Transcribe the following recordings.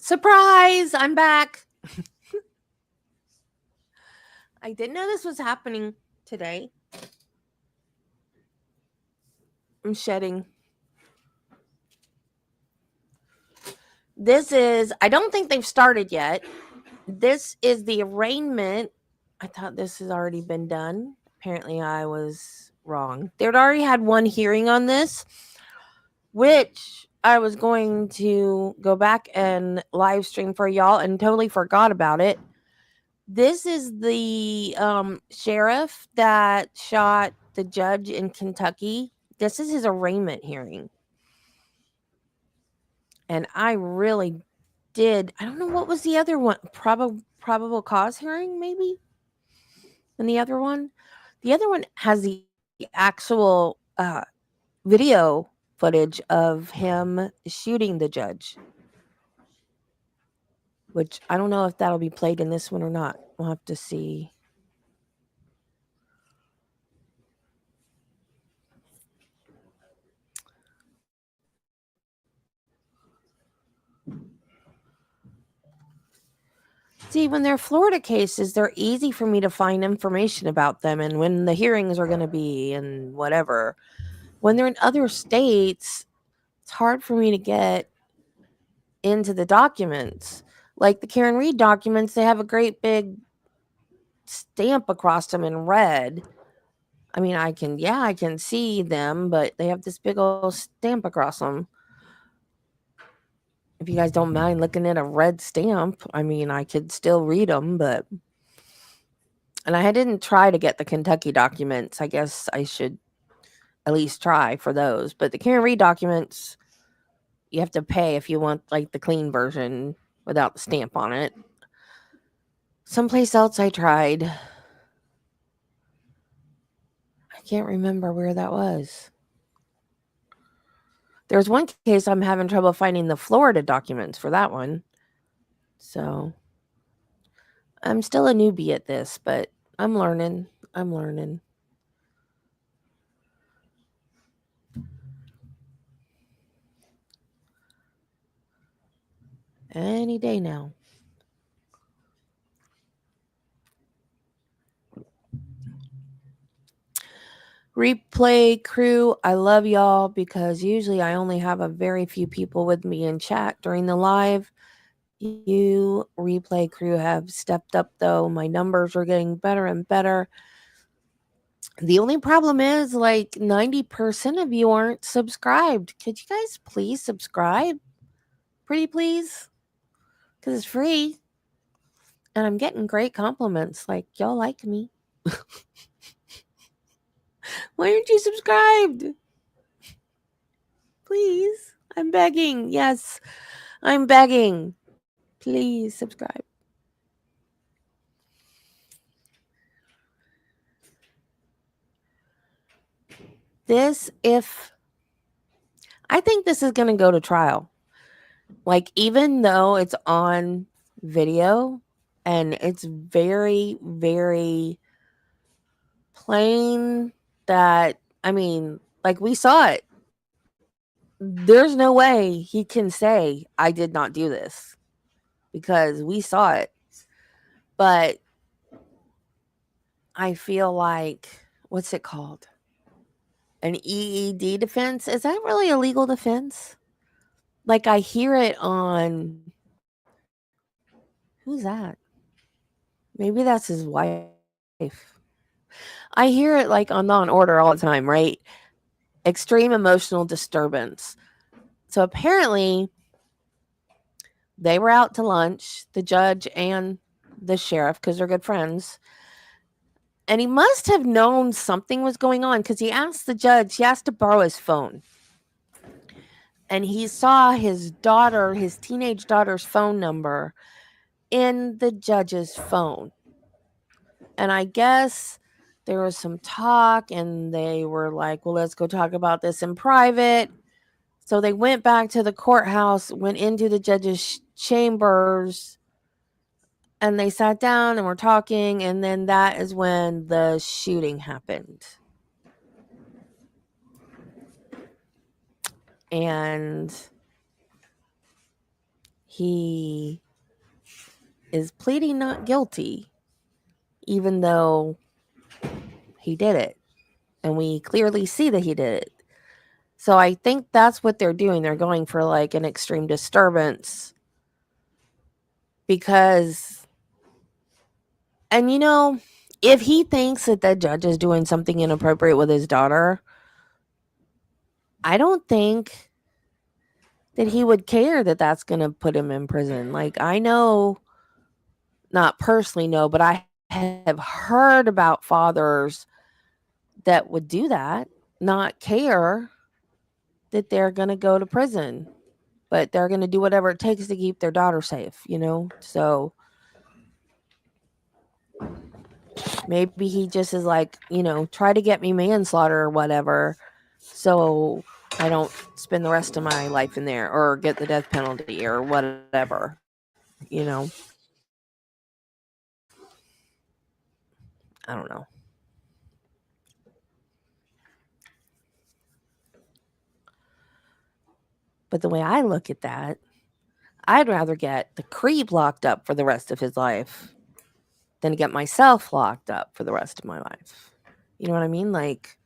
Surprise! I'm back. I didn't know this was happening today. I'm shedding. I don't think they've started yet. This is the arraignment. I thought this has already been done. Apparently, I was wrong. They'd already had one hearing on this, which I was going to go back and live stream for y'all and totally forgot about it. This is the sheriff that shot the judge in Kentucky. This is his arraignment hearing. And I really did. I don't know what was the other one. Probable cause hearing, maybe? And the other one has the actual video footage of him shooting the judge. Which I don't know if that'll be played in this one or not. We'll have to see. See, when they're Florida cases, they're easy for me to find information about them and when the hearings are going to be and whatever. When they're in other states, it's hard for me to get into the documents. Like the Karen Reed documents, they have a great big stamp across them in red. I mean, I can see them, but they have this big old stamp across them. If you guys don't mind looking at a red stamp, I mean, I could still read them, but. And I didn't try to get the Kentucky documents. I guess I should at least try for those. But the Karen Reed documents, you have to pay if you want like the clean version without the stamp on it. Someplace else I tried. I can't remember where that was. There's one case I'm having trouble finding the Florida documents for that one. So I'm still a newbie at this, but I'm learning. Any day now. Replay crew, I love y'all because usually I only have a very few people with me in chat during the live. You replay crew have stepped up though. My numbers are getting better and better. The only problem is like 90% of you aren't subscribed. Could you guys please subscribe? Pretty please? Because it's free. And I'm getting great compliments. Like, y'all like me. Why aren't you subscribed? Please. I'm begging. Yes, I'm begging. Please subscribe. I think this is going to go to trial. Like, even though it's on video and it's very, very plain that, I mean, like we saw it. There's no way he can say, I did not do this because we saw it. But I feel like, what's it called? An EED defense? Is that really a legal defense? Like I hear it on, who's that? Maybe that's his wife. I hear it like on Law and Order all the time, right? Extreme emotional disturbance. So apparently they were out to lunch, the judge and the sheriff, because they're good friends. And he must have known something was going on because he asked to borrow his phone. And he saw his teenage daughter's phone number in the judge's phone. And I guess there was some talk and they were like, well, let's go talk about this in private. So they went back to the courthouse, went into the judge's chambers, and they sat down and were talking. And then that is when the shooting happened. And he is pleading not guilty, even though he did it. And we clearly see that he did it. So I think that's what they're doing. They're going for like an extreme disturbance. Because, and you know, if he thinks that the judge is doing something inappropriate with his daughter, I don't think that he would care that that's going to put him in prison. Like, I know, not personally know, but I have heard about fathers that would do that, not care that they're going to go to prison, but they're going to do whatever it takes to keep their daughter safe, you know? So maybe he just is like, you know, try to get me manslaughter or whatever, so I don't spend the rest of my life in there or get the death penalty or whatever, you know? I don't know. But the way I look at that, I'd rather get the creep locked up for the rest of his life than to get myself locked up for the rest of my life. You know what I mean? Like,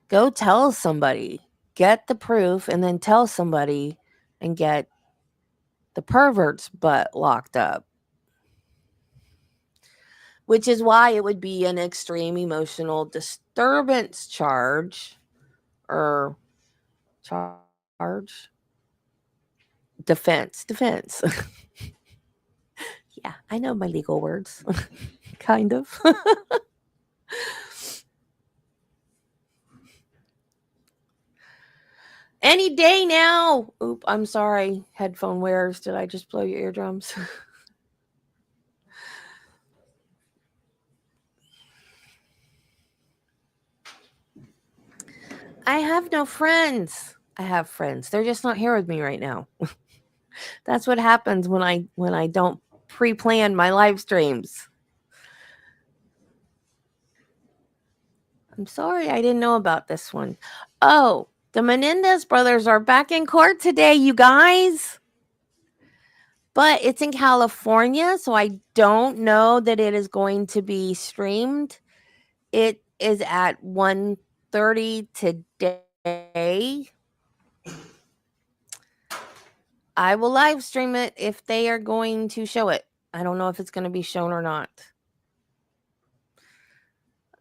go tell somebody, get the proof, and then tell somebody and get the pervert's butt locked up. Which is why it would be an extreme emotional disturbance charge or charge defense. Yeah, I know my legal words. Kind of. Any day now. Oop, I'm sorry. Headphone wearers, did I just blow your eardrums? I have no friends. I have friends. They're just not here with me right now. That's what happens when I don't pre-plan my live streams. I'm sorry, I didn't know about this one. Oh, the Menendez brothers are back in court today, you guys. But it's in California, so I don't know that it is going to be streamed. It is at 1:30 today. I will live stream it if they are going to show it. I don't know if it's going to be shown or not.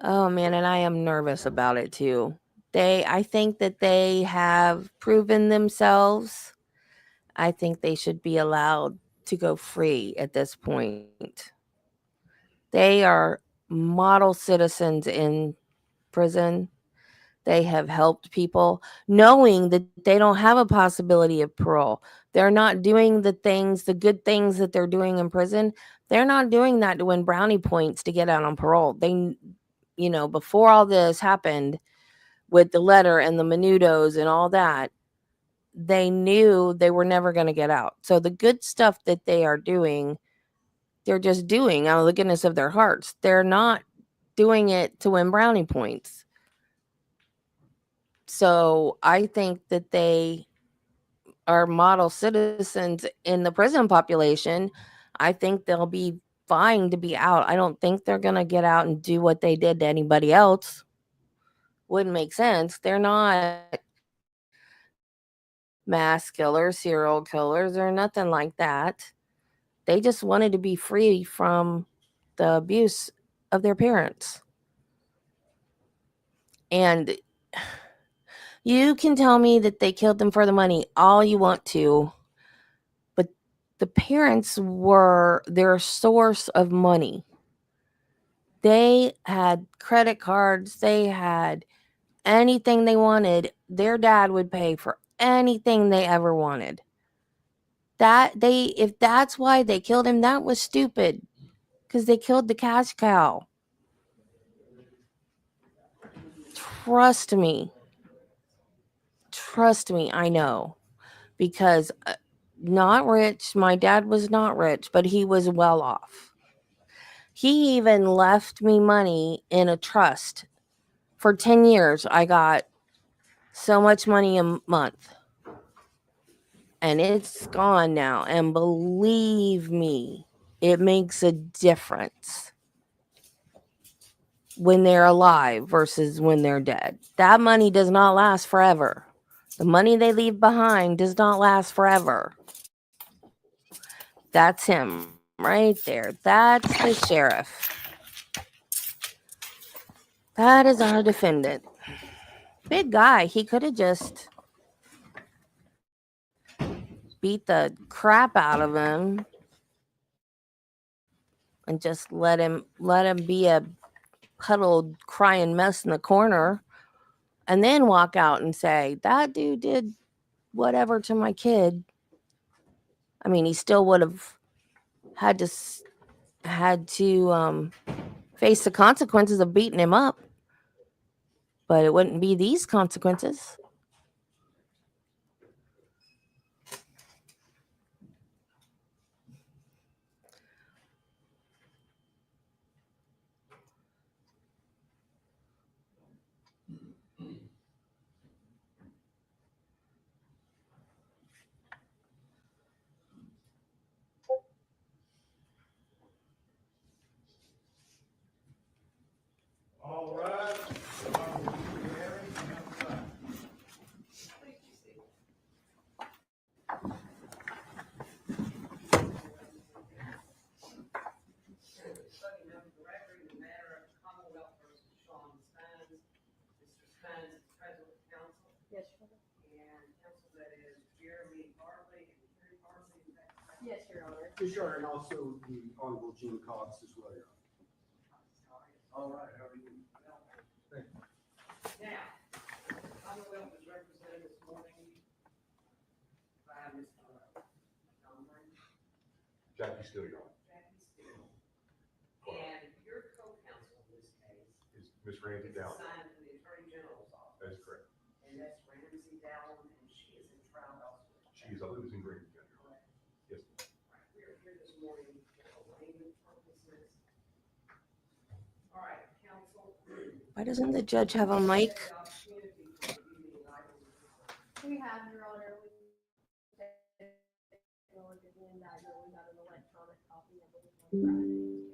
Oh man, and I am nervous about it too. I think that they have proven themselves. I think they should be allowed to go free at this point. They are model citizens in prison. They have helped people knowing that they don't have a possibility of parole. They're not doing the good things that they're doing in prison. They're not doing that to win brownie points to get out on parole. They, you know, before all this happened with the letter and the menudos and all that, they knew they were never going to get out. So the good stuff that they are doing, they're just doing out of the goodness of their hearts. They're not doing it to win brownie points. So I think that they are model citizens in the prison population. I think they'll be fine to be out. I don't think they're going to get out and do what they did to anybody else. Wouldn't make sense. They're not mass killers, serial killers, or nothing like that. They just wanted to be free from the abuse of their parents. And you can tell me that they killed them for the money all you want to, but the parents were their source of money. They had credit cards, they had anything they wanted. Their dad would pay for anything they ever wanted. If that's why they killed him, that was stupid, because they killed the cash cow. Trust me, I know, because not rich. My dad was not rich, but he was well off. He even left me money in a trust. For 10 years, I got so much money a month. and it's gone now. And believe me, it makes a difference when they're alive versus when they're dead. That money does not last forever. The money they leave behind does not last forever. That's him right there. That's the sheriff. That is our defendant. Big guy. He could have just beat the crap out of him and just let him be a huddled crying mess in the corner, and then walk out and say, that dude did whatever to my kid. I mean, he still would have had to face the consequences of beating him up, but it wouldn't be these consequences. All right. Shawn Stines. Mr. Stines is present with counsel. Yes, And counsel that is Jeremy Harley and Terry Harley. Is that correct? yes, Your Honor. Yes, Your Honor, and also the Honorable Jim Cox as well, Your Honor. All right, how are you? Thank you. Now, Commonwealth is represented this morning by Mr. John Lorincz. Jackie Steele, Your Honor. Jackie Steele. And your co-counsel in this case Is Ms. Ramsey is Dowling? assigned to the Attorney General's office. That is correct. And that's Ramsey Dowling, and she is in trial elsewhere. She is, I believe, in Green County, Your Honor. Yes. Right, we are here this morning for arraignment purposes. All right, counsel. Why doesn't the judge have a mic? We have, Your Honor, we got an electronic copy of it on Friday.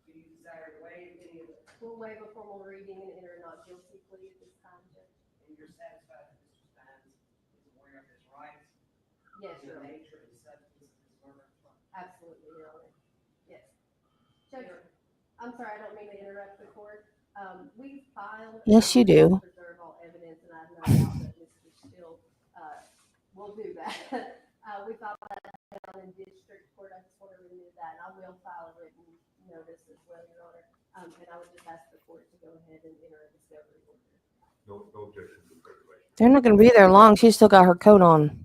Do you desire to waive any of it? We'll waive a formal reading and enter a not guilty plea at this time, Judge. And you're satisfied that Mr. Stines is aware of his rights? Yes, And Your the Honor. nature and substance of his murder? Absolutely, Your Honor. Yes. Judge, I'm sorry, I don't mean to interrupt the court. We filed. Yes, you do. Preserve all evidence, and I have no doubt that Mr. Steele, will do that. We filed that down in district court. I just want to renew that, and I will file a written notice as well, Your Honor. And I would just ask the court to go ahead and enter a discovery order. No objection to the preservation. They're not going to be there long. She's still got her coat on.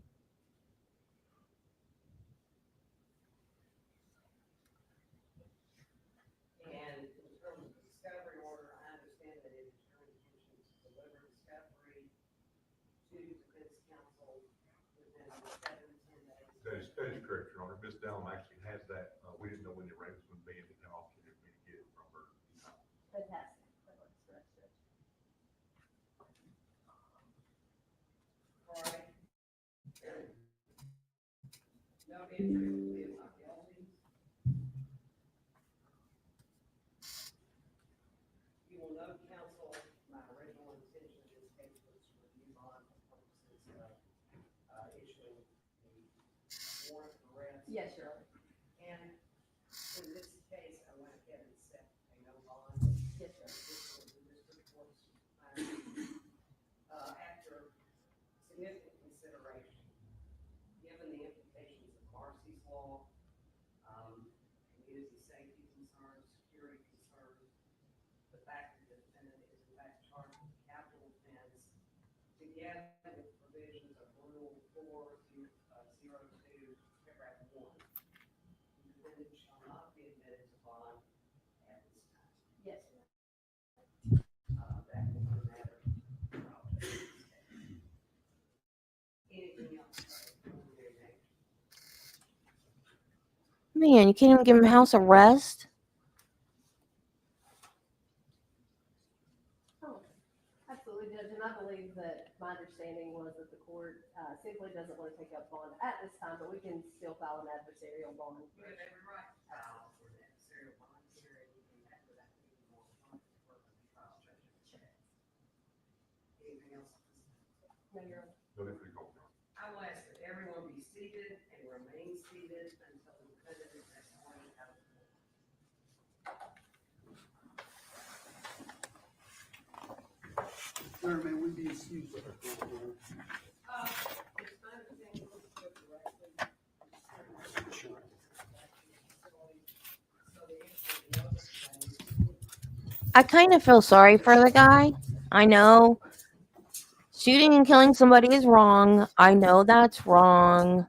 And in terms of the discovery order, I understand that it is your intention to deliver discovery to defense counsel within 7 to 10 days. That is correct, Your Honor. Ms. Dowling actually has that. We didn't know when the arraignment would be and didn't have opportunity for me to get it from her. Fantastic. That works for us, Judge. All right. No entry will be of not guilty. You will note, counsel, my original intention in this case was to review bond for purposes of issuing a warrant of arrest. Yes, Your Honor. And in this case, I went ahead and set a no bond. Yes, Your Honor. After significant consideration, given the implications of Marcy's law, community safety concerns, security concerns, the fact that the defendant is in fact charged with capital offense, together with provisions of Rule 402, paragraph 1, the defendant shall not be admitted to bond at this time. Yes, Your Honor. That will be a matter of anything else? Man, you can't even give him house arrest. Oh, absolutely. Absolutely, Judge, and I believe that my understanding was that the court simply doesn't want to take up bond at this time, but we can still file an adversarial bond. You have every right to file for that serial bond hearing and that without any more funds for the trial judge to check. Anything else? No, Your Honor. No, if we go. I will ask that everyone be seated and remain seated until the defendant is escorted out of the court. Sir, may we be excused? It's fine if things go directly. Sure. I kind of feel sorry for the guy. I know shooting and killing somebody is wrong. I know that's wrong.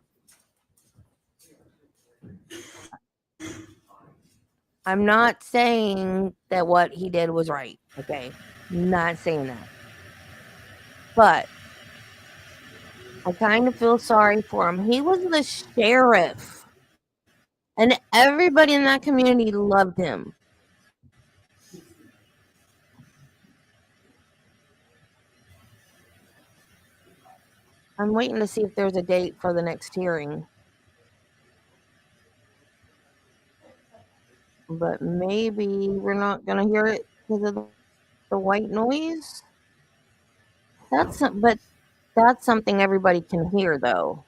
I'm not saying that what he did was right. Okay. Not saying that. But I kind of feel sorry for him. He was the sheriff. And everybody in that community loved him. I'm waiting to see if there's a date for the next hearing. But maybe we're not going to hear it because of the white noise. But that's something everybody can hear, though.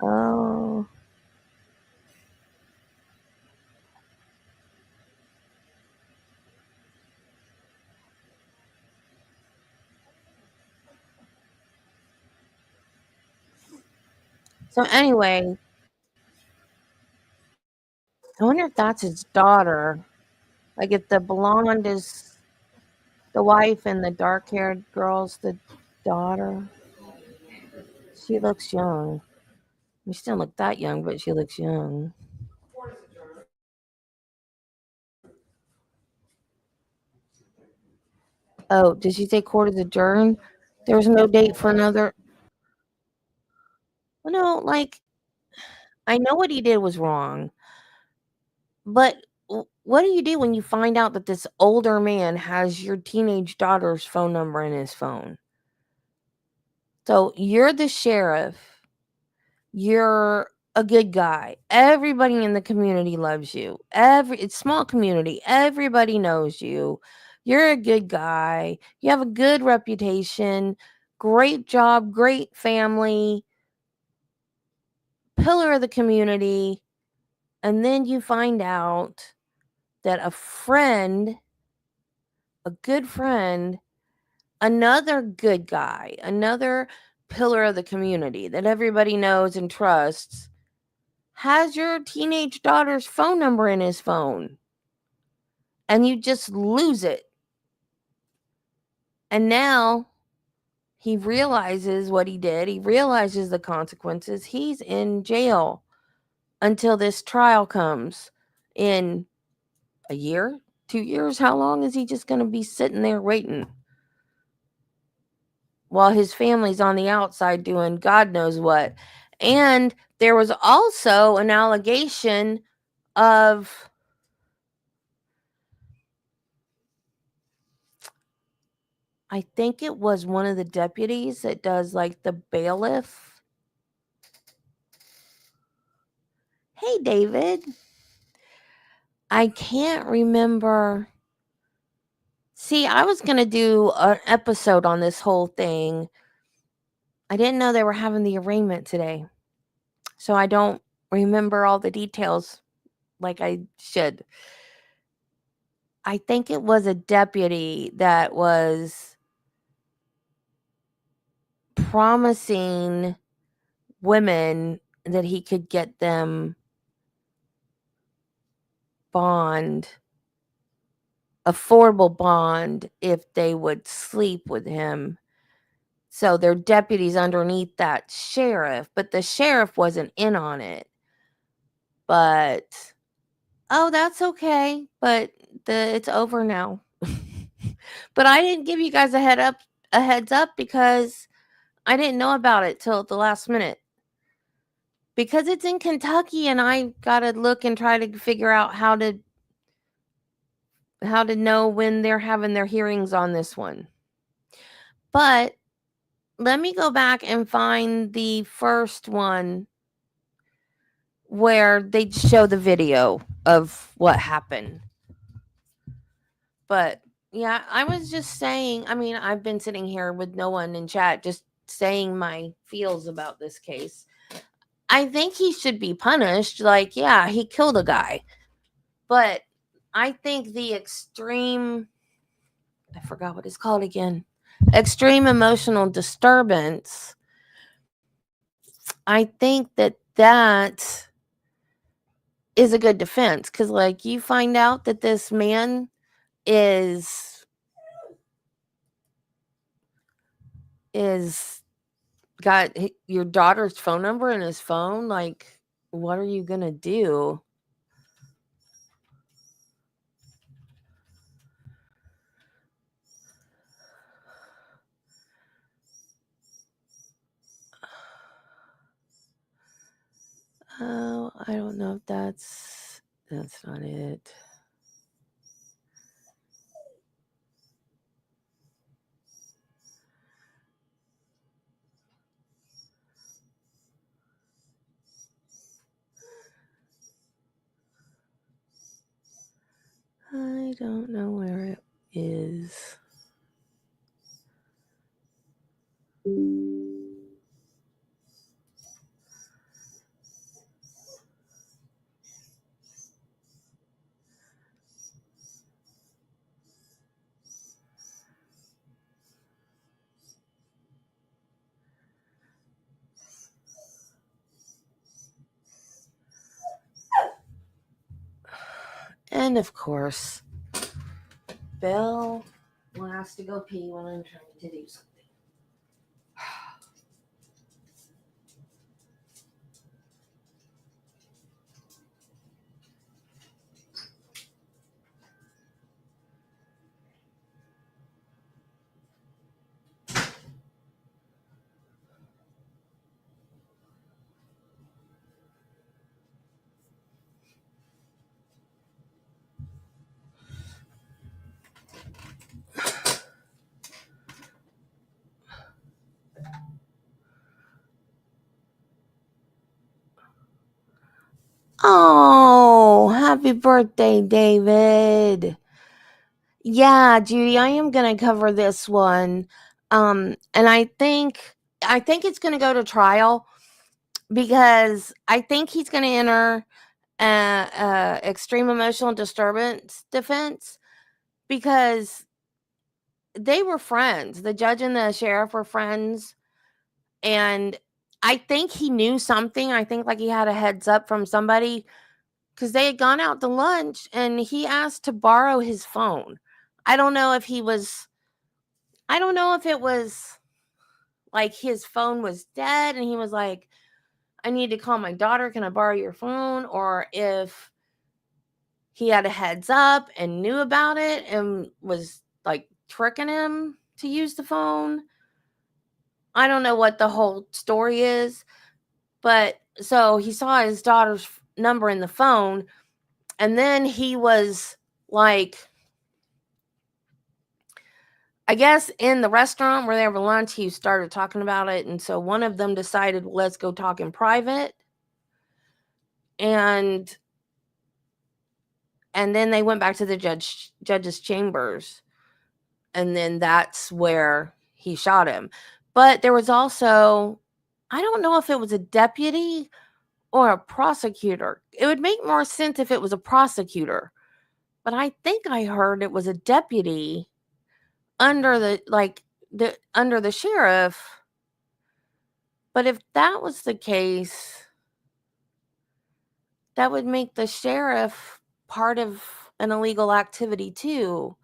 Oh. So anyway, I wonder if that's his daughter. Like if the blonde is the wife and the dark-haired girl's the daughter. She looks young. She doesn't look that young, but she looks young. Court is adjourned. Oh, did she say court is adjourned? There's no date for another. No, like, I know what he did was wrong. But what do you do when you find out that this older man has your teenage daughter's phone number in his phone? So you're the sheriff. You're a good guy. Everybody in the community loves you. It's a small community. Everybody knows you. You're a good guy. You have a good reputation. Great job. Great family. Pillar of the community. And then you find out that a friend, a good friend, another good guy, another pillar of the community that everybody knows and trusts, has your teenage daughter's phone number in his phone. And you just lose it. And now he realizes what he did. He realizes the consequences. He's in jail until this trial comes in a year, 2 years. How long is he just going to be sitting there waiting? While his family's on the outside doing God knows what. And there was also an allegation of I think it was one of the deputies that does like the bailiff. Hey, David. I can't remember. See, I was going to do an episode on this whole thing. I didn't know they were having the arraignment today. So I don't remember all the details like I should. I think it was a deputy that was promising women that he could get them affordable bond if they would sleep with him. So they're deputies underneath that sheriff, but the sheriff wasn't in on it. But that's okay. But it's over now. But I didn't give you guys a heads up because I didn't know about it till the last minute. because it's in Kentucky and I got to look and try to figure out how to know when they're having their hearings on this one. But let me go back and find the first one where they show the video of what happened. But yeah, I was just saying, I mean, I've been sitting here with no one in chat, just saying my feels about this case. I think he should be punished. Like, yeah, he killed a guy. But I think the extreme, I forgot what it's called again, extreme emotional disturbance, I think that is a good defense. Because, like, you find out that this man is got your daughter's phone number in his phone, like, what are you gonna do? Oh, I don't know if that's not it. I don't know where it is. And of course, Belle has to go pee when I'm trying to do something. Oh, happy birthday, David. Yeah, Judy, I am going to cover this one. And I think it's going to go to trial because I think he's going to enter extreme emotional disturbance defense because they were friends. The judge and the sheriff were friends. And I think he knew something. I think like he had a heads up from somebody because they had gone out to lunch and he asked to borrow his phone. I don't know if it was like his phone was dead and he was like, I need to call my daughter. Can I borrow your phone? Or if he had a heads up and knew about it and was like tricking him to use the phone. I don't know what the whole story is, but so he saw his daughter's number in the phone and then he was like, I guess in the restaurant where they were lunch, he started talking about it. And so one of them decided, well, let's go talk in private. And then they went back to the judge's chambers. And then that's where he shot him. But there was also, I don't know if it was a deputy or a prosecutor. It would make more sense if it was a prosecutor. But I think I heard it was a deputy under the sheriff. But if that was the case, that would make the sheriff part of an illegal activity too.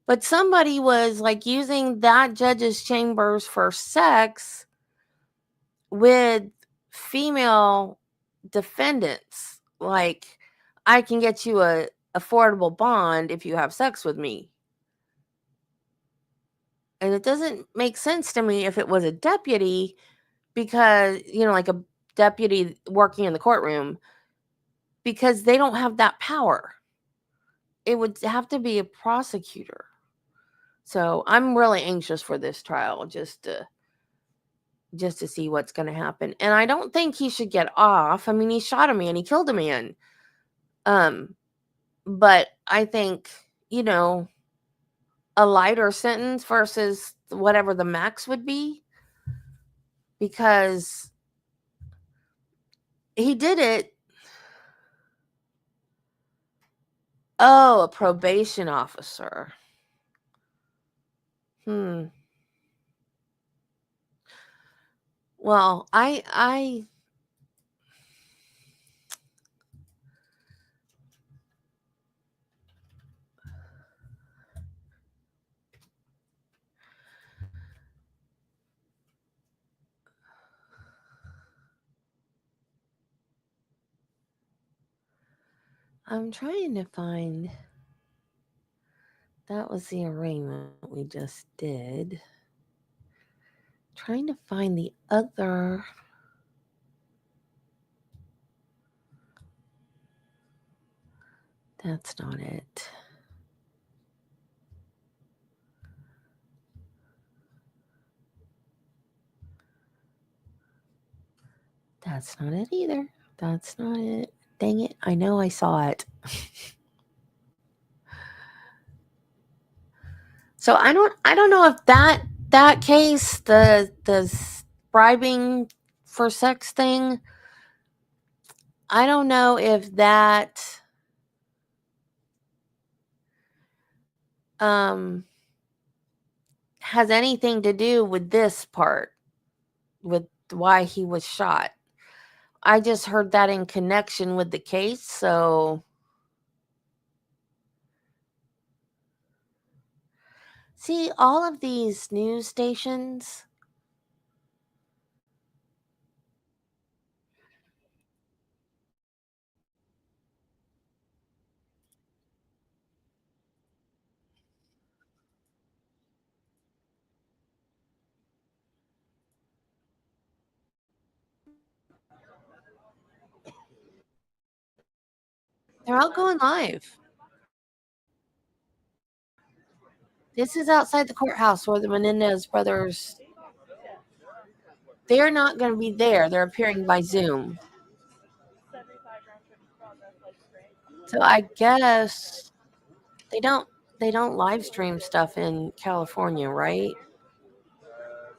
But somebody was like using that judge's chambers for sex with female defendants. Like, I can get you a affordable bond if you have sex with me. And it doesn't make sense to me if it was a deputy because, like deputy working in the courtroom because they don't have that power. It would have to be a prosecutor. So I'm really anxious for this trial just to see what's going to happen. And I don't think he should get off. I mean, he shot a man, he killed a man. But I think, you know, a lighter sentence versus whatever the max would be, because he did it. Oh, a probation officer. Well, I'm trying to find. That was the arraignment we just did. Trying to find the other. That's not it. That's not it either. That's not it. Dang it. I know I saw it. So I don't know if that case, the bribing for sex thing, I don't know if that has anything to do with this part, with why he was shot. I just heard that in connection with the case, so see, all of these news stations, they're all going live. This is outside the courthouse where the Menendez brothers, they're not going to be there. They're appearing by Zoom. So I guess they don't live stream stuff in California, right?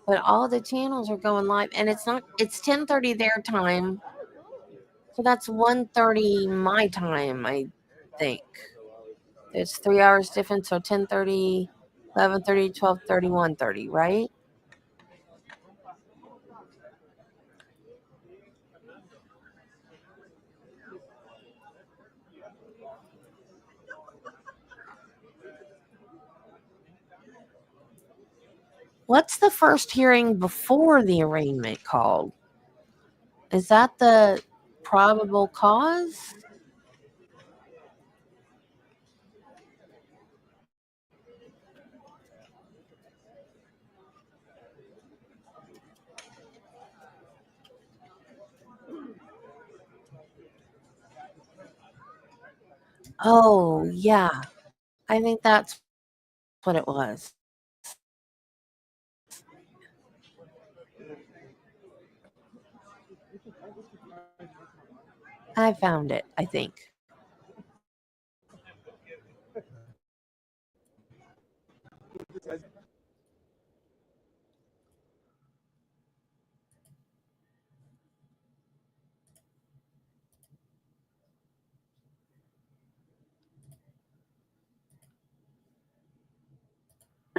But all the channels are going live, and it's 10:30 their time. So that's 1:30 my time, I think. It's 3 hours difference, so 10:30, 11:30, 12:30, 1:30, right? What's the first hearing before the arraignment called? Is that the probable cause? Oh, yeah. I think that's what it was. I found it, I think.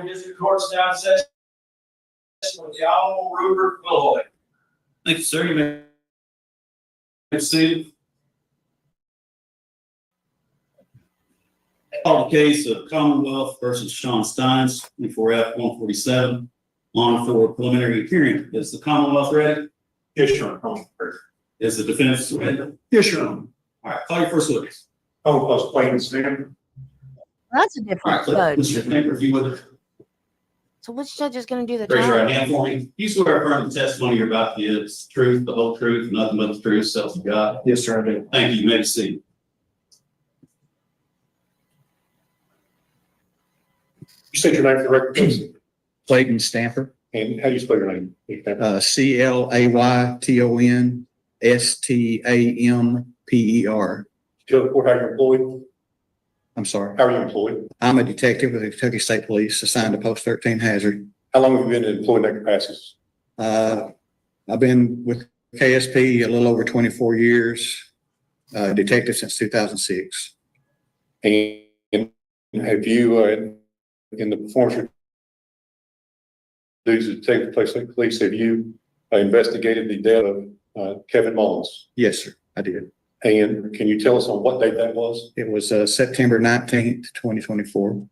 District Court's now in session with the Honorable Rupert Wilhoit. Thank you, sir. You may be seated. Call the case of Commonwealth versus Shawn Stines, 24F-147, on for preliminary hearing. Is the Commonwealth ready? Yes, Your Honor. Is the defense ready? Yes, Your Honor. All right, call your first witness. Commonwealth's plaintiff's name. That's a All different right, let judge. Mr. Neighbor, if you would. So which judge is going to do the Raise your right trial? hand for me. You swear affirm the testimony you're about to give is the truth, the whole truth, nothing but the truth, so help you God. Yes, sir, I do. Thank you. You may be seated. You state your name for the record, please. Clayton Stamper, And how do you spell your name? ClaytonStamper. Tell the court how you're employed. I'm sorry. How are you employed? I'm a detective with the Kentucky State Police assigned to Post 13 Hazard. How long have you been employed in that capacity? I've been with KSP a little over 24 years, detective since 2006. And have you, in the performance of duties of detective police, have you investigated the death of Kevin Mullins? Yes, sir, I did. And can you tell us on what date that was? It was September 19th, 2024.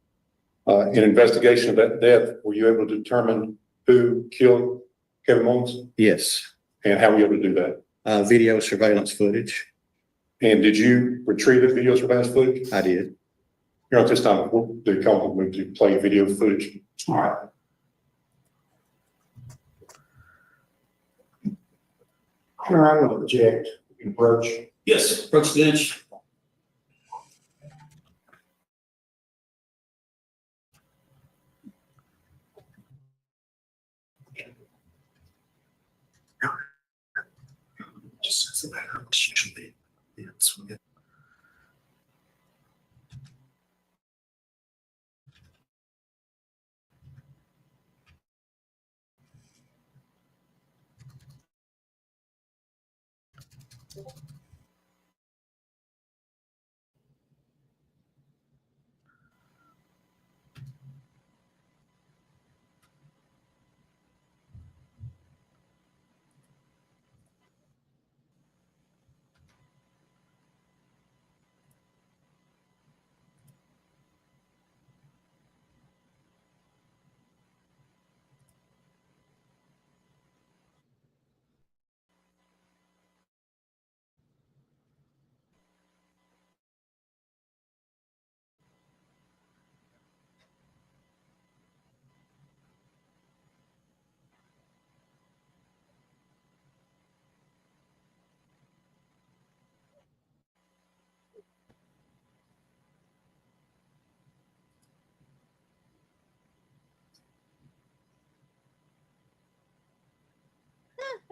In investigation of that death, were you able to determine who killed Kevin Mullins? Yes, And how were you able to do that? video surveillance footage. And did you retrieve the video surveillance footage? I did. Here at this time, we'll do council move to play video footage. All right. Sure, I will object. You can approach. Yes, approach the bench.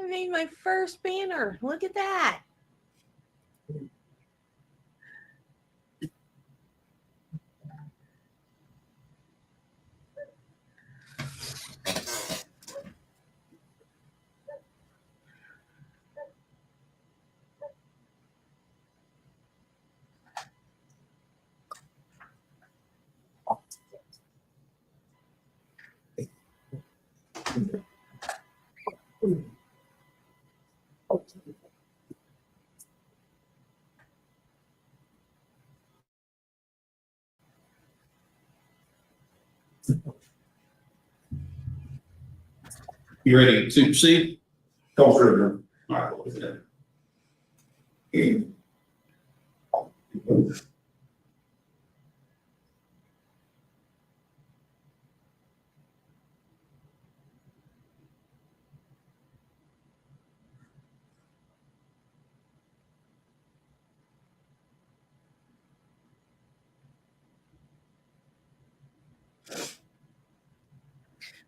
I made my first banner. Look at that. You ready to proceed? Come through. All right, we'll do that.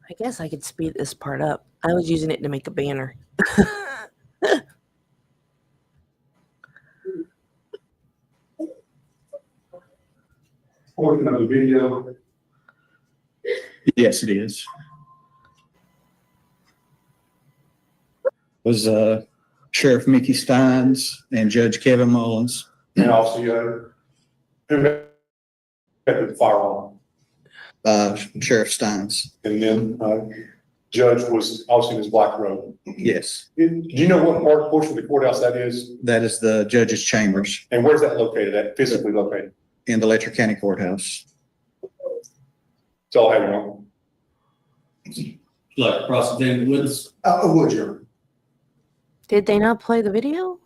I guess I could speed this part up. I was using it to make a banner. Portion of the video. Yes, it is. Was Sheriff Mickey Stines and Judge Kevin Mullins. And also, who had the firearm? Sheriff Stines. And then, judge was also in his black robe. Yes, Do you know what portion of the courthouse that is? that is the judge's chambers And where's that located at, physically located? in the Letcher County Courthouse. It's all having on. Like cross-examine the witness. Would you? Did they not play the video?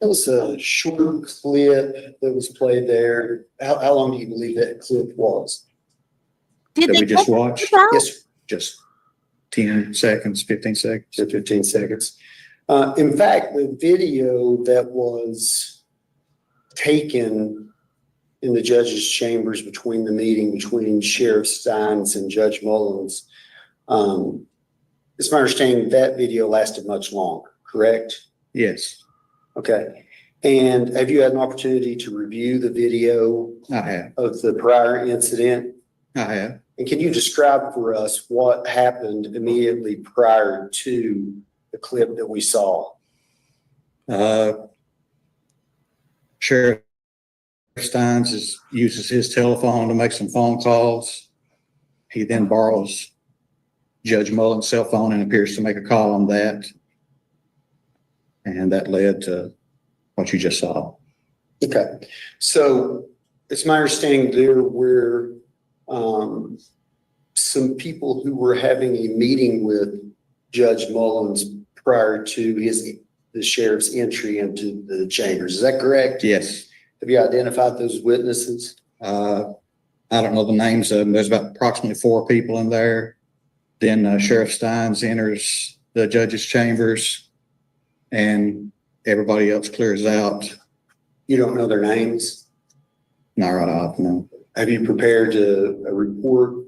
That was a short clip that was played there. How long do you believe that clip was? Did that they we just cut the watched. clip out? Yes, Just 10 seconds, 15 seconds. to 15 seconds. In fact, the video that was taken in the judge's chambers between the meeting between Sheriff Stines and Judge Mullins, it's my understanding that video lasted much longer, correct? Yes, Okay. And have you had an opportunity to review the video I have. of the prior incident? I have. And can you describe for us what happened immediately prior to the clip that we saw? Sheriff Stines uses his telephone to make some phone calls. He then borrows Judge Mullins' cell phone and appears to make a call on that. And that led to what you just saw. Okay, so it's my understanding there were some people who were having a meeting with Judge Mullins prior to the sheriff's entry into the chambers. Is that correct? Yes. Have you identified those witnesses? I don't know the names of them. There's about approximately 4 people in there. Then Sheriff Stines enters the judge's chambers and everybody else clears out. You don't know their names? Not right off, no. Have you prepared a report?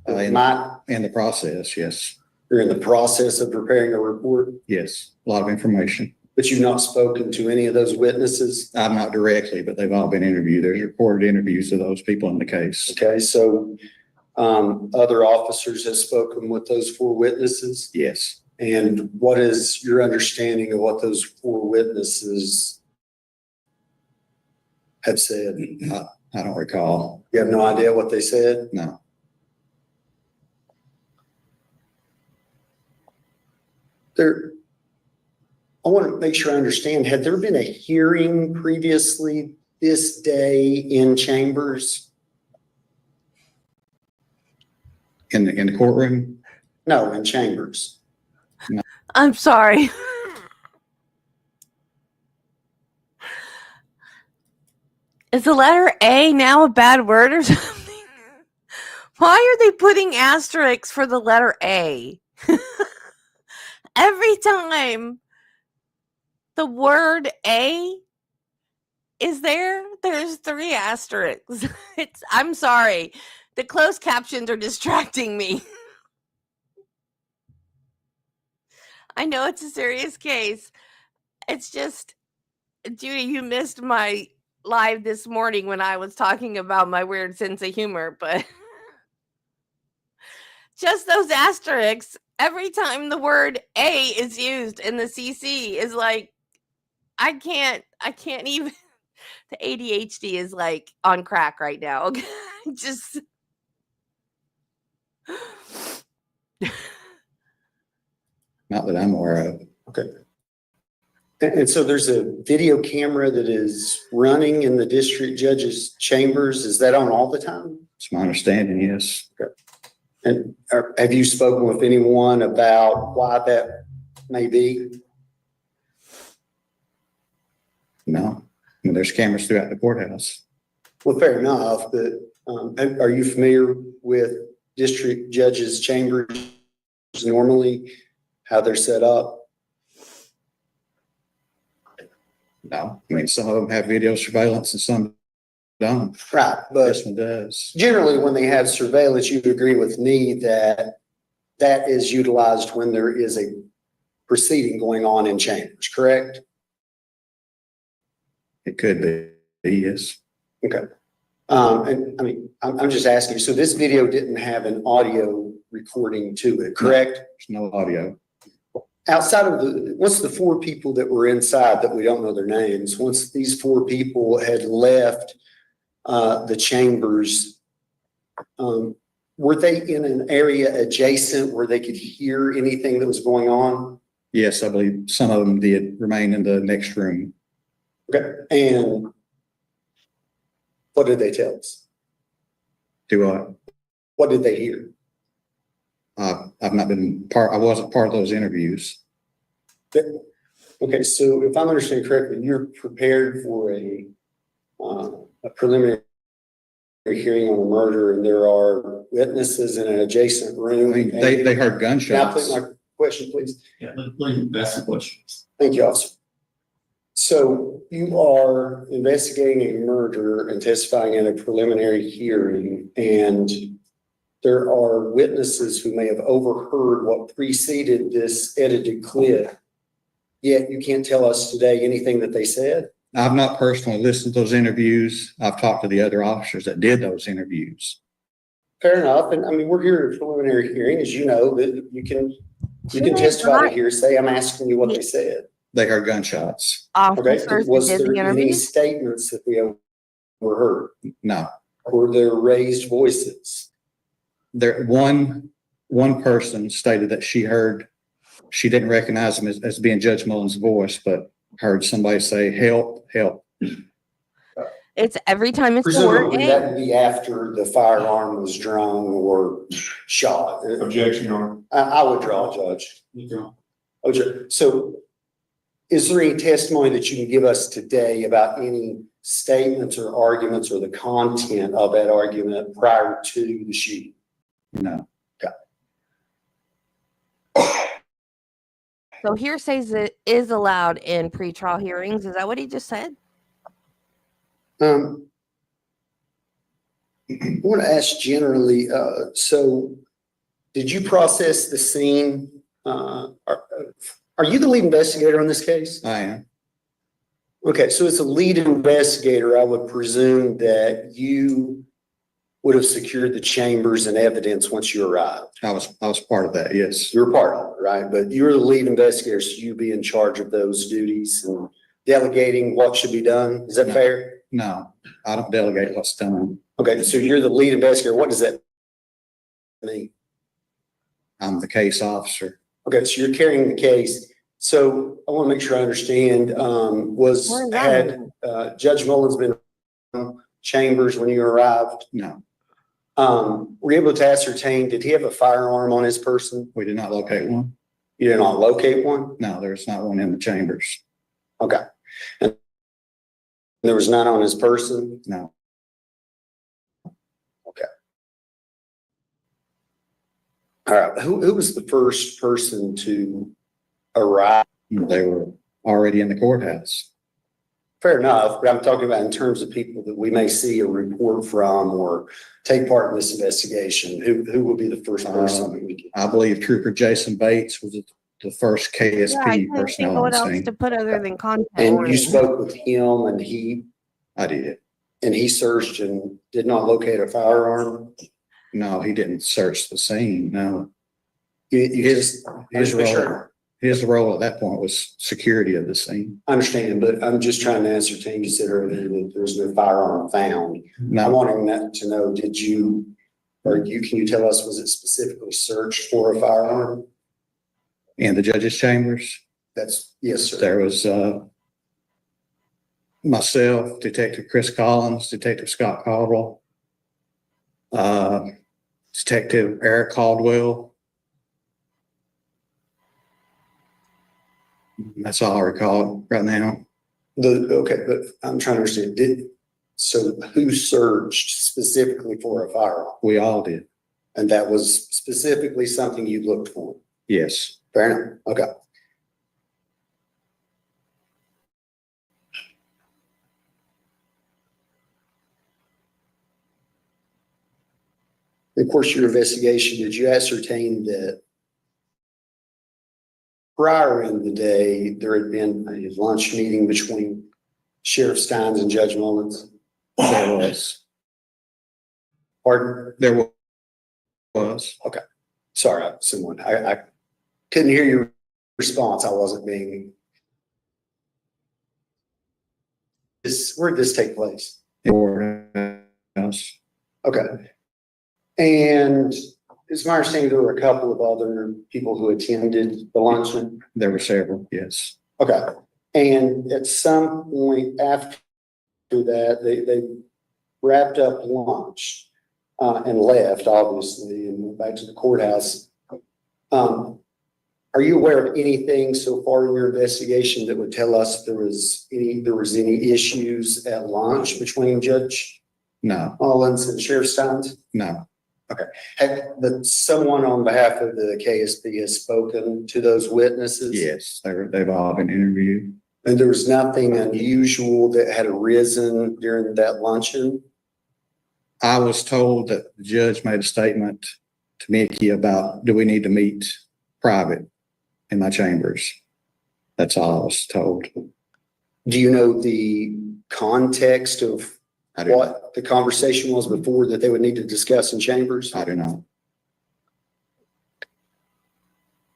In the process, yes. You're in the process of preparing a report, Yes, a lot of information. but you've not spoken to any of those witnesses? I'm not directly, but they've all been interviewed. There's recorded interviews of those people in the case. Okay, so other officers have spoken with those 4 witnesses? Yes. And what is your understanding of what those 4 witnesses have said? I don't recall. You have no idea what they said? No. I want to make sure I understand, had there been a hearing previously this day in chambers? In the courtroom? No, in chambers. I'm sorry. Is the letter A now a bad word or something? Why are they putting asterisks for the letter A? Every time the word A is there, there's 3 asterisks. I'm sorry. The closed captions are distracting me. I know it's a serious case. It's just, Judy, you missed my live this morning when I was talking about my weird sense of humor, but just those asterisks every time the word A is used in the CC is like, I can't even, the ADHD is like on crack right now. Just Not that I'm aware of. Okay. And so there's a video camera that is running in the district judge's chambers. Is that on all the time? It's my understanding, yes. And have you spoken with anyone about why that may be? No. I mean, there's cameras throughout the courthouse. Well, fair enough, but are you familiar with district judges' chambers normally, how they're set up? No. I mean, some of them have video surveillance and some don't. Right, but This one does. generally when they have surveillance, you'd agree with me that that is utilized when there is a proceeding going on in chambers, correct? It could be, yes. Okay. And I mean, I'm just asking you, so this video didn't have an audio recording to it, correct? There's no audio. Outside of once the 4 people that were inside that we don't know their names, once these 4 people had left the chambers, were they in an area adjacent where they could hear anything that was going on? Yes, I believe some of them did remain in the next room. Okay. And what did they tell us? Do I? What did they hear? I've not been part, I wasn't part of those interviews. Okay, so if I'm understanding correctly, you're prepared for a preliminary hearing on a murder and there are witnesses in an adjacent room. They heard Now, gunshots. please, my question, please. Yeah, please, that's the question. Thank you, officer. So you are investigating a murder and testifying in a preliminary hearing, and there are witnesses who may have overheard what preceded this edited clip. Yet you can't tell us today anything that they said? I've not personally listened to those interviews. I've talked to the other officers that did those interviews. Fair enough. And I mean, we're here at a preliminary hearing, as you know, that you can testify to hearsay. I'm asking you what they said. They heard gunshots. Okay, Officers who was did there the any interview? statements that we overheard? No, Were there raised voices? there, one person stated that she didn't recognize him as being Judge Mullins' voice, but heard somebody say, help, help. It's every time it's Presumably court. that would be after the firearm was drawn or shot. Objection, Your Honor. I would draw, Judge. Okay, so is there any testimony that you can give us today about any statements or arguments or the content of that argument prior to the shooting? No. So hearsay is allowed in pretrial hearings. Is that what he just said? I want to ask generally, so did you process the scene? Are you the lead investigator on this case? I am. Okay, so as a lead investigator, I would presume that you would have secured the chambers and evidence once you arrived. I was part of that, yes. You were part of it, right? But you're the lead investigator, so you be in charge of those duties and delegating what should be done. Is that No. fair? No, I don't delegate what's done. Okay, so you're the lead investigator. What does that mean? I'm the case officer. Okay, so you're carrying the case. So I want to make sure I understand, What is that had Judge Mullins been in chambers when you arrived? No, Were you able to ascertain, did he have a firearm on his person? we did not locate one. You did not locate one? No, there's not one in the chambers. Okay. And there was none on his person? No. Okay. All right, who was the first person to arrive? They were already in the courthouse. Fair enough, but I'm talking about in terms of people that we may see a report from or take part in this investigation. Who will be the first person that we get? I believe Trooper Jason Bates was the first Yeah, I KSP can't think of personnel on what else scene. to put other than content. And you warning. spoke with him and I did. he searched and did not locate a firearm? No, he didn't search the scene. No, You his just make role, sure. his role at that point was security of the scene. I understand, but I'm just trying to ascertain, you said earlier that there's no firearm found. I'm No, wanting that to know, can you tell us, was it specifically searched for a firearm? in the judge's chambers, Yes, sir. there was myself, Detective Chris Collins, Detective Scott Caldwell, Detective Eric Caldwell. That's all I recall right now. Okay, but I'm trying to understand, so who searched specifically for a firearm? We all did. And that was specifically something you looked for? Yes. Fair enough, okay. Of course, your investigation, did you ascertain that prior in the day, there had been a lunch meeting between Sheriff Stines and Judge Mullins? There was. Pardon? There was. Sorry, I couldn't hear your response. I wasn't being. Where did this take place? Courthouse. Okay. And it's my understanding there were a couple of other people who attended the luncheon. There were several, yes. Okay. And at some point after that, they wrapped up lunch and left, obviously, and went back to the courthouse. Are you aware of anything so far in your investigation that would tell us if there was any issues at lunch between Judge No, Mullins and Sheriff Stines? no. Someone on behalf of the KSB has spoken to those witnesses? Yes, they've all been interviewed. And there was nothing unusual that had arisen during that luncheon? I was told that the judge made a statement to Mickey about, do we need to meet private in my chambers? That's all I was told. Do you know the context of I do, what the conversation was before that they would need to discuss in chambers? I do not.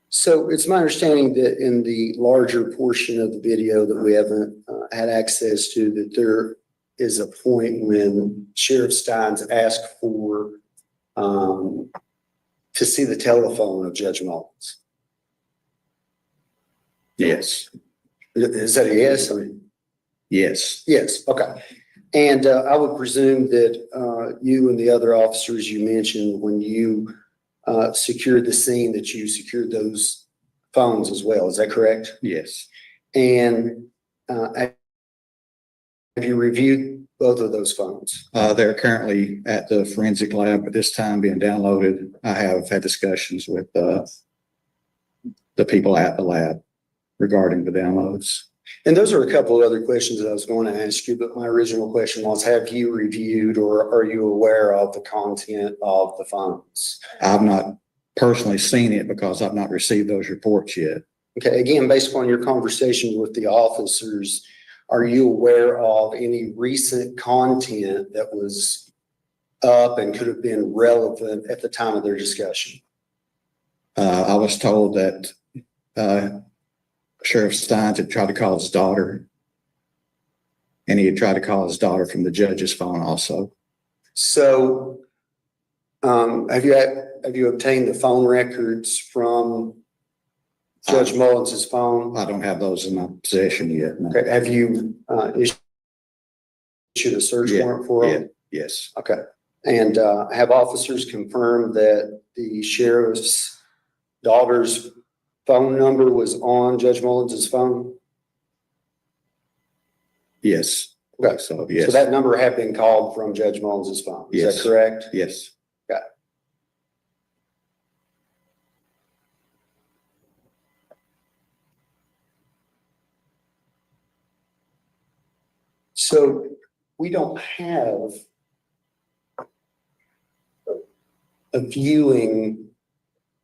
So it's my understanding that in the larger portion of the video that we haven't had access to, that there is a point when Sheriff Stines asked for to see the telephone of Judge Mullins. Yes, Is that a yes? I mean, yes, yes, okay. And I would presume that you and the other officers you mentioned, when you secured the scene, that you secured those phones as well. Is that correct? yes. And have you reviewed both of those phones? They're currently at the forensic lab at this time being downloaded. I have had discussions with the people at the lab regarding the downloads. And those are a couple of other questions that I was going to ask you, but my original question was, have you reviewed or are you aware of the content of the phones? I've not personally seen it because I've not received those reports yet. Okay, again, based upon your conversations with the officers, are you aware of any recent content that was up and could have been relevant at the time of their discussion? I was told that Sheriff Stines had tried to call his daughter, and he had tried to call his daughter from the judge's phone also. So have you obtained the phone records from Judge Mullins's phone? I don't have those in my possession yet. No. Okay, have you issued a search warrant for them? Yes, Okay, and have officers confirmed that the sheriff's daughter's phone number was on Judge Mullins's phone? yes. Okay, So, yes. so that number had been called from Judge Mullins's phone, is Yes. that correct? Yes. So we don't have a viewing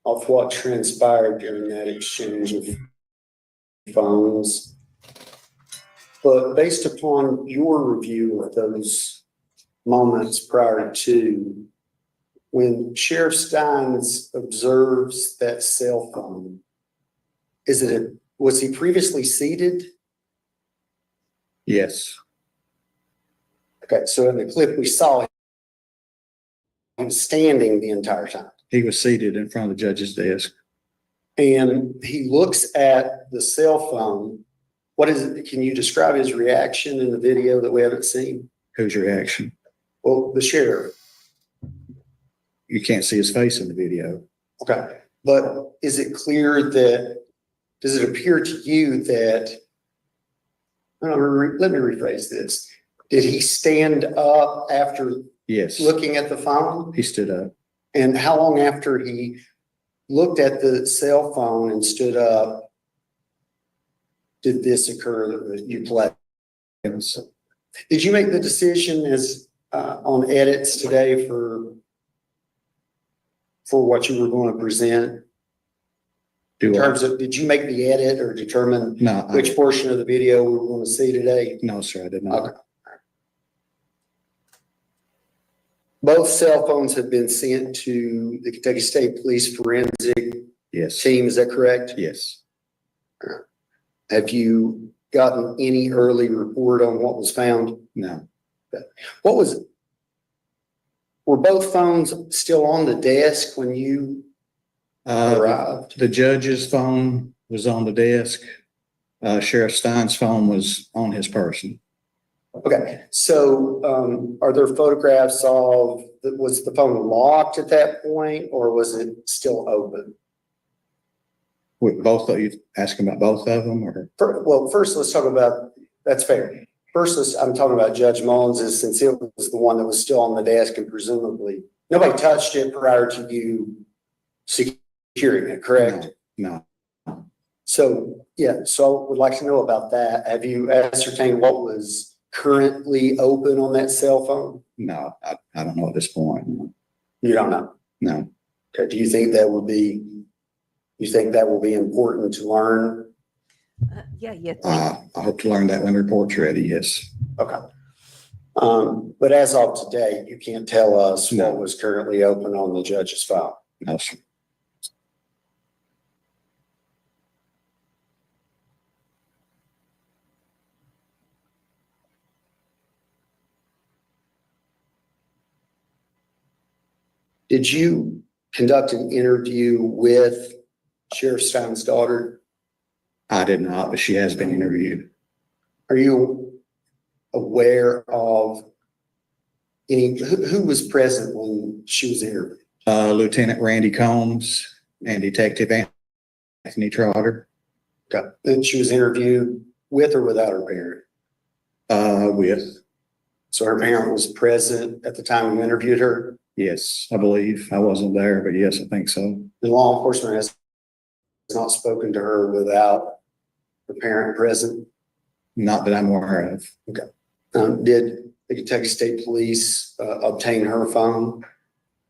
of what transpired during that exchange of phones. But based upon your review of those moments prior to, when Sheriff Stines observes that cell phone, was he previously seated? Yes. Okay, so in the clip we saw, he was standing the entire time. He was seated in front of the judge's desk. And he looks at the cell phone. What is it? Can you describe his reaction in the video that we haven't seen? Whose reaction? Well, the sheriff. You can't see his face in the video. Okay. But is it clear that, does it appear to you that, let me rephrase this. Did he stand up after Yes. looking at the phone? He stood up. And how long after he looked at the cell phone and stood up did this occur that you played? Did you make the decision as on edits today for what you were going to present? In terms of, did you make the edit or determine No, which portion of the video we were going to see today? no, sir, I did not. Okay. Both cell phones have been sent to the Kentucky State Police forensic Yes. team, is that correct? Yes. Have you gotten any early report on what was found? No. Were both phones still on the desk when you arrived? The judge's phone was on the desk. Sheriff Stein's phone was on his person. Okay, so are there photographs of, was the phone locked at that point or was it still open? With both of you asking about both of them or? Well, first let's talk about, that's fair. First, I'm talking about Judge Mullins, is since it was the one that was still on the desk and presumably nobody touched it prior to you securing it, correct? No, So, yeah, so I would like to know about that. Have you ascertained what was currently open on that cell phone? no, I don't know at this point. You don't know. No, Okay, do you think that will be important to learn? Yeah, yeah. I hope to learn that when the report's ready, yes. Okay. But as of today, you can't tell us No. what was currently open on the judge's file. No, sir. Did you conduct an interview with Sheriff Stein's daughter? I did not, but she has been interviewed. Are you aware of who was present when she was interviewed? Lieutenant Randy Combs and Detective Anthony Trotter. Okay. And she was interviewed with or without her parent? With, So her parent was present at the time you interviewed her? yes, I believe. I wasn't there, but yes, I think so. The law enforcement has not spoken to her without the parent present? Not that I'm aware of. Did the Kentucky State Police obtain her phone?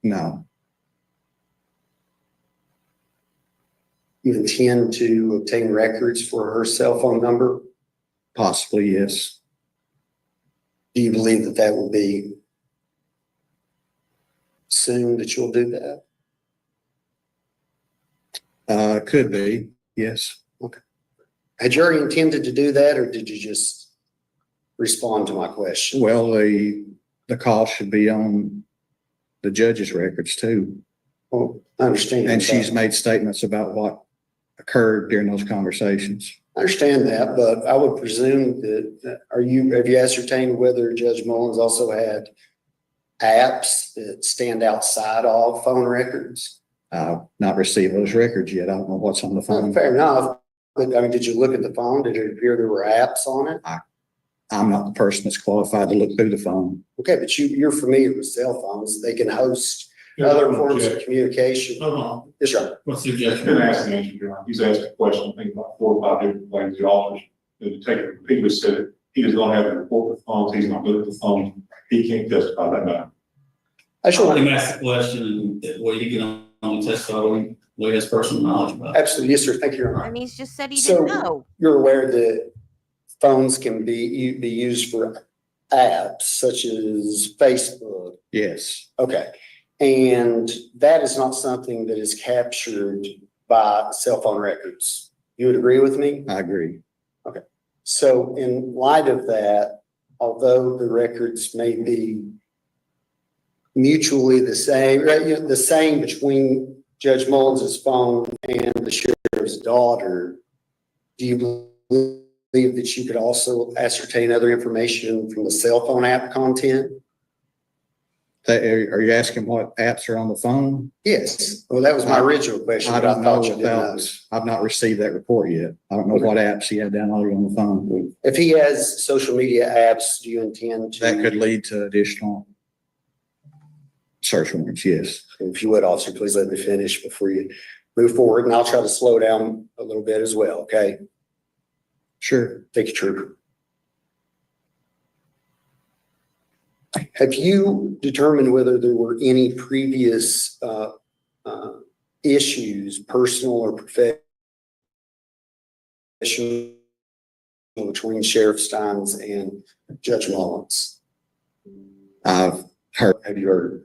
No, You intend to obtain records for her cell phone number? possibly, yes. Do you believe that that will be soon that you'll do that? Could be, yes. Had you already intended to do that, or did you just respond to my question? Well, the call should be on the judge's records too. Well, I understand. And she's that. made statements about what occurred during those conversations. I understand that, but I would presume that, have you ascertained whether Judge Mullins also had apps that stand outside of phone records? I've not received those records yet. I don't know what's on the phone. Fair enough, but I mean, did you look at the phone? Did it appear there were apps on it? I'm not the person that's qualified to look through the phone. Okay, but you're familiar with cell phones. They can host other forms of communication. Hold on, Yes, sir. what's the He's objection? been asking, he's asked a question, I think about 4 or 5 different ways. The officers, the detective repeatedly said he does not have a report with phones. He's not good at the phone. He can't testify that matter. I sure. Let him ask the question, and well, he can only testify what he has personal knowledge about. Absolutely. Yes, sir. Thank you, Your Honor. And he's just said he So- didn't know. You're aware that phones can be used for apps such as Facebook. Yes, Okay. And that is not something that is captured by cell phone records. You would agree with me? I agree. So in light of that, although the records may be mutually the same, right, the same between Judge Mullins' phone and the sheriff's daughter, do you believe that you could also ascertain other information from the cell phone app content? Are you asking what apps are on the phone? Yes. Well, that was my original question. I but don't know thought you did know. without, I've not received that report yet. I don't know what apps he had downloaded on the phone. If he has social media apps, do you intend to? That could lead to additional search warrants, yes. If you would, officer, please let me finish before you move forward, and I'll try to slow down a little bit as well, okay? Sure. Thank you, Trooper. Have you determined whether there were any previous issues, personal or professional, between Sheriff Stines and Judge Mullins? I've heard, Have you heard?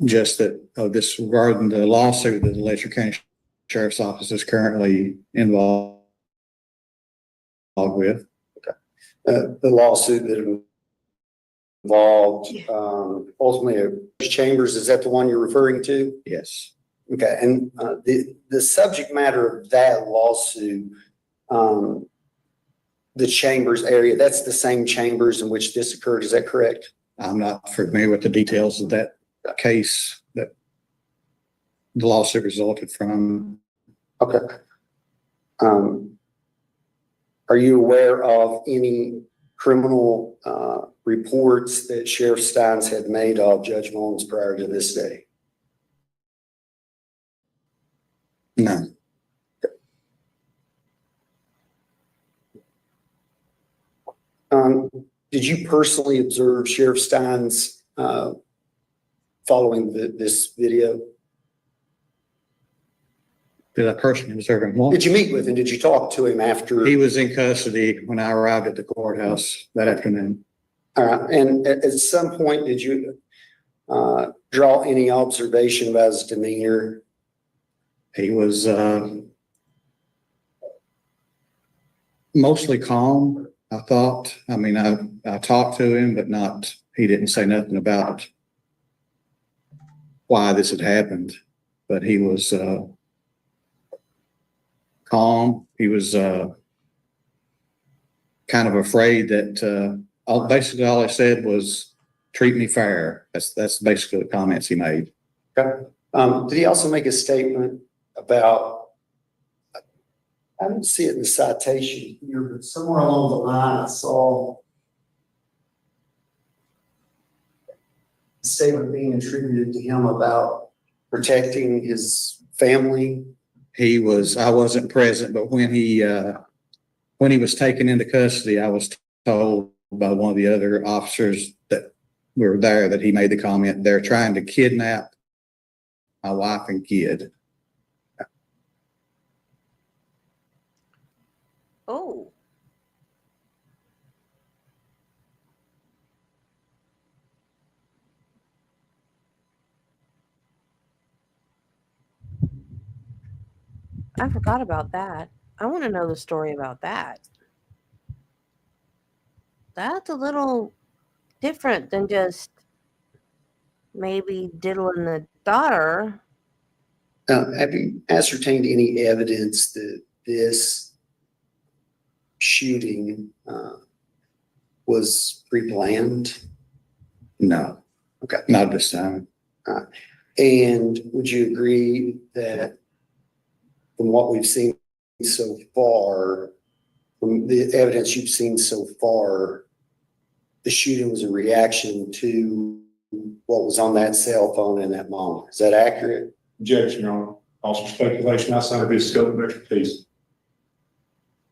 just that, this regarding the lawsuit that the Letcher County Sheriff's Office is currently involved with. The lawsuit that involved ultimately Chambers, is that the one you're referring to? Yes, Okay, and the subject matter of that lawsuit, the Chambers area, that's the same Chambers in which this occurred, is that correct? I'm not familiar with the details of that case that the lawsuit resulted from. Okay. Are you aware of any criminal reports that Sheriff Stines had made of Judge Mullins prior to this day? No. Did you personally observe Sheriff Stines following this video? Did I personally observe him? Well, Did you meet with him? Did you talk to him after? he was in custody when I arrived at the courthouse that afternoon. All right, and at some point, did you draw any observation about his demeanor? He was mostly calm, I thought. I mean, I talked to him, but he didn't say nothing about why this had happened. But he was calm. He was kind of afraid that basically all he said was, treat me fair. That's basically the comments he made. Okay. Did he also make a statement about, I didn't see it in the citation here, but somewhere along the line I saw a statement being attributed to him about protecting his family? I wasn't present, but when he was taken into custody, I was told by one of the other officers that were there that he made the comment, they're trying to kidnap my wife and kid. Oh. I forgot about that. I want to know the story about that. That's a little different than just maybe diddling the daughter. Have you ascertained any evidence that this shooting was pre-planned? No. Okay. Not this time. And would you agree that from what we've seen so far, from the evidence you've seen so far, the shooting was a reaction to what was on that cell phone in that moment? Is that accurate? Objection, Your Honor. Also speculation outside of his scope of expertise.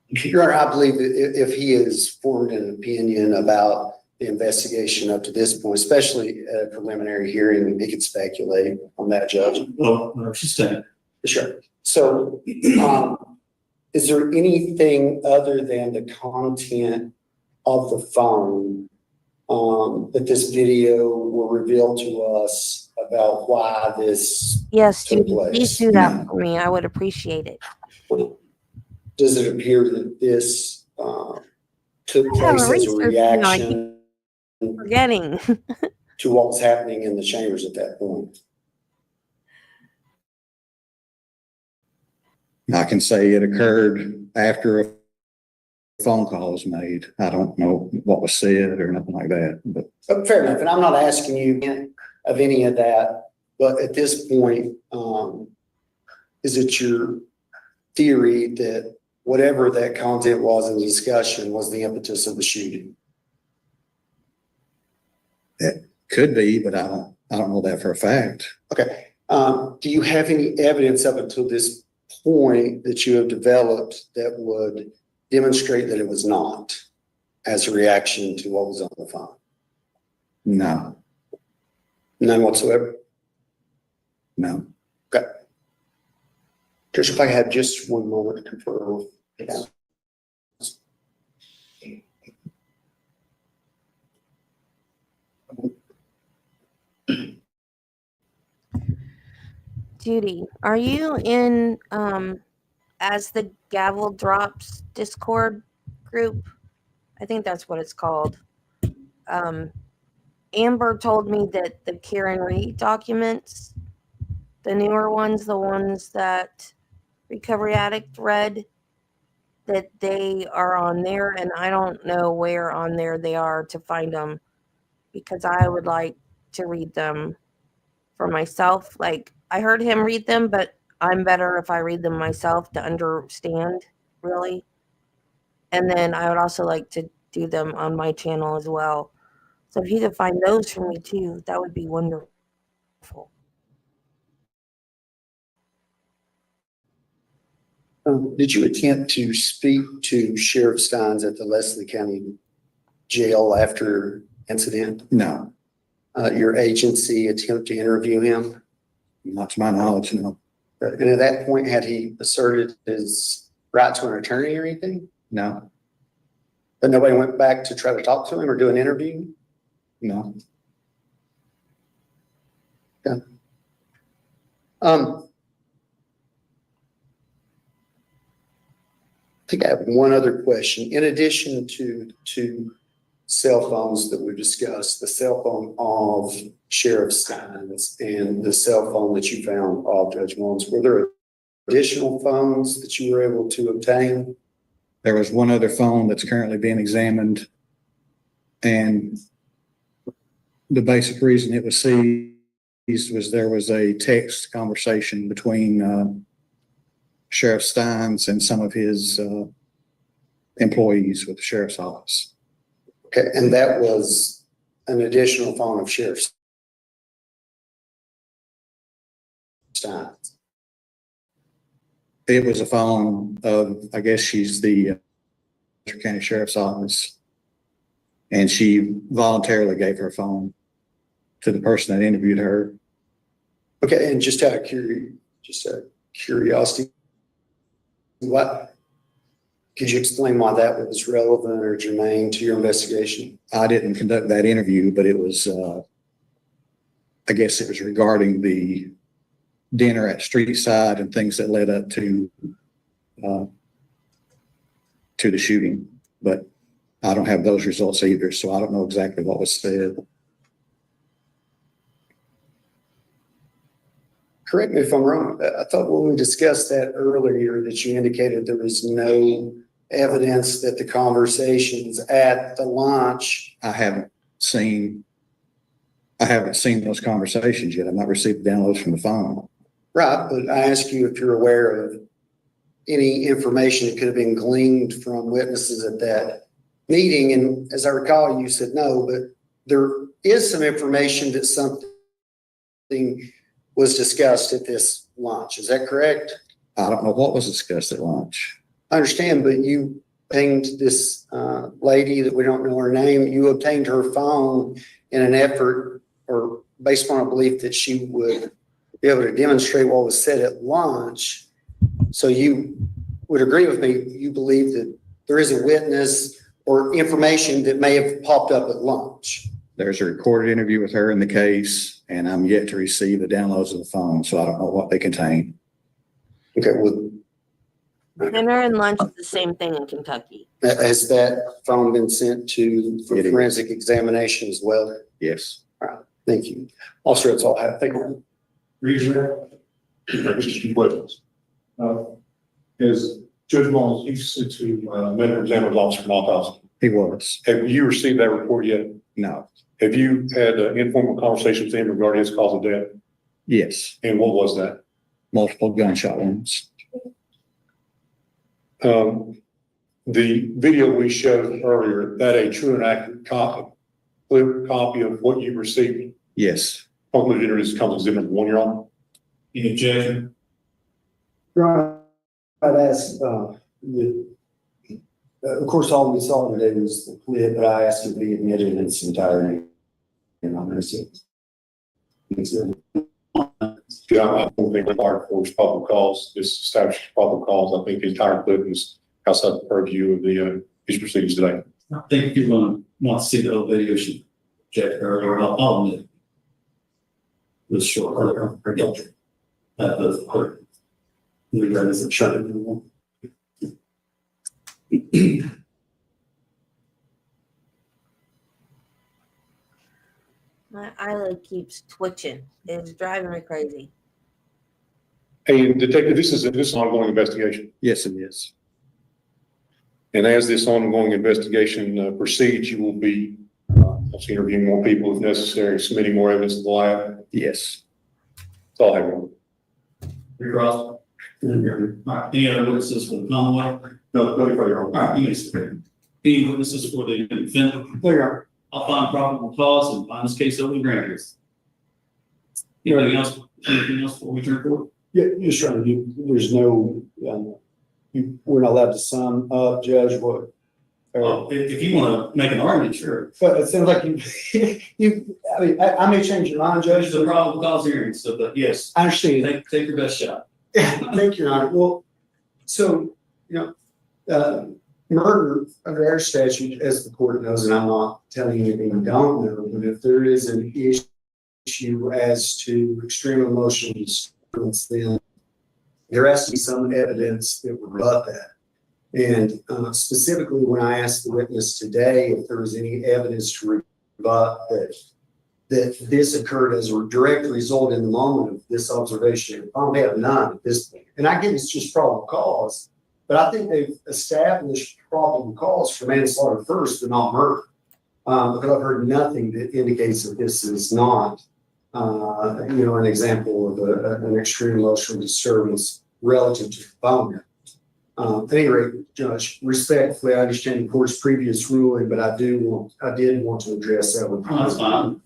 Your Honor, I believe that if he has formed an opinion about the investigation up to this point, especially at a preliminary hearing, he could speculate on that, Judge. Well, she's saying. Sure. So, is there anything other than the content of the phone that this video will reveal to us about why this Yes, took Judy, place? please do that for me. I would appreciate it. Does it appear that this took I have place a as a research, I reaction keep forgetting. to what was happening in the chambers at that point? I can say it occurred after a phone call was made. I don't know what was said or nothing like that, but Fair enough, and I'm not asking you of any of that, but at this point, is it your theory that whatever that content was in the discussion was the impetus of the shooting? it could be, but I don't know that for a fact. Okay. Do you have any evidence up until this point that you have developed that would demonstrate that it was not as a reaction to what was on the phone? No, None whatsoever? no. Okay. Judge, if I had just one moment to confer. Judy, are you in as the gavel drops Discord group? I think that's what it's called. Amber told me that the Karen Reed documents, the newer ones, the ones that Recovery Addict read, that they are on there, and I don't know where on there they are to find them, because I would like to read them for myself. Like, I heard him read them, but I'm better if I read them myself to understand, really. And then I would also like to do them on my channel as well. So if you could find those for me too, that would be wonderful. Did you attempt to speak to Sheriff Stines at the Leslie County Jail after incident? No, Your agency attempt to interview him? not to my knowledge, no. And at that point, had he asserted his right to an attorney or anything? No, But nobody went back to try to talk to him or do an interview? no. I think I have one other question. In addition to cell phones that we've discussed, the cell phone of Sheriff Stines and the cell phone that you found of Judge Mullins, were there additional phones that you were able to obtain? There was one other phone that's currently being examined. And the basic reason it was seized was there was a text conversation between Sheriff Stines and some of his employees with the sheriff's office. Okay, and that was an additional phone of Sheriff Stines. It was a phone of, I guess she's the Letcher County Sheriff's Office. And she voluntarily gave her phone to the person that interviewed her. Okay, and just out of curiosity, what could you explain why that was relevant or germane to your investigation? I didn't conduct that interview, but it was, I guess it was regarding the dinner at Streetside and things that led up to the shooting. But I don't have those results either, so I don't know exactly what was said. Correct me if I'm wrong. I thought when we discussed that earlier that you indicated there was no evidence that the conversations at the lunch. I haven't seen those conversations yet. I've not received downloads from the phone. Right, but I asked you if you're aware of any information that could have been gleaned from witnesses at that meeting. And as I recall, you said no, but there is some information that something was discussed at this lunch. Is that correct? I don't know what was discussed at lunch. I understand, but you obtained this lady that we don't know her name, you obtained her phone in an effort or based on a belief that she would be able to demonstrate what was said at lunch. So you would agree with me, you believe that there is a witness or information that may have popped up at lunch. There's a recorded interview with her in the case, and I'm yet to receive the downloads of the phone, so I don't know what they contain. Okay, well, Dinner and lunch is the same thing in Kentucky. has that phone been sent to for It is. forensic examination as well? Yes. Thank you. Also, that's all I have. Thank you. Just some questions. Is Judge Mullins, he's sent to medical examiner's office for an autopsy. He was. Have you received that report yet? No. Have you had an informal conversation with him regarding his cause of death? Yes. And what was that? Multiple gunshot wounds. The video we showed earlier, that a true and accurate clear copy of what you received? Yes. Probably introduced comes as exhibit 1, Your Honor. Any objection? Ron, I'd ask, of course, all we saw today was the clip, but I asked it to be admitted in its entirety. And I'm going to say. Yeah, I don't think required for probable cause, this established probable cause. I think the entire clip is outside the purview of the his proceedings today. I think you're going to want to see the whole video should check or I'll admit it. Was short earlier. The court. Regardless of shut it. My eyelid keeps twitching. It's driving me crazy. Hey, Detective, this is an ongoing investigation. Yes, it is. And as this ongoing investigation proceeds, you will be also interviewing more people if necessary, submitting more evidence to the lab. Yes. That's all I have. Recross. Any other witnesses for the Commonwealth? No further. All right, you may speak. Any witnesses for the defendant? There you are. I'll find probable cause and find this case open granted. Anything else before we turn forward? Yeah, just trying to, there's no, we're not allowed to sum up, Judge, what? If you want to make an argument, sure. But it sounds like I may change your mind, Judge. There's a probable cause hearing, so, but yes, I understand. take your best shot. Thank you, Your Honor. Well, so, murder under our statute, as the court knows, and I'm not telling you anything you don't know, but if there is an issue as to extreme emotional disturbance, then there has to be some evidence that would rebut that. And specifically, when I asked the witness today if there was any evidence to rebut that this occurred as a direct result in the moment of this observation, I don't have none at this point. And I get it's just probable cause, but I think they've established probable cause for manslaughter first, but not murder. Because I've heard nothing that indicates that this is not, an example of an extreme emotional disturbance relative to the phone. At any rate, Judge, respectfully, I understand the court's previous ruling, but I did want to address that one. That's fine.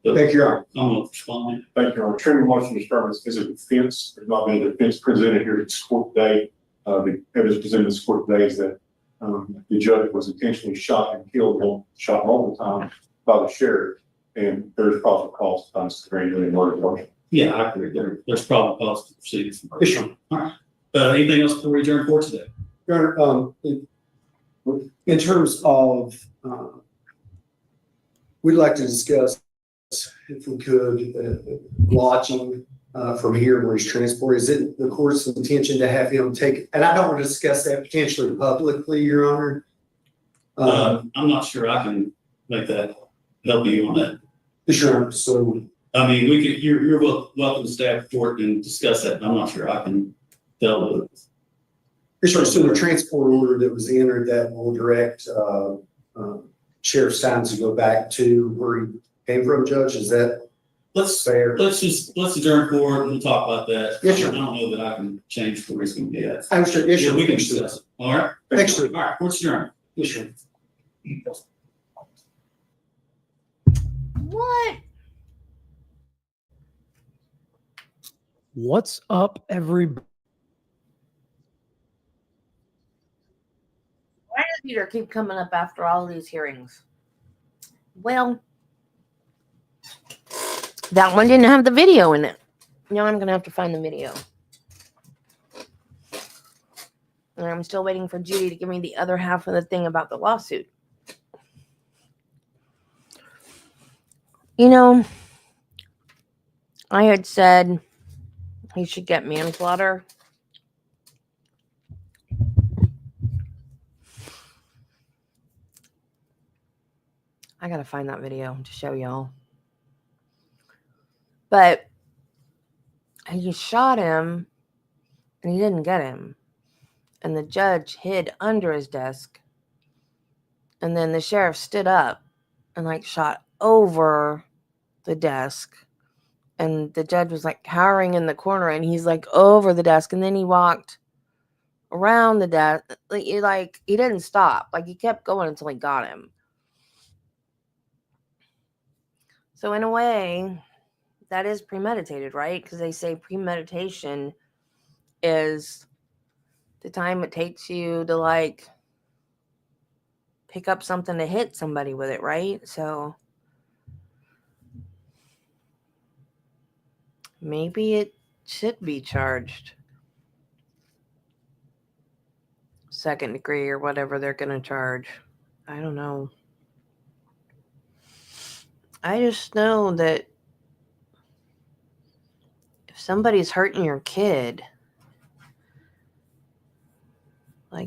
Thank you, Your Honor. I'm going to respond. Thank you, Your Honor. Extreme emotional disturbance is a defense. There's not been a defense presented here at this court today. The evidence presented in this court today is that the judge was intentionally shot and killed, shot multiple times by the sheriff, and there's probable cause to find this grand jury murder charge. Yeah, I agree. There's probable cause to proceed. Yes, sir. All right. Anything else before we adjourn court today? Your Honor, in terms of, we'd like to discuss, if we could, watching from here where he's transported. Is it the court's intention to have him take, and I don't want to discuss that potentially publicly, Your Honor. I'm not sure I can make that help you on that. Sure. So, I mean, we could. You're welcome to stay at court and discuss that. I'm not sure I can tell the. sure. So the transport order that was entered that will direct Sheriff Stines to go back to where he came from, Judge. Is that fair? Let's adjourn court and we'll talk about that. Yes, sir. I don't know that I can change where he's going to be at. I'm sure. Yes, sir. We can discuss it. All right. Thanks, sir. All right. Court's adjourned. Yes, sir. What? What's up, everybody? Why does Peter keep coming up after all these hearings? Well, that one didn't have the video in it. Now I'm going to have to find the video. And I'm still waiting for Judy to give me the other half of the thing about the lawsuit. I had said he should get manslaughter. I gotta find that video to show y'all. But he shot him and he didn't get him. And the judge hid under his desk. And then the sheriff stood up and shot over the desk. And the judge was cowering in the corner and he's over the desk. And then he walked around the desk. He didn't stop. He kept going until he got him. So in a way, that is premeditated, right? Because they say premeditation is the time it takes you to pick up something to hit somebody with it, right? So maybe it should be charged second degree or whatever they're going to charge. I don't know. I just know that if somebody's hurting your kid,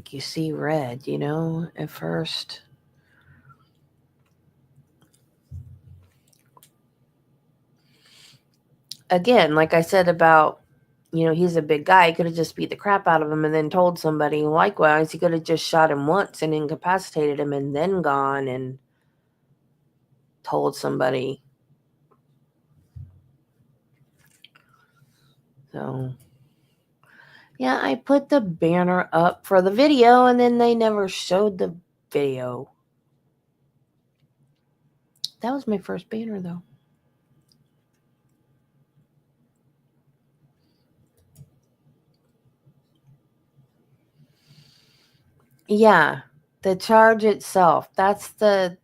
you see red, at first. Again, like I said about, he's a big guy. He could have just beat the crap out of him and then told somebody. Likewise, he could have just shot him once and incapacitated him and then gone and told somebody. So, Yeah, I put the banner up for the video and then they never showed the video. That was my first banner though. Yeah, the charge itself. That's it.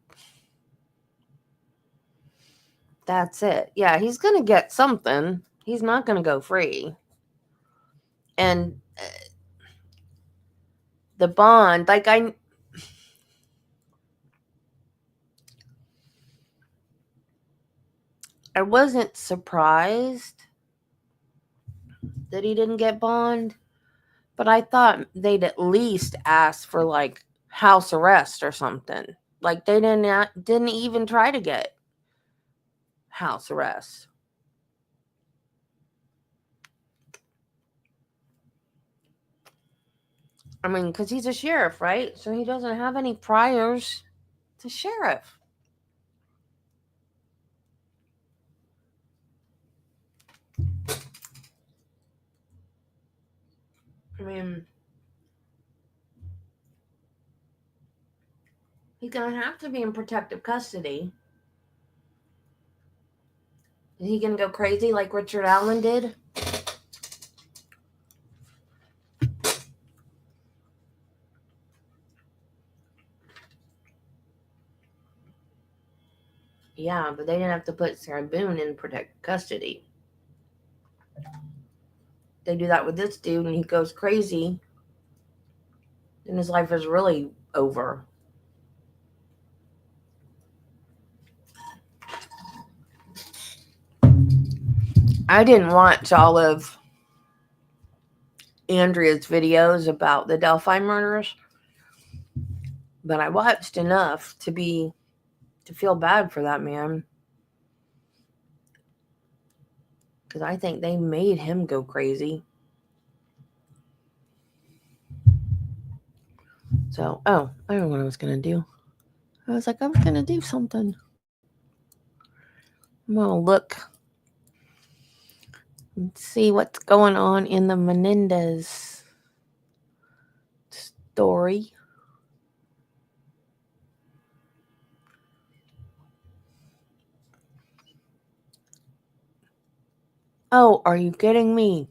Yeah, he's going to get something. He's not going to go free. And the bond, like I wasn't surprised that he didn't get bond, but I thought they'd at least ask for like house arrest or something. Like they didn't even try to get house arrest. I mean, because he's a sheriff, right? So he doesn't have any priors to sheriff. I mean, he's going to have to be in protective custody. Is he going to go crazy like Richard Allen did? Yeah, but they didn't have to put Sarah Boone in protective custody. They do that with this dude and he goes crazy. And his life is really over. I didn't watch all of Andrea's videos about the Delphi murders, but I watched enough to feel bad for that man. Because I think they made him go crazy. So, I don't know what I was going to do. I was like, I was going to do something. I'm going to look and see what's going on in the Menendez story. Oh, are you kidding me?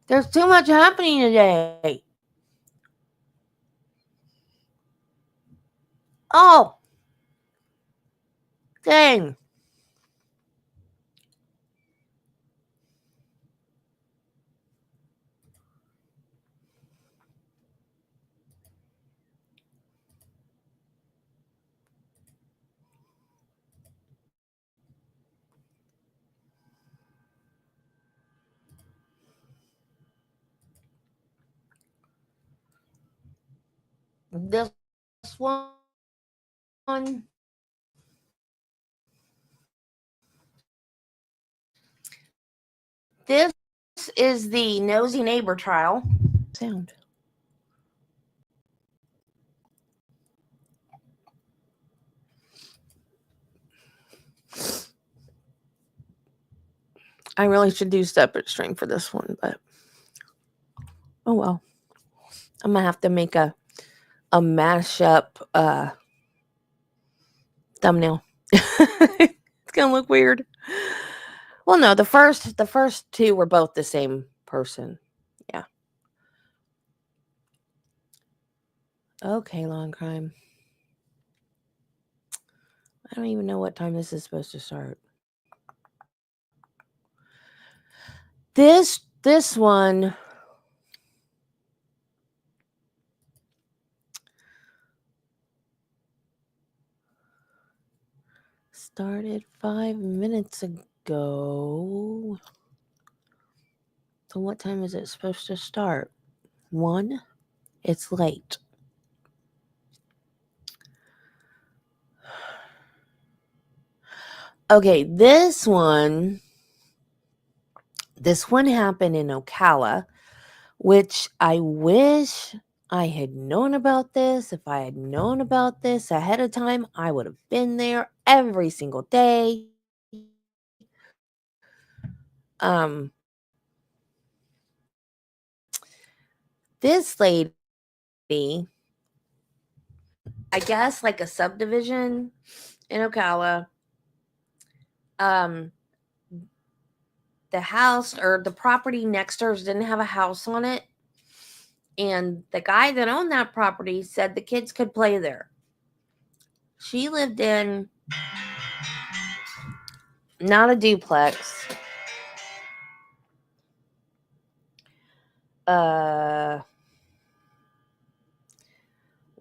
There's too much happening today. Oh, dang. This one. This is the nosy neighbor trial. Sound. I really should do separate stream for this one, but oh well. I'm gonna have to make a mashup thumbnail. It's gonna look weird. Well, no, the first two were both the same person. Yeah. Okay, long crime. I don't even know what time this is supposed to start. This one started 5 minutes ago. So what time is it supposed to start? 1? It's late. Okay, this one happened in Ocala, which I wish I had known about this. If I had known about this ahead of time, I would have been there every single day. This lady, I guess like a subdivision in Ocala, the house or the property next to hers didn't have a house on it. And the guy that owned that property said the kids could play there. She lived in not a duplex.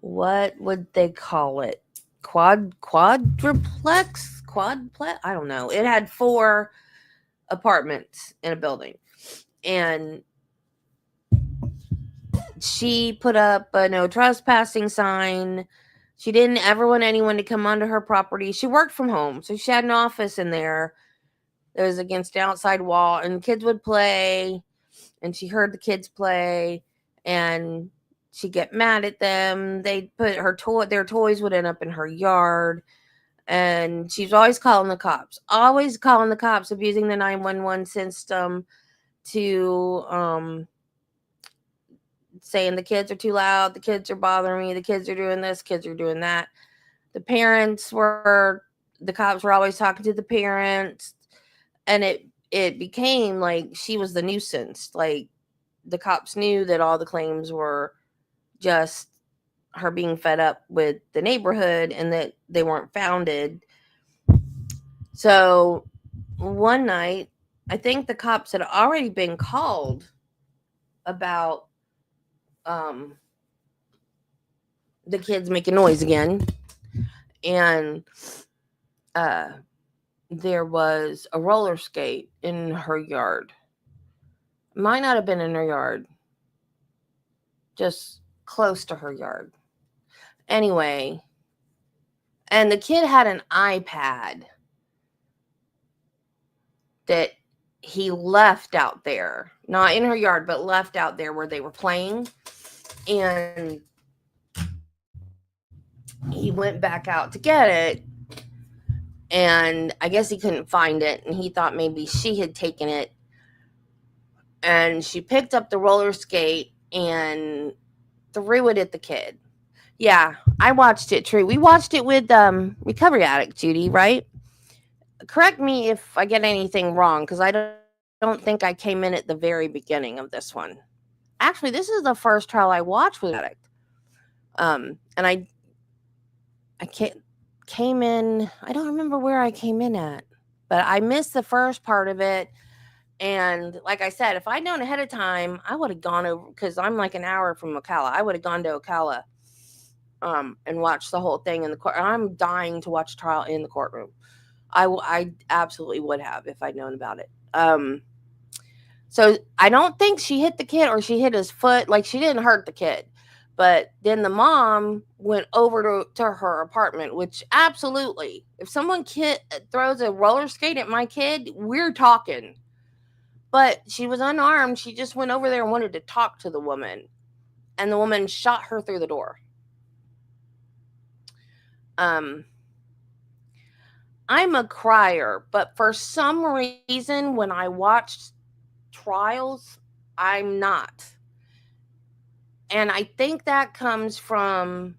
What would they call it? Quadruplex? Quadplex? I don't know. It had 4 apartments in a building. And she put up a no trespassing sign. She didn't ever want anyone to come onto her property. She worked from home, so she had an office in there. It was against the outside wall, and kids would play, and she heard the kids play, and she'd get mad at them. They'd put their toys would end up in her yard, and she was always calling the cops, abusing the 911 system to saying the kids are too loud, the kids are bothering me, the kids are doing this, kids are doing that. The cops were always talking to the parents, and it became like she was the nuisance. Like, the cops knew that all the claims were just her being fed up with the neighborhood and that they weren't founded. So one night, I think the cops had already been called about the kids making noise again. And there was a roller skate in her yard. Might not have been in her yard, just close to her yard. Anyway, and the kid had an iPad that he left out there, not in her yard, but left out there where they were playing. And he went back out to get it, and I guess he couldn't find it, and he thought maybe she had taken it. And she picked up the roller skate and threw it at the kid. Yeah, I watched it, True. We watched it with Recovery Addict, Judy, right? Correct me if I get anything wrong, because I don't think I came in at the very beginning of this one. Actually, this is the first trial I watched with Addict. And I came in, I don't remember where I came in at, but I missed the first part of it. And like I said, if I'd known ahead of time, I would have gone over, because I'm like an hour from Ocala. I would have gone to Ocala and watched the whole thing in the court. I'm dying to watch trial in the courtroom. I absolutely would have if I'd known about it. So I don't think she hit the kid or she hit his foot. Like, she didn't hurt the kid. But then the mom went over to her apartment, which absolutely, if someone throws a roller skate at my kid, we're talking. But she was unarmed. She just went over there and wanted to talk to the woman. And the woman shot her through the door. I'm a crier, but for some reason, when I watched trials, I'm not. And I think that comes from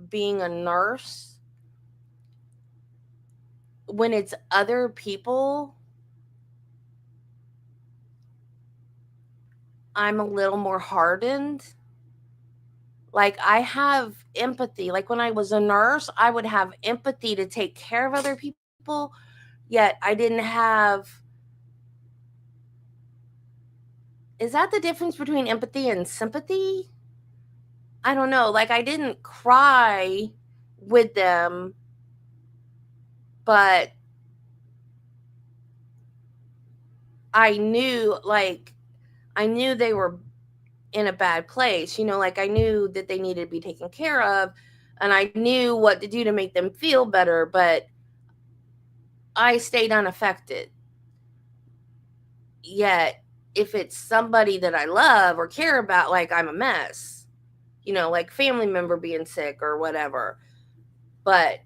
being a nurse. When it's other people, I'm a little more hardened. Like, I have empathy. Like, when I was a nurse, I would have empathy to take care of other people, yet I didn't have... Is that the difference between empathy and sympathy? I don't know. Like, I didn't cry with them, but I knew they were in a bad place. Like, I knew that they needed to be taken care of, and I knew what to do to make them feel better, but I stayed unaffected. Yet, if it's somebody that I love or care about, like, I'm a mess. Like family member being sick or whatever. But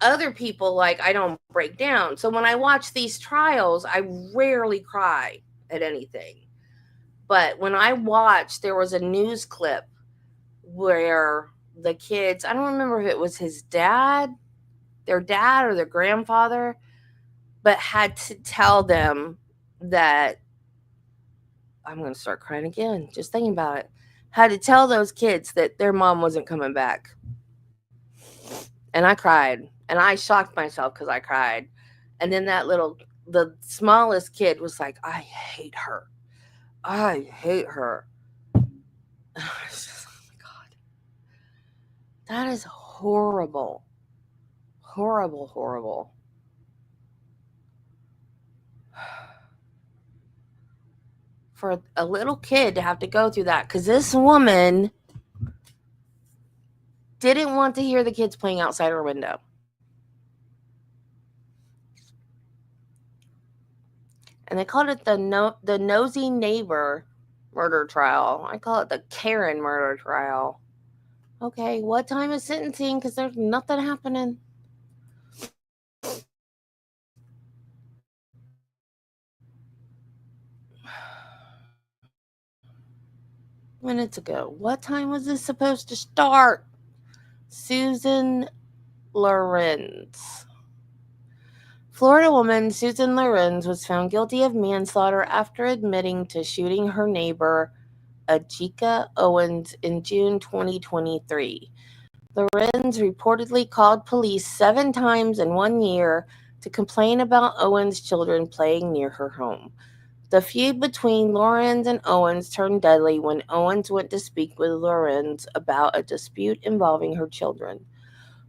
other people, like, I don't break down. So when I watch these trials, I rarely cry at anything. But when I watched, there was a news clip where the kids, I don't remember if it was his dad, their dad or their grandfather, but had to tell them that, I'm going to start crying again, just thinking about it, had to tell those kids that their mom wasn't coming back. And I cried. And I shocked myself because I cried. And then the smallest kid was like, I hate her. I hate her. I was just, oh my God. That is horrible. Horrible, horrible. For a little kid to have to go through that, because this woman didn't want to hear the kids playing outside her window. And they called it the nosy neighbor murder trial. I call it the Karen murder trial. Okay, what time is sentencing? Because there's nothing happening. Minutes ago. What time was this supposed to start? Susan Lorincz. Florida woman Susan Lorincz was found guilty of manslaughter after admitting to shooting her neighbor AJ Owens in June 2023. Lorincz reportedly called police 7 times in 1 year to complain about Owens' children playing near her home. The feud between Lorincz and Owens turned deadly when Owens went to speak with Lorincz about a dispute involving her children.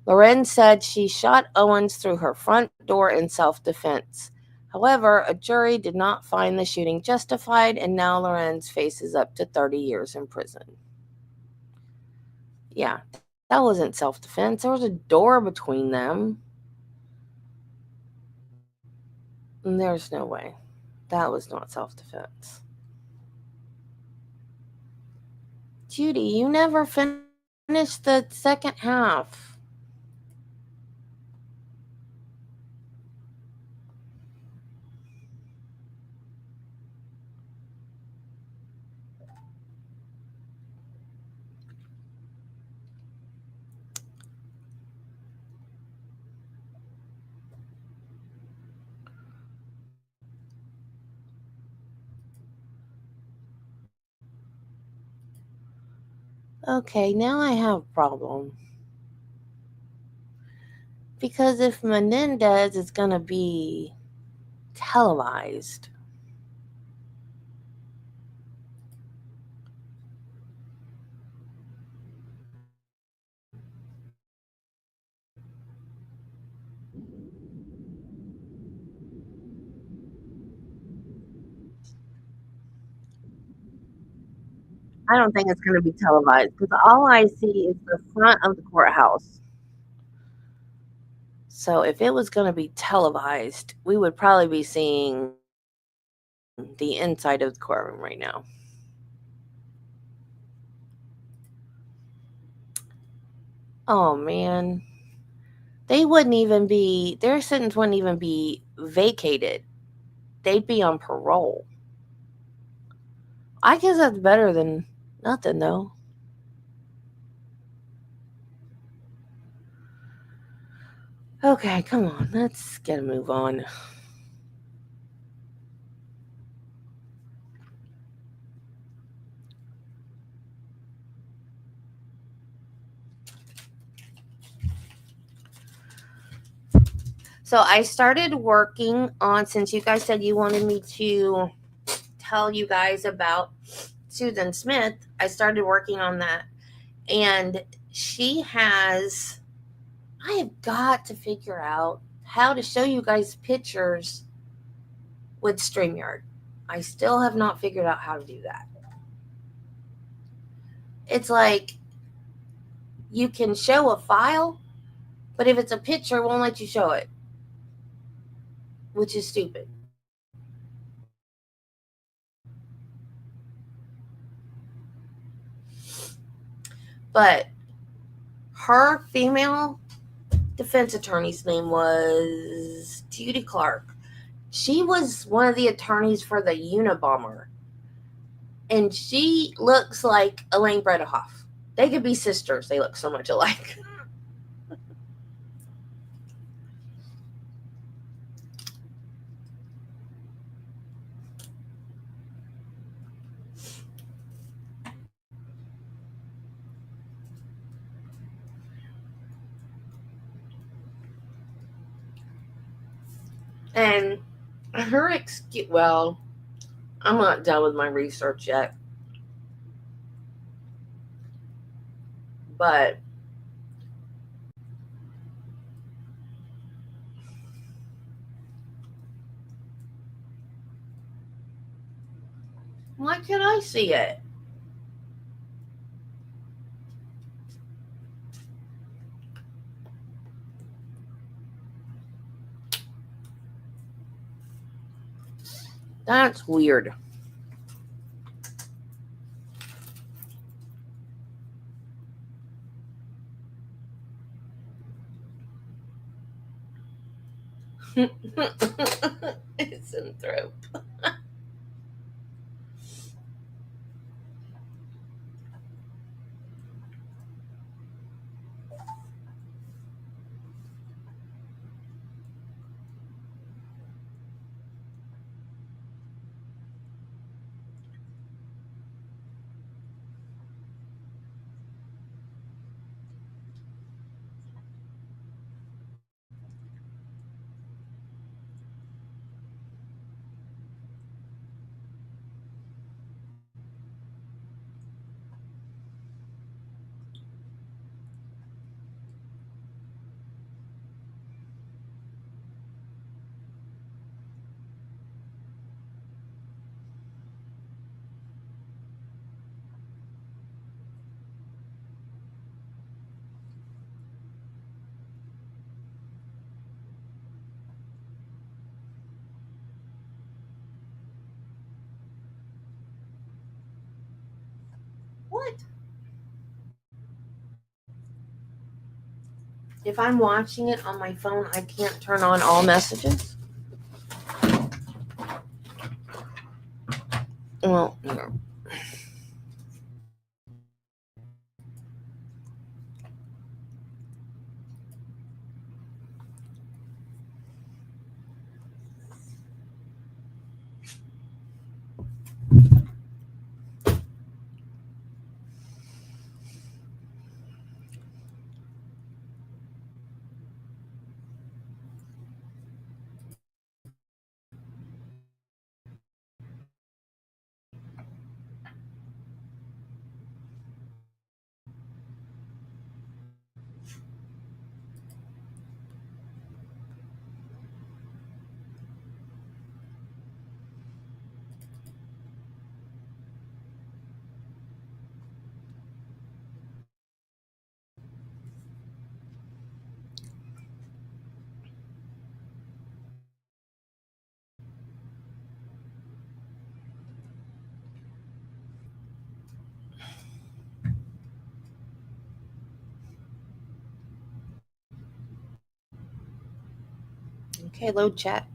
Lorincz said she shot Owens through her front door in self-defense. However, a jury did not find the shooting justified, and now Lorincz faces up to 30 years in prison. Yeah, that wasn't self-defense. There was a door between them. And there's no way. That was not self-defense. Judy, you never finished the second half. Okay, now I have a problem. Because if Menendez is going to be televised, I don't think it's going to be televised because all I see is the front of the courthouse. So if it was going to be televised, we would probably be seeing the inside of the courtroom right now. Oh, man. Their sentence wouldn't even be vacated. They'd be on parole. I guess that's better than nothing, though. Okay, come on. Let's get a move on. So I started working on, since you guys said you wanted me to tell you guys about Susan Smith, I started working on that. And I have got to figure out how to show you guys pictures with StreamYard. I still have not figured out how to do that. It's like you can show a file, but if it's a picture, it won't let you show it, which is stupid. But her female defense attorney's name was Judy Clark. She was one of the attorneys for the Unabomber. And she looks like Elaine Bredehoff. They could be sisters. They look so much alike. And her excuse, well, I'm not done with my research yet. But why can't I see it? That's weird. It's in throat. What? If I'm watching it on my phone, I can't turn on all messages? Well, no. Okay, load chat.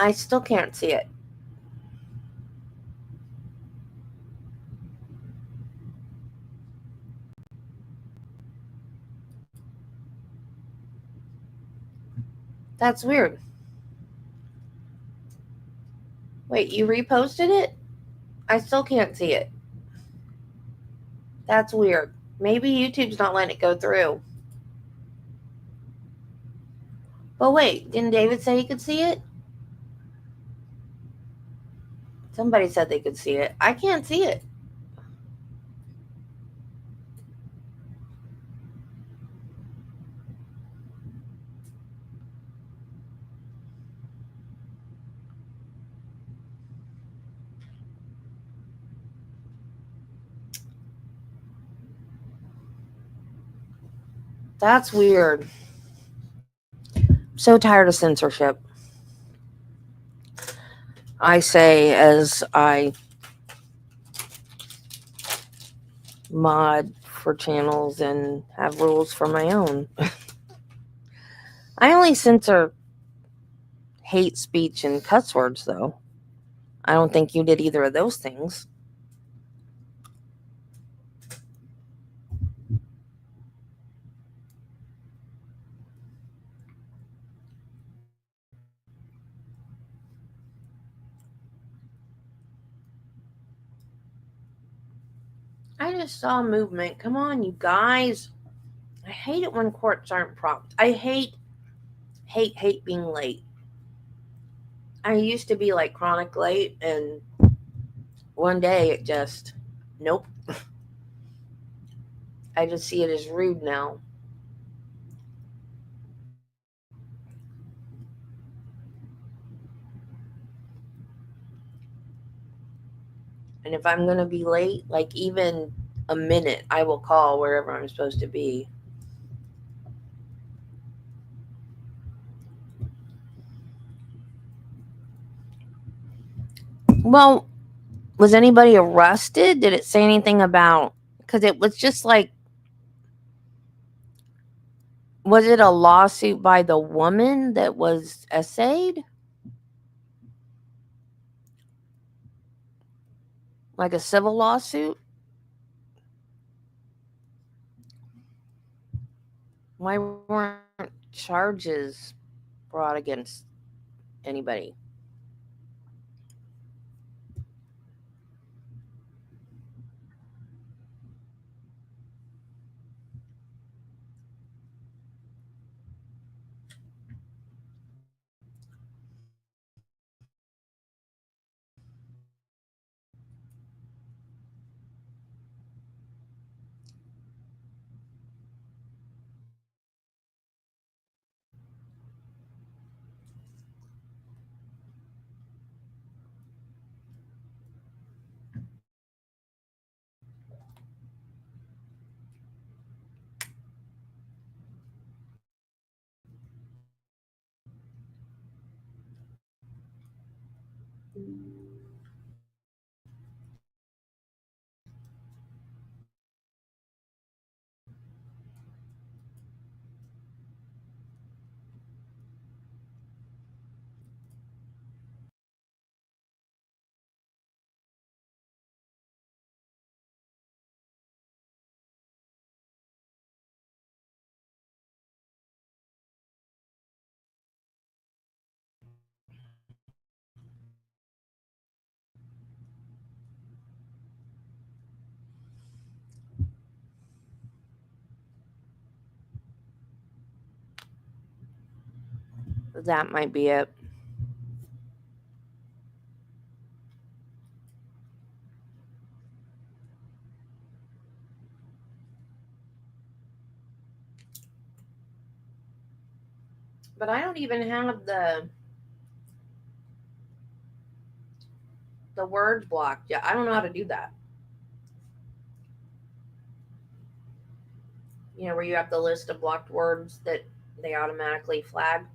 I still can't see it. That's weird. Wait, you reposted it? I still can't see it. That's weird. Maybe YouTube's not letting it go through. But wait, didn't David say he could see it? Somebody said they could see it. I can't see it. That's weird. So tired of censorship. I say as I mod for channels and have rules for my own. I only censor hate speech and cuss words, though. I don't think you did either of those things. I just saw movement. Come on, you guys. I hate it when courts aren't prompt. I hate being late. I used to be like chronic late, and one day it just, nope. I just see it as rude now. And if I'm going to be late, like even a minute, I will call wherever I'm supposed to be. Well, was anybody arrested? Did it say anything about, because it was just like, was it a lawsuit by the woman that was essayed? Like a civil lawsuit? Why weren't charges brought against anybody? That might be it. But I don't even have the words blocked yet. I don't know how to do that. You know, where you have the list of blocked words that they automatically flag.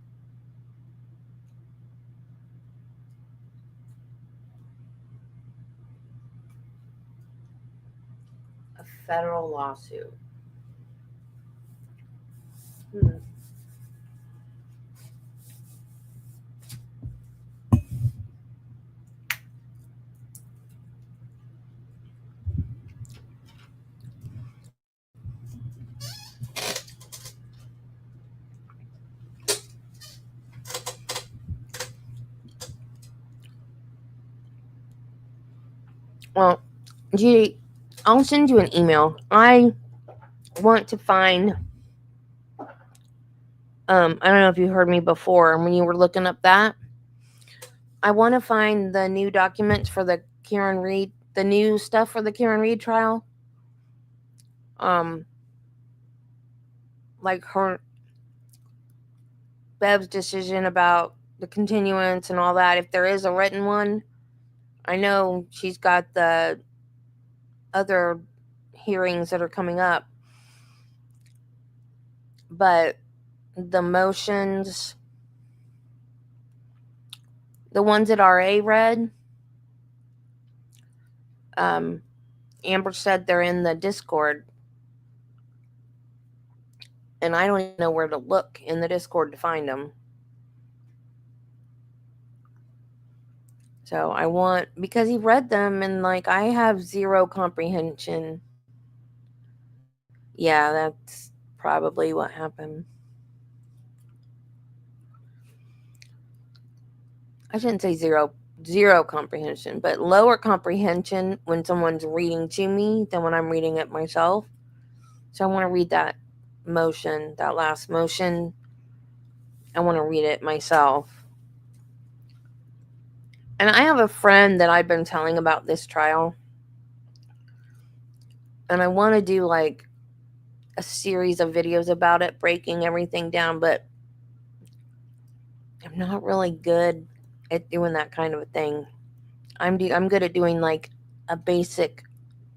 A federal lawsuit. Well, Judy, I'll send you an email. I want to find, I don't know if you heard me before when you were looking up that. I want to find the new documents for the Karen Reed, the new stuff for the Karen Reed trial. Like her Bev's decision about the continuance and all that. If there is a written one, I know she's got the other hearings that are coming up, but the motions, the ones that RA read, Amber said they're in the Discord, and I don't even know where to look in the Discord to find them. So I want, because he read them and like I have zero comprehension. Yeah, that's probably what happened. I shouldn't say zero comprehension, but lower comprehension when someone's reading to me than when I'm reading it myself. So I want to read that motion, that last motion. I want to read it myself. And I have a friend that I've been telling about this trial. And I want to do like a series of videos about it, breaking everything down, but I'm not really good at doing that kind of a thing. I'm good at doing like a basic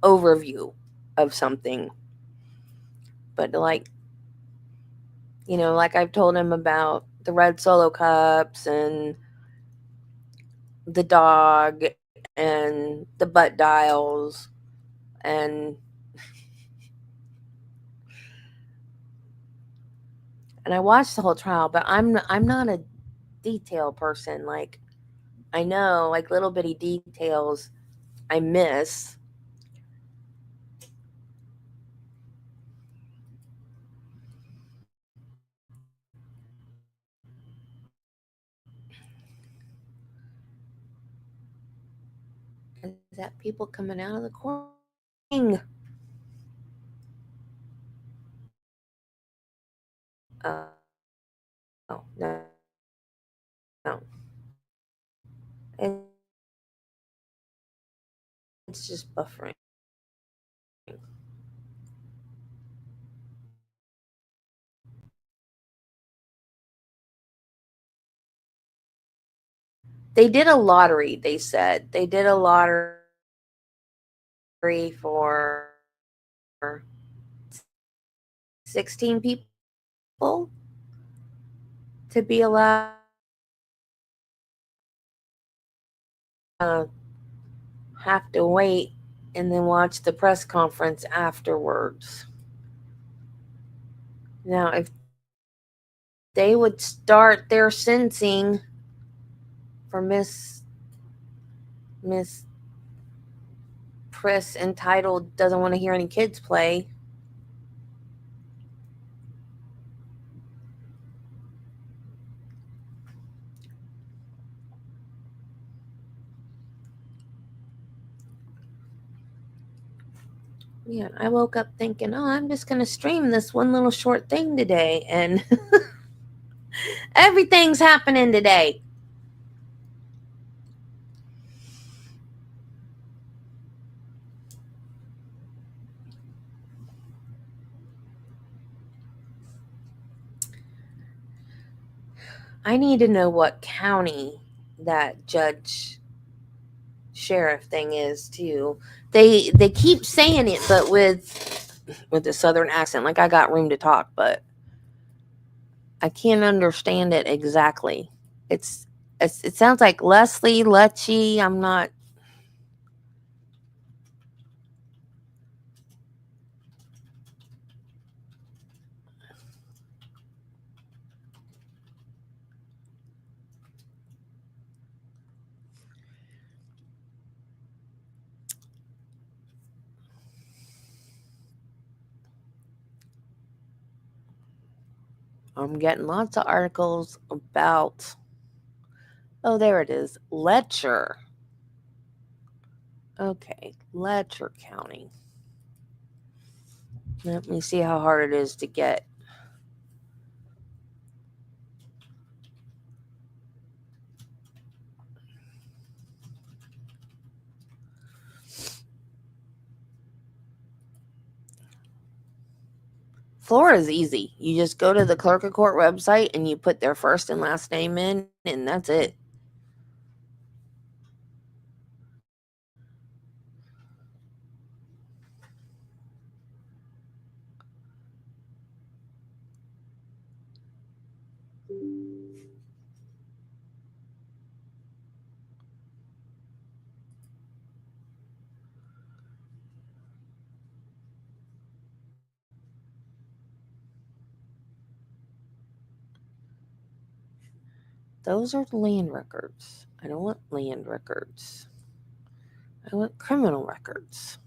overview of something. But like, you know, like I've told him about the red Solo cups and the dog and the butt dials and I watched the whole trial, but I'm not a detail person. Like I know like little bitty details I miss. Is that people coming out of the court? Oh, no. No. It's just buffering. They did a lottery, they said. They did a lottery for 16 people to be allowed to have to wait and then watch the press conference afterwards. Now, if they would start their sentencing for Miss Priss entitled doesn't want to hear any kids play. Yeah, I woke up thinking, oh, I'm just going to stream this one little short thing today. And everything's happening today. I need to know what county that judge sheriff thing is too. They keep saying it, but with the southern accent. Like I got room to talk, but I can't understand it exactly. It sounds like Leslie, Letchy. I'm not. I'm getting lots of articles about. Oh, there it is. Letcher. Okay, Letcher County. Let me see how hard it is to get. Florida's easy. You just go to the clerk of court website and you put their first and last name in, and that's it. Those are land records. I don't want land records. I want criminal records.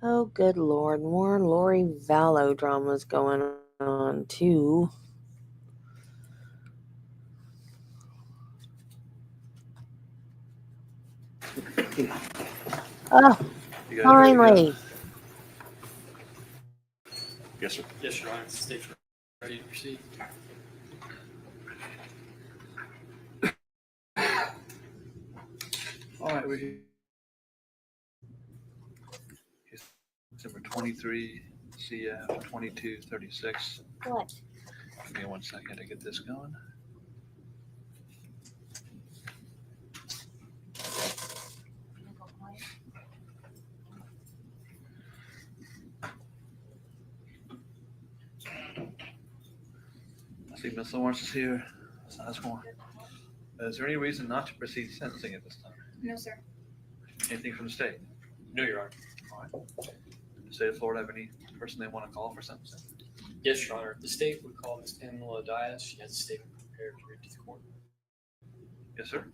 Oh, good Lord. More Lori Vallow dramas going on, too. Oh, finally. Yes, sir. Yes, Your Honor. State's ready to proceed. All right, we're here. Number 23, CF 2236. What? Give me 1 second to get this going. I see Ms. Lawrence is here. Ms. Osborne. Is there any reason not to proceed sentencing at this time? No, sir. Anything from the state? No, Your Honor. All right. Does the state of Florida have any person they want to call for sentencing? Yes, Your Honor. The state would call Ms. Pamela Diaz. She has a statement prepared to read to the court. Yes, sir.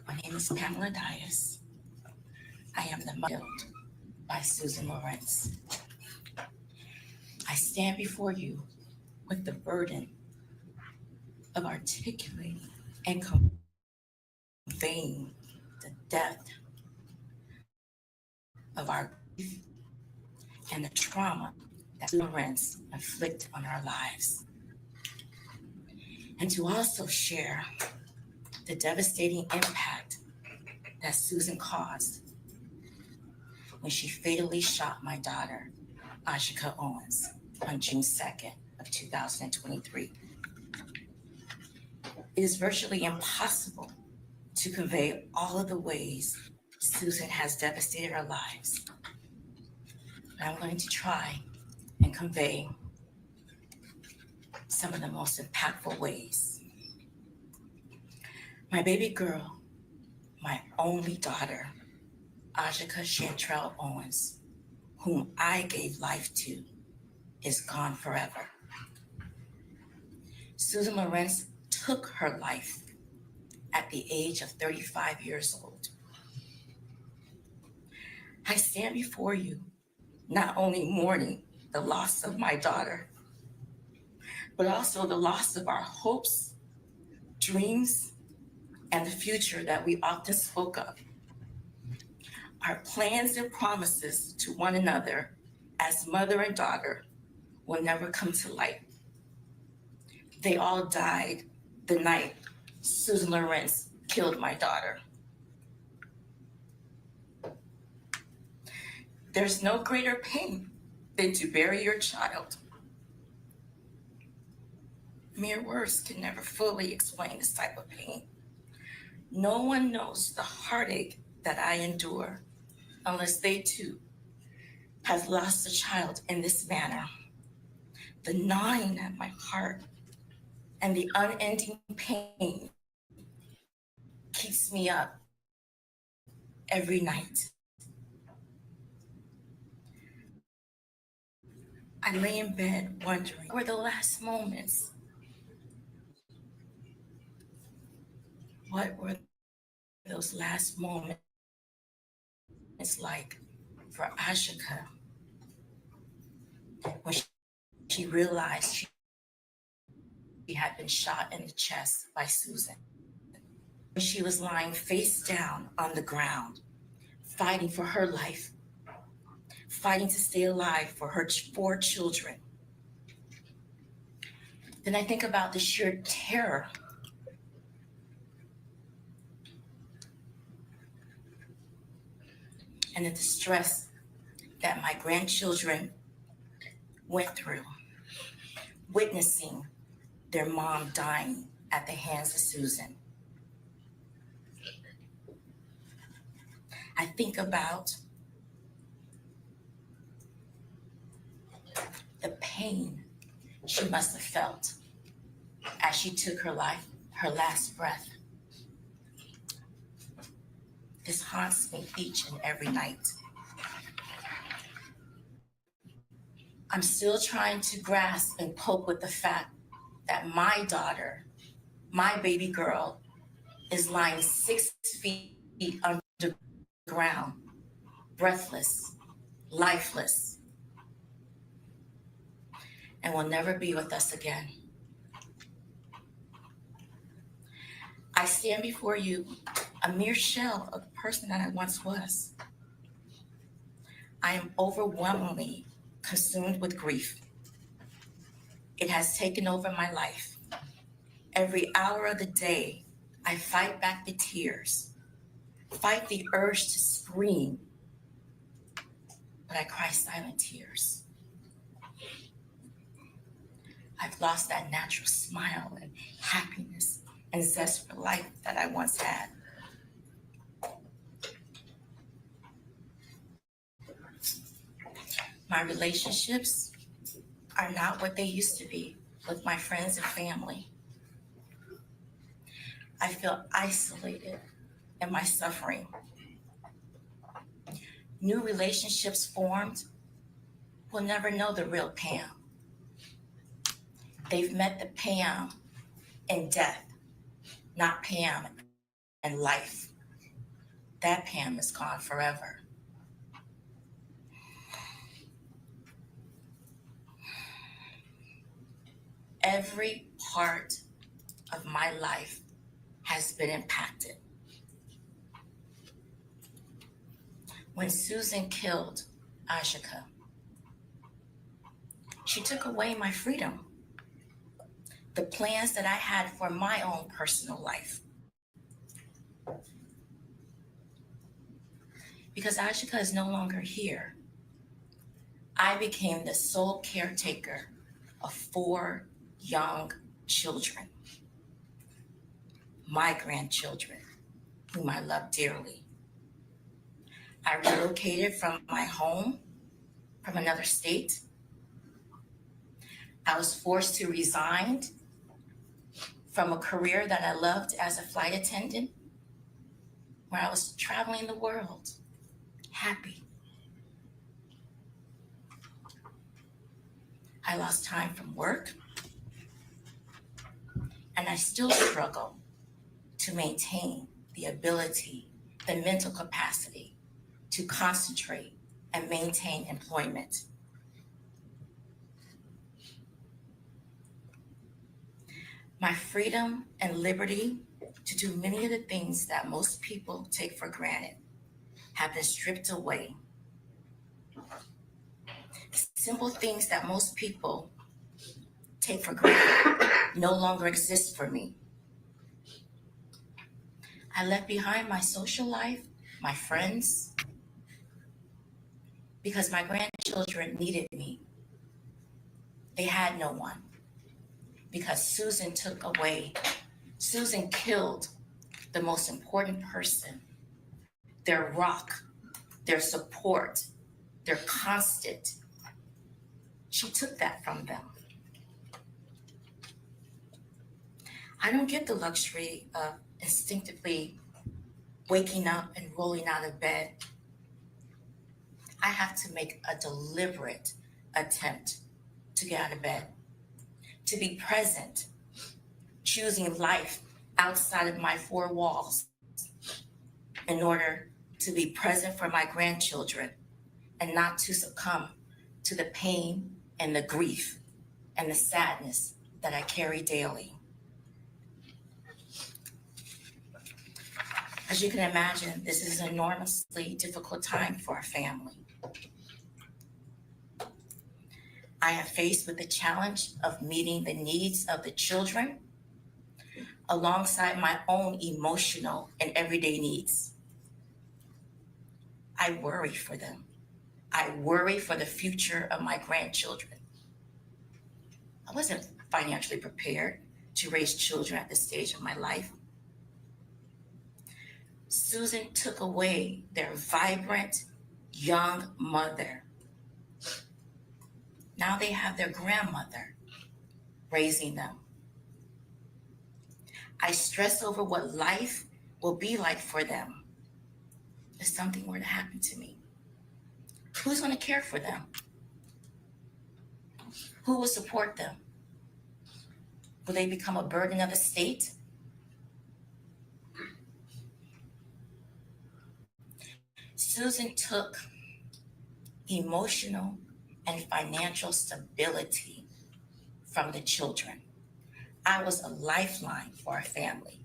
My name is Pamela Diaz. I am the mother by Susan Lorincz. I stand before you with the burden of articulating and conveying the depth of our grief and the trauma that Lorincz inflicted on our lives. And to also share the devastating impact that Susan caused when she fatally shot my daughter, AJ Owens, on June 2nd of 2023. It is virtually impossible to convey all of the ways Susan has devastated our lives. But I'm going to try and convey some of the most impactful ways. My baby girl, my only daughter, AJ Chantrell Owens, whom I gave life to, is gone forever. Susan Lorincz took her life at the age of 35 years old. I stand before you not only mourning the loss of my daughter, but also the loss of our hopes, dreams, and the future that we often spoke of. Our plans and promises to one another as mother and daughter will never come to light. They all died the night Susan Lorincz killed my daughter. There's no greater pain than to bury your child. Mere words can never fully explain this type of pain. No one knows the heartache that I endure unless they too have lost a child in this manner. The gnawing at my heart and the unending pain keeps me up every night. I lay in bed wondering, were the last moments? What were those last moments like for Ashika when she realized she had been shot in the chest by Susan? When she was lying face down on the ground, fighting for her life, fighting to stay alive for her 4 children. Then I think about the sheer terror and the distress that my grandchildren went through, witnessing their mom dying at the hands of Susan. I think about the pain she must have felt as she took her last breath. This haunts me each and every night. I'm still trying to grasp and cope with the fact that my daughter, my baby girl, is lying 6 feet underground, breathless, lifeless, and will never be with us again. I stand before you, a mere shell of the person that I once was. I am overwhelmingly consumed with grief. It has taken over my life. Every hour of the day, I fight back the tears, fight the urge to scream, but I cry silent tears. I've lost that natural smile and happiness and zest for life that I once had. My relationships are not what they used to be with my friends and family. I feel isolated in my suffering. New relationships formed will never know the real Pam. They've met the Pam in death, not Pam in life. That Pam is gone forever. Every part of my life has been impacted. When Susan killed Ashika, she took away my freedom, the plans that I had for my own personal life. Because Ashika is no longer here, I became the sole caretaker of 4 young children, my grandchildren, whom I love dearly. I relocated from my home, from another state. I was forced to resign from a career that I loved as a flight attendant, where I was traveling the world, happy. I lost time from work, and I still struggle to maintain the ability, the mental capacity to concentrate and maintain employment. My freedom and liberty to do many of the things that most people take for granted have been stripped away. Simple things that most people take for granted no longer exist for me. I left behind my social life, my friends, because my grandchildren needed me. They had no one, because Susan killed the most important person, their rock, their support, their constant. She took that from them. I don't get the luxury of instinctively waking up and rolling out of bed. I have to make a deliberate attempt to get out of bed, to be present, choosing life outside of my four walls in order to be present for my grandchildren and not to succumb to the pain and the grief and the sadness that I carry daily. As you can imagine, this is an enormously difficult time for our family. I am faced with the challenge of meeting the needs of the children alongside my own emotional and everyday needs. I worry for them. I worry for the future of my grandchildren. I wasn't financially prepared to raise children at this stage of my life. Susan took away their vibrant young mother. Now they have their grandmother raising them. I stress over what life will be like for them if something were to happen to me. Who's going to care for them? Who will support them? Will they become a burden of the state? Susan took emotional and financial stability from the children. I was a lifeline for our family.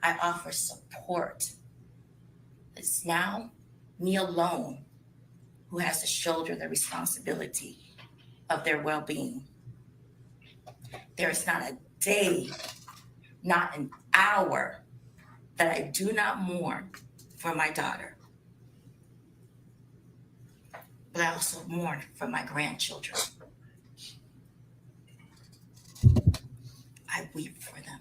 I offer support. It's now me alone who has to shoulder the responsibility of their well-being. There is not a day, not an hour that I do not mourn for my daughter. But I also mourn for my grandchildren. I weep for them.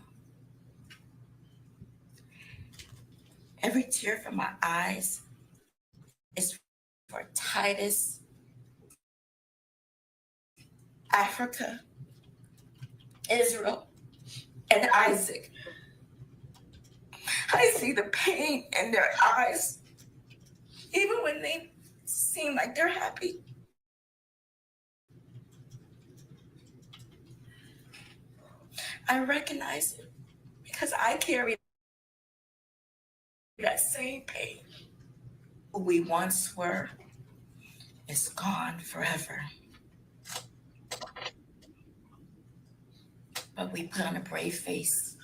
Every tear from my eyes is for Titus, Africa, Israel, and Isaac. I see the pain in their eyes, even when they seem like they're happy. I recognize it because I carry that same pain. Who we once were is gone forever. But we put on a brave face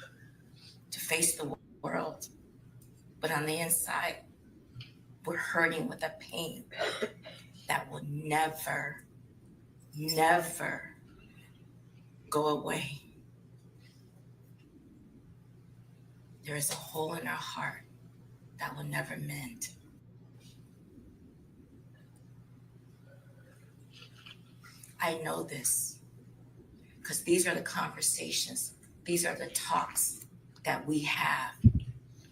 to face the world. But on the inside, we're hurting with a pain that will never, never go away. There is a hole in our heart that will never mend. I know this because these are the conversations, these are the talks that we have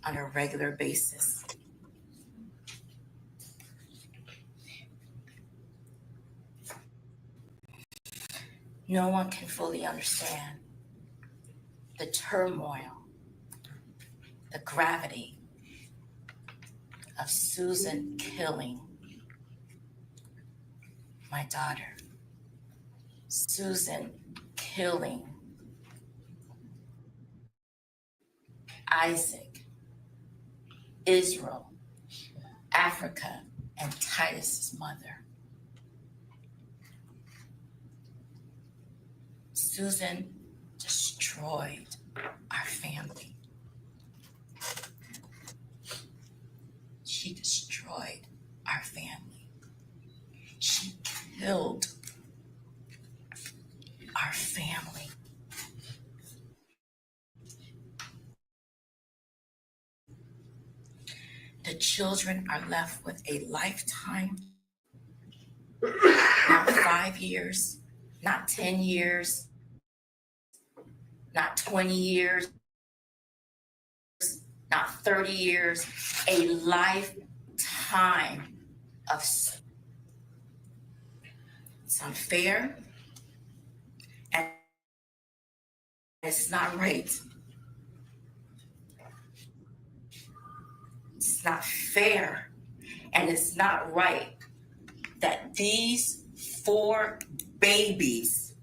on a regular basis. No one can fully understand the turmoil, the gravity of Susan killing my daughter. Susan killing Isaac, Israel, Africa, and Titus's mother. Susan destroyed our family. She destroyed our family. She killed our family. The children are left with a lifetime, not 5 years, not 10 years, not 20 years, not 30 years, a lifetime of. It's unfair and it's not right. It's not fair and it's not right that these 4 babies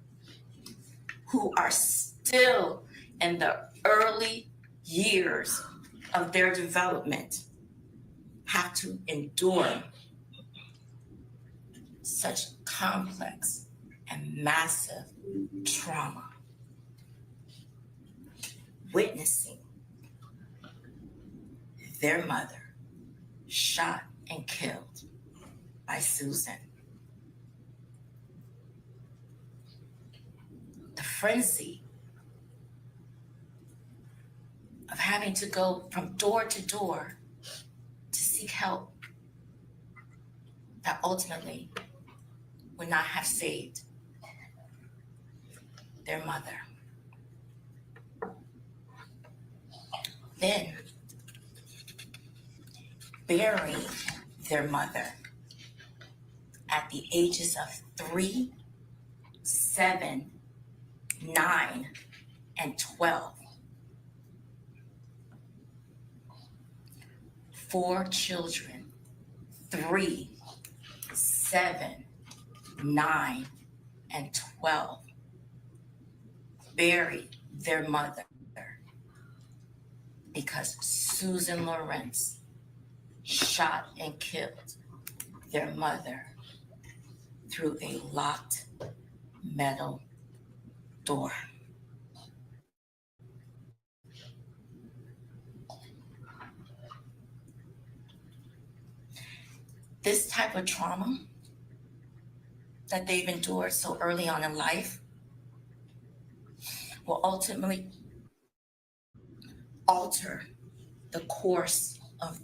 who are still in the early years of their development have to endure such complex and massive trauma. Witnessing their mother shot and killed by Susan. The frenzy of having to go from door to door to seek help that ultimately would not have saved their mother. Then burying their mother at the ages of 3, 7, 9, and 12. 4 children, 3, 7, 9, and 12, buried their mother because Susan Lorincz shot and killed their mother through a locked metal door. This type of trauma that they've endured so early on in life will ultimately alter the course of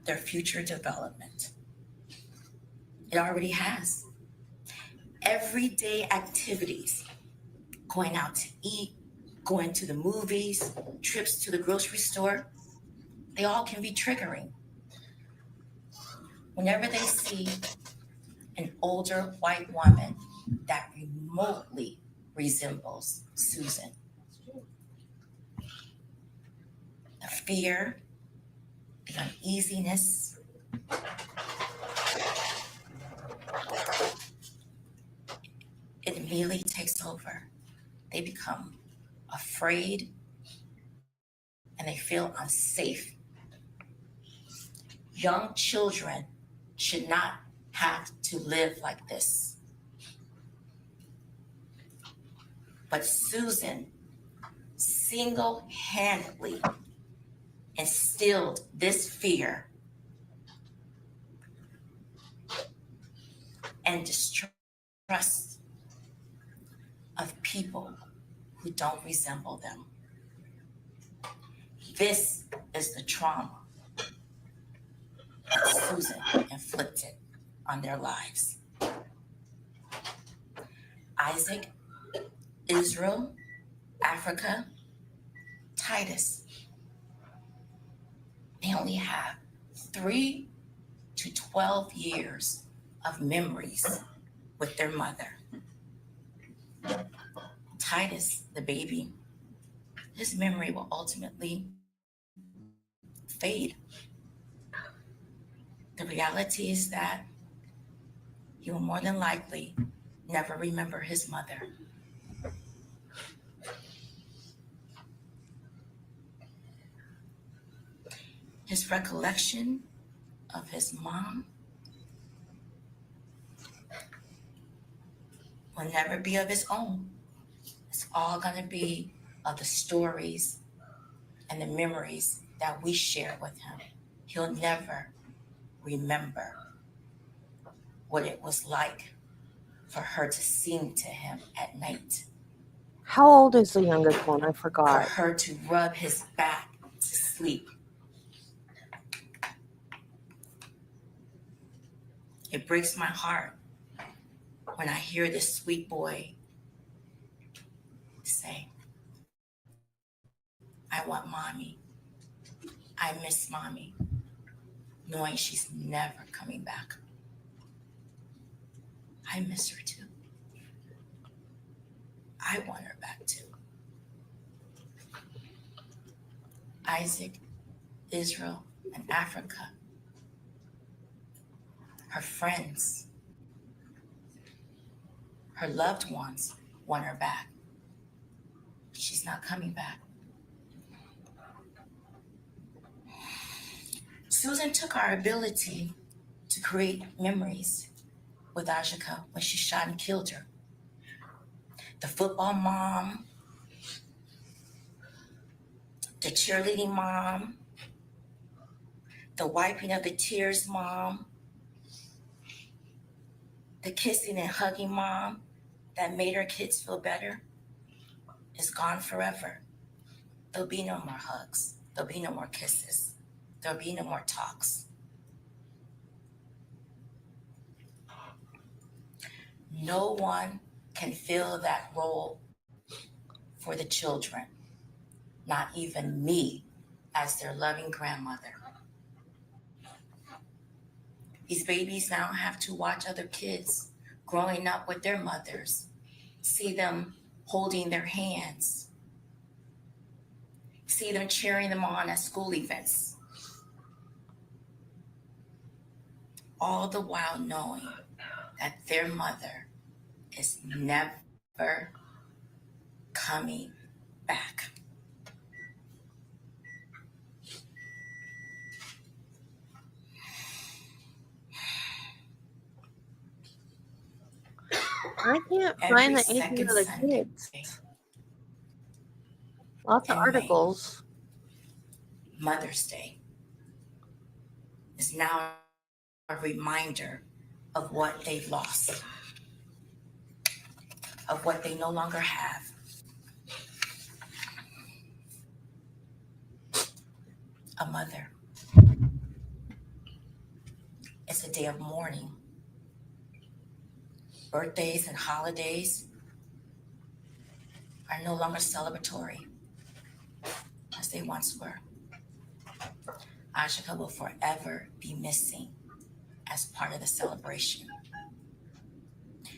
their future development. It already has. Everyday activities, going out to eat, going to the movies, trips to the grocery store, they all can be triggering. Whenever they see an older white woman that remotely resembles Susan, the fear, the uneasiness, it immediately takes over. They become afraid and they feel unsafe. Young children should not have to live like this. But Susan single-handedly instilled this fear and distrust of people who don't resemble them. This is the trauma that Susan inflicted on their lives. Isaac, Israel, Africa, Titus, they only have 3 to 12 years of memories with their mother. Titus, the baby, his memory will ultimately fade. The reality is that he will more than likely never remember his mother. His recollection of his mom will never be of his own. It's all going to be of the stories and the memories that we share with him. He'll never remember what it was like for her to sing to him at night. How old is the youngest one? I For forgot. her to rub his back to sleep. It breaks my heart when I hear this sweet boy say, I want mommy. I miss mommy, knowing she's never coming back. I miss her too. I want her back too. Isaac, Israel, and Africa, her friends, her loved ones want her back. She's not coming back. Susan took our ability to create memories with Ashika when she shot and killed her. The football mom, the cheerleading mom, the wiping of the tears mom, the kissing and hugging mom that made her kids feel better is gone forever. There'll be no more hugs. There'll be no more kisses. There'll be no more talks. No one can fill that role for the children, not even me as their loving grandmother. These babies now have to watch other kids growing up with their mothers, see them holding their hands, see them cheering them on at school events, all the while knowing that their mother is never coming back. I can't Every find the ages second of the Sunday, kids. Lots of in May. articles. Mother's Day is now a reminder of what they've lost, of what they no longer have. A mother. It's a day of mourning. Birthdays and holidays are no longer celebratory as they once were. Ashika will forever be missing as part of the celebration.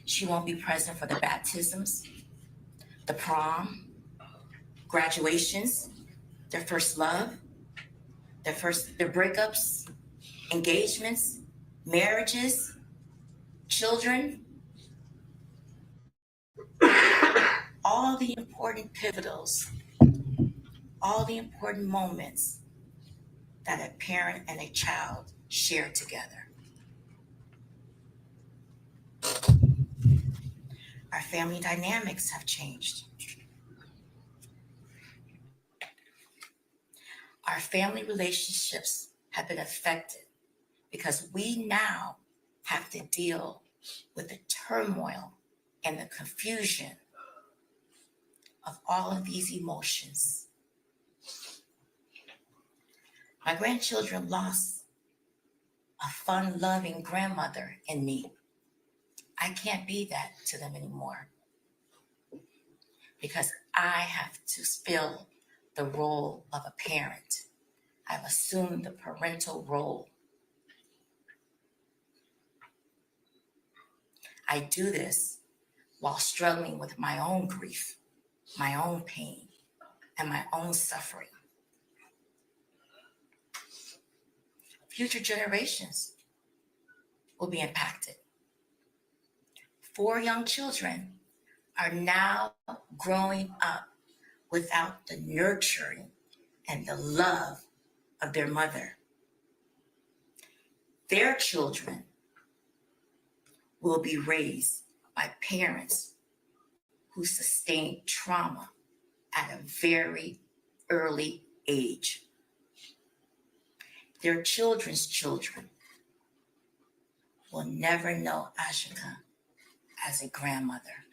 She won't be present for the baptisms, the prom, graduations, their first love, their breakups, engagements, marriages, children, all the important pivotals, all the important moments that a parent and a child share together. Our family dynamics have changed. Our family relationships have been affected because we now have to deal with the turmoil and the confusion of all of these emotions. My grandchildren lost a fun-loving grandmother in me. I can't be that to them anymore because I have to fill the role of a parent. I've assumed the parental role. I do this while struggling with my own grief, my own pain, and my own suffering. Future generations will be impacted. 4 young children are now growing up without the nurturing and the love of their mother. Their children will be raised by parents who sustained trauma at a very early age. Their children's children will never know Ashika as a grandmother.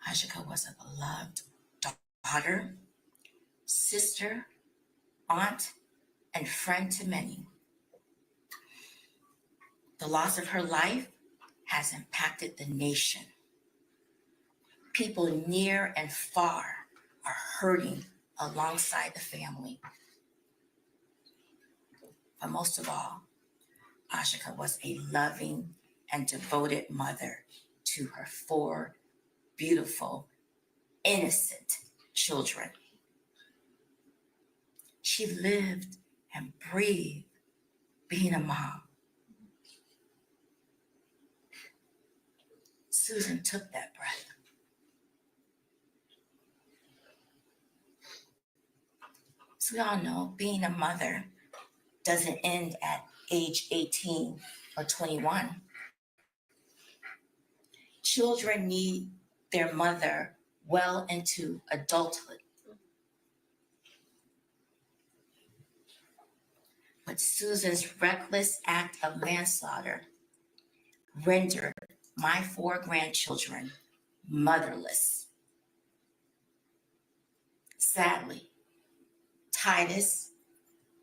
Ashika was a beloved daughter, sister, aunt, and friend to many. The loss of her life has impacted the nation. People near and far are hurting alongside the family. But most of all, Ashika was a loving and devoted mother to her 4 beautiful, innocent children. She lived and breathed being a mom. Susan took that breath. So we all know being a mother doesn't end at age 18 or 21. Children need their mother well into adulthood. But Susan's reckless act of manslaughter rendered my 4 grandchildren motherless. Sadly, Titus,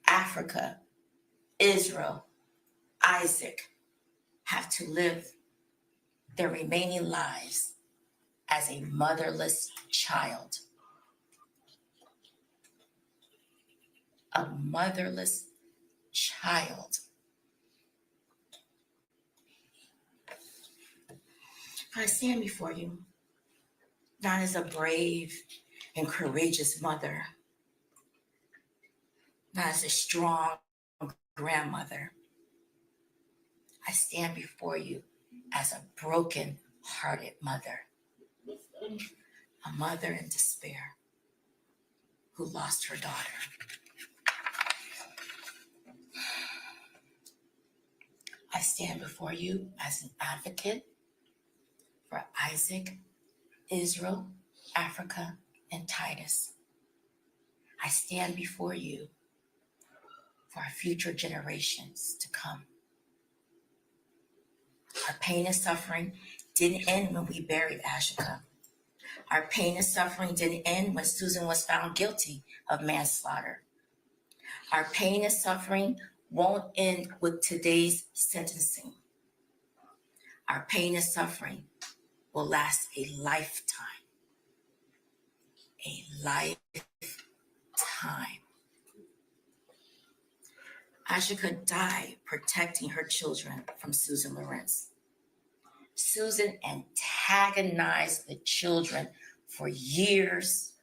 Africa, Israel, Isaac have to live their remaining lives as a motherless child. A motherless child. I stand before you, not as a brave and courageous mother, not as a strong grandmother. I stand before you as a broken-hearted mother, a mother in despair who lost her daughter. I stand before you as an advocate for Isaac, Israel, Africa, and Titus. I stand before you for our future generations to come. Our pain and suffering didn't end when we buried Ashika. Our pain and suffering didn't end when Susan was found guilty of manslaughter. Our pain and suffering won't end with today's sentencing. Our pain and suffering will last a lifetime. A lifetime. Ashika died protecting her children from Susan Lorincz. Susan antagonized the children for years.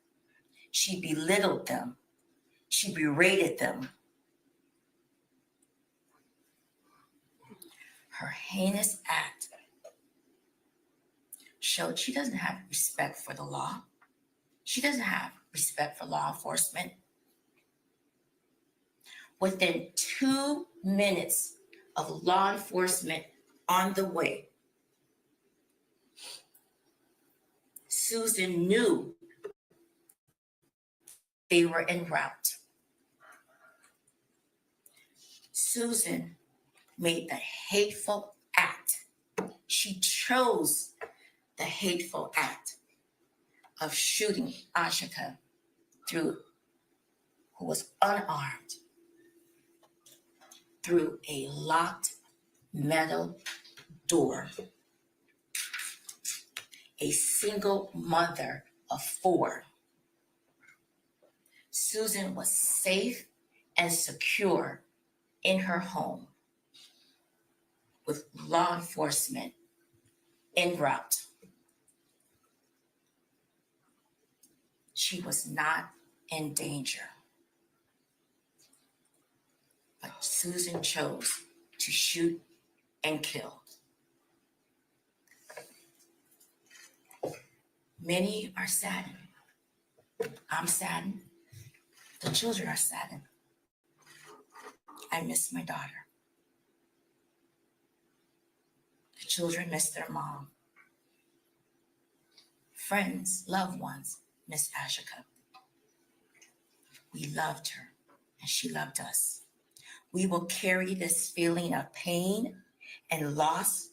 She belittled them. She berated them. Her heinous act showed she doesn't have respect for the law. She doesn't have respect for law enforcement. Within 2 minutes of law enforcement on the way, Susan knew they were en route. Susan made the hateful act. She chose the hateful act of shooting Ashika who was unarmed, through a locked metal door. A single mother of 4. Susan was safe and secure in her home with law enforcement en route. She was not in danger. But Susan chose to shoot and kill. Many are saddened. I'm saddened. The children are saddened. I miss my daughter. The children miss their mom. Friends, loved ones miss Ashika. We loved her and she loved us. We will carry this feeling of pain and loss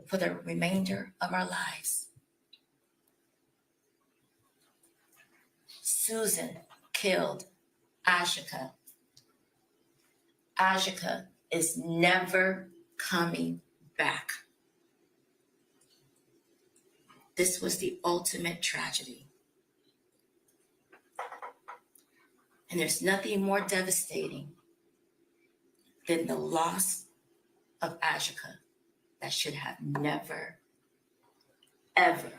for the remainder of our lives. Susan killed Ashika. Ashika is never coming back. This was the ultimate tragedy. And there's nothing more devastating than the loss of Ashika that should have never, ever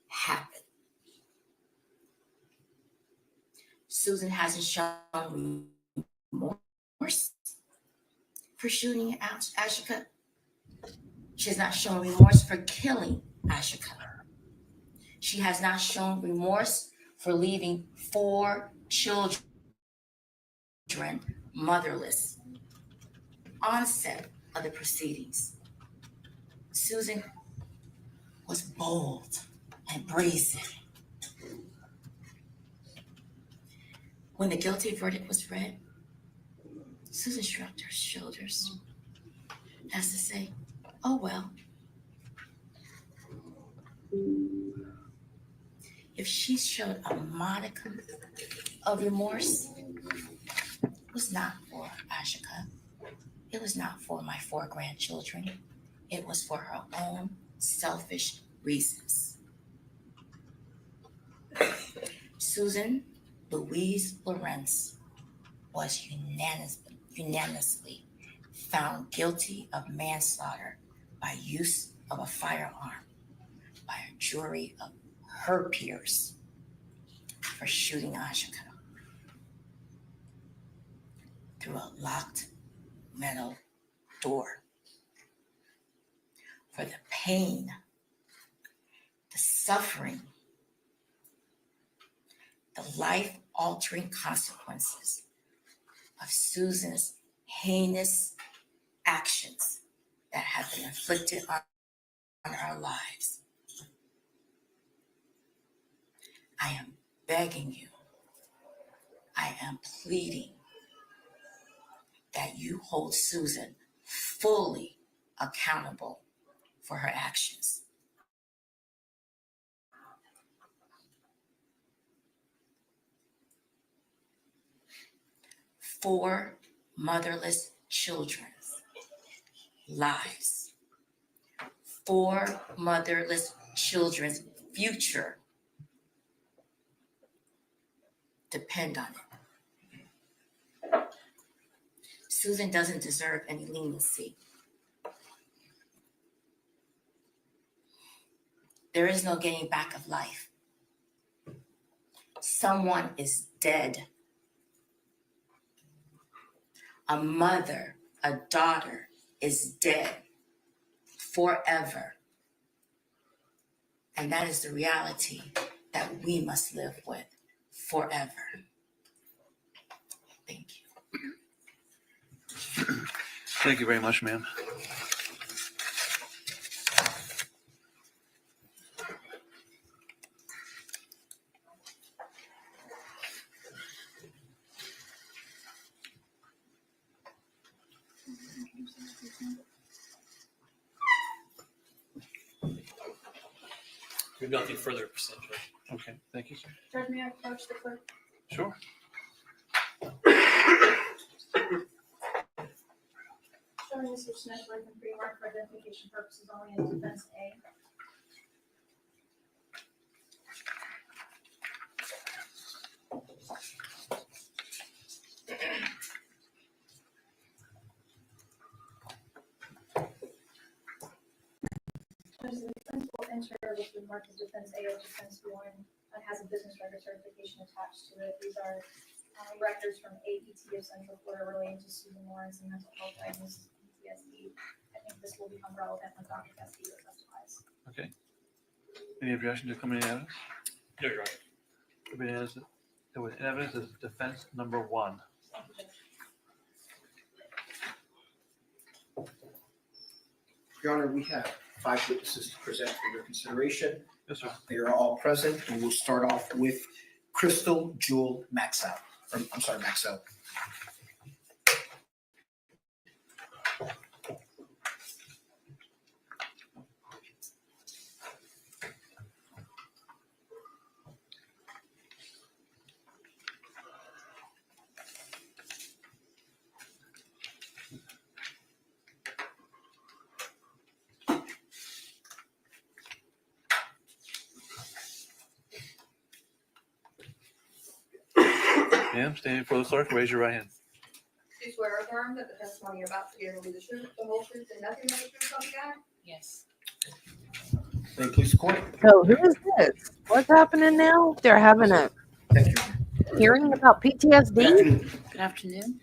happened. Susan hasn't shown remorse for shooting Ashika. She has not shown remorse for killing Ashika. She has not shown remorse for leaving 4 children motherless. Onset of the proceedings, Susan was bold and brazen. When the guilty verdict was read, Susan shrugged her shoulders as to say, oh well. If she showed a modicum of remorse, it was not for Ashika. It was not for my 4 grandchildren. It was for her own selfish reasons. Susan Louise Lorincz was unanimously found guilty of manslaughter by use of a firearm by a jury of her peers for shooting Ashika through a locked metal door. For the pain, the suffering, the life-altering consequences of Susan's heinous actions that have been inflicted on our lives. I am begging you, I am pleading that you hold Susan fully accountable for her actions. Four motherless children's lives. 4 motherless children's future depend on it. Susan doesn't deserve any leniency. There is no getting back of life. Someone is dead. A mother, a daughter is dead forever. And that is the reality that we must live with forever. Thank you. Thank you very much, ma'am. We have nothing further to present, Judge. Okay, thank you, sir. Judge, may I approach the clerk? Sure. Showing Mr. Smith with and pre-marked for identification purposes only in defense A. Judge, the defense will enter with the mark of defense A or defense B1 and has a business record certification attached to it. These are records from AET of Central Florida relating to Susan Lorincz and mental health diagnosis of PTSD. I think this will become relevant when Dr. Castillo testifies. Okay. Any objection to coming in evidence? No, Your Honor. It was evidence as defense number 1. Thank you, Judge. Your Honor, we have 5 witnesses to present for your consideration. Yes, sir. They are all present, and we'll start off with Crystal Jewel Maxwell. Maxwell. Ma'am, standing before the clerk, raise your right hand. Do you swear or affirm that the testimony you're about to give will be the truth, the whole truth, and nothing but the truth, so help you God? Yes. May it please the court. So who is this? What's happening now? They're having a Thank you. hearing about Good PTSD? afternoon. Good afternoon.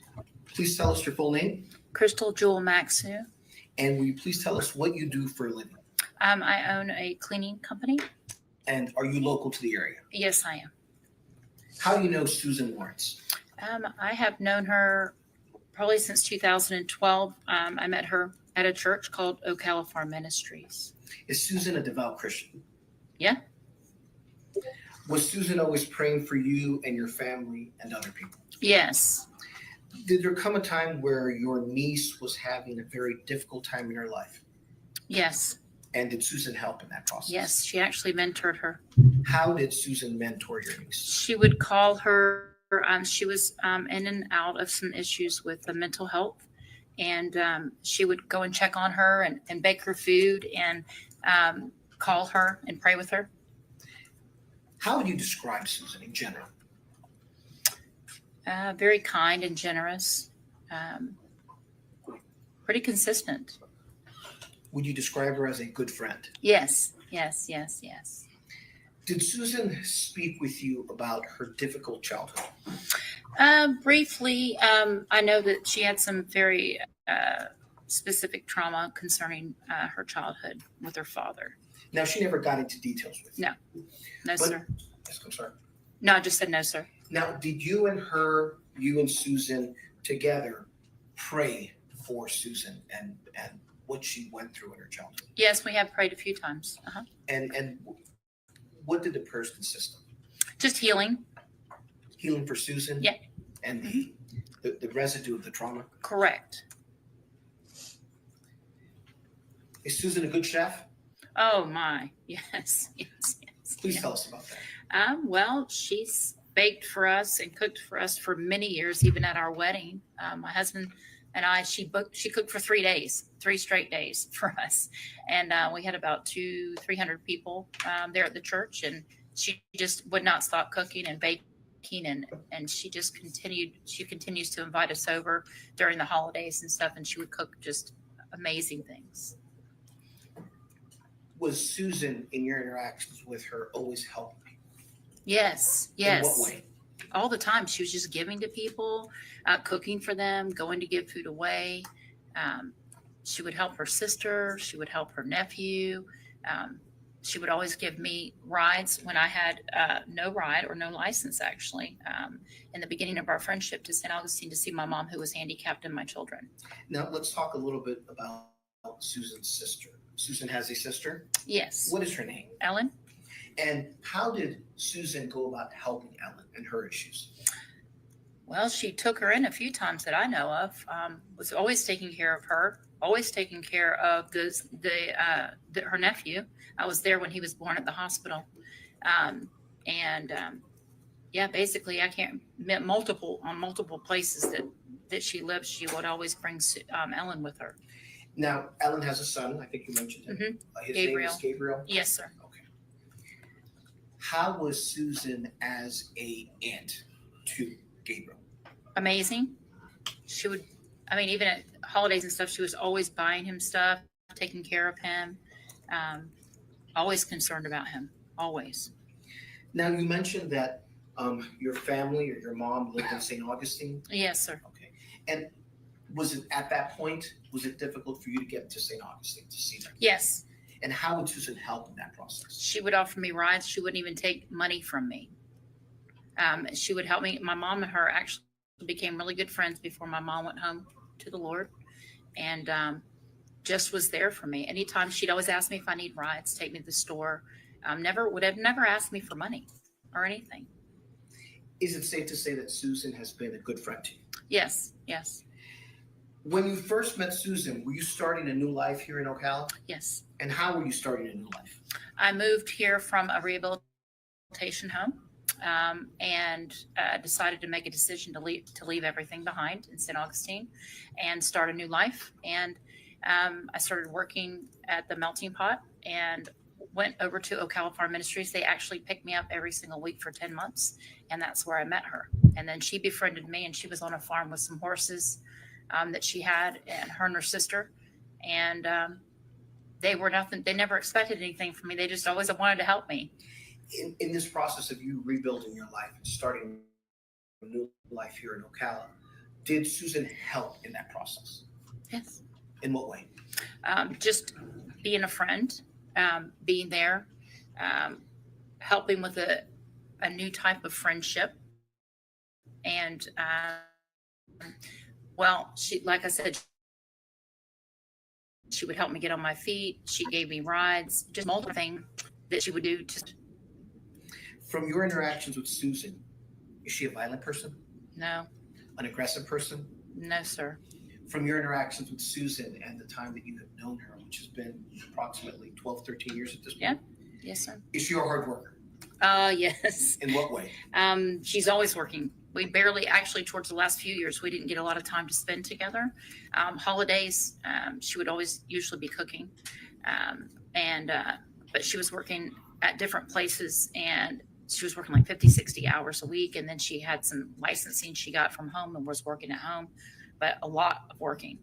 Please tell us your full name. Crystal Jewel Maxu, And will you please tell us what you do for a living? I own a cleaning company. And are you local to the area? Yes, I am. How do you know Susan Lorincz? I have known her probably since 2012. I met her at a church called Ocala Farm Ministries. Is Susan a devout Christian? Yeah. Was Susan always praying for you and your family and other people? Yes. Did there come a time where your niece was having a very difficult time in her life? Yes. And did Susan help in that process? Yes, she actually mentored her. How did Susan mentor your niece? She would call her. She was in and out of some issues with the mental health, and she would go and check on her and bake her food and call her and pray with her. How would you describe Susan in general? Very kind and generous. Pretty consistent. Would you describe her as a good friend? Yes, yes, yes, yes. Did Susan speak with you about her difficult childhood? Briefly, I know that she had some very specific trauma concerning her childhood with her father. Now, she never got into details with you. No, sir. Yes, I'm sorry. No, I just said no, sir. Now, did you and Susan together pray for Susan and what she went through in her childhood? Yes, we have prayed a few times. And what did the prayers consist of? Just healing. Healing for Susan? Yeah. And the residue of the trauma? Correct. Is Susan a good chef? Oh my, yes, yes, yes. Please yes. tell us about that. Well, she's baked for us and cooked for us for many years, even at our wedding. My husband and I, she cooked for 3 days, 3 straight days for us. And we had about 200-300 people there at the church, and she just would not stop cooking and baking, and she just continues to invite us over during the holidays and stuff, and she would cook just amazing things. Was Susan, in your interactions with her, always helping people? Yes, yes. In what way? All the time. She was just giving to people, cooking for them, going to give food away. She would help her sister. She would help her nephew. She would always give me rides when I had no ride or no license, actually, in the beginning of our friendship to St. Augustine to see my mom, who was handicapped, and my children. Now, let's talk a little bit about Susan's sister. Susan has a sister? Yes. What is her name? Ellen. And how did Susan go about helping Ellen and her issues? Well, she took her in a few times that I know of. Was always taking care of her, always taking care of her nephew. I was there when he was born at the hospital. Yeah, basically I can't multiple places that she lived. She would always bring Ellen with her. Now, Ellen has a son. I think you mentioned him. Mm-hmm. His Gabriel. name is Gabriel? Yes, sir. Okay. How was Susan as a aunt to Gabriel? Amazing. She would, even at holidays and stuff, she was always buying him stuff, taking care of him, always concerned about him, always. Now, you mentioned that your family or your mom lived in St. Augustine? Yes, sir. Okay. And was it at that point, was it difficult for you to get to St. Augustine to see them? Yes. And how would Susan help in that process? She would offer me rides. She wouldn't even take money from me. She would help me. My mom and her actually became really good friends before my mom went home to the Lord, and just was there for me. Anytime, she'd always ask me if I need rides, take me to the store. Would have never asked me for money or anything. Is it safe to say that Susan has been a good friend to you? Yes, yes. When you first met Susan, were you starting a new life here in Ocala? Yes. And how were you starting a new life? I moved here from a rehabilitation home and decided to make a decision to leave everything behind in St. Augustine and start a new life. And I started working at the Melting Pot and went over to Ocala Farm Ministries. They actually picked me up every single week for 10 months, and that's where I met her. And then she befriended me, and she was on a farm with some horses that she had, and her sister. And they were nothing. They never expected anything from me. They just always wanted to help me. In this process of you rebuilding your life and starting a new life here in Ocala, did Susan help in that process? Yes. In what way? Just being a friend, being there, helping with a new type of friendship. And, well, she, like I said, she would help me get on my feet. She gave me rides, just multiple things that she would do. From your interactions with Susan, is she a violent person? No, An aggressive person? no, sir. From your interactions with Susan and the time that you have known her, which has been approximately 12, 13 years at this point? Yeah. Yes, sir. Is she a hard worker? Yes. In what way? She's always working. We barely, actually, towards the last few years, we didn't get a lot of time to spend together. Holidays, she would always usually be cooking. But she was working at different places, and she was working like 50, 60 hours a week. And then she had some licensing she got from home and was working at home, but a lot of working.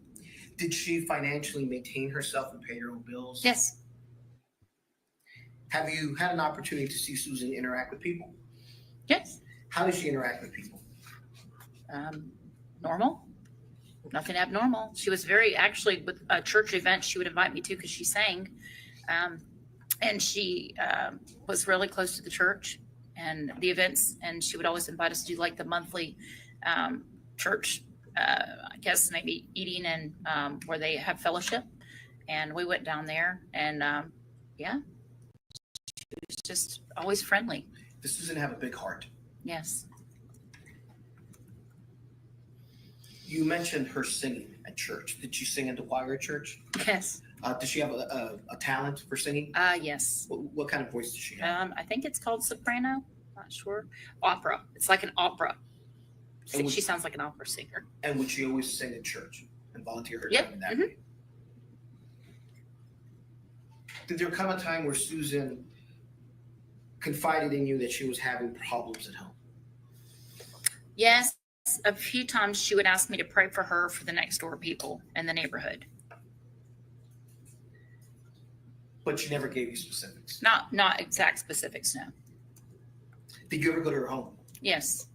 Did she financially maintain herself and pay her own bills? Yes. Have you had an opportunity to see Susan interact with people? Yes. How does she interact with people? Normal. Nothing abnormal. She was very, actually, with a church event she would invite me to because she sang. And she was really close to the church and the events. And she would always invite us to do like the monthly church, I guess maybe eating and where they have fellowship. And we went down there and yeah, she was just always friendly. Does Susan have a big heart? Yes. You mentioned her singing at church. Did she sing in the choir at church? Yes. Does she have a talent for singing? Yes. What kind of voice does she have? I think it's called soprano. Not sure. Opera. It's like an opera. She sounds like an opera singer. And would she always sing at church and volunteer her Yep. time in that way? Did there come a time where Susan confided in you that she was having problems at home? Yes. A few times she would ask me to pray for her for the next door people in the neighborhood. But she never gave you specifics. Not exact specifics, no. Did you ever go to her home? Yes.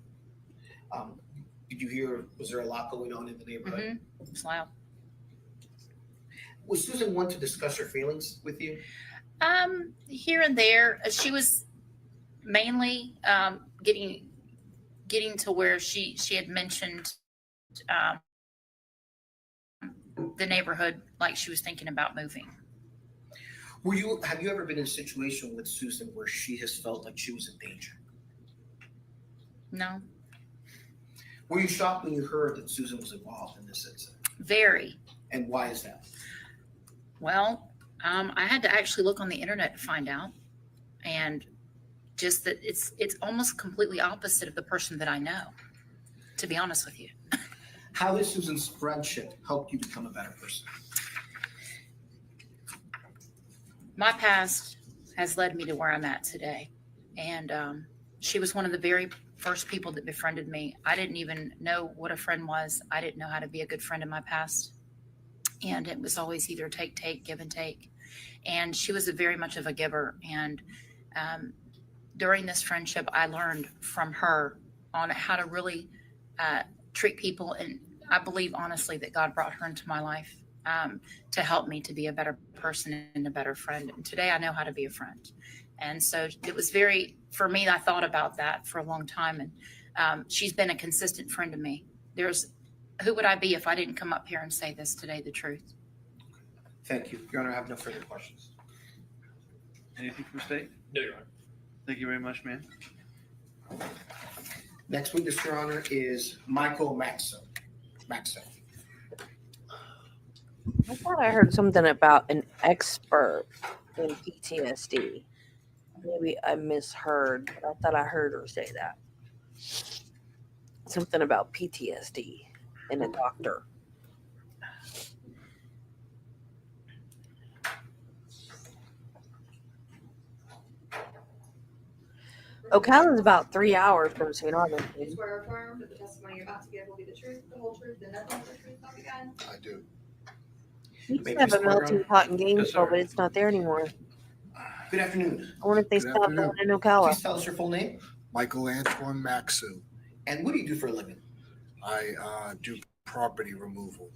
Did you hear, was there a lot going on in the neighborhood? Mm-hmm. It's loud. Was Susan one to discuss her feelings with you? Here and there. She was mainly getting to where she had mentioned the neighborhood, like she was thinking about moving. Have you ever been in a situation with Susan where she has felt like she was in danger? No. Were you shocked when you heard that Susan was involved in this incident? Very. And why is that? Well, I had to actually look on the internet to find out, and just that it's almost completely opposite of the person that I know, to be honest with you. How has Susan's friendship helped you become a better person? My past has led me to where I'm at today. And she was one of the very first people that befriended me. I didn't even know what a friend was. I didn't know how to be a good friend in my past. And it was always either take, give and take. And she was very much of a giver. And during this friendship, I learned from her on how to really treat people. And I believe honestly that God brought her into my life to help me to be a better person and a better friend. And today I know how to be a friend. And so it was for me, I thought about that for a long time. And she's been a consistent friend to me. Who would I be if I didn't come up here and say this today, the truth? Thank you. Your Honor, I have no further questions. Anything from the state? No, Your Honor. Thank you very much, man. Next witness, Your Honor, is Michael Maxo. I thought I heard something about an expert in PTSD. Maybe I misheard, but I thought I heard her say that. Something about PTSD and a doctor. Ocala is about 3 hours from St. Augustine. Swear or affirm that the testimony you're about to give will be the truth, the whole truth, and nothing but the truth, not again. I do. We used to have a melting pot in Gainesville, but it's not there anymore. Good afternoon. I wonder if they Good stopped afternoon. one in Ocala. Please tell us your full name. Michael Antoine Maxu. And what do you do for a living? I do property removal.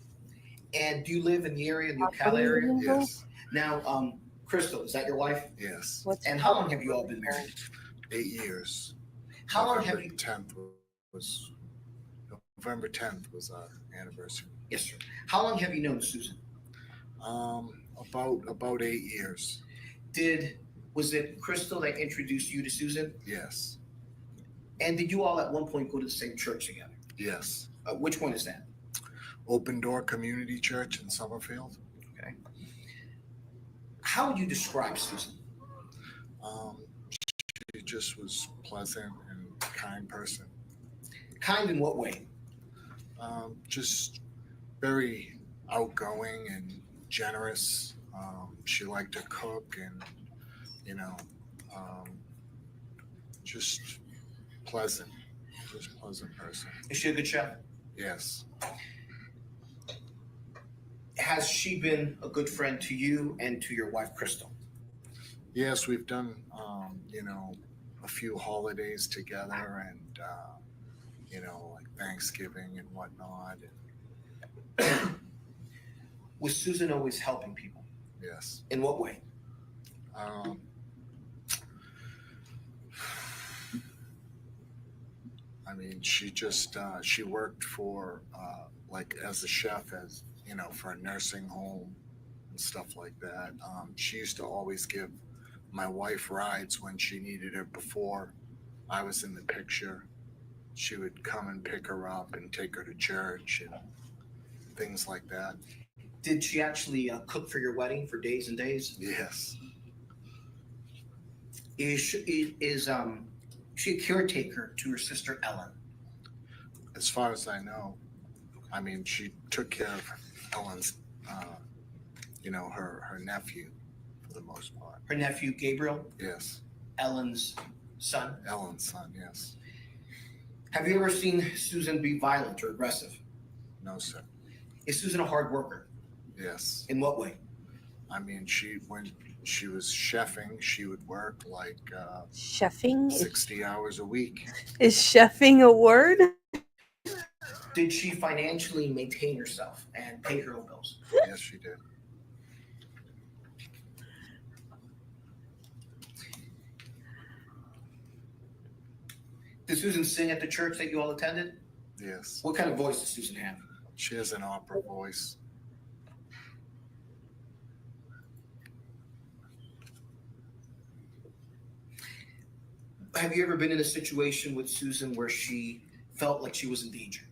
And do you live in the area, the What Ocala are you area? looking for? Yes, Now, Crystal, is that your wife? yes. What's And how long have you all been married? 8 years. How long have you? November 10th was our anniversary. Yes, sir. How long have you known Susan? About 8 years. Was it Crystal that introduced you to Susan? Yes, And did you all at one point go to the same church together? yes. Which one is that? Open Door Community Church in Summerfield. Okay. How would you describe Susan? She just was pleasant and kind person. Kind in what way? Just very outgoing and generous. She liked to cook and, just pleasant person. Is she a good chef? Yes, Has she been a good friend to you and to your wife, Crystal? yes, we've done, a few holidays together and, like Thanksgiving and whatnot. Was Susan always helping people? Yes. In what way? I mean, she just, she worked for, like as a chef, for a nursing home and stuff like that. She used to always give my wife rides when she needed it before I was in the picture. She would come and pick her up and take her to church and things like that. Did she actually cook for your wedding for days and days? Yes. Is she a caretaker to her sister Ellen? As far as I know, I mean, she took care of Ellen's, her nephew for the most part. Her nephew Gabriel? Yes. Ellen's son? Ellen's son, yes. Have you ever seen Susan be violent or aggressive? No, sir. Is Susan a hard worker? Yes. In what way? I mean, when she was chefing, she would work like Chefing? 60 hours a week. Is chefing a word? Did she financially maintain herself and pay her own bills? Yes, she did. Did Susan sing at the church that you all attended? Yes. What kind of voice does Susan have? She has an opera voice. Have you ever been in a situation with Susan where she felt like she was in danger?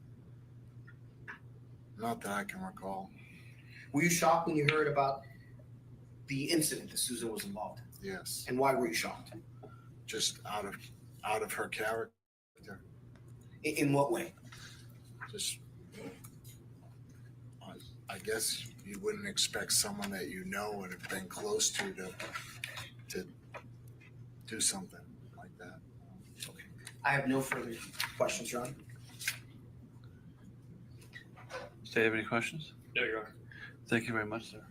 Not that I can recall. Were you shocked when you heard about the incident that Susan was involved in? Yes. And why were you shocked? Just out of her character. In what way? Just, I guess you wouldn't expect someone that you know and have been close to do something like that. Okay. I have no further questions, Your Honor. Do you have any questions? No, Your Honor. Thank you very much, sir.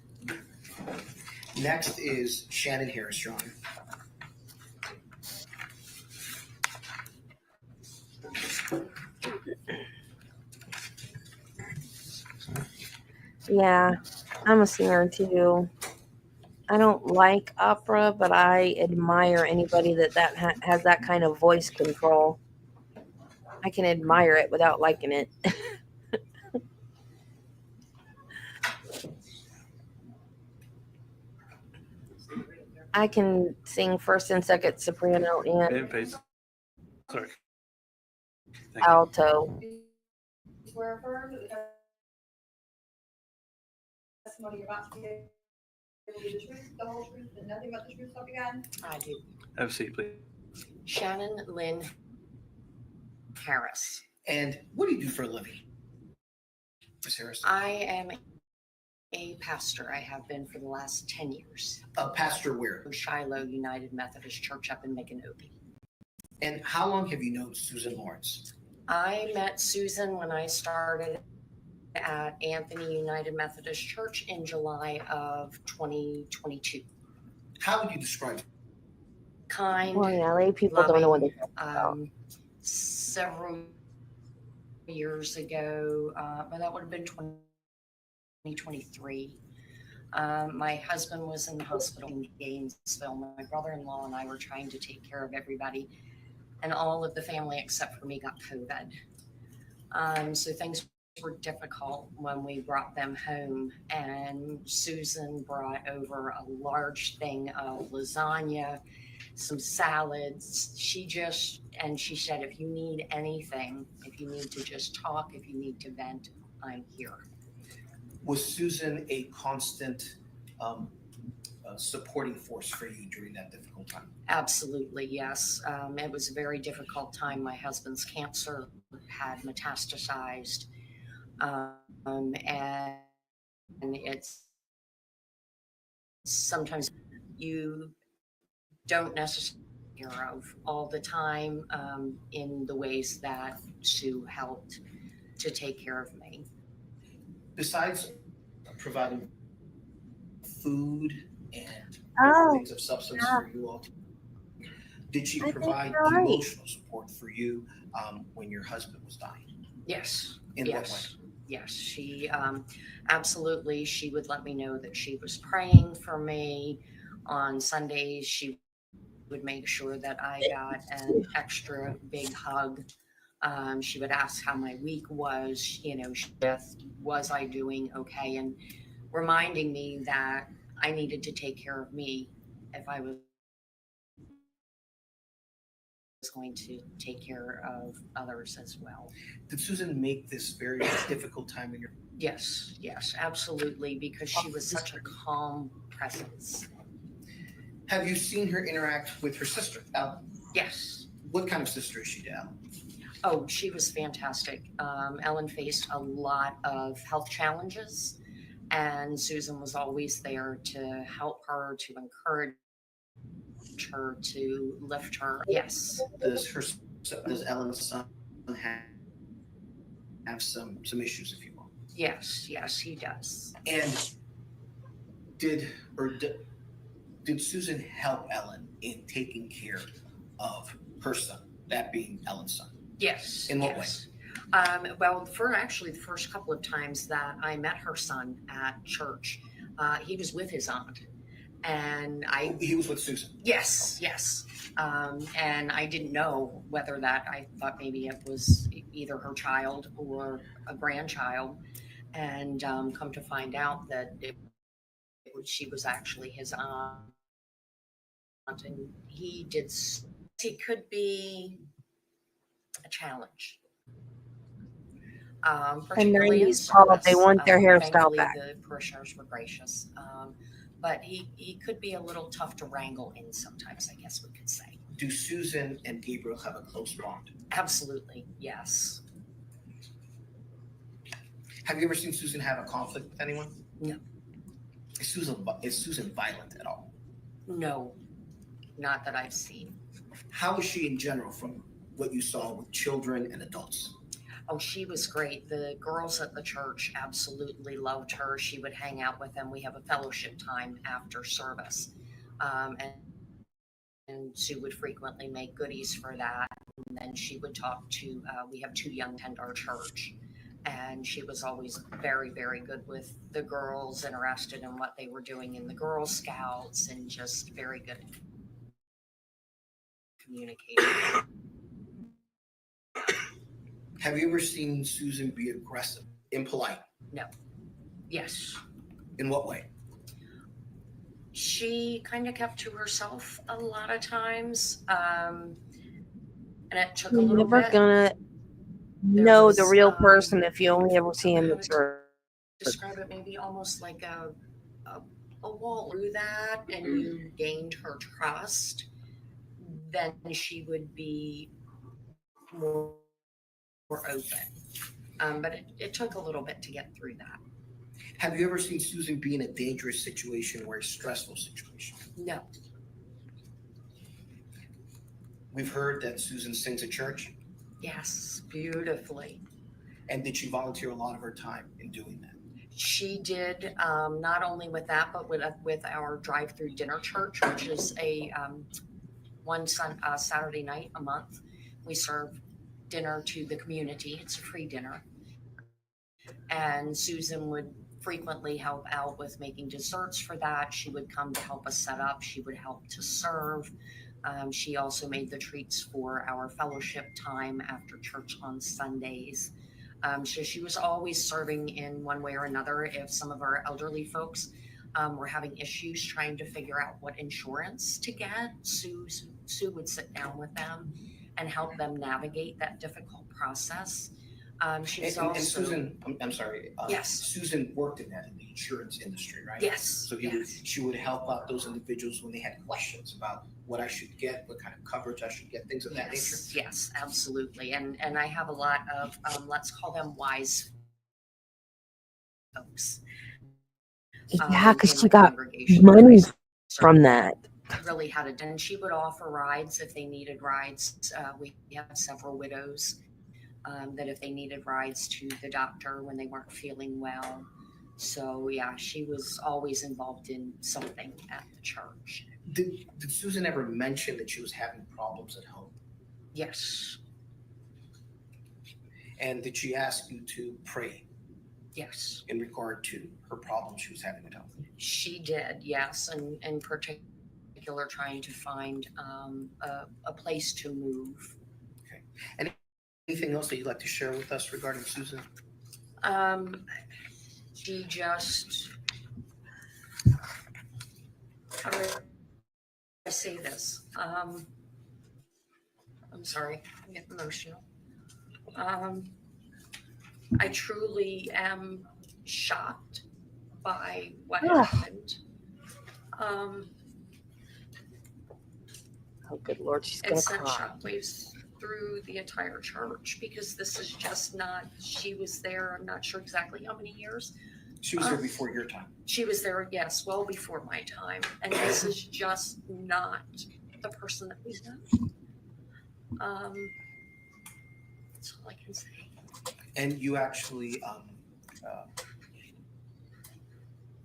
Next is Shannon Harris, Your Honor. Yeah, I'm a singer too. I don't like opera, but I admire anybody that has that kind of voice control. I can admire it without liking it. I can sing first and second soprano and And face. Sorry. Thank you. alto. Swear affirm that the testimony you're about to give will be the truth, the whole truth, and nothing but the truth, so help you God. I do. Have a seat, please. Shannon Lynn Harris. And what do you do for a living, Ms. Harris? I am a pastor. I have been for the last 10 years. A pastor where? Shiloh United Methodist Church up in Micanopy. And how long have you known Susan Lorincz? I met Susan when I started at Anthony United Methodist Church in July of 2022. How would you describe? Kind. Well, yeah, LA people don't know what they Several years ago, but that would have been 2023. My husband was in the hospital in Gainesville. My brother-in-law and I were trying to take care of everybody, and all of the family except for me got COVID. So things were difficult when we brought them home, and Susan brought over a large thing of lasagna, some salads. She said, if you need anything, if you need to just talk, if you need to vent, I'm here. Was Susan a constant supporting force for you during that difficult time? Absolutely, yes. It was a very difficult time. My husband's cancer had metastasized, and it's sometimes you don't necessarily hear of all the time in the ways that Sue helped to take care of me. Besides providing food and things of substance for you all, did she provide emotional support for you when your husband was dying? Yes. In what way? Yes, she absolutely. She would let me know that she was praying for me. On Sundays, she would make sure that I got an extra big hug. She would ask how my week was, was I doing okay, and reminding me that I needed to take care of me if I was going to take care of others as well. Did Susan make this very difficult time in your? Yes, absolutely, because she was such a calm presence. Have you seen her interact with her sister, Ellen? Yes. What kind of sister is she to Ellen? Oh, she was fantastic. Ellen faced a lot of health challenges, and Susan was always there to help her, to encourage her, to lift her. Yes. Does Ellen's son have some issues, if you will? Yes, he does. And did Susan help Ellen in taking care of her son, that being Ellen's son? Yes. In what way? Well, the first couple of times that I met her son at church, he was with his aunt. And he was with Susan? Yes. And I didn't know whether I thought maybe it was either her child or a grandchild. And come to find out that she was actually his aunt. And it could be a challenge. Particularly in service. They want their hairstyle back. The parishioners were gracious. But he could be a little tough to wrangle in sometimes, I guess we could say. Do Susan and Gabriel have a close bond? Absolutely, yes. Have you ever seen Susan have a conflict with anyone? No. Is Susan violent at all? No, not that I've seen. How is she in general from what you saw with children and adults? Oh, she was great. The girls at the church absolutely loved her. She would hang out with them. We have a fellowship time after service. And Sue would frequently make goodies for that. And then she would talk to, we have 2 young men at our church. And she was always very, very good with the girls, interested in what they were doing in the Girl Scouts, and just very good at communicating. Have you ever seen Susan be aggressive, impolite? No. Yes. In what way? She kind of kept to herself a lot of times. And it took a little bit. You're never gonna know the real person if you only ever see him at church. Describe it maybe almost like a wall. Through that, and you gained her trust, then she would be more open. But it took a little bit to get through that. Have you ever seen Susan be in a dangerous situation or a stressful situation? No. We've heard that Susan sings at church. Yes, beautifully. And did she volunteer a lot of her time in doing that? She did, not only with that, but with our drive-through dinner church, which is a one Saturday night a month. We serve dinner to the community. It's a free dinner. And Susan would frequently help out with making desserts for that. She would come to help us set up. She would help to serve. She also made the treats for our fellowship time after church on Sundays. So she was always serving in one way or another. If some of our elderly folks were having issues trying to figure out what insurance to get, Sue would sit down with them and help them navigate that difficult process. She was And also Susan, I'm sorry. Yes. Susan worked in the insurance industry, right? Yes. So she would help out those individuals when they had questions about what I should get, what kind of coverage I should get, things of that nature. Yes, absolutely. And I have a lot of let's call them wise folks. Yeah, because in she the got congregation. money from that. Really had it, and she would offer rides if they needed rides. We have several widows that if they needed rides to the doctor when they weren't feeling well. So yeah, she was always involved in something at the church. Did Susan ever mention that she was having problems at home? Yes. And did she ask you to pray? Yes. In regard to her problems she was having at home? She did, yes, and in particular trying to find a place to move. Okay. And anything else that you'd like to share with us regarding Susan? She just, how do I say this? I'm sorry, I get emotional. I truly am shocked by what happened. Oh, good Lord, she's And gonna sent cry. shockwaves through the entire church because this is just not, she was there, I'm not sure exactly how many years. She was there before your time. She was there, yes, well before my time. And this is just not the person that we know. That's all I can say. And you actually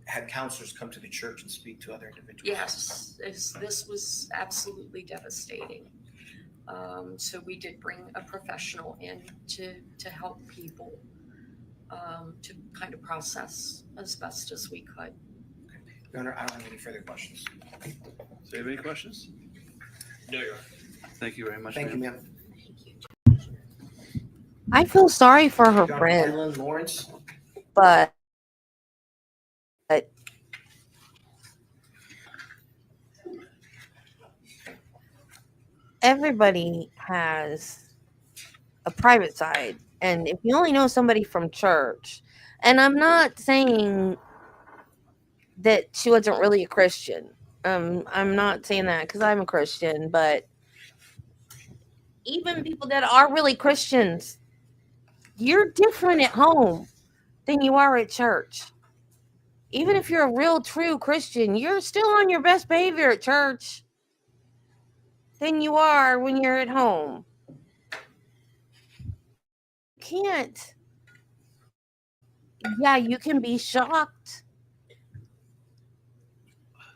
had counselors come to the church and speak to other individuals? Yes, this was absolutely devastating. So we did bring a professional in to help people to kind of process as best as we could. Your Honor, I don't have any further questions. Do you have any questions? No, Your Honor. Thank you very much. Thank you, ma'am. I feel sorry for her John friend, Ellen Lawrence. but everybody has a private side. And if you only know somebody from church, and I'm not saying that she wasn't really a Christian. I'm not saying that because I'm a Christian, but even people that are really Christians, you're different at home than you are at church. Even if you're a real true Christian, you're still on your best behavior at church than you are when you're at home. Can't. Yeah, you can be shocked.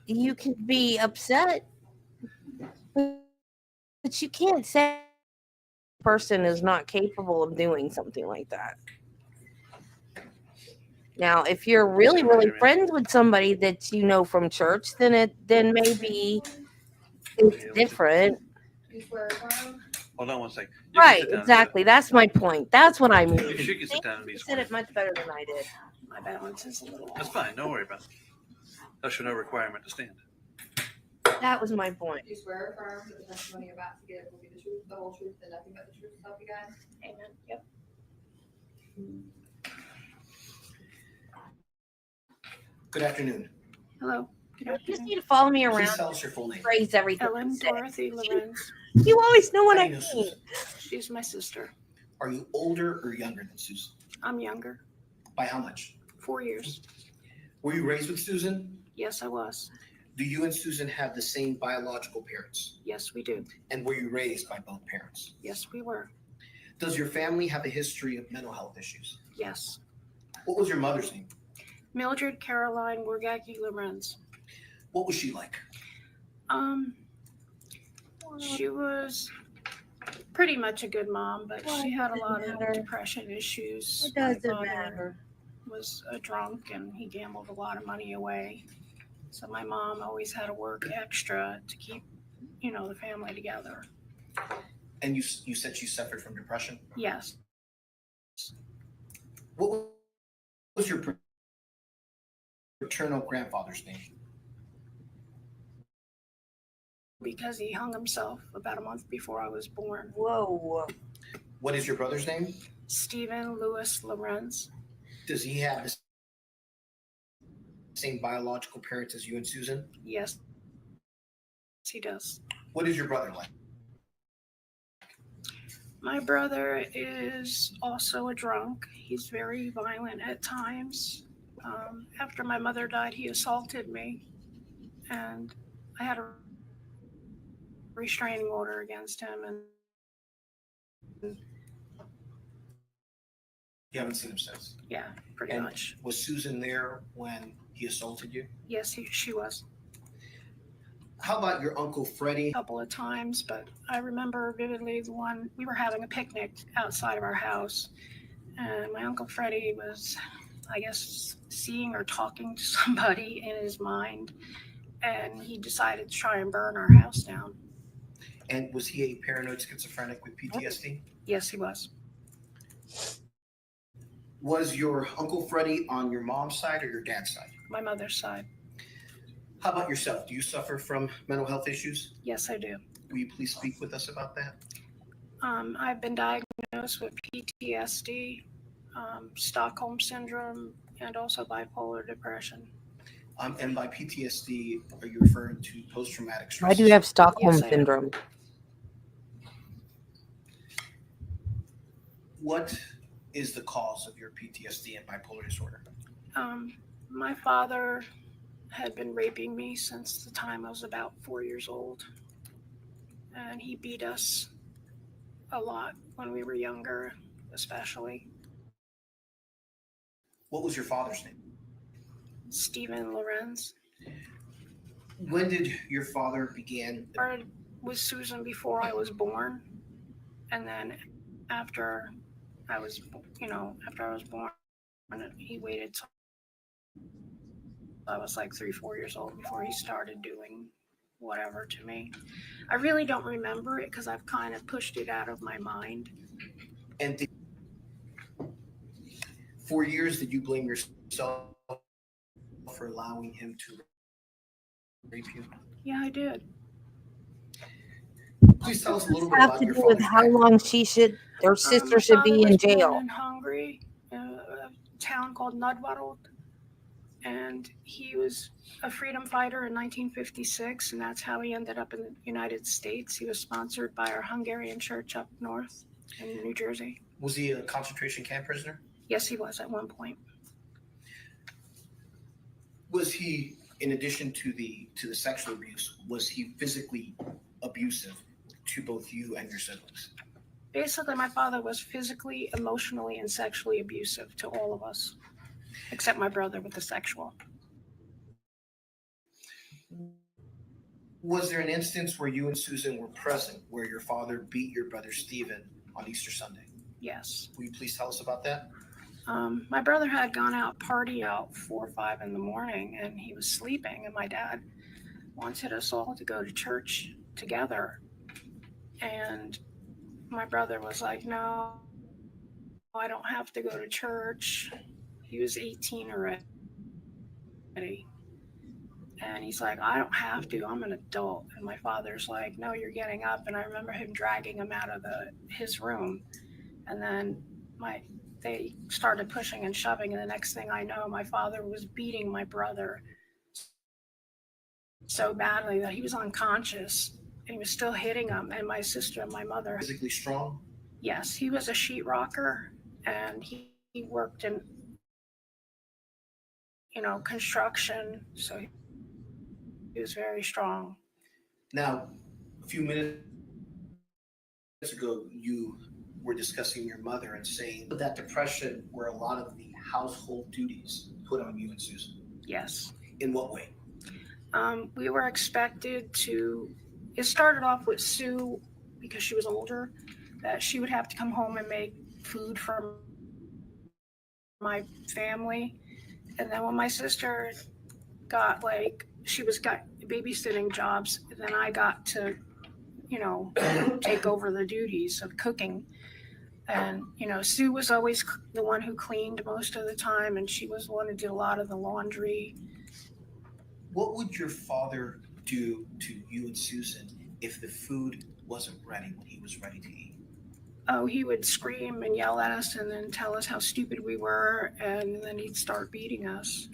You can be upset. But you can't say a person is not capable of doing something like that. Now, if you're really, really friends with somebody that you know from church, then maybe it's different. Hold on one second. You can Right, sit down. exactly. That's my point. That's what I mean. She can sit down and be You said sworn. it much better than I did. My balance is a little That's off. fine. Don't worry about it. That's no requirement to stand. That was my point. Do you swear or affirm that the testimony you're about to give will be the truth, the whole truth, and nothing but the truth, so help you God? Amen. Yep. Good afternoon. Hello. You just need to follow me Please around. tell us your full name. Phrase everything. Ellen you say. Dorothy Lorenz. You always know what How I do you know mean. Susan? She's my sister. Are you older or younger than Susan? I'm younger. By how much? 4 years. Were you raised with Susan? Yes, I was. Do you and Susan have the same biological parents? Yes, we do. And were you raised by both parents? Yes, we were. Does your family have a history of mental health issues? Yes. What was your mother's name? Mildred Caroline Wargacki Lorenz. What was she like? She was pretty much a good mom, but she had a lot of depression issues. It doesn't that bothered her. matter. was a drunk and he gambled a lot of money away. So my mom always had to work extra to keep, the family together. And you said she suffered from depression? Yes. What was your paternal grandfather's name? Because he hung himself about a month before I was born. Whoa. What is your brother's name? Stephen Louis Lorincz. Does he have the same biological parents as you and Susan? Yes, he does. What is your brother like? My brother is also a drunk. He's very violent at times. After my mother died, he assaulted me, and I had a restraining order against him. And You haven't seen him since? yeah, pretty much. Was Susan there when he assaulted you? Yes, she was. How about your Uncle Freddie? A couple of times, but I remember vividly the one, we were having a picnic outside of our house, and my Uncle Freddie was, I guess, seeing or talking to somebody in his mind, and he decided to try and burn our house down. And was he a paranoid schizophrenic with PTSD? Yes, he was. Was your Uncle Freddie on your mom's side or your dad's side? My mother's side. How about yourself? Do you suffer from mental health issues? Yes, I do. Will you please speak with us about that? I've been diagnosed with PTSD, Stockholm syndrome, and also bipolar depression. And by PTSD, are you referring to post-traumatic stress? Why do you have Stockholm Yes, I do. syndrome? What is the cause of your PTSD and bipolar disorder? My father had been raping me since the time I was about 4 years old. And he beat us a lot when we were younger, especially. What was your father's name? Stephen Lorincz. When did your father begin? Started with Susan before I was born. And then after I was born, he waited till I was like 3-4 years old before he started doing whatever to me. I really don't remember it because I've kind of pushed it out of my mind. And for years, did you blame yourself for allowing him to rape you? Yeah, I did. Please tell us a little Does bit it have about to your do with father's how background. long her sister My should father be was in born jail? in Hungary, a town called Nudvarot, and he was a freedom fighter in 1956, and that's how he ended up in the United States. He was sponsored by our Hungarian church up north in New Jersey. Was he a concentration camp prisoner? Yes, he was at one point. Was he, in addition to the sexual abuse, was he physically abusive to both you and your siblings? Basically, my father was physically, emotionally, and sexually abusive to all of us, except my brother with the sexual. Was there an instance where you and Susan were present where your father beat your brother Stephen on Easter Sunday? Yes. Will you please tell us about that? My brother had gone out party out 4 or 5 in the morning, and he was sleeping, and my dad wanted us all to go to church together. And my brother was like, no, I don't have to go to church. He was 18 already. And he's like, I don't have to, I'm an adult. And my father's like, no, you're getting up. And I remember him dragging him out of his room. And then they started pushing and shoving. And the next thing I know, my father was beating my brother so badly that he was unconscious. And he was still hitting him. And my sister and my mother. Physically strong? Yes, he was a sheetrocker. And he worked in, construction. So he was very strong. Now, a few minutes ago, you were discussing your mother and saying that depression were a lot of the household duties put on you and Susan. Yes. In what way? We were expected to, it started off with Sue, because she was older, that she would have to come home and make food for my family. And then when my sister got got babysitting jobs, then I got to, take over the duties of cooking. And, Sue was always the one who cleaned most of the time, and she was the one who did a lot of the laundry. What would your father do to you and Susan if the food wasn't ready when he was ready to eat? Oh, he would scream and yell at us and then tell us how stupid we were, and then he'd start beating us.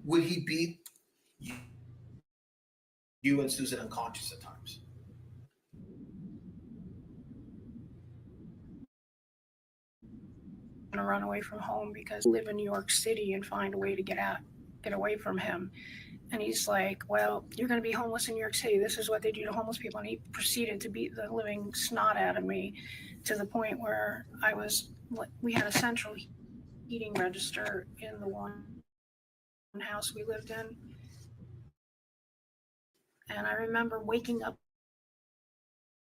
Would he beat you and Susan unconscious at times? To run away from home because I live in New York City and find a way to get away from him. And he's like, well, you're going to be homeless in New York City. This is what they do to homeless people. And he proceeded to beat the living snot out of me to the point where we had a central heating register in the one house we lived in. And I remember waking up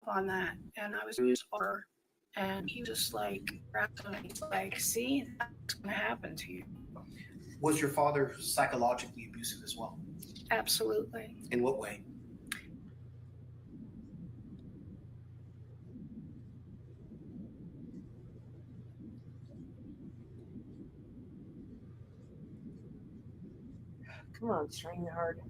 on that, and I was over, and he was just like, see, that's going to happen to you. Was your father psychologically abusive as well? Absolutely. In what way? Come on, string hard.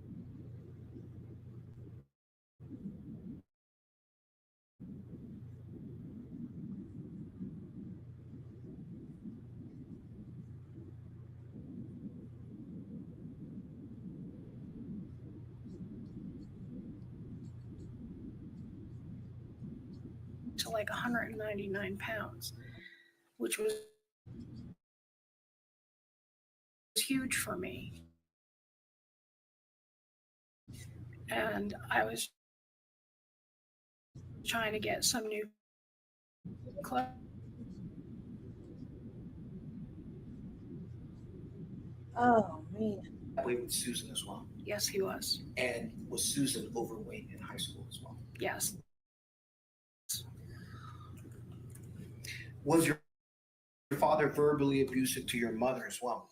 To like 199 pounds, which was huge for me. And I was trying to get some new clothes. Oh, man. That way with Susan as well. Yes, he was. And was Susan overweight in high school as well? Yes. Was your father verbally abusive to your mother as well?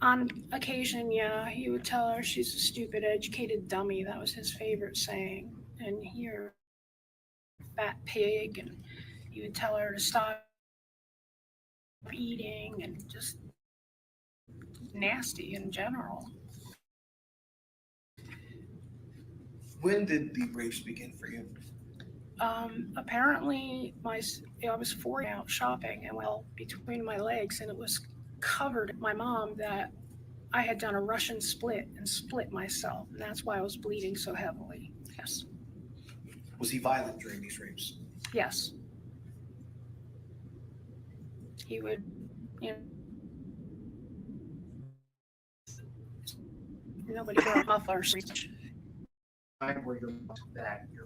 On occasion, yeah, he would tell her she's a stupid, educated dummy. That was his favorite saying. And you're a fat pig. And he would tell her to stop eating, and just nasty in general. When did the rapes begin for you? Apparently, I was 4 out shopping, and between my legs, and it was covered. My mom that I had done a Russian split and split myself, and that's why I was bleeding so heavily. Yes. Was he violent during these rapes? Yes. He would, nobody wore a muffler. Where your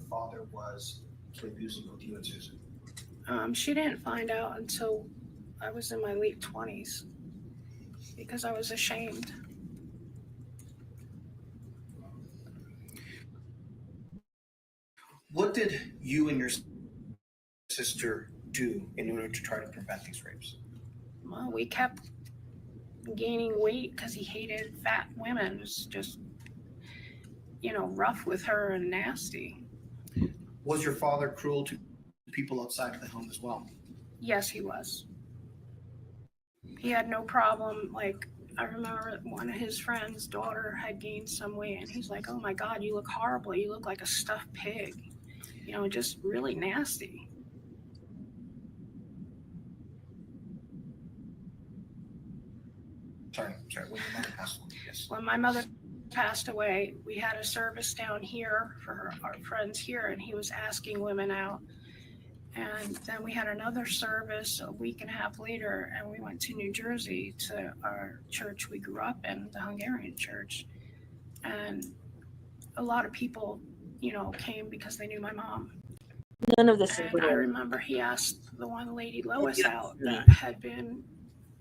father was abusing both you and Susan? She didn't find out until I was in my late 20s because I was ashamed. What did you and your sister do in order to try to prevent these rapes? Well, we kept gaining weight because he hated fat women. It was just, rough with her and nasty. Was your father cruel to people outside of the home as well? Yes, he was. He had no problem. Like, I remember one of his friends' daughter had gained some weight, and he's like, oh my God, you look horrible. You look like a stuffed pig. Just really nasty. Sorry, when your mother passed away, yes. When my mother passed away, we had a service down here for our friends here, and he was asking women out. And then we had another service a week and a half later, and we went to New Jersey to our church we grew up in, the Hungarian church. And a lot of people, came because they knew my mom. None of this is And real. I remember he asked the one lady, Lois, out that had been,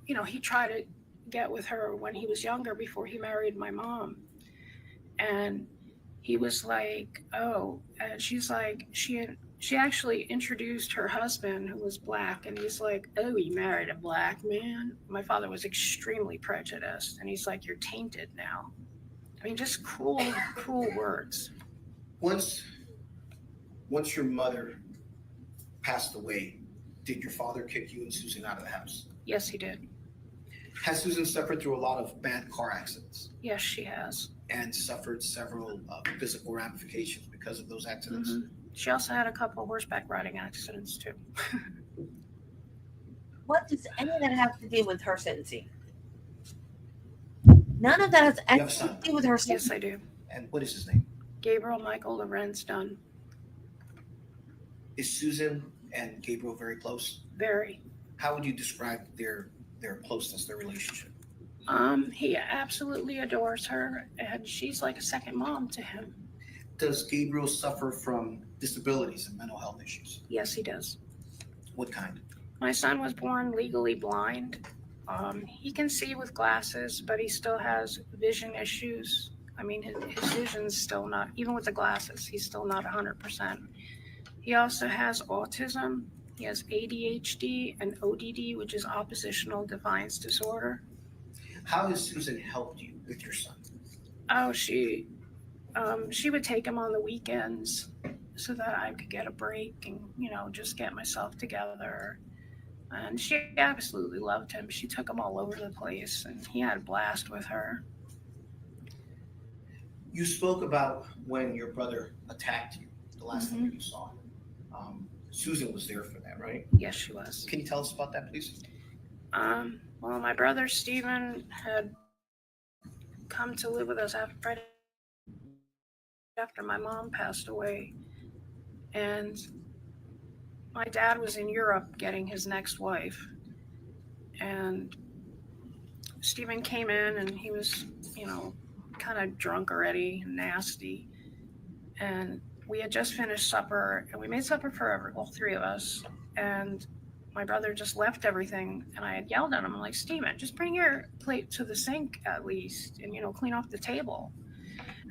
he tried to get with her when he was younger before he married my mom. And he was like, oh, and she's like, she actually introduced her husband, who was black, and he's like, "Oh, you married a black man?" My father was extremely prejudiced, and he's like, "You're tainted now." I mean, just cruel, cruel words. Once your mother passed away, did your father kick you and Susan out of the house? Yes, he did. Has Susan suffered through a lot of bad car accidents Yes, she has. and suffered several physical ramifications because of those accidents? Mhm. She also had a couple of horseback riding accidents too. What does any of that have to do with her sentencing? None of that has You have a anything son. to do with her Yes, sentencing. I do. And what is his name? Gabriel Michael Lorincz Dunn. Is Susan and Gabriel very close? Very. How would you describe their closeness, their relationship? He absolutely adores her, and she's like a second mom to him. Does Gabriel suffer from disabilities and mental health issues? Yes, he does. What kind? My son was born legally blind. He can see with glasses, but he still has vision issues. I mean, his vision's still not, even with the glasses, he's still not 100%. He also has autism. He has ADHD and ODD, which is oppositional defiance disorder. How has Susan helped you with your son? Oh, she would take him on the weekends so that I could get a break and, just get myself together. And she absolutely loved him. She took him all over the place, and he had a blast with her. You spoke about when your brother attacked you, the last time you saw him. Susan was there for that, right? Yes, she was. Can you tell us about that, please? Well, my brother Stephen had come to live with us right after my mom passed away, and my dad was in Europe getting his next wife, and Stephen came in and he was, kind of drunk already, nasty, and we had just finished supper, and we made supper for all three of us, and my brother just left everything, and I had yelled at him. I'm like, "Stephen, just bring your plate to the sink at least, and clean off the table."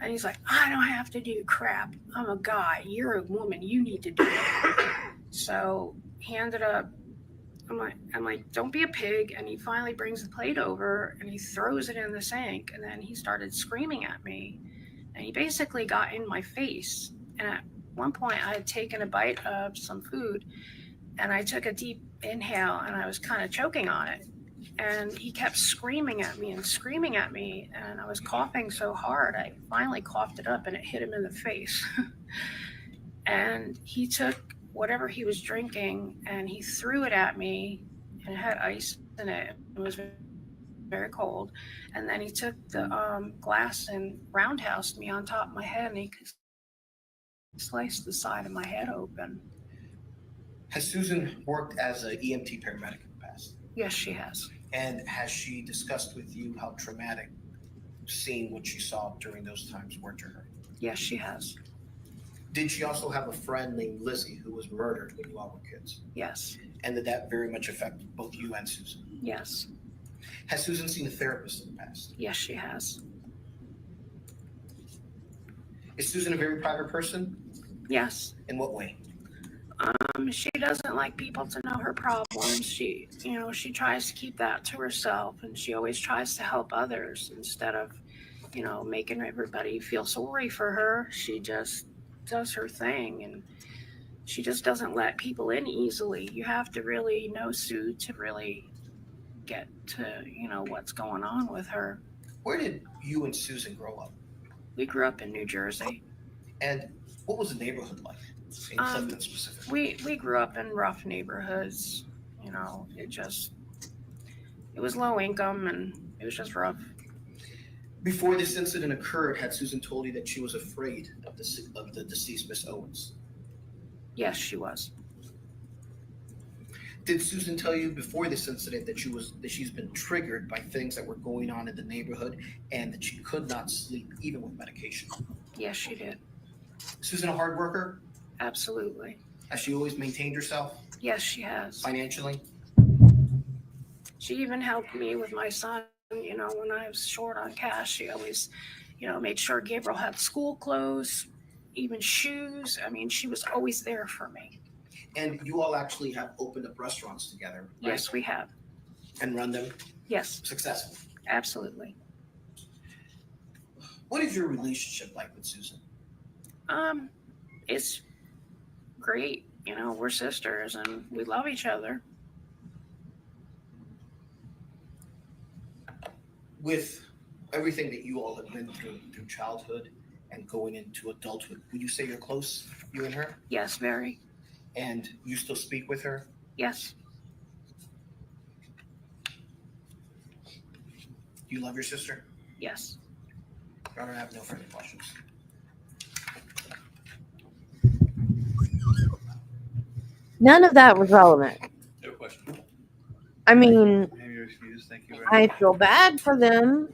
And he's like, "I don't have to do crap. I'm a guy. You're a woman. You need to do it." So he ended up, I'm like, "Don't be a pig." And he finally brings the plate over and he throws it in the sink. And then he started screaming at me. And he basically got in my face. And at one point I had taken a bite of some food and I took a deep inhale and I was kind of choking on it. And he kept screaming at me and screaming at me. And I was coughing so hard, I finally coughed it up and it hit him in the face. And he took whatever he was drinking and he threw it at me, and it had ice in it. It was very cold. And then he took the glass and roundhoused me on top of my head, and he sliced the side of my head open. Has Susan worked as an EMT paramedic in the past? Yes, she has. And has she discussed with you how traumatic seeing what she saw during those times were to her? Yes, she has. Did she also have a friend named Lizzie who was murdered when you all were kids? Yes. And did that very much affect both you and Susan? Yes. Has Susan seen a therapist in the past? Yes, she has. Is Susan a very private person? Yes. In what way? She doesn't like people to know her problems. She tries to keep that to herself, and she always tries to help others instead of, making everybody feel sorry for her. She just does her thing, and she just doesn't let people in easily. You have to really know Sue to really get to, what's going on with her. Where did you and Susan grow up? We grew up in New Jersey. And what was the neighborhood like in Clifton specifically? We grew up in rough neighborhoods. It was low income and it was just rough. Before this incident occurred, had Susan told you that she was afraid of the deceased Ms. Owens? Yes, she was. Did Susan tell you before this incident that she's been triggered by things that were going on in the neighborhood and that she could not sleep even with medication? Yes, she did. Susan a hard worker? Absolutely. Has she always maintained herself? Yes, she has. Financially? She even helped me with my son. When I was short on cash, she always, made sure Gabriel had school clothes. even shoes. I mean, she was always there for me. And you all actually have opened up restaurants together, right? Yes, we have. And run them Yes, successfully. absolutely. What is your relationship like with Susan? It's great. You know, we're sisters and we love each other. With everything that you all have been through childhood and going into adulthood, would you say you're close, you and her? Yes, very. And you still speak with her? Yes. You love your sister? Yes. Your Honor, I have no further questions. None of that was relevant. No question. I mean, Maybe you're excused. Thank you very I much. feel bad for them.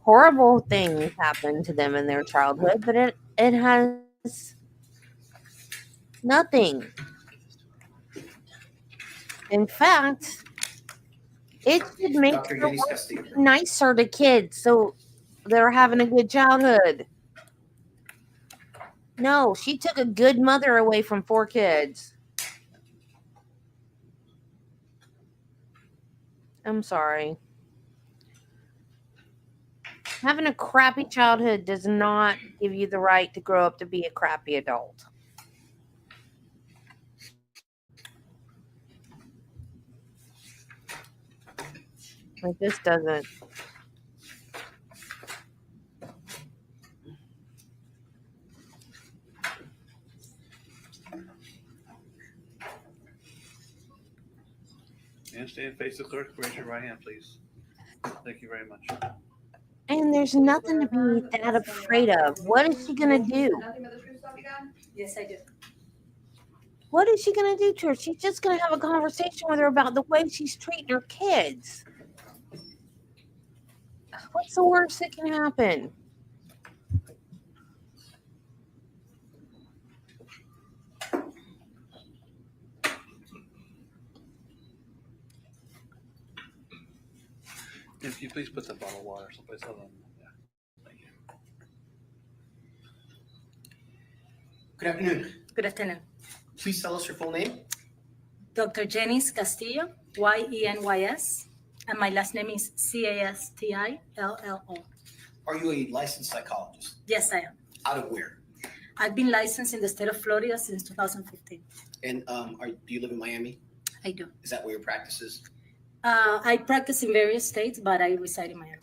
Horrible things happened to them in their childhood, but it has nothing. In fact, it should make Dr. the Denise world Castillo. nicer to kids so they're having a good childhood. No, she took a good mother away from 4 kids. I'm sorry. Having a crappy childhood does not give you the right to grow up to be a crappy adult. Like, this doesn't. And stand face the clerk. Raise your right hand, please. Thank you very much. And there's nothing to be that afraid of. What is she going to do? Nothing but the truth, so help you God? Yes, I do. What is she going to do to her? She's just going to have a conversation with her about the way she's treating her kids. What's the worst that can happen? If you please put the bottle of water someplace other than yeah. Thank you. Good afternoon. Good afternoon. Please tell us your full name. Dr. Jennys Castillo, Yenys, and my last name is Castillo. Are you a licensed psychologist? Yes, I am. Out of where? I've been licensed in the state of Florida since 2015. And do you live in Miami? I do. Is that where your practice is? I practice in various states, but I reside in Miami.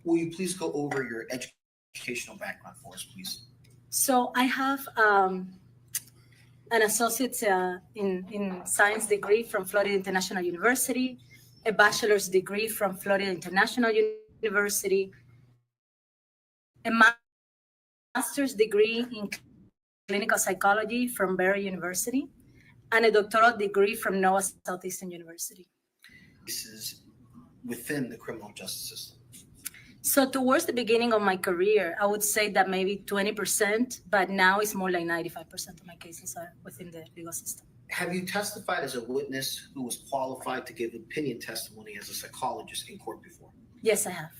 Will you please go over your educational background for us, please? So I have an associate's in science degree from Florida International University, a bachelor's degree from Florida International University, a master's degree in clinical psychology from Barry University, and a doctoral degree from Nova Southeastern University. This is within the criminal justice system. So towards the beginning of my career, I would say that maybe 20%, but now it's more like 95% of my cases are within the legal system. Have you testified as a witness who was qualified to give opinion testimony as a psychologist in court before? Yes, I have.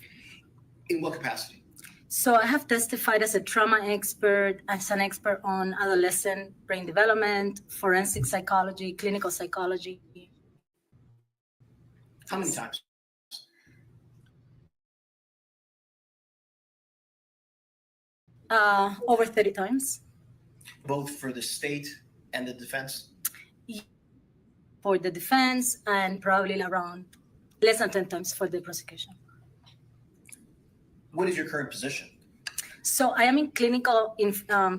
In what capacity? So I have testified as a trauma expert, as an expert on adolescent brain development, forensic psychology, clinical psychology. How many times? Over 30 times. Both for the state and the defense? For the defense and probably around less than 10 times for the prosecution. What is your current position? So I am in clinical, in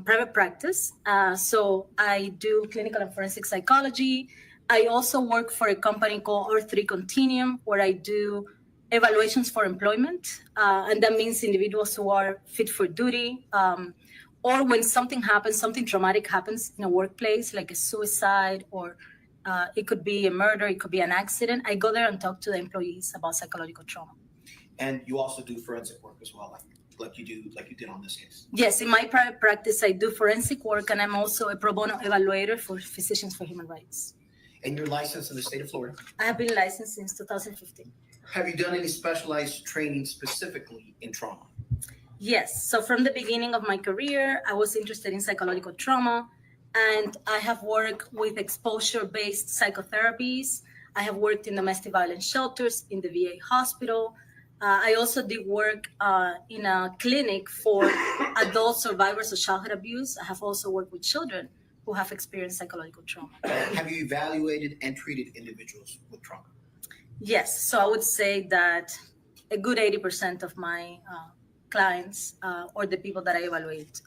private practice. So I do clinical and forensic psychology. I also work for a company called R3 Continuum, where I do evaluations for employment. And that means individuals who are fit for duty, or when something happens, something traumatic happens in a workplace, like a suicide, or it could be a murder, it could be an accident. I go there and talk to the employees about psychological trauma. And you also do forensic work as well, like you did on this case? Yes, in my private practice, I do forensic work, and I'm also a pro bono evaluator for Physicians for Human Rights. And you're licensed in the state of Florida? I have been licensed since 2015. Have you done any specialized training specifically in trauma? Yes. So from the beginning of my career, I was interested in psychological trauma, and I have worked with exposure-based psychotherapies. I have worked in domestic violence shelters, in the VA hospital. I also did work in a clinic for adult survivors of childhood abuse. I have also worked with children who have experienced psychological trauma. Have you evaluated and treated individuals with trauma? Yes. So I would say that a good 80% of my clients or the people that I evaluate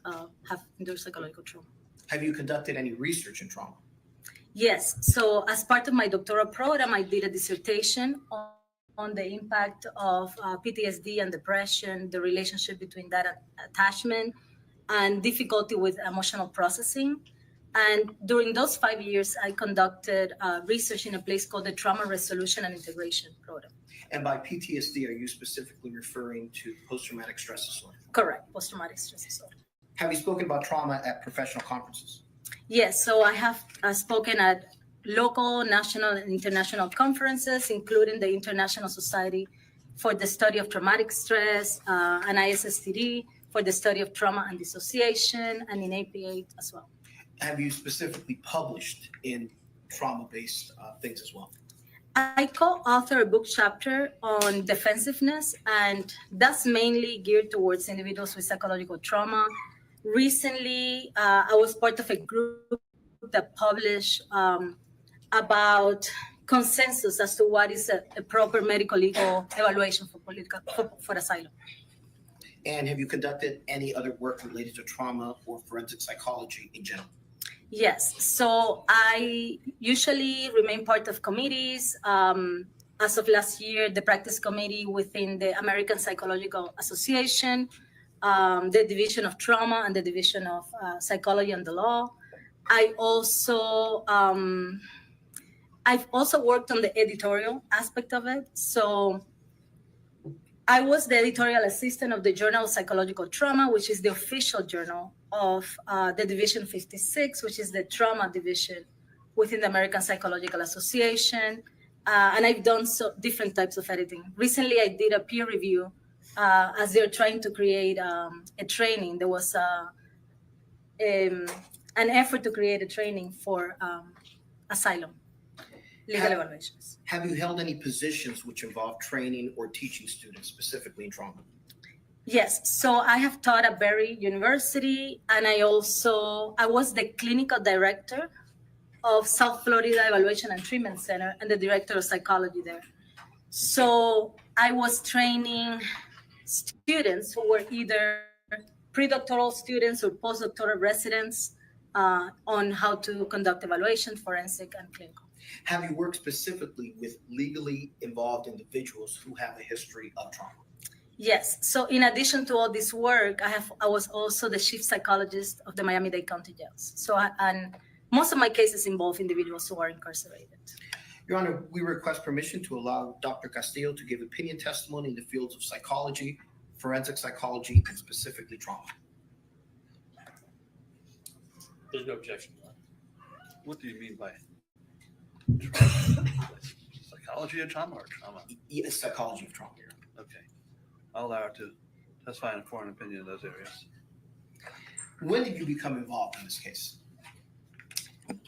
have endured psychological trauma. Have you conducted any research in trauma? Yes. So as part of my doctoral program, I did a dissertation on the impact of PTSD and depression, the relationship between that attachment and difficulty with emotional processing. And during those 5 years, I conducted research in a place called the Trauma Resolution and Integration Program. And by PTSD, are you specifically referring to post-traumatic stress disorder? Correct, post-traumatic stress disorder. Have you spoken about trauma at professional conferences? Yes, so I have spoken at local, national, and international conferences, including the International Society for the Study of Traumatic Stress, and ISSTD for the Study of Trauma and Dissociation, and in APA as well. Have you specifically published in trauma-based things as well? I co-author a book chapter on defensiveness, and that's mainly geared towards individuals with psychological trauma. Recently, I was part of a group that published about consensus as to what is a proper medical legal evaluation for asylum. And have you conducted any other work related to trauma or forensic psychology in general? Yes. So I usually remain part of committees. As of last year, the practice committee within the American Psychological Association, the Division of Trauma, and the Division of Psychology and the Law. I've also worked on the editorial aspect of it. So I was the editorial assistant of the Journal of Psychological Trauma, which is the official journal of the Division 56, which is the trauma division within the American Psychological Association. And I've done different types of editing. Recently, I did a peer review as they're trying to create a training. There was an effort to create a training for asylum legal evaluations. Have you held any positions which involve training or teaching students specifically in trauma? Yes, so I have taught at Berry University, and I was the clinical director of South Florida Evaluation and Treatment Center and the director of psychology there. So I was training students who were either pre-doctoral students or postdoctoral residents on how to conduct evaluation, forensic, and clinical. Have you worked specifically with legally involved individuals who have a history of trauma? Yes. So in addition to all this work, I was also the chief psychologist of the Miami-Dade County Jails. So and most of my cases involve individuals who are incarcerated. Your Honor, we request permission to allow Dr. Castillo to give opinion testimony in the fields of psychology, forensic psychology, and specifically trauma. There's no objection. What do you mean by trauma? Psychology of trauma or trauma? Yes, psychology of trauma. Okay. I'll allow her to testify in a foreign opinion in those areas. When did you become involved in this case?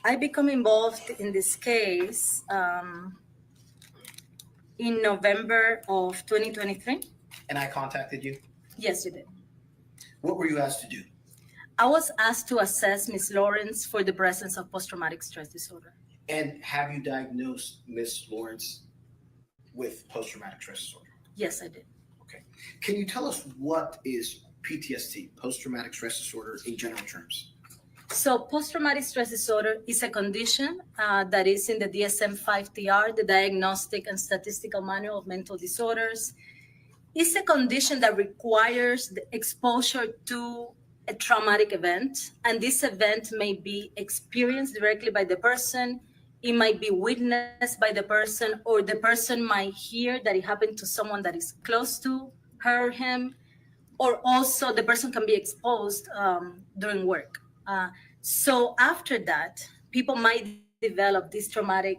I became involved in this case in November of 2023. And I contacted you? Yes, you did. What were you asked to do? I was asked to assess Ms. Lorincz for the presence of post-traumatic stress disorder. And have you diagnosed Ms. Lorincz with post-traumatic stress disorder? Yes, I did. Okay. Can you tell us what is PTSD, post-traumatic stress disorder, in general terms? So post-traumatic stress disorder is a condition that is in the DSM-5-TR, the Diagnostic and Statistical Manual of Mental Disorders. It's a condition that requires the exposure to a traumatic event, and this event may be experienced directly by the person, it might be witnessed by the person, or the person might hear that it happened to someone that is close to her or him, or also the person can be exposed during work. So after that, people might develop this traumatic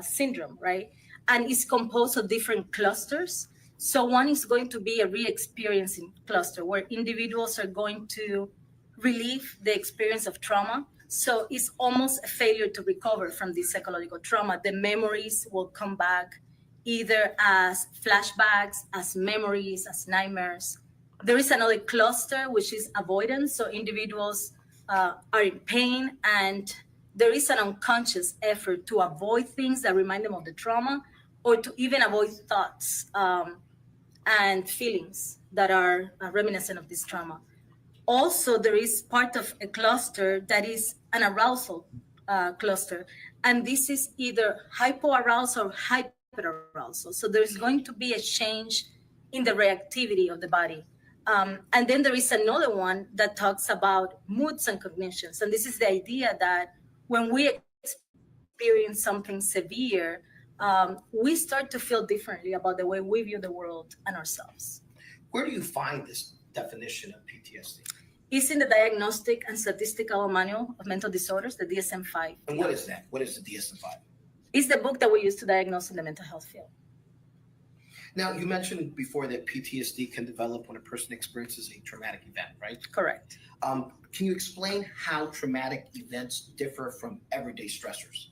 syndrome, right? And it's composed of different clusters. So one is going to be a re-experiencing cluster where individuals are going to relieve the experience of trauma. So it's almost a failure to recover from this psychological trauma. The memories will come back either as flashbacks, as memories, as nightmares. There is another cluster, which is avoidance. So individuals are in pain, and there is an unconscious effort to avoid things that remind them of the trauma, or to even avoid thoughts and feelings that are reminiscent of this trauma. Also, there is part of a cluster that is an arousal cluster, and this is either hypoarousal or hyperarousal. So there's going to be a change in the reactivity of the body. And then there is another one that talks about moods and cognitions. And this is the idea that when we experience something severe, we start to feel differently about the way we view the world and ourselves. Where do you find this definition of PTSD? It's in the Diagnostic and Statistical Manual of Mental Disorders, the DSM-5. And what is that? What is the DSM-5? It's the book that we use to diagnose in the mental health field. Now, you mentioned before that PTSD can develop when a person experiences a traumatic event, right? Correct. Can you explain how traumatic events differ from everyday stressors?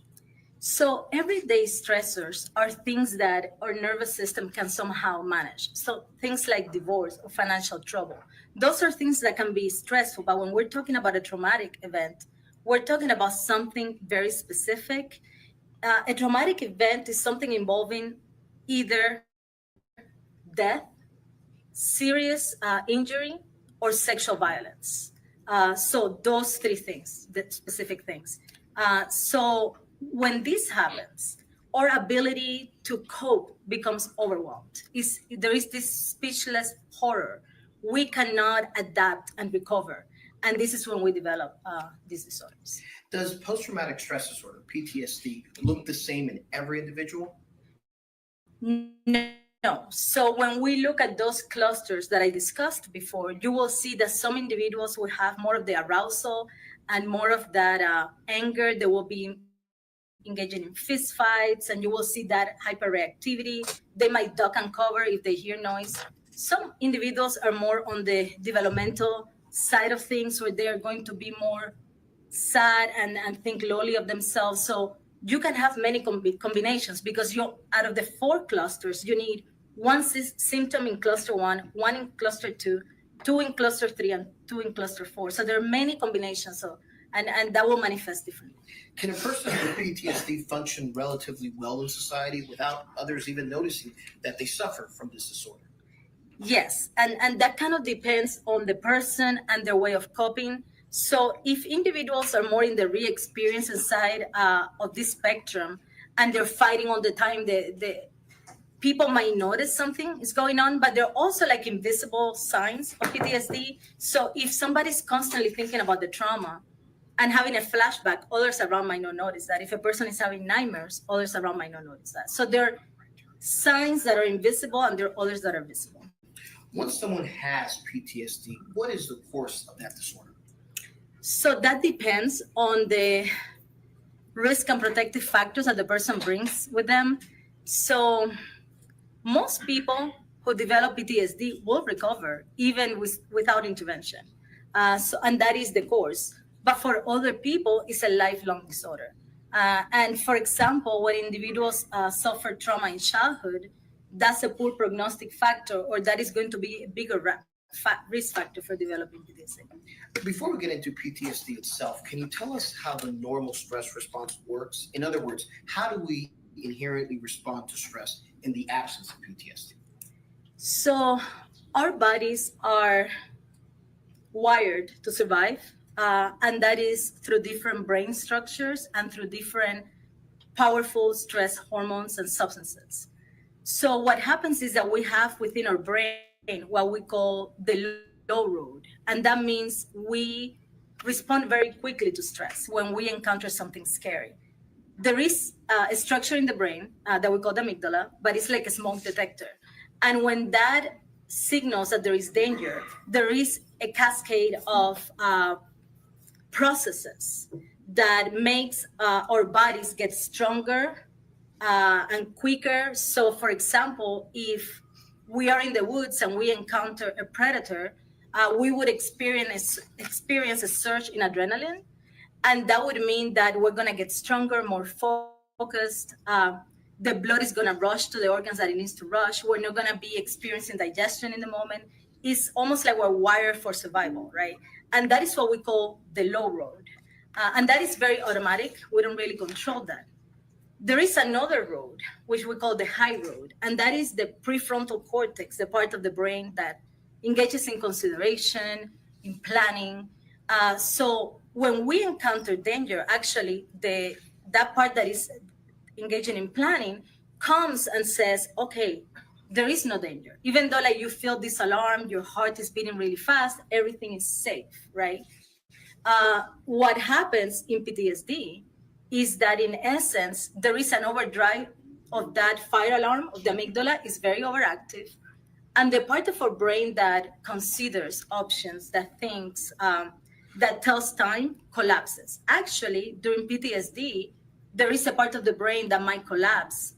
So everyday stressors are things that our nervous system can somehow manage. So things like divorce or financial trouble, those are things that can be stressful. But when we're talking about a traumatic event, we're talking about something very specific. A traumatic event is something involving either death, serious injury, or sexual violence. So those three things, the specific things. So when this happens, our ability to cope becomes overwhelmed. There is this speechless horror. We cannot adapt and recover. And this is when we develop these disorders. Does post-traumatic stress disorder, PTSD, look the same in every individual? No. So when we look at those clusters that I discussed before, you will see that some individuals will have more of the arousal and more of that anger. They will be engaging in fist fights, and you will see that hyperreactivity. They might duck and cover if they hear noise. Some individuals are more on the developmental side of things, where they are going to be more sad and think lowly of themselves. So you can have many combinations, because out of the 4 clusters, you need one symptom in cluster 1, 1 in cluster 2, 2 in cluster 3, and 2 in cluster 4. So there are many combinations, and that will manifest differently. Can a person with PTSD function relatively well in society without others even noticing that they suffer from this disorder? Yes, and that kind of depends on the person and their way of coping. So if individuals are more in the re-experience side of this spectrum, and they're fighting all the time, the people might notice something is going on, but they're also like invisible signs of PTSD. So if somebody's constantly thinking about the trauma and having a flashback, others around might not notice that. If a person is having nightmares, others around might not notice that. So there are signs that are invisible, and there are others that are visible. Once someone has PTSD, what is the course of that disorder? So that depends on the risk and protective factors that the person brings with them. So most people who develop PTSD will recover even without intervention. And that is the course. But for other people, it's a lifelong disorder. And for example, when individuals suffer trauma in childhood, that's a poor prognostic factor, or that is going to be a bigger risk factor for developing PTSD. Before we get into PTSD itself, can you tell us how the normal stress response works? In other words, how do we inherently respond to stress in the absence of PTSD? So our bodies are wired to survive, and that is through different brain structures and through different powerful stress hormones and substances. So what happens is that we have within our brain what we call the low road, and that means we respond very quickly to stress when we encounter something scary. There is a structure in the brain that we call the amygdala, but it's like a smoke detector. And when that signals that there is danger, there is a cascade of processes that makes our bodies get stronger and quicker. So for example, if we are in the woods and we encounter a predator, we would experience a surge in adrenaline. And that would mean that we're going to get stronger, more focused. The blood is going to rush to the organs that it needs to rush. We're not going to be experiencing digestion in the moment. It's almost like we're wired for survival, right? And that is what we call the low road. And that is very automatic. We don't really control that. There is another road, which we call the high road, and that is the prefrontal cortex, the part of the brain that engages in consideration, in planning. So when we encounter danger, actually, that part that is engaging in planning comes and says, okay, there is no danger. Even though like you feel this alarm, your heart is beating really fast, everything is safe, right? What happens in PTSD is that in essence, there is an overdrive of that fire alarm of the amygdala is very overactive. And the part of our brain that considers options, that thinks, that tells time collapses. Actually, during PTSD, there is a part of the brain that might collapse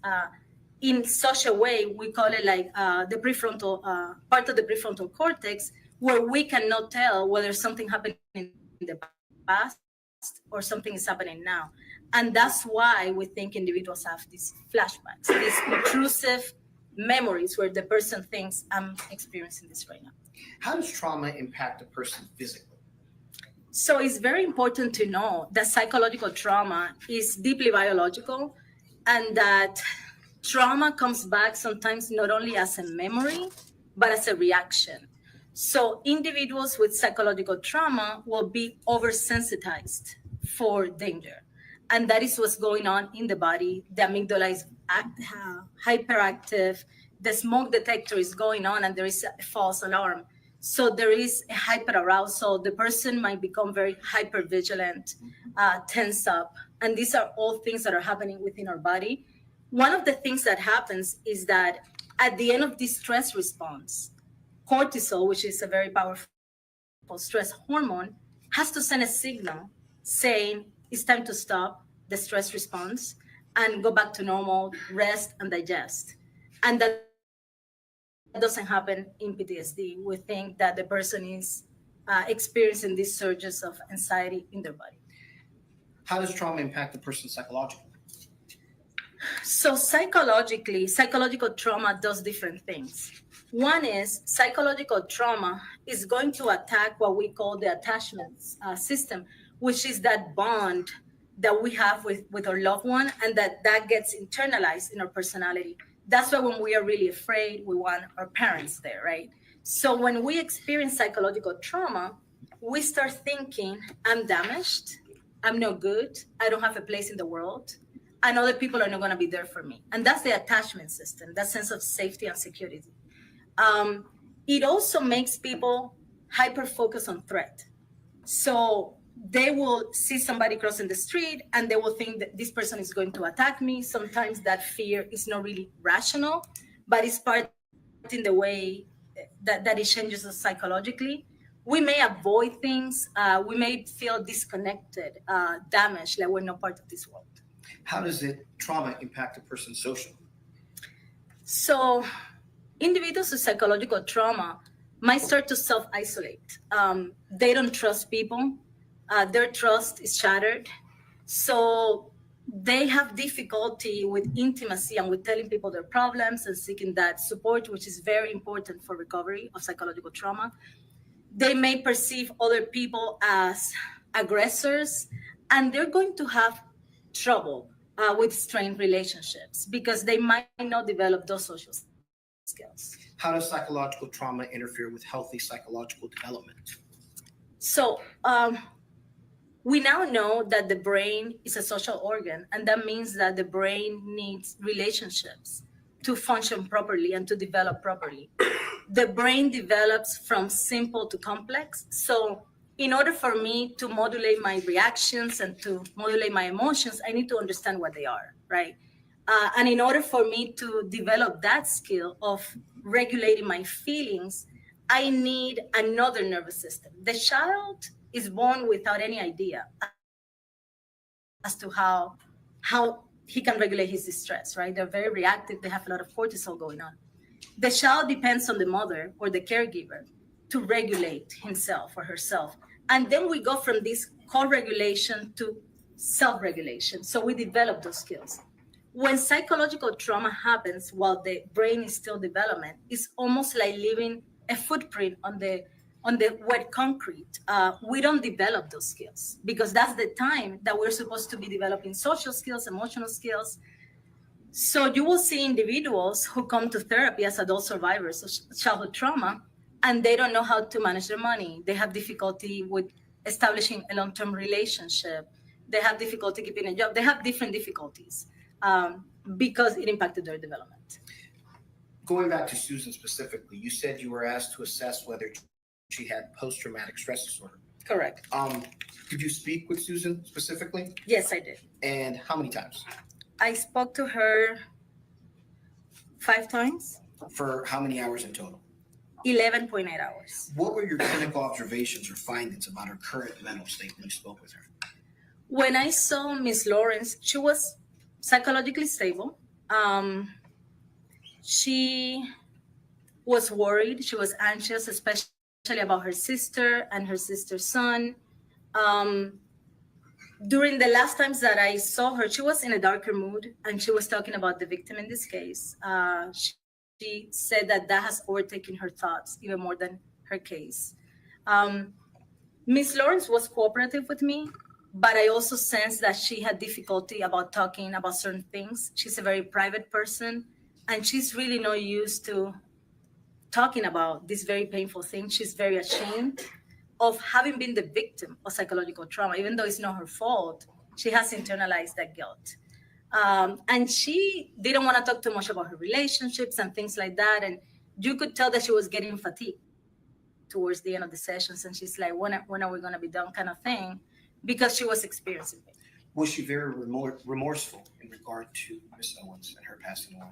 in such a way, we call it like the prefrontal, part of the prefrontal cortex, where we cannot tell whether something happened in the past or something is happening now. And that's why we think individuals have these flashbacks, these intrusive memories where the person thinks, I'm experiencing this right now. How does trauma impact a person physically? So it's very important to know that psychological trauma is deeply biological, and that trauma comes back sometimes not only as a memory, but as a reaction. So individuals with psychological trauma will be oversensitized for danger. And that is what's going on in the body. The amygdala is hyperactive. The smoke detector is going on and there is a false alarm. So there is a hyperarousal. The person might become very hypervigilant, tense up. And these are all things that are happening within our body. One of the things that happens is that at the end of this stress response, cortisol, which is a very powerful stress hormone, has to send a signal saying it's time to stop the stress response and go back to normal, rest and digest. And that doesn't happen in PTSD. We think that the person is experiencing these surges of anxiety in their body. How does trauma impact the person psychologically? So psychologically, psychological trauma does different things. One is psychological trauma is going to attack what we call the attachment system, which is that bond that we have with our loved one, and that gets internalized in our personality. That's why when we are really afraid, we want our parents there, right? So when we experience psychological trauma, we start thinking, I'm damaged, I'm no good, I don't have a place in the world, and other people are not going to be there for me. And that's the attachment system, that sense of safety and security. It also makes people hyper-focused on threat. So they will see somebody crossing the street and they will think that this person is going to attack me. Sometimes that fear is not really rational, but it's part in the way that it changes us psychologically. We may avoid things. We may feel disconnected, damaged, like we're not part of this world. How does trauma impact a person socially? So individuals with psychological trauma might start to self-isolate. They don't trust people. Their trust is shattered. So they have difficulty with intimacy and with telling people their problems and seeking that support, which is very important for recovery of psychological trauma. They may perceive other people as aggressors, and they're going to have trouble with strained relationships because they might not develop those social skills. How does psychological trauma interfere with healthy psychological development? So we now know that the brain is a social organ, and that means that the brain needs relationships to function properly and to develop properly. The brain develops from simple to complex. So in order for me to modulate my reactions and to modulate my emotions, I need to understand what they are, right? And in order for me to develop that skill of regulating my feelings, I need another nervous system. The child is born without any idea as to how he can regulate his distress, right? They're very reactive. They have a lot of cortisol going on. the child depends on the mother or the caregiver to regulate himself or herself. And then we go from this co-regulation to self-regulation. So we develop those skills. When psychological trauma happens while the brain is still development, it's almost like leaving a footprint on the wet concrete. We don't develop those skills because that's the time that we're supposed to be developing social skills, emotional skills. So you will see individuals who come to therapy as adult survivors of childhood trauma, and they don't know how to manage their money. They have difficulty with establishing a long-term relationship. They have difficulty keeping a job. They have different difficulties because it impacted their development. Going back to Susan specifically, you said you were asked to assess whether she had post-traumatic stress disorder. Correct. Did you speak with Susan specifically? Yes, I did. And how many times? I spoke to her 5 times. For how many hours in total? 11.8 hours. What were your clinical observations or findings about her current mental state when you spoke with her? When I saw Ms. Lorincz, she was psychologically stable. She was worried. She was anxious, especially about her sister and her sister's son. During the last times that I saw her, she was in a darker mood, and she was talking about the victim in this case. She said that has overtaken her thoughts even more than her case. Ms. Lorincz was cooperative with me, but I also sensed that she had difficulty about talking about certain things. She's a very private person, and she's really not used to talking about this very painful thing. She's very ashamed of having been the victim of psychological trauma. Even though it's not her fault, she has internalized that guilt. And she didn't want to talk too much about her relationships and things like that. And you could tell that she was getting fatigued towards the end of the sessions. And she's like, when are we going to be done, kind of thing, because she was experiencing it. Was she very remorseful in regard to Ms. Owens and her passing away?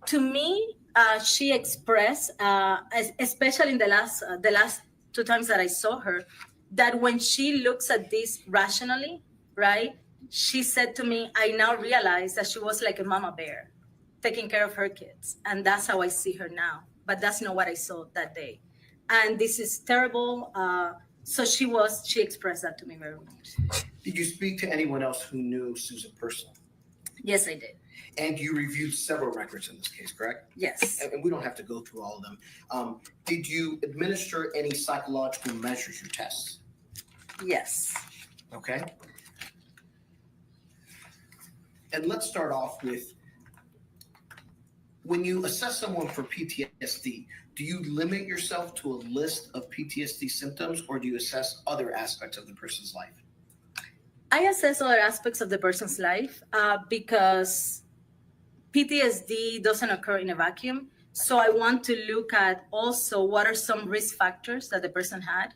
To me, she expressed, especially in the last 2 times that I saw her, that when she looks at this rationally, right, she said to me, I now realize that she was like a mama bear taking care of her kids. And that's how I see her now. But that's not what I saw that day. And this is terrible. So she expressed that to me very much. Did you speak to anyone else who knew Susan personally? Yes, I did. And you reviewed several records in this case, correct? Yes. And we don't have to go through all of them. Did you administer any psychological measures or tests? Yes. Okay. And let's start off with, when you assess someone for PTSD, do you limit yourself to a list of PTSD symptoms, or do you assess other aspects of the person's life? I assess other aspects of the person's life because PTSD doesn't occur in a vacuum. So I want to look at also what are some risk factors that the person had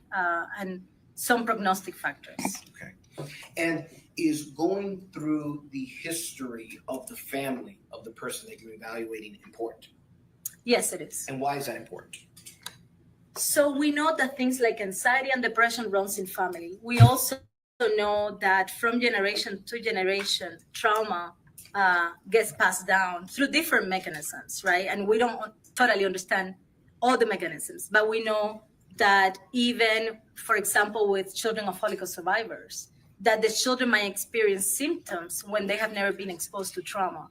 and some prognostic factors. Okay. And is going through the history of the family of the person that you're evaluating important? Yes, it is. And why is that important? So we know that things like anxiety and depression runs in family. We also know that from generation to generation, trauma gets passed down through different mechanisms, right? And we don't totally understand all the mechanisms, but we know that even, for example, with children of Holocaust survivors, that the children might experience symptoms when they have never been exposed to trauma.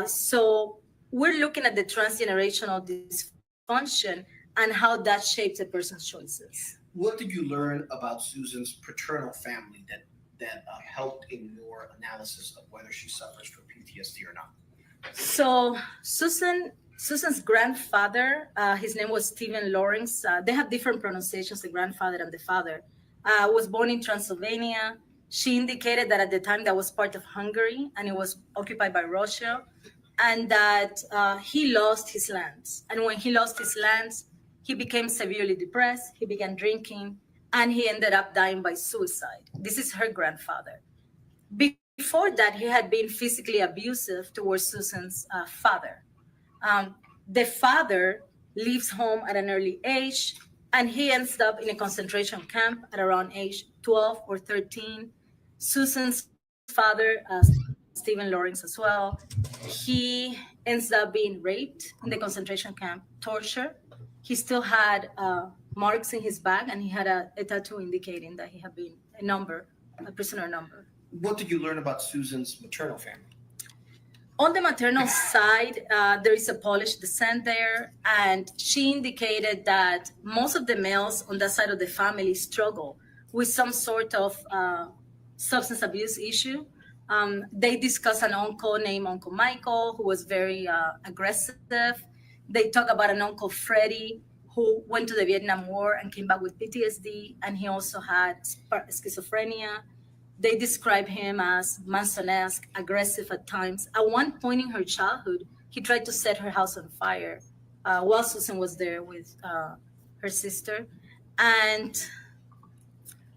So we're looking at the transgenerational dysfunction and how that shapes a person's choices. What did you learn about Susan's paternal family that helped in your analysis of whether she suffers from PTSD or not? So Susan's grandfather, his name was Stephen Lorincz. They have different pronunciations, the grandfather and the father. Was born in Transylvania. She indicated that at the time that was part of Hungary and it was occupied by Russia, and that he lost his lands. And when he lost his lands, he became severely depressed, he began drinking, and he ended up dying by suicide. This is her grandfather. Before that, he had been physically abusive towards Susan's father. The father leaves home at an early age, and he ends up in a concentration camp at around age 12 or 13. Susan's father Stephen Lorincz as well. He ends up being raped in the concentration camp, torture. He still had marks in his back, and he had a tattoo indicating that he had been a prisoner number. What did you learn about Susan's maternal family? On the maternal side, there is a Polish descent there, and she indicated that most of the males on that side of the family struggle with some sort of substance abuse issue. They discuss an uncle named Uncle Michael, who was very aggressive. They talk about an Uncle Freddie, who went to the Vietnam War and came back with PTSD, and he also had schizophrenia. They describe him as Manson-esque, aggressive at times. At one point in her childhood, he tried to set her house on fire while Susan was there with her sister. And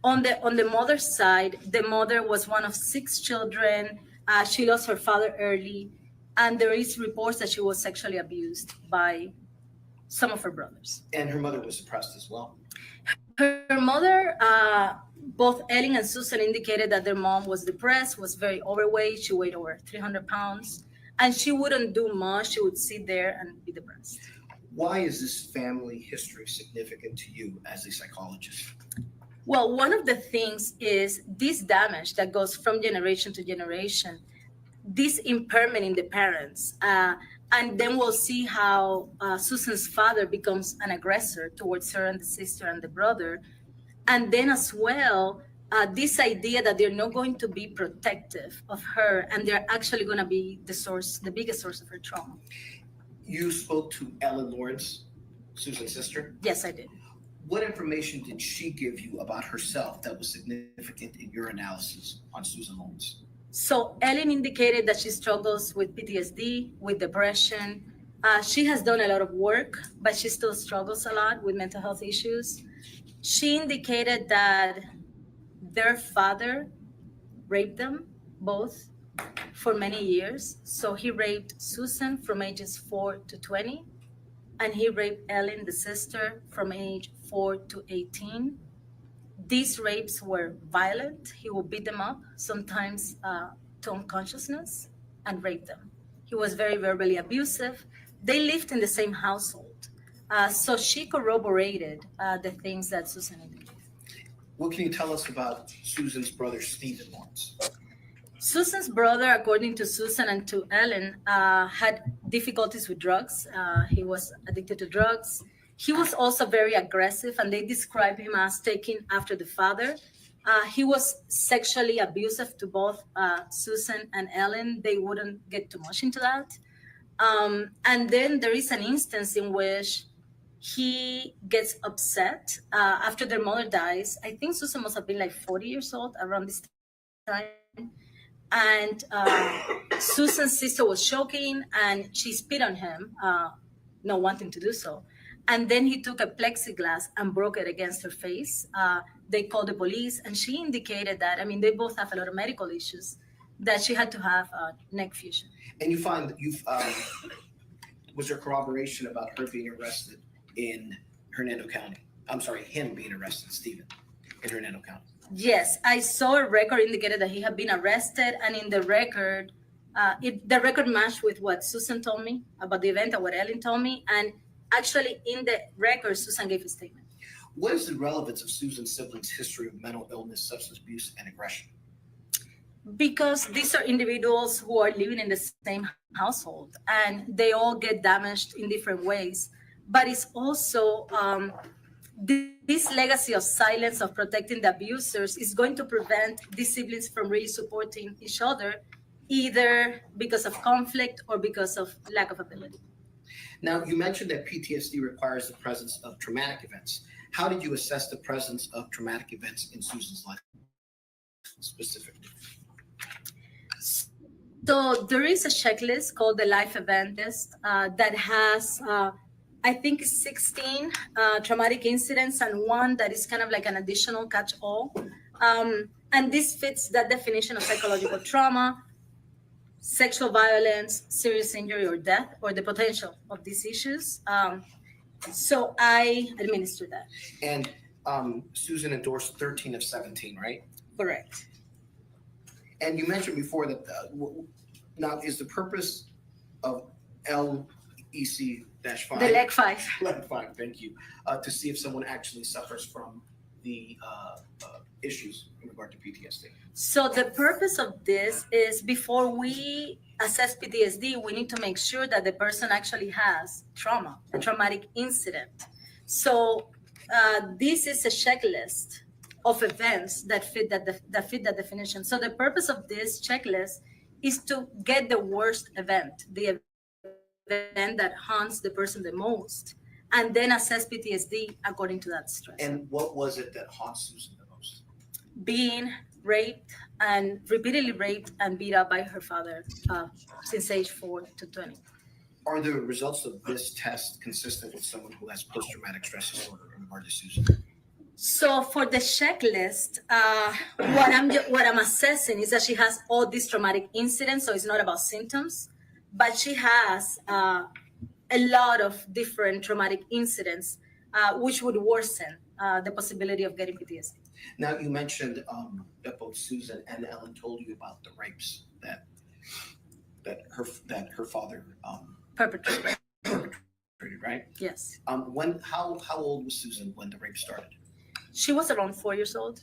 on the mother's side, the mother was one of 6 children. She lost her father early, and there is reports that she was sexually abused by some of her brothers. And her mother was suppressed as well. Her mother, both Ellen and Susan indicated that their mom was depressed, was very overweight. She weighed over 300 pounds, and she wouldn't do much. She would sit there and be depressed. Why is this family history significant to you as a psychologist? Well, one of the things is this damage that goes from generation to generation, this impairment in the parents. And then we'll see how Susan's father becomes an aggressor towards her and the sister and the brother. And then as well, this idea that they're not going to be protective of her, and they're actually going to be the biggest source of her trauma. You spoke to Ellen Lorincz, Susan's sister? Yes, I did. What information did she give you about herself that was significant in your analysis on Susan Lorincz? So Ellen indicated that she struggles with PTSD, with depression. She has done a lot of work, but she still struggles a lot with mental health issues. She indicated that their father raped them both for many years. So he raped Susan from ages 4 to 20, and he raped Ellen, the sister, from age 4 to 18. These rapes were violent. He would beat them up, sometimes to unconsciousness, and rape them. He was very verbally abusive. They lived in the same household. So she corroborated the things that Susan indicated. What can you tell us about Susan's brother, Stephen Lorincz? Susan's brother, according to Susan and to Ellen, had difficulties with drugs. He was addicted to drugs. He was also very aggressive, and they describe him as taking after the father. He was sexually abusive to both Susan and Ellen. They wouldn't get too much into that. And then there is an instance in which he gets upset after their mother dies. I think Susan must have been like 40 years old around this time. And Susan's sister was choking, and she spit on him, not wanting to do so. And then he took a plexiglass and broke it against her face. They called the police, and she indicated that, they both have a lot of medical issues, that she had to have neck fusion. And you find that was there corroboration about her being arrested in Hernando County? I'm sorry, him being arrested, Stephen, in Hernando County. Yes, I saw a record indicated that he had been arrested, and in the record, the record matched with what Susan told me about the event and what Ellen told me. And actually, in the record, Susan gave a statement. What is the relevance of Susan's siblings' history of mental illness, substance abuse, and aggression? Because these are individuals who are living in the same household, and they all get damaged in different ways. But it's also this legacy of silence, of protecting the abusers, is going to prevent these siblings from really supporting each other, either because of conflict or because of lack of ability. Now, you mentioned that PTSD requires the presence of traumatic events. How did you assess the presence of traumatic events in Susan's life specifically? So there is a checklist called the Life Event List that has, I think, 16 traumatic incidents and one that is kind of like an additional catch-all. And this fits that definition of psychological trauma, sexual violence, serious injury or death, or the potential of these issues. So I administer that. And Susan endorsed 13 of 17, right? Correct. And you mentioned before that, now is the purpose of LEC-5. The leg 5. Leg 5, thank you, to see if someone actually suffers from the issues in regard to PTSD. So the purpose of this is before we assess PTSD, we need to make sure that the person actually has trauma, a traumatic incident. So this is a checklist of events that fit that definition. So the purpose of this checklist is to get the worst event, the event that haunts the person the most, and then assess PTSD according to that stress. And what was it that haunts Susan the most? Being raped and repeatedly raped and beat up by her father since age 4 to 20. Are the results of this test consistent with someone who has post-traumatic stress disorder in regard to Susan? So for the checklist, what I'm assessing is that she has all these traumatic incidents. So it's not about symptoms, but she has a lot of different traumatic incidents, which would worsen the possibility of getting PTSD. Now, you mentioned that both Susan and Ellen told you about the rapes that her father perpetrated, right? Yes. How old was Susan when the rape started? She was around 4 years old.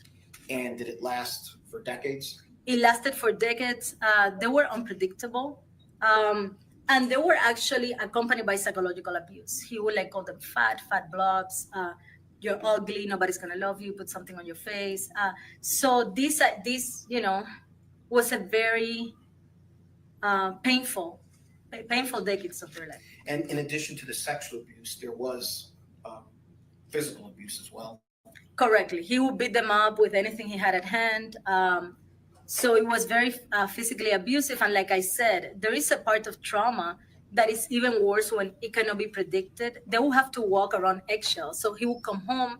And did it last for decades? It lasted for decades. They were unpredictable. And they were actually accompanied by psychological abuse. He would call them fat blobs. You're ugly, nobody's gonna love you, put something on your face. So this was a very painful decades of their life. And in addition to the sexual abuse, there was physical abuse as well. Correctly. He would beat them up with anything he had at hand. So it was very physically abusive. And like I said, there is a part of trauma that is even worse when it cannot be predicted. They will have to walk around eggshells. So he would come home,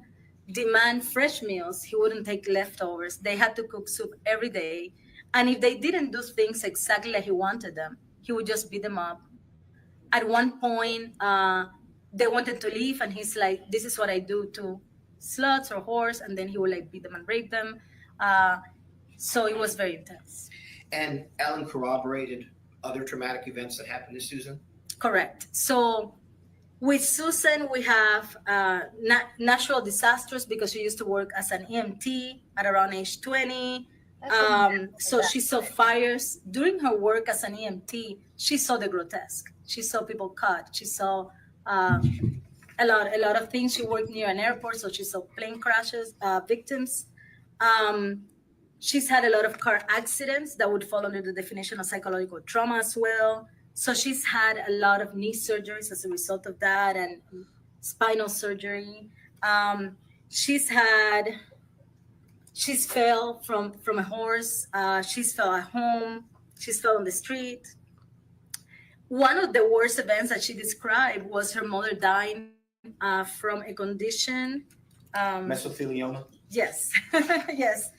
demand fresh meals. He wouldn't take leftovers. They had to cook soup every day. And if they didn't do things exactly like he wanted them, he would just beat them up. At one point, they wanted to leave, and he's like, this is what I do to sluts or whores. And then he would beat them and rape them. So it was very intense. And Ellen corroborated other traumatic events that happened to Susan? Correct. So with Susan, we have natural disasters because she used to work as an EMT at around age 20. So she saw fires. During her work as an EMT, she saw the grotesque. She saw people cut. She saw a lot of things. She worked near an airport, so she saw plane crashes, victims. She's had a lot of car accidents that would fall under the definition of psychological trauma as well. So she's had a lot of knee surgeries as a result of that, and spinal surgery. She's fell from a horse. She's fell at home. She's fell on the street. One of the worst events that she described was her mother dying from a condition. Mesothelioma? Yes, yes.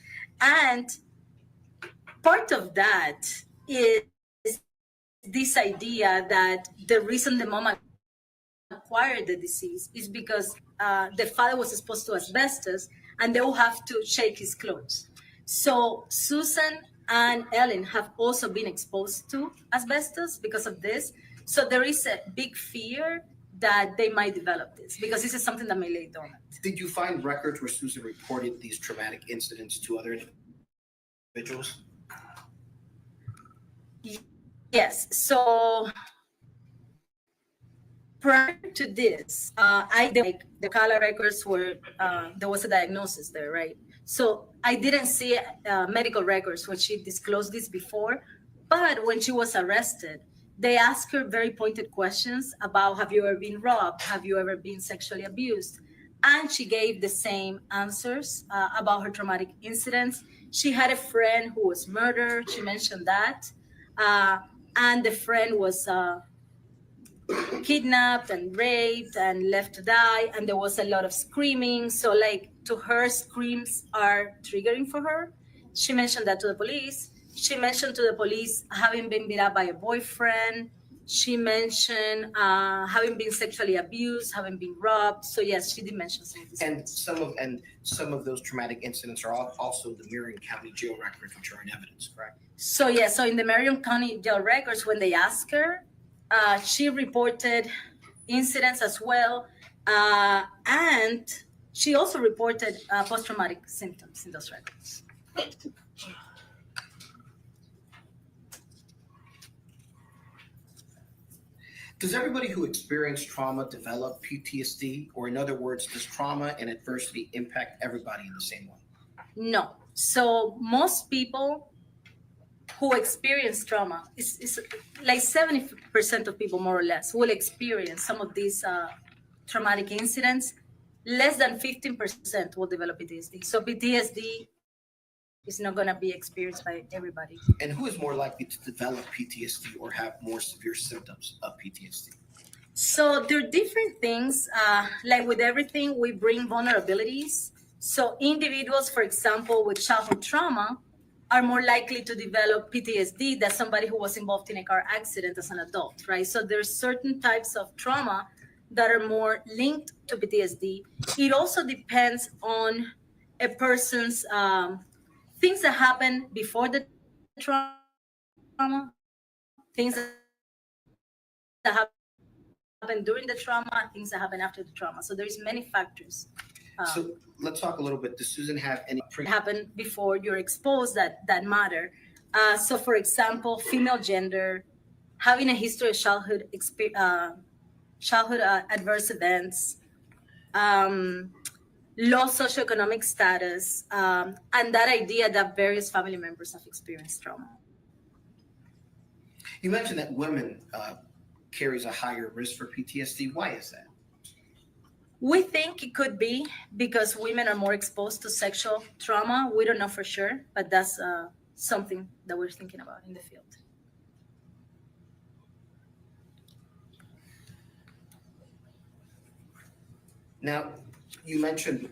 And part of that is this idea that the reason the mom acquired the disease is because the father was exposed to asbestos, and they will have to shake his clothes. So Susan and Ellen have also been exposed to asbestos because of this. So there is a big fear that they might develop this because this is something that may lay dormant. Did you find records where Susan reported these traumatic incidents to other individuals? Yes. So prior to this, the Ocala records were there was a diagnosis there, right? So I didn't see medical records when she disclosed this before, but when she was arrested, they asked her very pointed questions about, have you ever been robbed? Have you ever been sexually abused? And she gave the same answers about her traumatic incidents. She had a friend who was murdered. She mentioned that. And the friend was kidnapped and raped and left to die. And there was a lot of screaming. So to her, screams are triggering for her. She mentioned that to the police. She mentioned to the police having been beat up by a boyfriend. She mentioned having been sexually abused, having been robbed. So yes, she did mention some of these things. And some of those traumatic incidents are also the Marion County jail records, which are in evidence, correct? So yeah, so in the Marion County jail records, when they asked her, she reported incidents as well, and she also reported post-traumatic symptoms in those records. Does everybody who experienced trauma develop PTSD? Or in other words, does trauma and adversity impact everybody in the same way? No. So most people who experience trauma, is like 70% of people more or less will experience some of these traumatic incidents. Less than 15% will develop PTSD. So PTSD is not going to be experienced by everybody. And who is more likely to develop PTSD or have more severe symptoms of PTSD? So there are different things. Like with everything, we bring vulnerabilities. So individuals, for example, with childhood trauma are more likely to develop PTSD than somebody who was involved in a car accident as an adult, right? So there's certain types of trauma that are more linked to PTSD. It also depends on a person's things that happen before the trauma, things that happen during the trauma, things that happen after the trauma. So there's many factors. So let's talk a little bit. Does Susan have any happen before you're exposed that matter? So for example, female gender, having a history of childhood adverse events, low socioeconomic status, and that idea that various family members have experienced trauma. You mentioned that women carries a higher risk for PTSD. Why is that? We think it could be because women are more exposed to sexual trauma. We don't know for sure, but that's something that we're thinking about in the field. Now, you mentioned,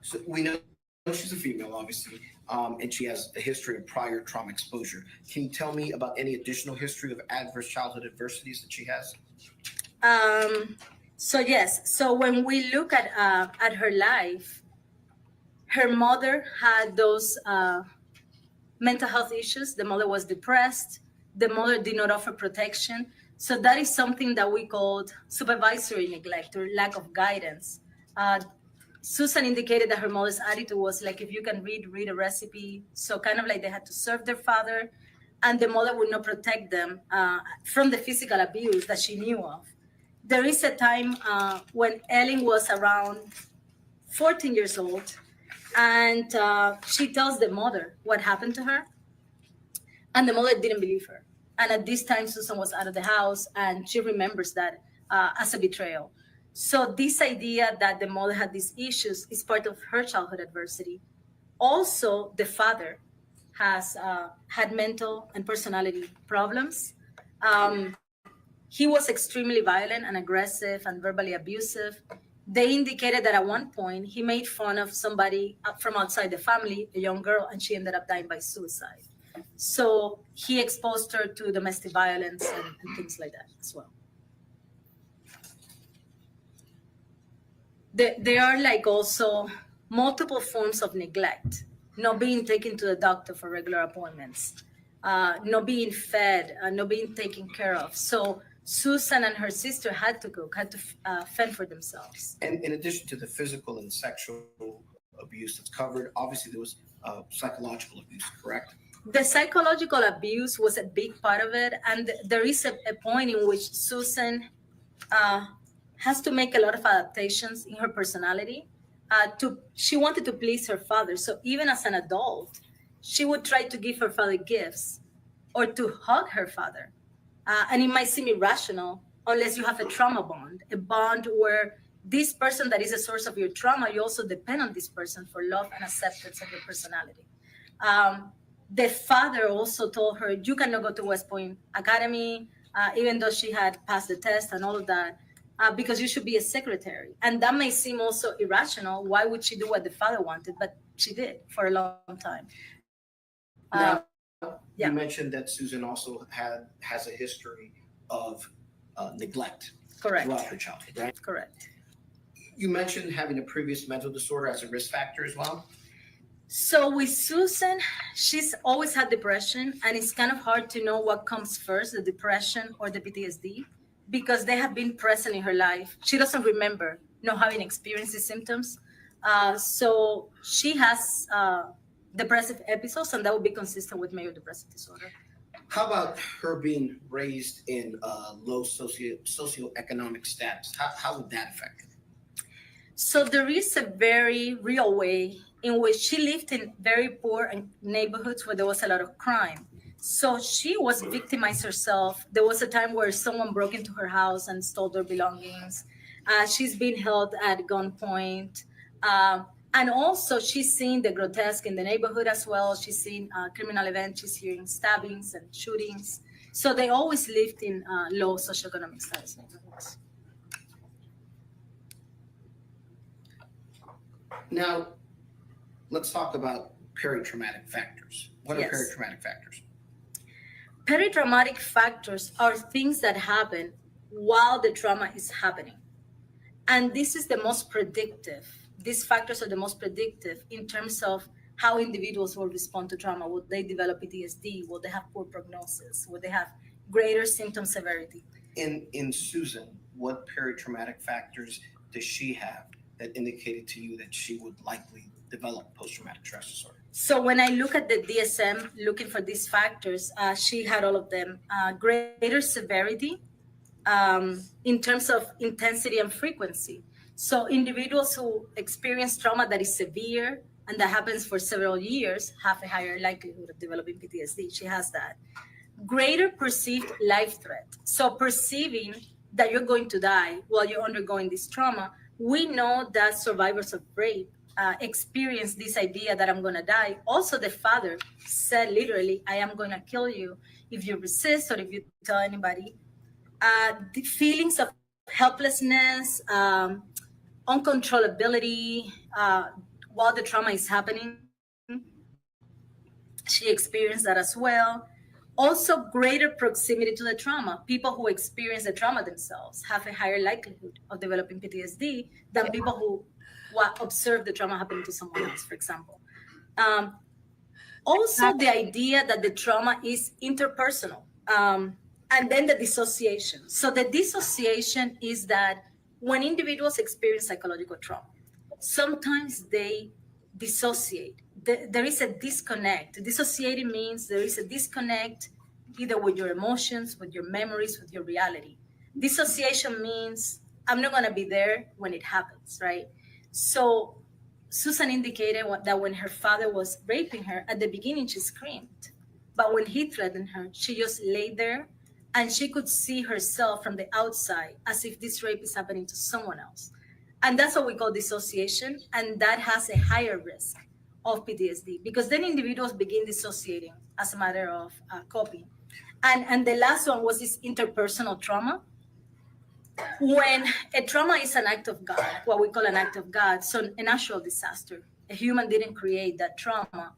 so we know she's a female, obviously, and she has a history of prior trauma exposure. Can you tell me about any additional history of adverse childhood adversities that she has? So yes, so when we look at her life, her mother had those mental health issues. The mother was depressed. The mother did not offer protection. So that is something that we called supervisory neglect or lack of guidance. Susan indicated that her mother's attitude was like, if you can read a recipe. So kind of like they had to serve their father, and the mother would not protect them from the physical abuse that she knew of. There is a time when Ellen was around 14 years old, and she tells the mother what happened to her, and the mother didn't believe her. And at this time, Susan was out of the house, and she remembers that as a betrayal. So this idea that the mother had these issues is part of her childhood adversity. Also, the father has had mental and personality problems. He was extremely violent and aggressive and verbally abusive. They indicated that at one point, he made fun of somebody from outside the family, a young girl, and she ended up dying by suicide. So he exposed her to domestic violence and things like that as well. There are like also multiple forms of neglect, not being taken to the doctor for regular appointments, not being fed, not being taken care of. So Susan and her sister had to cook, had to fend for themselves. And in addition to the physical and sexual abuse that's covered, obviously there was psychological abuse, correct? The psychological abuse was a big part of it. And there is a point in which Susan has to make a lot of adaptations in her personality. She wanted to please her father. So even as an adult, she would try to give her father gifts or to hug her father. And it might seem irrational unless you have a trauma bond, a bond where this person that is a source of your trauma, you also depend on this person for love and acceptance of your personality. The father also told her, you cannot go to West Point Academy, even though she had passed the test and all of that, because you should be a secretary. And that may seem also irrational. Why would she do what the father wanted? But she did for a long time. Now, Yeah. you mentioned that Susan also has a history of neglect Correct. throughout her childhood, right? Correct. You mentioned having a previous mental disorder as a risk factor as well. So with Susan, she's always had depression, and it's kind of hard to know what comes first, the depression or the PTSD, because they have been present in her life. She doesn't remember not having experienced these symptoms. So she has depressive episodes, and that would be consistent with major depressive disorder. How about her being raised in low socioeconomic status? How would that affect her? So there is a very real way in which she lived in very poor neighborhoods where there was a lot of crime. So she was victimized herself. There was a time where someone broke into her house and stole their belongings. She's been held at gunpoint. And also she's seen the grotesque in the neighborhood as well. She's seen criminal events. She's hearing stabbings and shootings. So they always lived in low socioeconomic status neighborhoods. Now, let's talk about peritraumatic factors. What are Yes. peritraumatic factors? Peritraumatic factors are things that happen while the trauma is happening. And this is the most predictive. These factors are the most predictive in terms of how individuals will respond to trauma. Will they develop PTSD? Will they have poor prognosis? Will they have greater symptom severity? In Susan, what peritraumatic factors does she have that indicated to you that she would likely develop post-traumatic stress disorder? So when I look at the DSM, looking for these factors, she had all of them. Greater severity in terms of intensity and frequency. So individuals who experience trauma that is severe and that happens for several years have a higher likelihood of developing PTSD. She has that. Greater perceived life threat. So perceiving that you're going to die while you're undergoing this trauma. We know that survivors of rape experience this idea that I'm going to die. Also, the father said literally, I am going to kill you if you resist or if you tell anybody. The feelings of helplessness, uncontrollability while the trauma is happening. She experienced that as well. Also, greater proximity to the trauma. People who experience the trauma themselves have a higher likelihood of developing PTSD than people who observe the trauma happening to someone else, for example. Also, the idea that the trauma is interpersonal. And then the dissociation. So the dissociation is that when individuals experience psychological trauma, sometimes they dissociate. There is a disconnect. Dissociating means there is a disconnect either with your emotions, with your memories, with your reality. Dissociation means I'm not going to be there when it happens, right? So Susan indicated that when her father was raping her, at the beginning she screamed. But when he threatened her, she just lay there and she could see herself from the outside as if this rape is happening to someone else. And that's what we call dissociation. And that has a higher risk of PTSD because then individuals begin dissociating as a matter of coping. And the last one was this interpersonal trauma. When a trauma is an act of God, what we call an act of God, so a natural disaster, a human didn't create that trauma,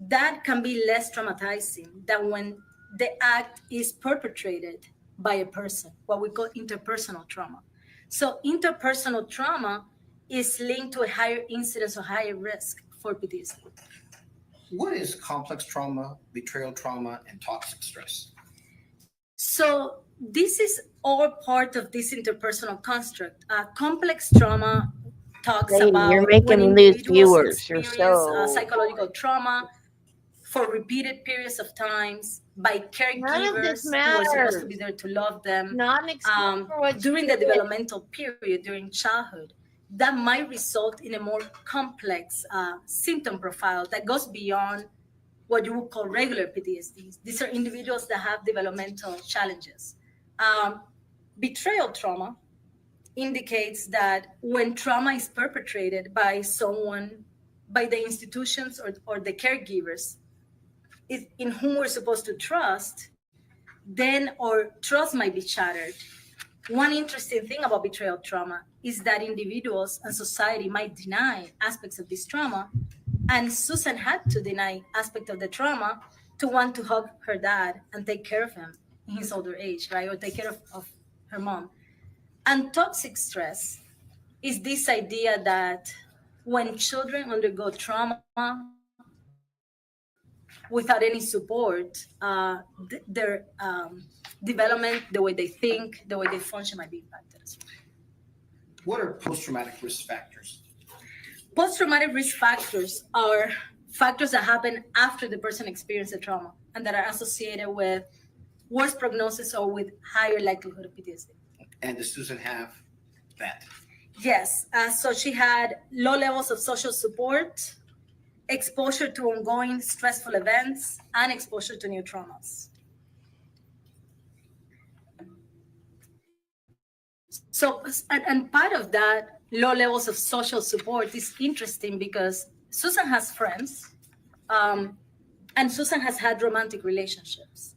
that can be less traumatizing than when the act is perpetrated by a person, what we call interpersonal trauma. So interpersonal trauma is linked to a higher incidence or higher risk for PTSD. What is complex trauma, betrayal trauma, and toxic stress? So this is all part of this interpersonal construct. Complex trauma talks about you're making when lose individuals viewers. You're experience so psychological trauma for repeated periods of times by caregivers who are supposed to be there to love them during the developmental period, during childhood. That might result in a more complex symptom profile that goes beyond what you would call regular PTSD. These are individuals that have developmental challenges. Betrayal trauma indicates that when trauma is perpetrated by someone, by the institutions or the caregivers in whom we're supposed to trust, then our trust might be shattered. One interesting thing about betrayal trauma is that individuals and society might deny aspects of this trauma. And Susan had to deny aspects of the trauma to want to hug her dad and take care of him in his older age, right? Or take care of her mom. And toxic stress is this idea that when children undergo trauma without any support, their development, the way they think, the way they function might be impacted as well. What are post-traumatic risk factors? Post-traumatic risk factors are factors that happen after the person experienced the trauma and that are associated with worse prognosis or with higher likelihood of PTSD. And does Susan have that? Yes. So she had low levels of social support, exposure to ongoing stressful events, and exposure to new traumas. So, and part of that low levels of social support is interesting because Susan has friends, and Susan has had romantic relationships,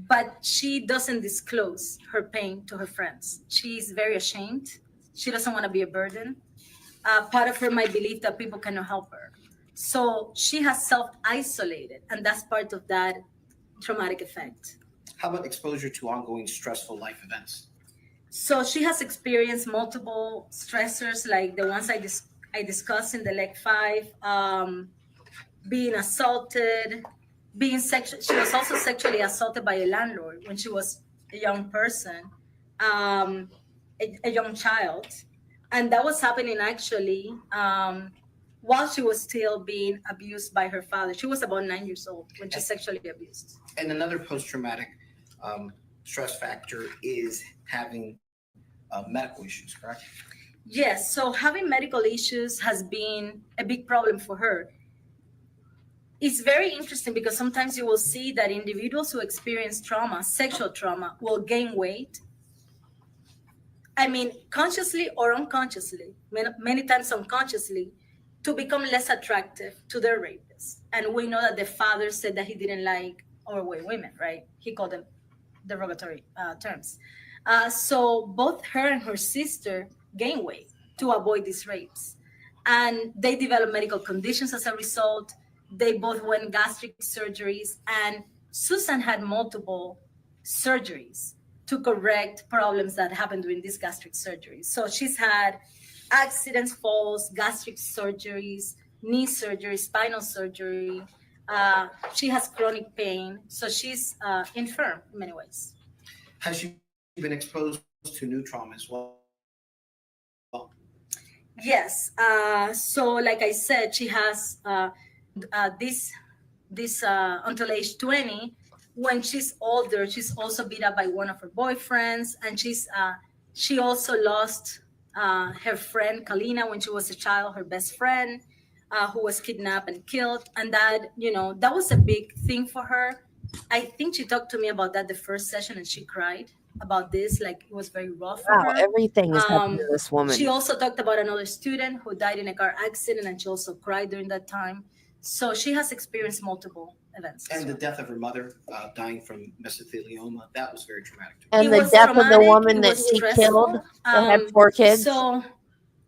but she doesn't disclose her pain to her friends. She's very ashamed. She doesn't want to be a burden. Part of her might believe that people cannot help her. So she has self-isolated, and that's part of that traumatic effect. How about exposure to ongoing stressful life events? So she has experienced multiple stressors, like the ones I discussed in the leg 5, being assaulted, being sexual. She was also sexually assaulted by a landlord when she was a young person, a young child. And that was happening actually while she was still being abused by her father. She was about 9 years old when she sexually abused. And another post-traumatic stress factor is having medical issues, correct? Yes, so having medical issues has been a big problem for her. It's very interesting because sometimes you will see that individuals who experience trauma, sexual trauma, will gain weight. I mean, consciously or unconsciously, many times unconsciously, to become less attractive to their rapists. And we know that the father said that he didn't like overweight women, right? He called them derogatory terms. So both her and her sister gained weight to avoid these rapes. And they developed medical conditions as a result. They both went gastric surgeries, and Susan had multiple surgeries to correct problems that happened during these gastric surgeries. So she's had accidents, falls, gastric surgeries, knee surgery, spinal surgery. She has chronic pain. So she's infirm in many ways. Has she been exposed to new trauma as well? Yes. So like I said, she has this until age 20. When she's older, she's also beat up by one of her boyfriends, and she also lost her friend Kalina when she was a child, her best friend, who was kidnapped and killed. And that, that was a big thing for her. I think she talked to me about that the first session, and she cried about this. Like, it was very rough for her. Everything is happening to this woman. She also talked about another student who died in a car accident, and she also cried during that time. So she has experienced multiple events. And the death of her mother, dying from mesothelioma, that was very traumatic. And the death of the woman that she killed that had 4 kids. So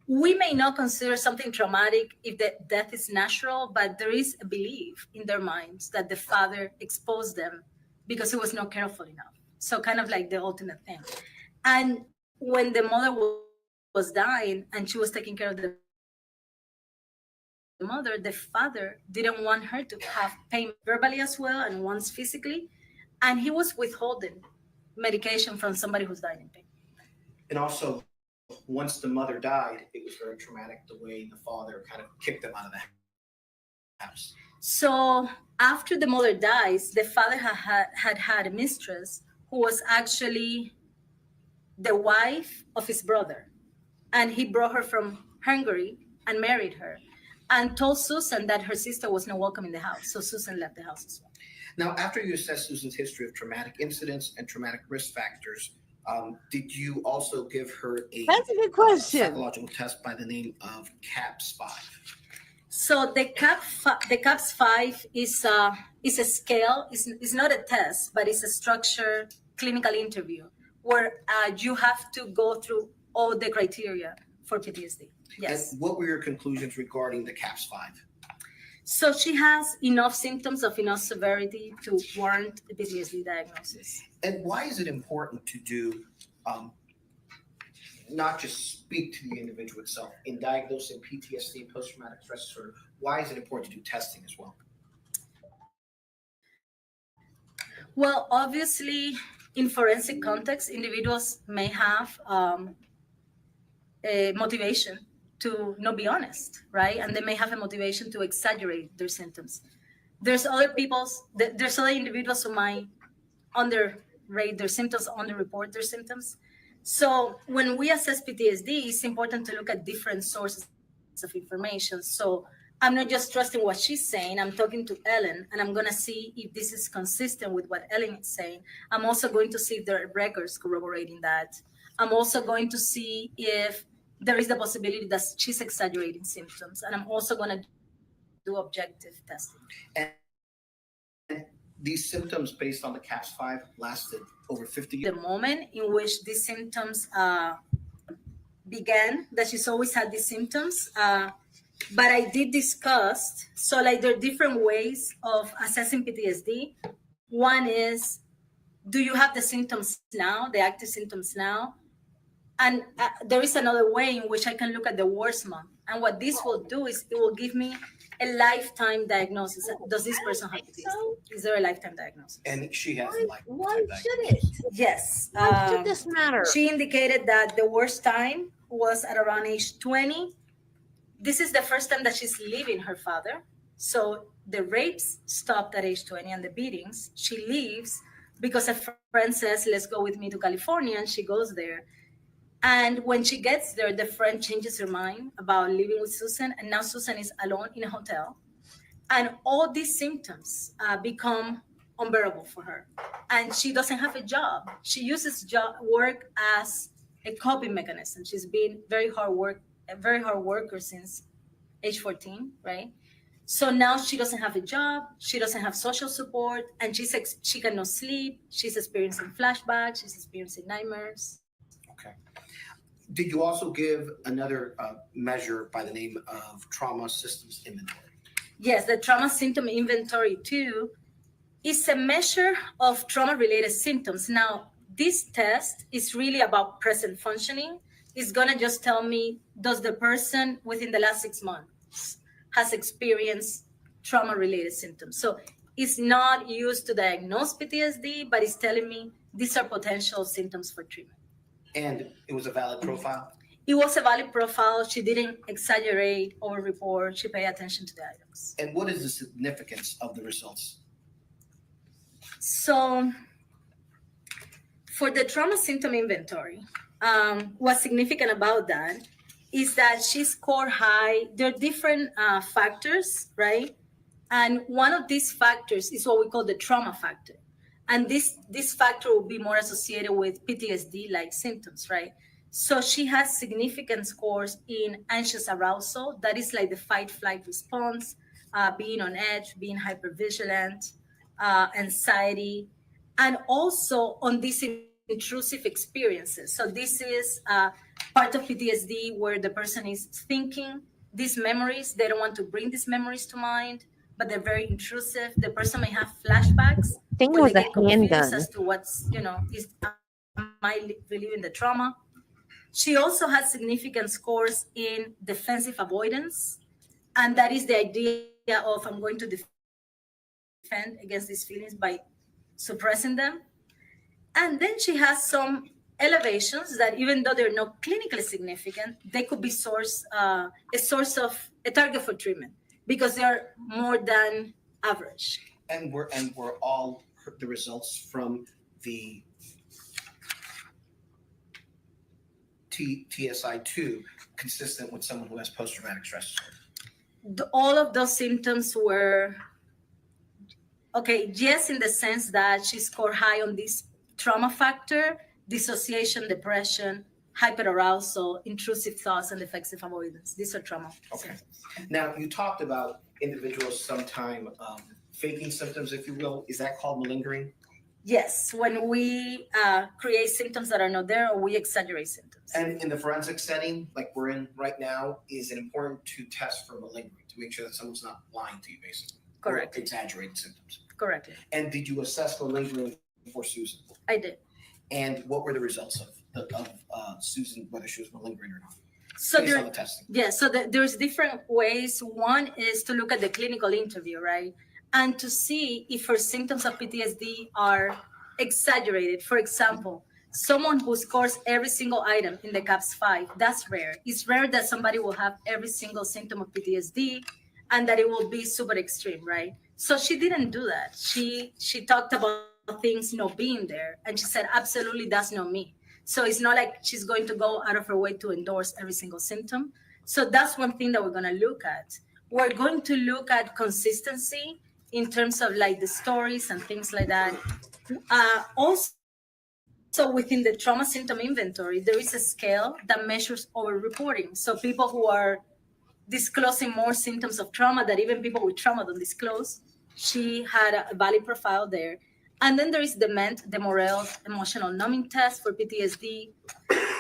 we may not consider something traumatic if the death is natural, but there is a belief in their minds that the father exposed them because he was not careful enough. So kind of like the ultimate thing. And when the mother was dying and she was taking care of the mother, the father didn't want her to have pain verbally as well and once physically, and he was withholding medication from somebody who's dying in pain. And also, once the mother died, it was very traumatic the way the father kind of kicked them out of the house. So after the mother dies, the father had a mistress who was actually the wife of his brother, and he brought her from Hungary and married her, and told Susan that her sister was not welcome in the house. So Susan left the house as well. Now, after you assessed Susan's history of traumatic incidents and traumatic risk factors, did you also give her That's a good question. Psychological test by the name of CAPS-5? So the CAPS-5 is a scale. It's not a test, but it's a structured clinical interview where you have to go through all the criteria for PTSD. Yes. And what were your conclusions regarding the CAPS-5? So she has enough symptoms of enough severity to warrant a PTSD diagnosis. And why is it important to do, not just speak to the individual itself, in diagnosing PTSD and post-traumatic stress disorder? Why is it important to do testing as well? Well, obviously, in forensic context, individuals may have a motivation to not be honest, right? And they may have a motivation to exaggerate their symptoms. There's other individuals who might underrate their symptoms, underreport their symptoms. So when we assess PTSD, it's important to look at different sources of information. So I'm not just trusting what she's saying. I'm talking to Ellen, and I'm going to see if this is consistent with what Ellen is saying. I'm also going to see if there are records corroborating that. I'm also going to see if there is the possibility that she's exaggerating symptoms. And I'm also going to do objective testing. And these symptoms based on the CAPS-5 lasted over 50 years. The moment in which these symptoms began, that she's always had these symptoms, but I did discuss, so like there are different ways of assessing PTSD. One is, do you have the symptoms now, the active symptoms now? And there is another way in which I can look at the worst month. And what this will do is it will give me a lifetime diagnosis. Does this person have PTSD? Is there a lifetime diagnosis? And she has a lifetime diagnosis. Should it? Yes. Why should this matter? She indicated that the worst time was at around age 20. This is the first time that she's leaving her father. So the rapes stopped at age 20 and the beatings. She leaves because a friend says, let's go with me to California, and she goes there. And when she gets there, the friend changes her mind about living with Susan, and now Susan is alone in a hotel. And all these symptoms become unbearable for her. And she doesn't have a job. She uses work as a coping mechanism. She's been a very hard worker since age 14, right? So now she doesn't have a job, she doesn't have social support, and she cannot sleep. She's experiencing flashbacks, she's experiencing nightmares. Okay. Did you also give another measure by the name of trauma systems inventory? Yes, the trauma symptom inventory 2 is a measure of trauma-related symptoms. Now, this test is really about present functioning. It's gonna just tell me, does the person within the last 6 months has experienced trauma-related symptoms? So it's not used to diagnose PTSD, but it's telling me these are potential symptoms for treatment. And it was a valid profile? It was a valid profile. She didn't exaggerate or report. She paid attention to the items. And what is the significance of the results? So for the trauma symptom inventory, what's significant about that is that she scored high. There are different factors, right? And one of these factors is what we call the trauma factor. And this factor will be more associated with PTSD-like symptoms, right? So she has significant scores in anxious arousal. That is like the fight-flight response, being on edge, being hypervigilant, anxiety, and also on these intrusive experiences. So this is part of PTSD where the person is thinking these memories. They don't want to bring these memories to mind, but they're very intrusive. The person may have flashbacks. I think it was a handgun. As to what's, am I reliving the trauma? She also has significant scores in defensive avoidance. And that is the idea of I'm going to defend against these feelings by suppressing them. And then she has some elevations that even though they're not clinically significant, they could be a target for treatment because they're more than average. And were all the results from the TSI-2 consistent with someone who has post-traumatic stress disorder? All of those symptoms were, okay, yes, in the sense that she scored high on this trauma factor, dissociation, depression, hyperarousal, intrusive thoughts, and defensive avoidance. These are trauma. Okay. Now, you talked about individuals sometime faking symptoms, if you will. Is that called malingering? Yes, when we create symptoms that are not there or we exaggerate symptoms. And in the forensic setting, like we're in right now, is it important to test for malingering, to to make sure that someone's not lying to you, basically. Correct. Or exaggerating symptoms. Correct. And did you assess malingering for Susan? I did. And what were the results of Susan, whether she was malingering or not? So based on the testing. Yeah, so there's different ways. One is to look at the clinical interview, right? And to see if her symptoms of PTSD are exaggerated. For example, someone who scores every single item in the CAPS-5, that's rare. It's rare that somebody will have every single symptom of PTSD and that it will be super extreme, right? So she didn't do that. She talked about things not being there, and she said, absolutely, that's not me. So it's not like she's going to go out of her way to endorse every single symptom. So that's one thing that we're going to look at. We're going to look at consistency in terms of like the stories and things like that. Also, within the trauma symptom inventory, there is a scale that measures over-reporting. So people who are disclosing more symptoms of trauma that even people with trauma don't disclose. She had a valid profile there. And then there is the MENT, the Morel Emotional Numbing Test for PTSD.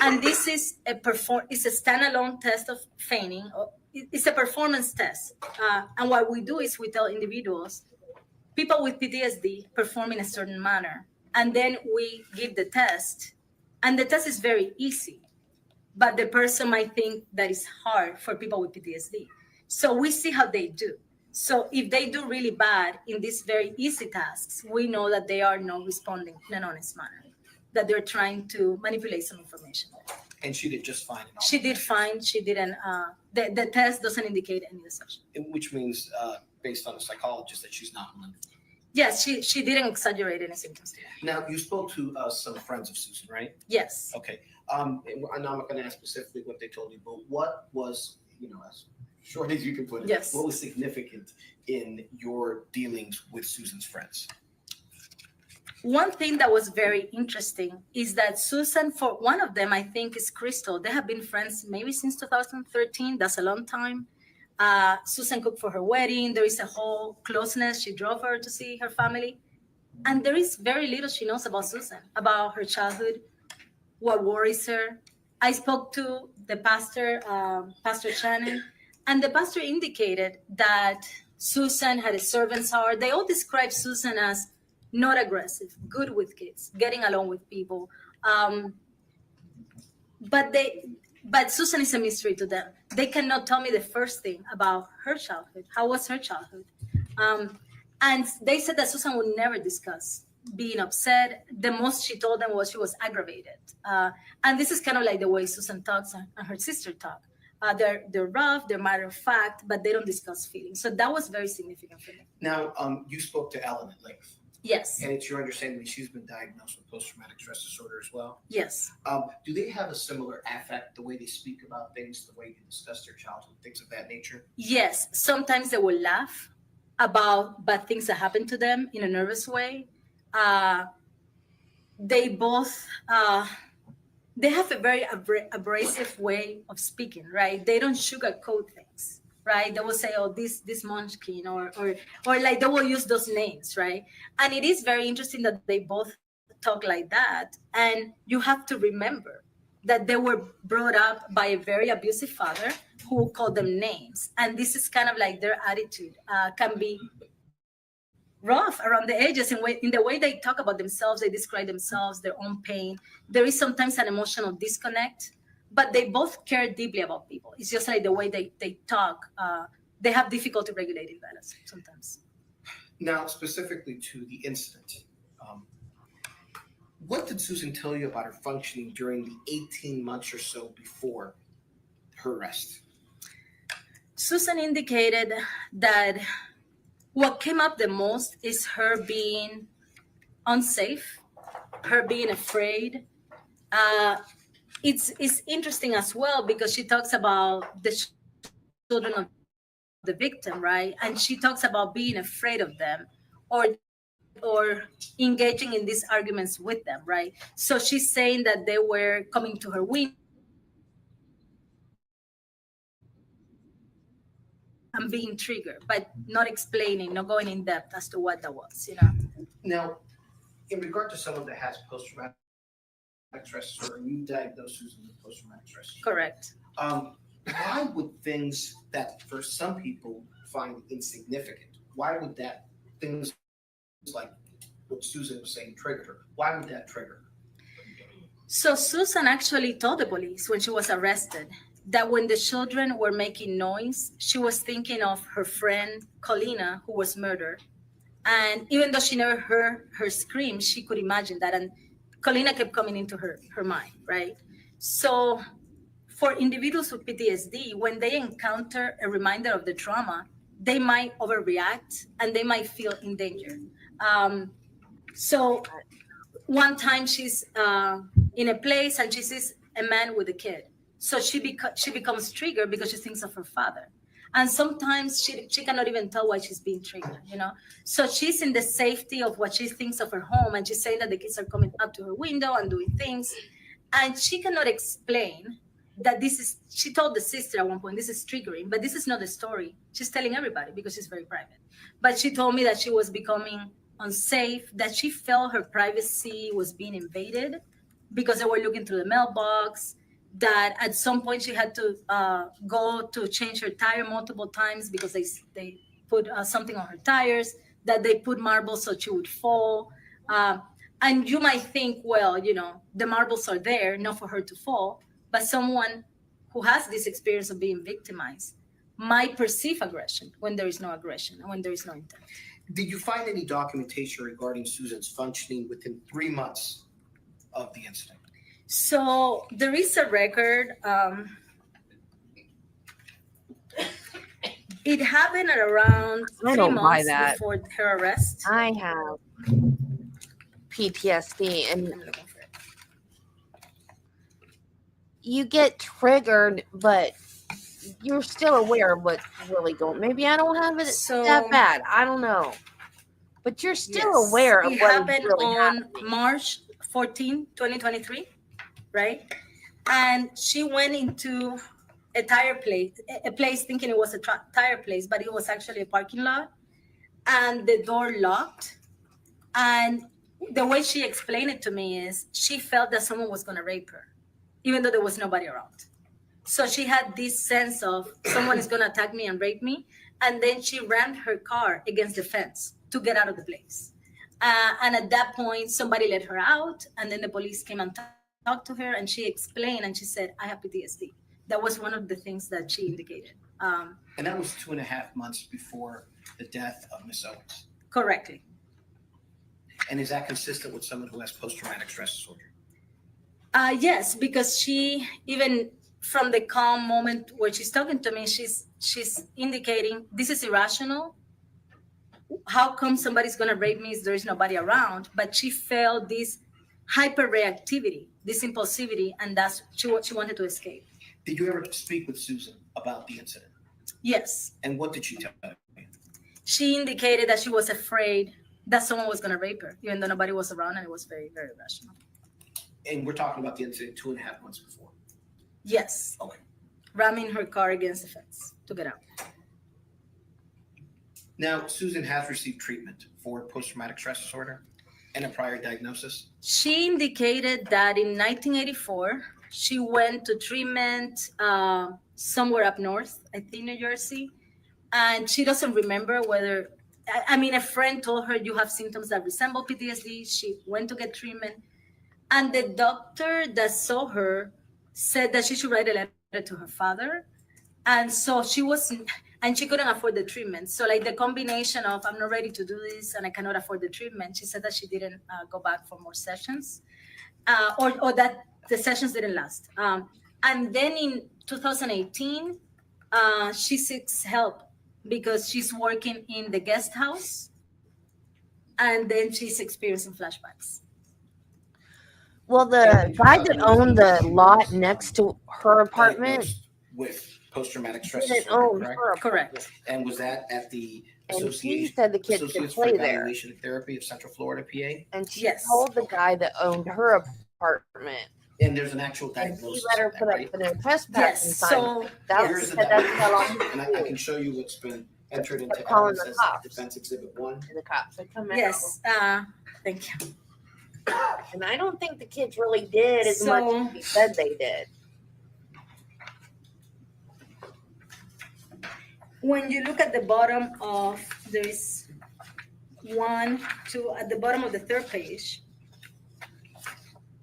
And this is a standalone test of feigning. It's a performance test. And what we do is we tell individuals, people with PTSD perform in a certain manner. And then we give the test. And the test is very easy. But the person might think that it's hard for people with PTSD. So we see how they do. So if they do really bad in these very easy tasks, we know that they are not responding in an honest manner, that they're trying to manipulate some information. And she did just fine. She did fine. She didn't, the test doesn't indicate any deception. Which means, based on a psychologist, that she's not malingering. Yes, she didn't exaggerate any symptoms. Now, you spoke to some friends of Susan, right? Yes. Okay. And I'm not going to ask specifically what they told you, but what was, as short as you can put it, yes, what was significant in your dealings with Susan's friends? One thing that was very interesting is that Susan, for one of them, I think is Crystal. They have been friends maybe since 2013. That's a long time. Susan cooked for her wedding. There is a whole closeness. She drove her to see her family. And there is very little she knows about Susan, about her childhood, what worries her. I spoke to the pastor, Pastor Shannon, and the pastor indicated that Susan had a servant's heart. They all describe Susan as not aggressive, good with kids, getting along with people. But Susan is a mystery to them. They cannot tell me the first thing about her childhood. How was her childhood? And they said that Susan would never discuss being upset. The most she told them was she was aggravated. And this is kind of like the way Susan talks and her sister talk. They're rough, they're matter of fact, but they don't discuss feelings. So that was very significant for me. Now, you spoke to Ellen at length. Yes. And it's your understanding that she's been diagnosed with post-traumatic stress disorder as well? Yes. Do they have a similar affect, the way they speak about things, the way they discuss their childhood, things of that nature? Yes. Sometimes they will laugh about bad things that happen to them in a nervous way. They both, they have a very abrasive way of speaking, right? They don't sugarcoat things, right? They will say, oh, this munchkin, or like they will use those names, right? And it is very interesting that they both talk like that. And you have to remember that they were brought up by a very abusive father who called them names. And this is kind of like their attitude can be rough around the edges in the way they talk about themselves, they describe themselves, their own pain. There is sometimes an emotional disconnect, but they both care deeply about people. It's just like the way they talk. They have difficulty regulating violence sometimes. Now, specifically to the incident, what did Susan tell you about her functioning during the 18 months or so before her arrest? Susan indicated that what came up the most is her being unsafe, her being afraid. It's interesting as well because she talks about the children of the victim, right? And she talks about being afraid of them or engaging in these arguments with them, right? So she's saying that they were coming to her window and being triggered, but not explaining, not going in depth as to what that was, Now, in regard to someone that has post-traumatic stress disorder, you diagnosed Susan with post-traumatic stress disorder. Correct. why would things that for some people find insignificant, why would that things like what Susan was saying trigger her? Why would that trigger her? So Susan actually told the police when she was arrested that when the children were making noise, she was thinking of her friend Colina, who was murdered. And even though she never heard her scream, she could imagine that. And Colina kept coming into her mind, right? So for individuals with PTSD, when they encounter a reminder of the trauma, they might overreact and they might feel in danger. So one time she's in a place and she sees a man with a kid. So she becomes triggered because she thinks of her father. And sometimes she cannot even tell why she's being triggered, you know? So she's in the safety of what she thinks of her home, and she's saying that the kids are coming up to her window and doing things. And she cannot explain that she told the sister at one point, this is triggering, but this is not the story. She's telling everybody because she's very private. But she told me that she was becoming unsafe, that she felt her privacy was being invaded because they were looking through the mailbox, that at some point she had to go to change her tire multiple times because they put something on her tires, that they put marbles so she would fall. And you might think, well, you know, the marbles are there, not for her to fall, but someone who has this experience of being victimized might perceive aggression when there is no aggression and when there is no intent. Did you find any documentation regarding Susan's functioning within 3 months of the incident? So there is a record. It happened at around 3 months before her arrest. I have PTSD, and you get triggered, but you're still aware of what's really going. Maybe I don't have it that bad. I don't know, but you're still aware of it what happened really on happening. March 14, 2023, right? And she went into a tire place, a place thinking it was a tire place, but it was actually a parking lot, and the door locked. And the way she explained it to me is she felt that someone was going to rape her, even though there was nobody around. So she had this sense of someone is going to attack me and rape me. And then she rammed her car against the fence to get out of the place. And at that point, somebody let her out. And then the police came and talked to her. And she explained, and she said, I have PTSD. That was one of the things that she indicated. And that was 2.5 months before the death of Ms. Owens. Correctly. And is that consistent with someone who has post-traumatic stress disorder? Yes, because she, even from the calm moment where she's talking to me, she's indicating this is irrational. How come somebody's going to rape me if there is nobody around? But she felt this hyperreactivity, this impulsivity, and that's what she wanted to escape. Did you ever speak with Susan about the incident? Yes. And what did she tell you? She indicated that she was afraid that someone was going to rape her, even though nobody was around, and it was very, very rational. And we're talking about the incident 2.5 months before? Yes. Okay. Ramming her car against the fence to get out. Now, Susan has received treatment for post-traumatic stress disorder and a prior diagnosis. She indicated that in 1984, she went to treatment somewhere up north, I think New Jersey, and she doesn't remember whether, I mean, a friend told her you have symptoms that resemble PTSD. She went to get treatment, and the doctor that saw her said that she should write a letter to her father. And so she wasn't, and she couldn't afford the treatment. So like the combination of I'm not ready to do this and I cannot afford the treatment, she said that she didn't go back for more sessions, or that the sessions didn't last. And then in 2018, she seeks help because she's working in the guest house, and then she's experiencing flashbacks. Well, the guy that owned the lot next to her apartment with post-traumatic stress didn't disorder, own her correct. And was that at the And he Association, said the kids could Associates for play there. Evaluation and Therapy of Central Florida, PA? And she told the guy that owned her apartment. And there's an actual And diagnosis. he let her put up an trespassing Yes, sign. so That Here's was the that's how long diagnosis, and I can show you what's been entered into calling evidence the as cops. Defense Exhibit 1. And the cops would come out. Yes, thank you. And I don't think the kids really did as So- much as he said they did. when you look at the bottom of, there is 1, 2, at the bottom of the third page,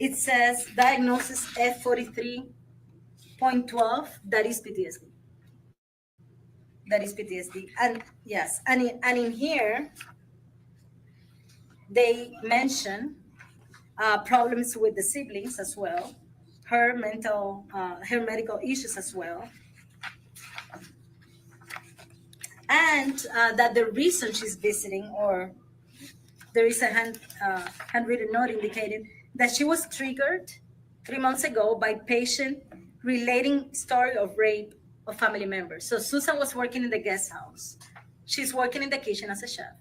it says diagnosis F43.12, that is PTSD. That is PTSD. And yes, and in here, they mention problems with the siblings as well, her medical issues as well. And that the reason she's visiting, or there is a handwritten note indicating that she was triggered 3 months ago by patient relating story of rape of family members. So Susan was working in the guest house. She's working in the kitchen as a chef.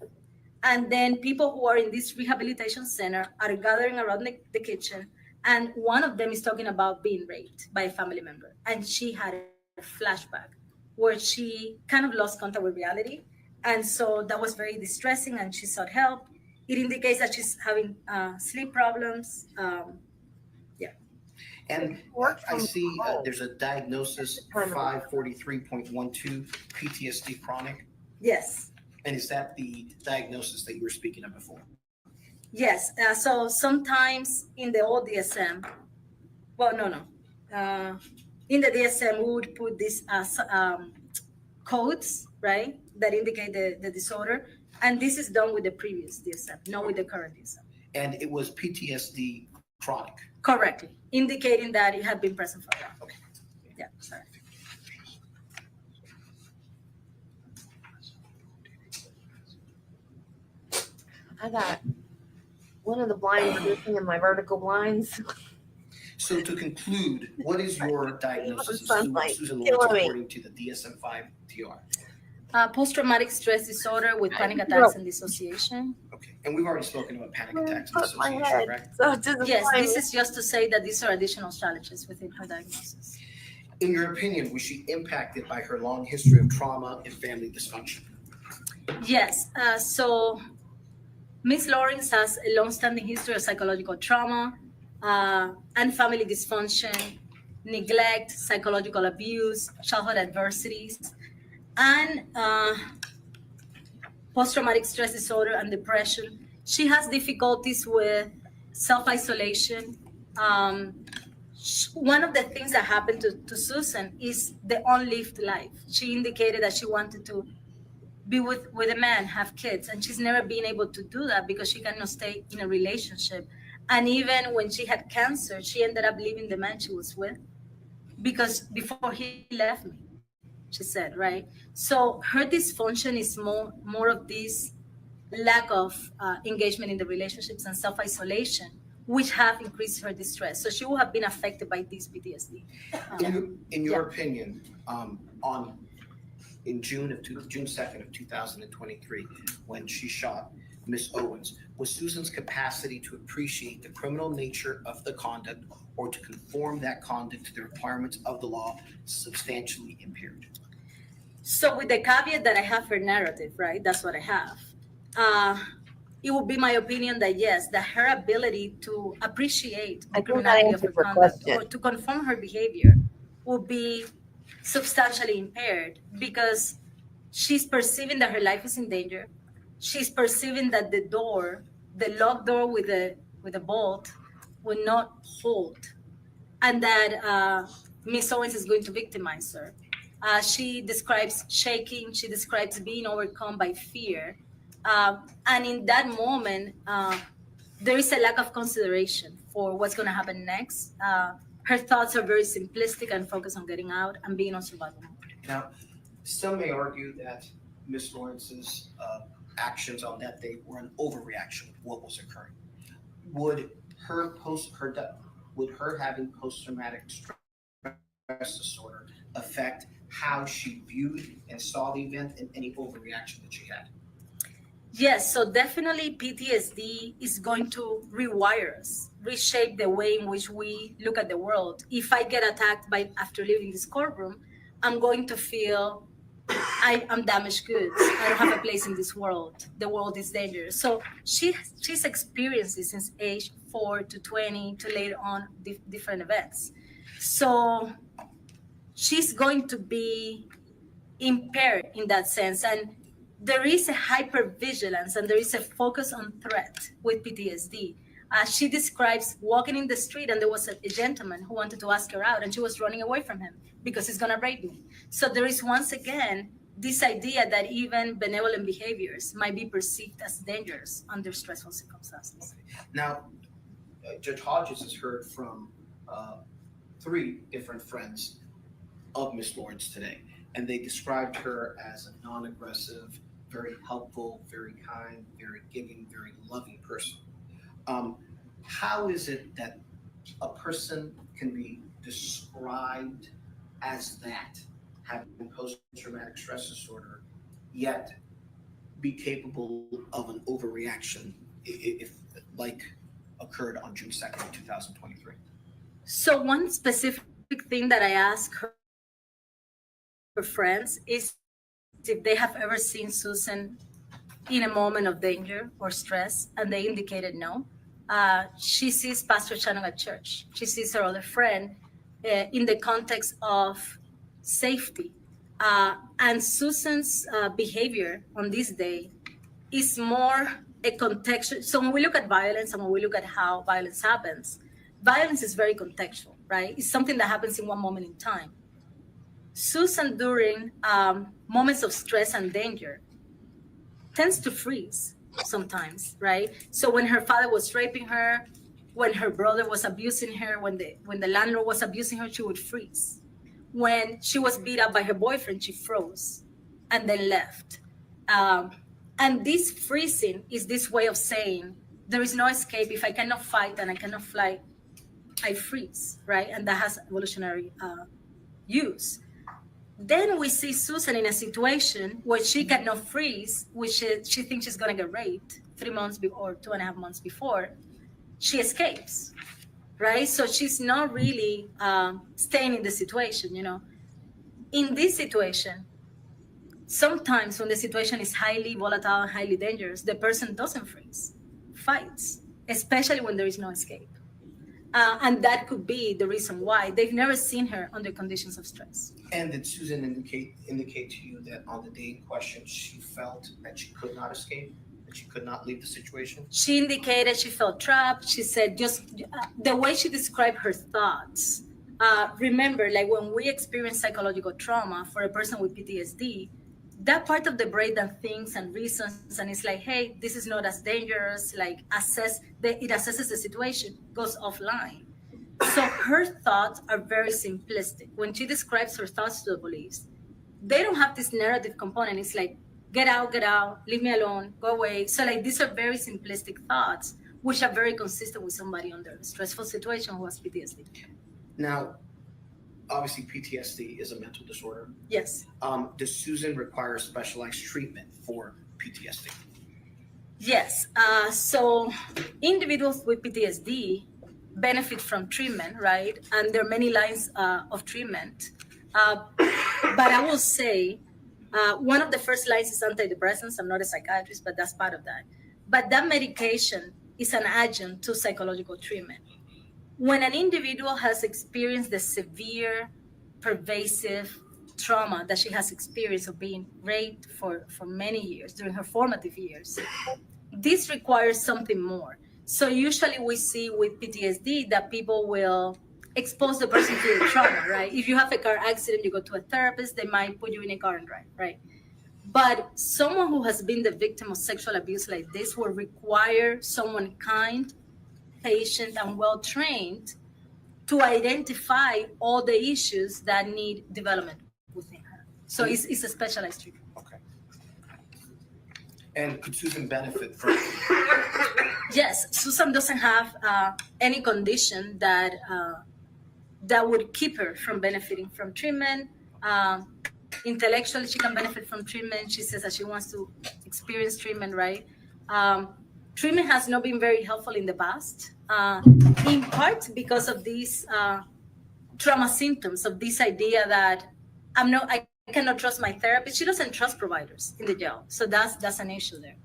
And then people who are in this rehabilitation center are gathering around the kitchen. And one of them is talking about being raped by a family member. And she had a flashback where she kind of lost contact with reality. And so that was very distressing, and she sought help. It indicates that she's having sleep problems. And I see there's a diagnosis 543.12 PTSD chronic. Yes. And is that the diagnosis that you were speaking of before? Yes. So sometimes in the old DSM, in the DSM, we would put these codes, right, that indicate the disorder. And this is done with the previous DSM, not with the current DSM. And it was PTSD chronic. Correctly, indicating that it had been present for a while. Okay. Yeah, sorry. I got one of the blinds missing in my vertical blinds. So to conclude, what is your diagnosis of Susan Lorincz according to the DSM-5 TR? Post-traumatic stress disorder with panic attacks and dissociation. Okay, and we've already spoken about panic attacks and dissociation, right? Yes, this is just to say that these are additional challenges within her diagnosis. In your opinion, was she impacted by her long history of trauma and family dysfunction? Yes, so Ms. Lorincz has a long-standing history of psychological trauma and family dysfunction, neglect, psychological abuse, childhood adversities, and post-traumatic stress disorder and depression. She has difficulties with self-isolation. One of the things that happened to Susan is the unlived life. She indicated that she wanted to be with a man, have kids, and she's never been able to do that because she cannot stay in a relationship. And even when she had cancer, she ended up leaving the man she was with because before he left me, she said, right? So her dysfunction is more of this lack of engagement in the relationships and self-isolation, which have increased her distress. So she will have been affected by this PTSD. In your opinion, in June 2nd of 2023, when she shot Ms. Owens, was Susan's capacity to appreciate the criminal nature of the conduct or to conform that conduct to the requirements of the law substantially impaired? So with the caveat that I have her narrative, right? That's what I have. It would be my opinion that yes, that her ability to appreciate the criminality of her conduct or to conform her behavior would be substantially impaired because she's perceiving that her life is in danger. She's perceiving that the locked door with a bolt will not hold, and that Ms. Owens is going to victimize her. She describes shaking. She describes being overcome by fear. And in that moment, there is a lack of consideration for what's going to happen next. Her thoughts are very simplistic and focused on getting out and being on survival mode. Now, some may argue that Ms. Lorinc's actions on that day were an overreaction of what was occurring. Would her having post-traumatic stress disorder affect how she viewed and saw the event and any overreaction that she had? Yes, so definitely PTSD is going to rewire us, reshape the way in which we look at the world. If I get attacked after leaving this courtroom, I'm going to feel I'm damaged goods. I don't have a place in this world. The world is dangerous. So she's experienced this since age 4 to 20 to later on different events. So she's going to be impaired in that sense. And there is a hypervigilance and there is a focus on threat with PTSD. She describes walking in the street and there was a gentleman who wanted to ask her out and she was running away from him because he's gonna rape me. So there is once again this idea that even benevolent behaviors might be perceived as dangerous under stressful circumstances. Now, Judge Hodges has heard from 3 different friends of Ms. Lorincz today, and they described her as a non-aggressive, very helpful, very kind, very giving, very loving person. How is it that a person can be described as that, having post-traumatic stress disorder, yet be capable of an overreaction if like occurred on June 2nd, 2023? So one specific thing that I ask her friends is if they have ever seen Susan in a moment of danger or stress, and they indicated no. She sees Pastor Shannon at church. She sees her other friend in the context of safety. And Susan's behavior on this day is more a contextual. So when we look at violence and when we look at how violence happens, violence is very contextual, right? It's something that happens in one moment in time. Susan, during moments of stress and danger, tends to freeze sometimes, right? So when her father was raping her, when her brother was abusing her, when the landlord was abusing her, she would freeze. When she was beat up by her boyfriend, she froze and then left. And this freezing is this way of saying, there is no escape. If I cannot fight and I cannot fly, I freeze, right? And that has evolutionary use. Then we see Susan in a situation where she cannot freeze, which she thinks she's going to get raped 3 months or 2.5 months before. She escapes, right? So she's not really staying in the situation, you know. In this situation, sometimes when the situation is highly volatile and highly dangerous, the person doesn't freeze, fights, especially when there is no escape. And that could be the reason why they've never seen her under conditions of stress. And did Susan indicate to you that on the day in question, she felt that she could not escape, that she could not leave the situation? She indicated she felt trapped. She said just the way she described her thoughts. Remember, like when we experience psychological trauma for a person with PTSD, that part of the brain that thinks and reasons and it's like, hey, this is not as dangerous, like it assesses the situation, goes offline. So her thoughts are very simplistic. When she describes her thoughts to the police, they don't have this narrative component. It's like, get out, leave me alone, go away. So like these are very simplistic thoughts, which are very consistent with somebody under a stressful situation who has PTSD. Now, obviously PTSD is a mental disorder. Yes. Does Susan require specialized treatment for PTSD? Yes. So individuals with PTSD benefit from treatment, right? And there are many lines of treatment. But I will say one of the first lines is antidepressants. I'm not a psychiatrist, but that's part of that. But that medication is an adjunct to psychological treatment. When an individual has experienced the severe, pervasive trauma that she has experienced of being raped for many years, during her formative years, this requires something more. So usually we see with PTSD that people will expose the person to the trauma, right? If you have a car accident, you go to a therapist, they might put you in a car and drive, right? But someone who has been the victim of sexual abuse like this will require someone kind, patient, and well-trained to identify all the issues that need development within her. So it's a specialized treatment. Okay. And could Susan benefit from? Yes, Susan doesn't have any condition that would keep her from benefiting from treatment. Intellectually, she can benefit from treatment. She says that she wants to experience treatment, right? Treatment has not been very helpful in the past, in part because of these trauma symptoms, of this idea that I cannot trust my therapist. She doesn't trust providers in the jail. So that's an issue there.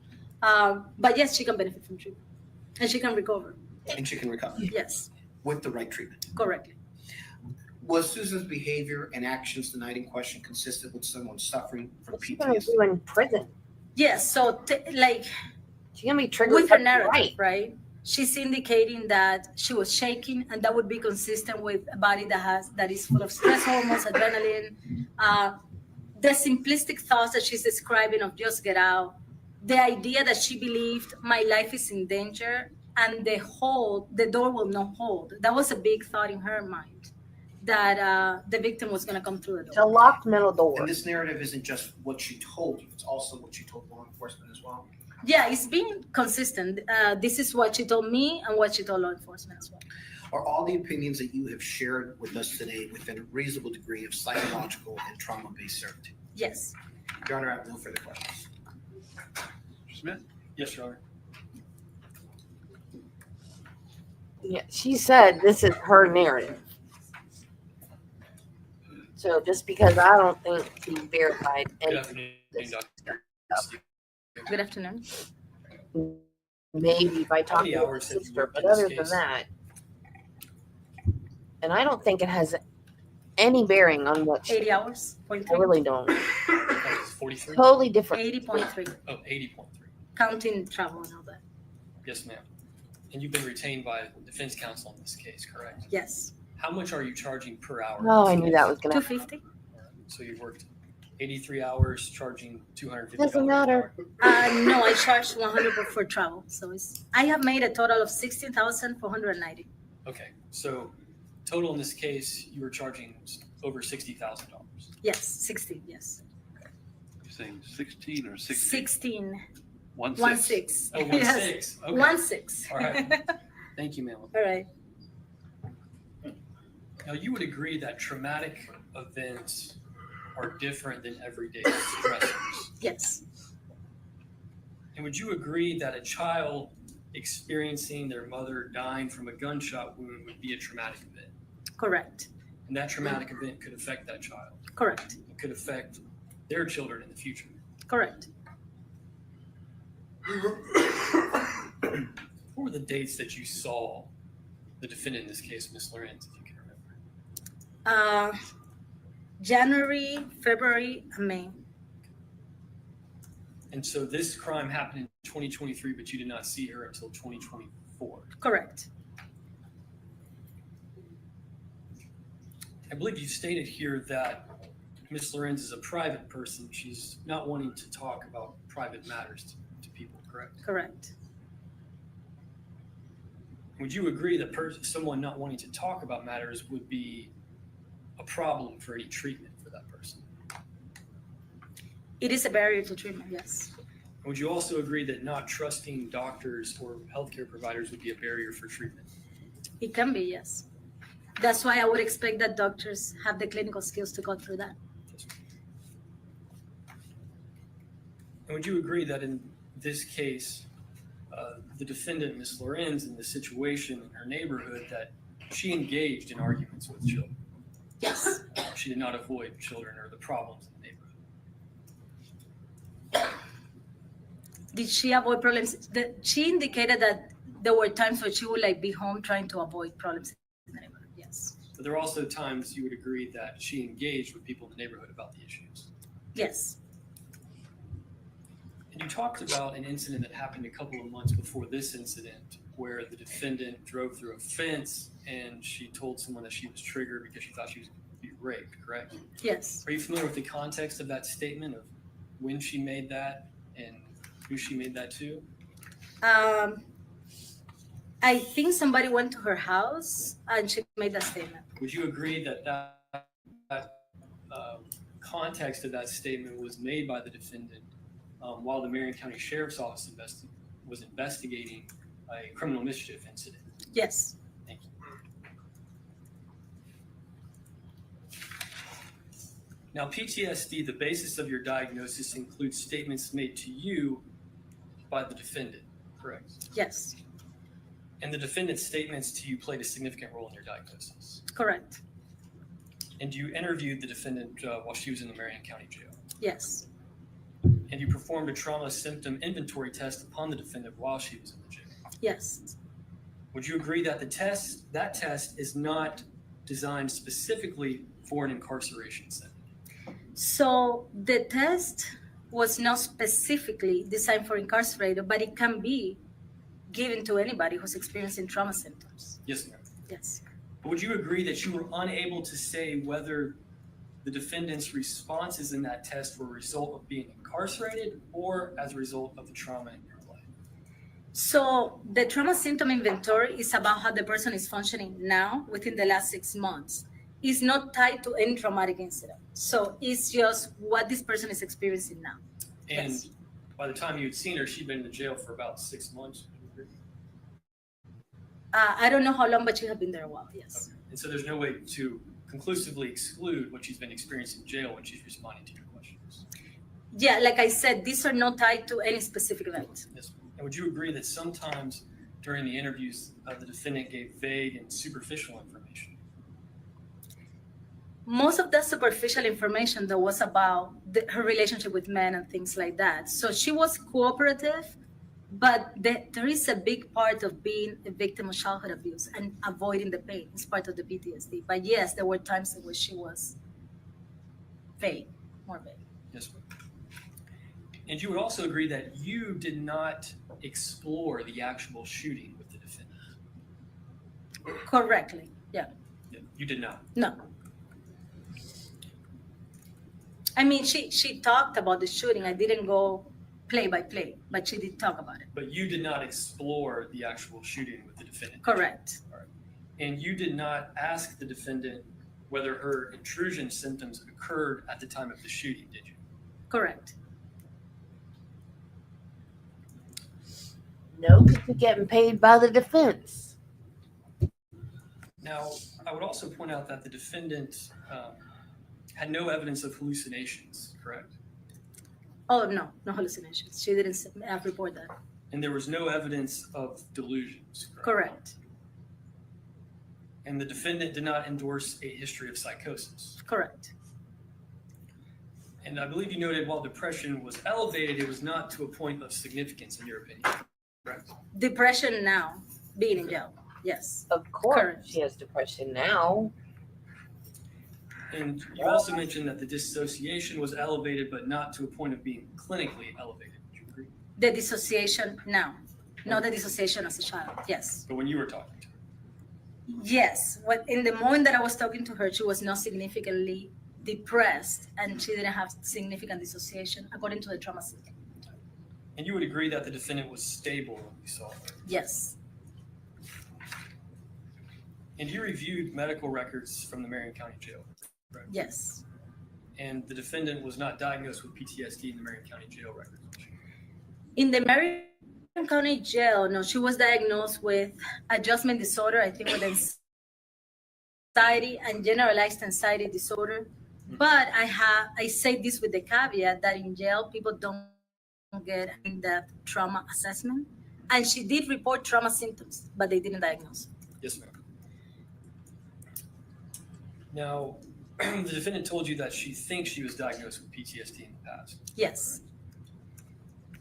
But yes, she can benefit from treatment. And she can recover. And she can recover? Yes. With the right treatment? Correctly. Was Susan's behavior and actions the night in question consistent with someone suffering from What's she gonna PTSD? do in prison? Yes, so like She's gonna be triggered with her left and narrative, right? She's indicating that she was shaking, and that would be consistent with a body that is full of stress hormones, adrenaline. The simplistic thoughts that she's describing of just get out, the idea that she believed my life is in danger and the door will not hold. That was a big thought in her mind, that the victim was going to come through the door. It's a locked metal door. And this narrative isn't just what she told you, it's also what she told law enforcement as well. Yeah, it's been consistent. This is what she told me and what she told law enforcement as well. Are all the opinions that you have shared with us today within a reasonable degree of psychological and trauma-based certainty? Yes. Your Honor, I have no further questions. Smith? Yes, Your Honor. Yeah, she said this is her narrative. So just because I don't think she verified Good any afternoon, Dr. Good afternoon. maybe by How talking many to her hours have you sister, worked but in this other than case? that, and I don't think it has any bearing on what she, 80 hours, I really don't. 43? Totally different. 80.3, Oh, 80.3. counting travel and all that. Yes, ma'am. And you've been retained by defense counsel in this case, correct? Yes. How much are you charging per hour? Oh, I knew that was gonna happen. 250. So you worked 83 hours, charging $250. Doesn't matter. No, I charge 100 for travel. So I have made a total of 16,490. Okay, so total in this case, you were charging over $60,000. Yes, 16. Yes. You're saying 16 or 16? 16. 1 6. Oh, 1 Yes. 6. Okay. 1 6. All right. Thank you, ma'am. All right. Now, you would agree that traumatic events are different than everyday stressors. Yes. And would you agree that a child experiencing their mother dying from a gunshot wound would be a traumatic event? Correct. And that traumatic event could affect that child. Correct. It could affect their children in the future. Correct. What were the dates that you saw the defendant in this case, Ms. Lorincz, if you can remember? January, February, and May. And so this crime happened in 2023, but you did not see her until 2024. Correct. I believe you stated here that Ms. Lorincz is a private person. She's not wanting to talk about private matters to people, correct? Correct. Would you agree that someone not wanting to talk about matters would be a problem for any treatment for that person? It is a barrier to treatment, yes. Would you also agree that not trusting doctors or healthcare providers would be a barrier for treatment? It can be, yes. That's why I would expect that doctors have the clinical skills to go through that. And would you agree that in this case, the defendant, Ms. Lorincz, in the situation in her neighborhood, that she engaged in arguments with children? Yes. She did not avoid children or the problems in the neighborhood. Did she avoid problems? She indicated that there were times where she would be home trying to avoid problems in the neighborhood. Yes. But there are also times you would agree that she engaged with people in the neighborhood about the issues. Yes. And you talked about an incident that happened a couple of months before this incident where the defendant drove through a fence and she told someone that she was triggered because she thought she was going to be raped, correct? Yes. Are you familiar with the context of that statement, of when she made that and who she made that to? I think somebody went to her house and she made that statement. Would you agree that context of that statement was made by the defendant while the Marion County Sheriff's Office was investigating a criminal mischief incident? Yes. Thank you. Now, PTSD, the basis of your diagnosis includes statements made to you by the defendant, correct? Yes. And the defendant's statements to you played a significant role in your diagnosis. Correct. And you interviewed the defendant while she was in the Marion County Jail. Yes. And you performed a trauma symptom inventory test upon the defendant while she was in the jail. Yes. Would you agree that that test is not designed specifically for an incarceration setting? So the test was not specifically designed for incarcerated, but it can be given to anybody who's experiencing trauma symptoms. Yes, ma'am. Yes. But would you agree that you were unable to say whether the defendant's responses in that test were a result of being incarcerated or as a result of the trauma in your life? So the trauma symptom inventory is about how the person is functioning now within the last 6 months. It's not tied to any traumatic incident. So it's just what this person is experiencing now. And Yes. by the time you'd seen her, she'd been in the jail for about 6 months. I don't know how long, but she had been there a while, yes. Okay. And so there's no way to conclusively exclude what she's been experiencing in jail when she's responding to your questions. Yeah, like I said, these are not tied to any specific event. Yes. And would you agree that sometimes during the interviews, the defendant gave vague and superficial information? Most of that superficial information that was about her relationship with men and things like that. So she was cooperative, but there is a big part of being a victim of childhood abuse and avoiding the pain. It's part of the PTSD. But yes, there were times in which she was vague, more vague. Yes, ma'am. And you would also agree that you did not explore the actual shooting with the defendant? Correctly, yeah. You did not? No. I mean, she talked about the shooting. I didn't go play by play, but she did talk about it. But you did not explore the actual shooting with the defendant? Correct. All right. And you did not ask the defendant whether her intrusion symptoms occurred at the time of the shooting, did you? Correct. No, because you're getting paid by the defense. Now, I would also point out that the defendant had no evidence of hallucinations, correct? Oh, no hallucinations. She didn't report that. And there was no evidence of delusions, correct? Correct. And the defendant did not endorse a history of psychosis. Correct. And I believe you noted while depression was elevated, it was not to a point of significance in your opinion, correct? Depression now, being in jail. Yes. Of course, Correct. she has depression now. And you also mentioned that the dissociation was elevated, but not to a point of being clinically elevated. Would you agree? The dissociation now, not the dissociation as a child. Yes. But when you were talking to her? Yes. In the moment that I was talking to her, she was not significantly depressed and she didn't have significant dissociation according to the trauma system. And you would agree that the defendant was stable when you saw her? Yes. And you reviewed medical records from the Marion County Jail, correct? Yes. And the defendant was not diagnosed with PTSD in the Marion County Jail records? In the Marion County Jail, no, she was diagnosed with adjustment disorder, I think with anxiety and generalized anxiety disorder. But I say this with the caveat that in jail, people don't get in-depth trauma assessment. And she did report trauma symptoms, but they didn't diagnose. Yes, ma'am. Now, the defendant told you that she thinks she was diagnosed with PTSD in the past. Yes.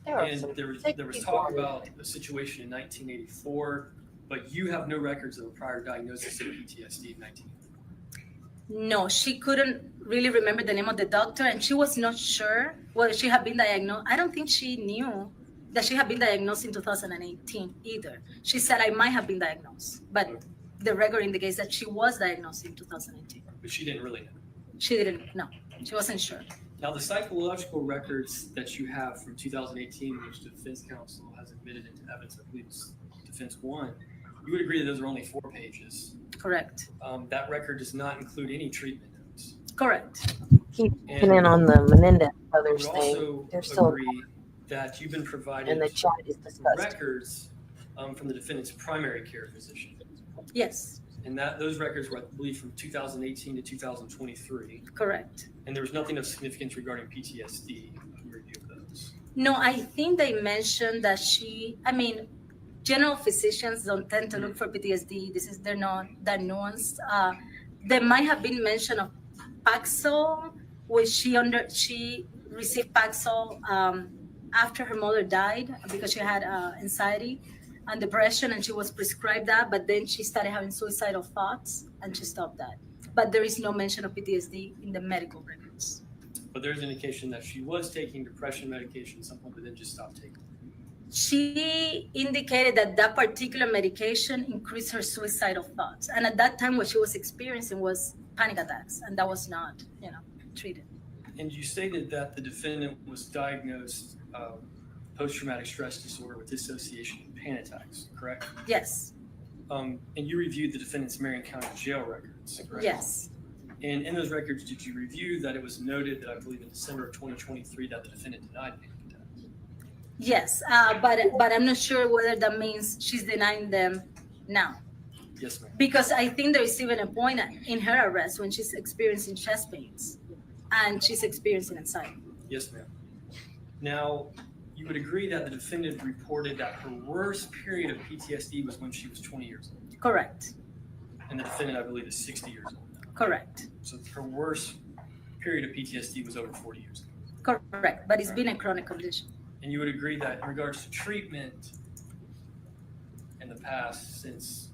And there was talk about a situation in 1984, but you have no records of a prior diagnosis of PTSD in 1984. No, she couldn't really remember the name of the doctor, and she was not sure whether she had been diagnosed. I don't think she knew that she had been diagnosed in 2018 either. She said, I might have been diagnosed, but the record indicates that she was diagnosed in 2018. But she didn't really know. She didn't know. She wasn't sure. Now, the psychological records that you have from 2018, which the defense counsel has admitted into evidence, I believe it's defense 1, you would agree that those are only 4 pages. Correct. That record does not include any treatment notes. Correct. Keep in on the Menendez brothers You thing. also They're still agree that you've been provided and the chat is discussed. records from the defendant's primary care physician. Yes. And those records were, I believe, from 2018 to 2023. Correct. And there was nothing of significance regarding PTSD in review of those. No, I think they mentioned that general physicians don't tend to look for PTSD. They're not that nuanced. There might have been mention of Paxil, which she received Paxil after her mother died because she had anxiety. and depression, and she was prescribed that, but then she started having suicidal thoughts, and she stopped that. But there is no mention of PTSD in the medical records. But there's indication that she was taking depression medication at some point, but then just stopped taking it. She indicated that that particular medication increased her suicidal thoughts. And at that time, what she was experiencing was panic attacks, and that was not, treated. And you stated that the defendant was diagnosed post-traumatic stress disorder with dissociation and panic attacks, correct? Yes. And you reviewed the defendant's Marion County jail records, correct? Yes. And in those records, did you review that it was noted that I believe in December of 2023 that the defendant denied panic attacks? Yes, but I'm not sure whether that means she's denying them now. Yes, ma'am. Because I think there is even a point in her arrest when she's experiencing chest pains and she's experiencing anxiety. Yes, ma'am. Now, you would agree that the defendant reported that her worst period of PTSD was when she was 20 years old. Correct. And the defendant, I believe, is 60 years old now. Correct. So her worst period of PTSD was over 40 years ago. Correct, but it's been a chronic condition. And you would agree that in regards to treatment in the past, since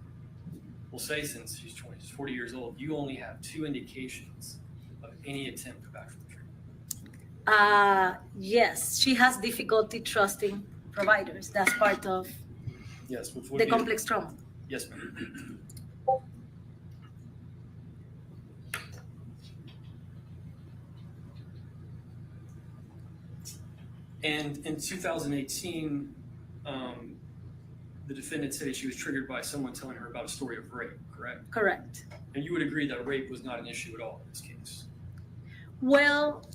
she's 20, she's 40 years old, you only have 2 indications of any attempt to go back from treatment. Yes, she has difficulty trusting providers. That's part of Yes, which would the be complex trauma. Yes, ma'am. And in 2018, the defendant said she was triggered by someone telling her about a story of rape, correct? Correct. And you would agree that rape was not an issue at all in this case? Well,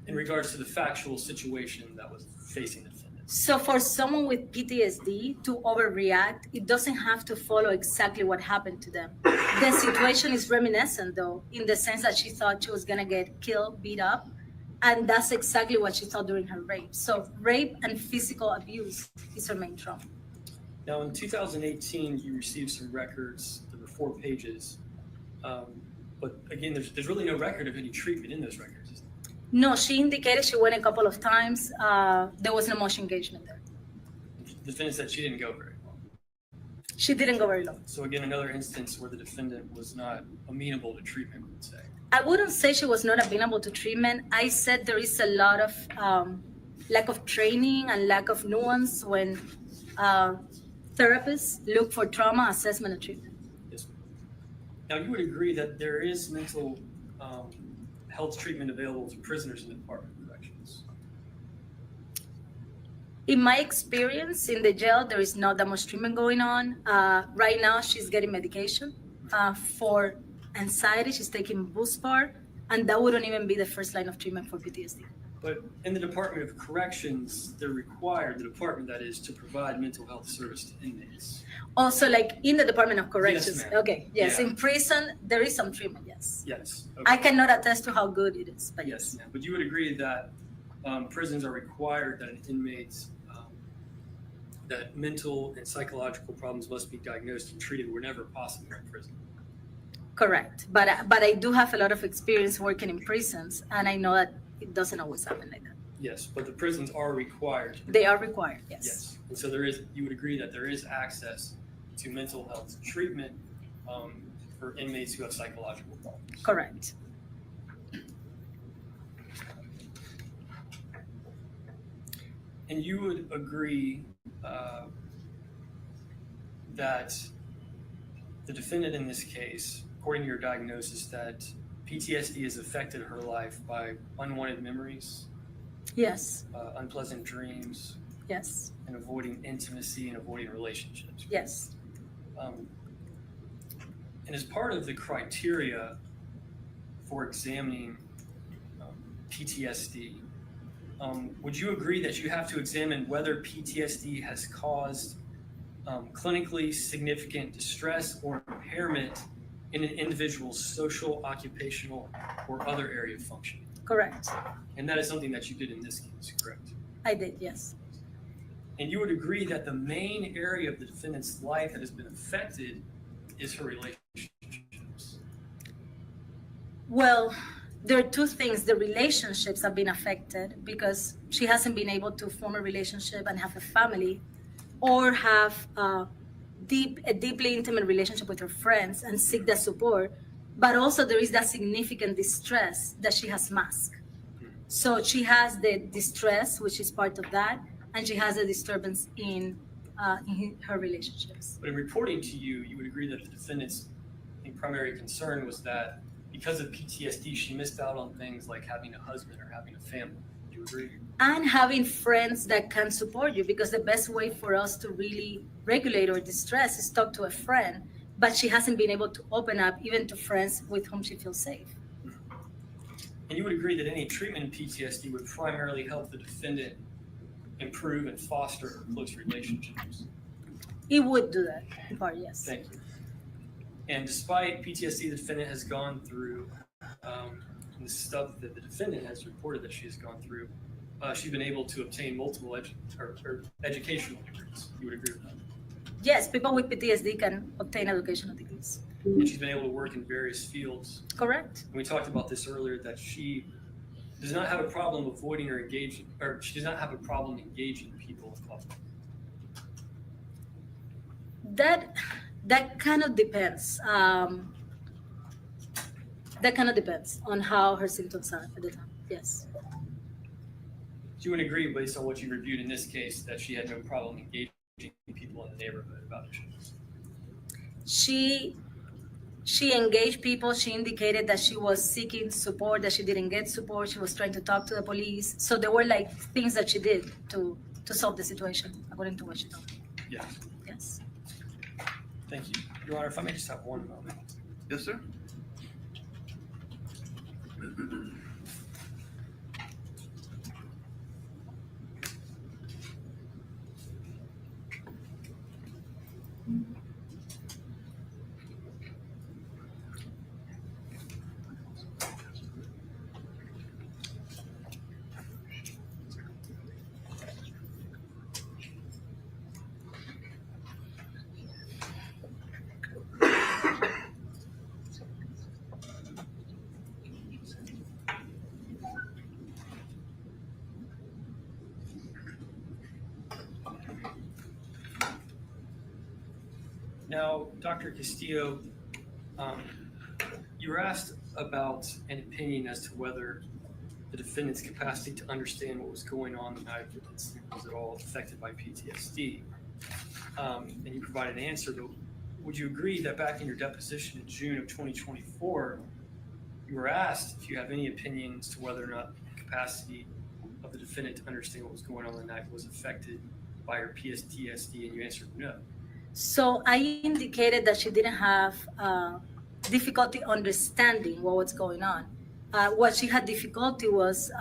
in regards to the factual situation that was facing the defendant? so for someone with PTSD to overreact, it doesn't have to follow exactly what happened to them. The situation is reminiscent, though, in the sense that she thought she was going to get killed, beat up. And that's exactly what she thought during her rape. So rape and physical abuse is her main trauma. Now, in 2018, you received some records. There were 4 pages. But again, there's really no record of any treatment in those records, is there? No, she indicated she went a couple of times. There wasn't much engagement there. The defendant said she didn't go very long. She didn't go very long. So again, another instance where the defendant was not amenable to treatment, we would say. I wouldn't say she was not amenable to treatment. I said there is a lot of lack of training and lack of nuance when therapists look for trauma assessment and treatment. Yes. Now, you would agree that there is mental health treatment available to prisoners in the Department of Corrections? In my experience in the jail, there is not that much treatment going on. Right now, she's getting medication for anxiety. She's taking Buspar, and that wouldn't even be the first line of treatment for PTSD. But in the Department of Corrections, they're required, the department that is, to provide mental health service to inmates. Also, like in the Department of Corrections. Yes, ma'am. Okay, yes. Yeah. In prison, there is some treatment, yes. Yes. Okay. I cannot attest to how good it is, but Yes, ma'am. But you would agree that prisons are required that an inmate's that mental and psychological problems must be diagnosed and treated whenever possible in prison. correct. But I do have a lot of experience working in prisons, and I know that it doesn't always happen like that. Yes, but the prisons are required. They are required, yes. Yes, and so there is. You would agree that there is access to mental health treatment for inmates who have psychological problems. Correct. And you would agree that the defendant in this case, according to your diagnosis, that PTSD has affected her life by unwanted memories, Yes, unpleasant dreams, yes, and avoiding intimacy and avoiding relationships. yes. And as part of the criteria for examining PTSD, would you agree that you have to examine whether PTSD has caused clinically significant distress or impairment in an individual's social, occupational, or other area of functioning? Correct. And that is something that you did in this case, correct? I did, yes. And you would agree that the main area of the defendant's life that has been affected is her relationships? Well, there are two things. The relationships have been affected because she hasn't been able to form a relationship and have a family or have a deeply intimate relationship with her friends and seek that support. But also there is that significant distress that she has masked. So she has the distress, which is part of that, and she has a disturbance in her relationships. But in reporting to you, you would agree that the defendant's primary concern was that because of PTSD, she missed out on things like having a husband or having a family. Do you agree? And having friends that can support you, because the best way for us to really regulate our distress is talk to a friend, but she hasn't been able to open up even to friends with whom she feels safe. And you would agree that any treatment in PTSD would primarily help the defendant improve and foster her close relationships? It would do that, in part, yes. Thank you. And despite PTSD, the defendant has gone through, the stuff that the defendant has reported that she has gone through, she's been able to obtain multiple educational degrees. You would agree with that? Yes, people with PTSD can obtain educational degrees. And she's been able to work in various fields. Correct. And we talked about this earlier, that she does not have a problem avoiding or engaging, or she does not have a problem engaging people in public. That kind of depends. That kind of depends on how her symptoms are at the time. Yes. So you would agree, based on what you reviewed in this case, that she had no problem engaging people in the neighborhood about issues? She engaged people. She indicated that she was seeking support, that she didn't get support. She was trying to talk to the police. So there were like things that she did to solve the situation, according to what she told me. Yes. Yes. Thank you. Your Honor, if I may just have one moment. Yes, sir. Now, Dr. Castillo, you were asked about an opinion as to whether the defendant's capacity to understand what was going on the night of the incident was at all affected by PTSD. And you provided an answer, but would you agree that back in your deposition in June of 2024, you were asked if you have any opinion as to whether or not the capacity of the defendant to understand what was going on the night was affected by her PTSD, and you answered no. So I indicated that she didn't have difficulty understanding what was going on. What she had difficulty was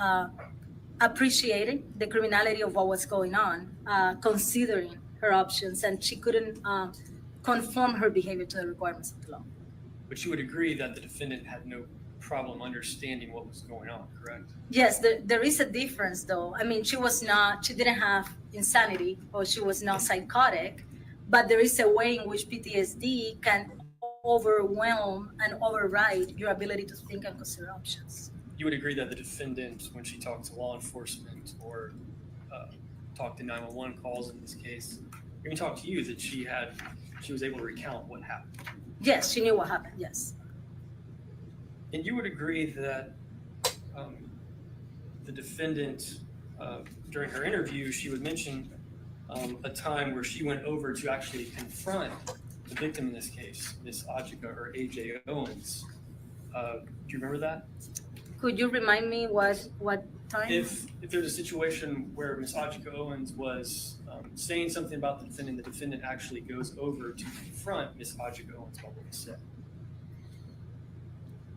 appreciating the criminality of what was going on, considering her options, and she couldn't conform her behavior to the requirements of the law. But you would agree that the defendant had no problem understanding what was going on, correct? Yes, there is a difference though. I mean, she didn't have insanity, or she was not psychotic, but there is a way in which PTSD can overwhelm and override your ability to think and consider options. You would agree that the defendant, when she talked to law enforcement or talked to 911 calls in this case, even talked to you, that she was able to recount what happened? Yes, she knew what happened, yes. And you would agree that the defendant, during her interview, she would mention a time where she went over to actually confront the victim in this case, Ms. Ajika or AJ Owens. Do you remember that? Could you remind me what time? If there's a situation where Ms. Ajika Owens was saying something about the defendant actually goes over to confront Ms. Ajika Owens about what he said.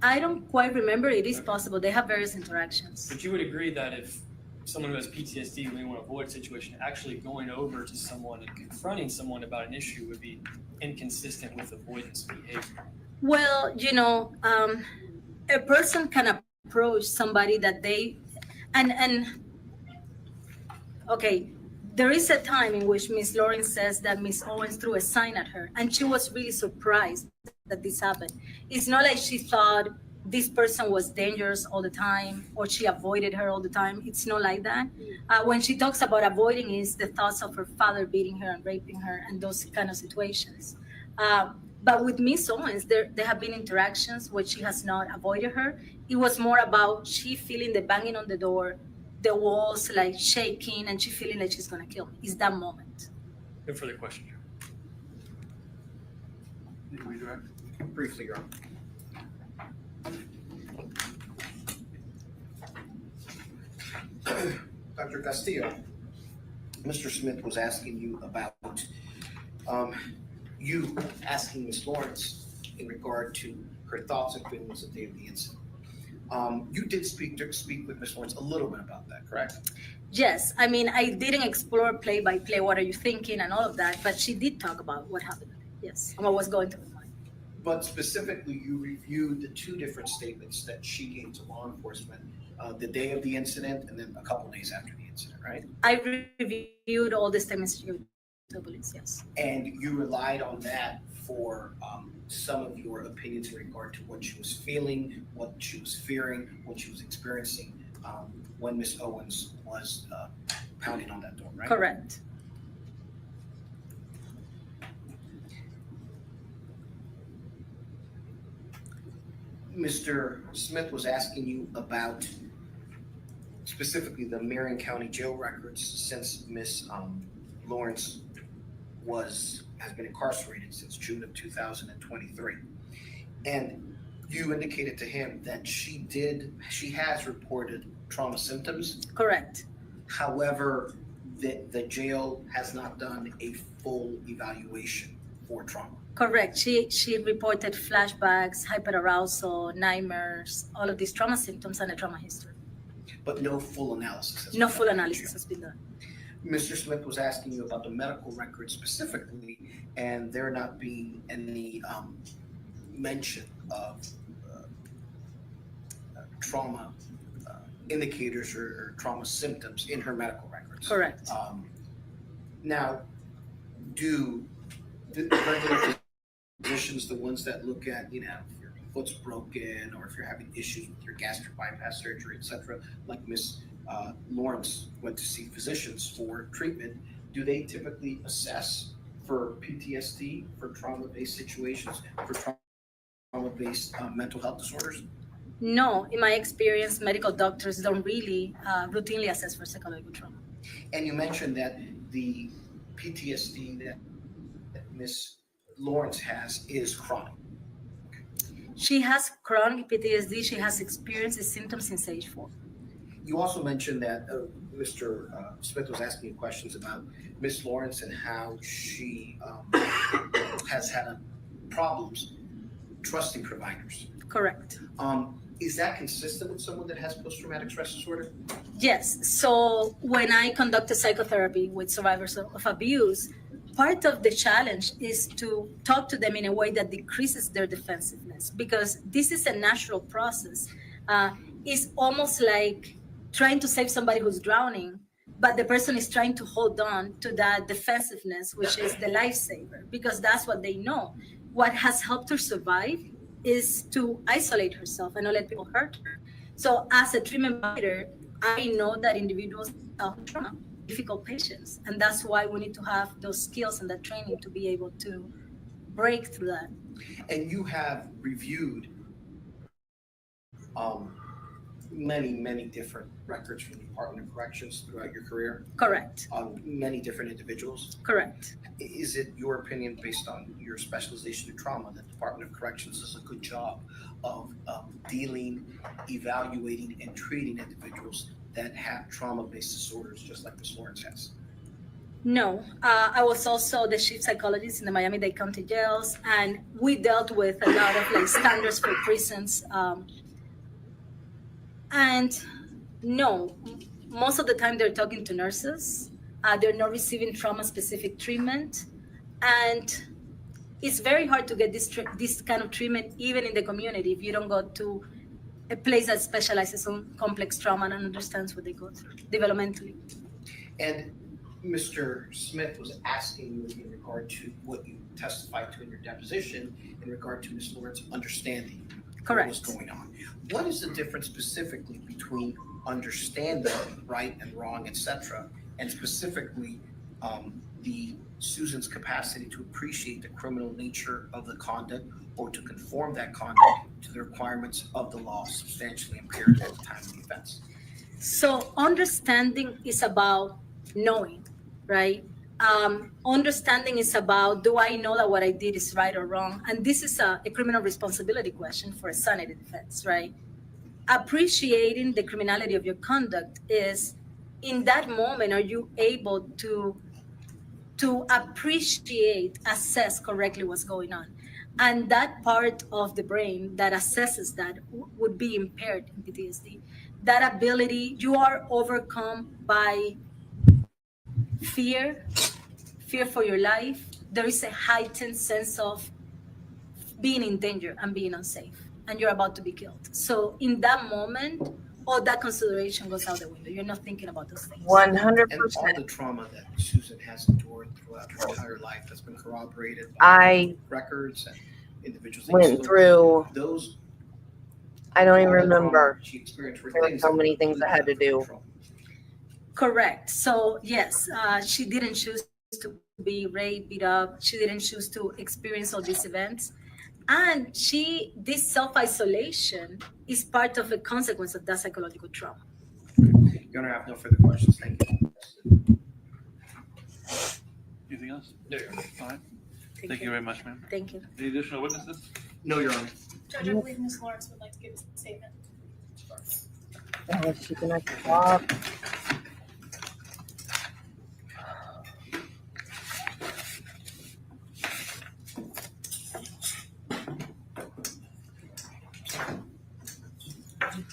I don't quite remember. It is possible. They have various interactions. But you would agree that if someone who has PTSD, when they want to avoid a situation, actually going over to someone and confronting someone about an issue would be inconsistent with avoidance behavior? Well, a person can approach somebody that they, okay, there is a time in which Ms. Lorincz says that Ms. Owens threw a sign at her, and she was really surprised that this happened. It's not like she thought this person was dangerous all the time or she avoided her all the time. It's not like that. When she talks about avoiding, is the thoughts of her father beating her and raping her and those kind of situations. But with Ms. Owens, there have been interactions where she has not avoided her. It was more about she feeling the banging on the door, the walls like shaking, and she feeling like she's gonna kill me. It's that moment. No further questions. Briefly, Your Honor. Dr. Castillo, Mr. Smith was asking you about you asking Ms. Lorincz in regard to her thoughts and feelings the day of the incident. You did speak with Ms. Lorincz a little bit about that, correct? Yes, I mean, I didn't explore play by play, what are you thinking and all of that, but she did talk about what happened. Yes, and what was going through her mind. But specifically, you reviewed the two different statements that she gave to law enforcement the day of the incident and then a couple days after the incident, right? I reviewed all the statements she gave to police, yes. And you relied on that for some of your opinions in regard to what she was feeling, what she was fearing, what she was experiencing when Ms. Owens was pounding on that door, right? Correct. Mr. Smith was asking you about specifically the Marion County jail records since Ms. Lorincz has been incarcerated since June of 2023. And you indicated to him that she has reported trauma symptoms. Correct. However, the jail has not done a full evaluation for trauma. Correct. She reported flashbacks, hyperarousal, nightmares, all of these trauma symptoms and a trauma history. But no full analysis. No full analysis has been done. Mr. Smith was asking you about the medical records specifically, and there not being any mention of trauma indicators or trauma symptoms in her medical records. Correct. Now, do the regular physicians, the ones that look at, if your foot's broken or if you're having issues with your gastric bypass surgery, etc., like Ms. Lorincz went to see physicians for treatment, do they typically assess for PTSD, for trauma-based situations, for trauma-based mental health disorders? No, in my experience, medical doctors don't really routinely assess for psychological trauma. And you mentioned that the PTSD that Ms. Lorincz has is chronic. She has chronic PTSD. She has experienced the symptoms since age 4. You also mentioned that Mr. Smith was asking you questions about Ms. Lorincz and how she has had problems trusting providers. Correct. Is that consistent with someone that has post-traumatic stress disorder? Yes. So when I conduct psychotherapy with survivors of abuse, part of the challenge is to talk to them in a way that decreases their defensiveness, because this is a natural process. It's almost like trying to save somebody who's drowning, but the person is trying to hold on to that defensiveness, which is the lifesaver, because that's what they know. What has helped her survive is to isolate herself and not let people hurt her. So as a treatment provider, I know that individuals have trauma, difficult patients, and that's why we need to have those skills and that training to be able to break through that. And you have reviewed many different records from the Department of Corrections throughout your career? Correct. On many different individuals? Correct. Is it your opinion, based on your specialization in trauma, that the Department of Corrections does a good job of dealing, evaluating, and treating individuals that have trauma-based disorders, just like Ms. Lorincz has? No, I was also the chief psychologist in the Miami-Dade County jails, and we dealt with a lot of standards for prisons. And no, most of the time they're talking to nurses. They're not receiving trauma-specific treatment. And it's very hard to get this kind of treatment even in the community if you don't go to a place that specializes on complex trauma and understands what they go through developmentally. And Mr. Smith was asking you in regard to what you testified to in your deposition in regard to Ms. Lorincz understanding what was going on. What is the difference specifically between understanding right and wrong, etc., and specifically the Susan's capacity to appreciate the criminal nature of the conduct or to conform that conduct to the requirements of the law substantially impaired at the time of the offense? So understanding is about knowing, right? Understanding is about, do I know that what I did is right or wrong? And this is a criminal responsibility question for a sanity defense, right? Appreciating the criminality of your conduct is, in that moment, are you able to appreciate, assess correctly what's going on? And that part of the brain that assesses that would be impaired in PTSD. That ability, you are overcome by fear for your life. There is a heightened sense of being in danger and being unsafe, and you're about to be killed. So in that moment, all that consideration goes out the window. You're not thinking about those things. 100%. And all the trauma that Susan has endured throughout her entire life has been corroborated by records and individuals. Went through those. I don't even remember. She experienced There were so many things I had to do. Correct. So yes, she didn't choose to be raped, beat up. She didn't choose to experience all these events. And this self-isolation is part of a consequence of that psychological trauma. Your Honor, I have no further questions. Thank you. Anything else? No, Your Honor. All right. Thank you very much, ma'am. Thank you. Any additional witnesses? No, Your Honor. Judge, I believe Ms Lorincz would like to give a statement. Oh, she can actually talk.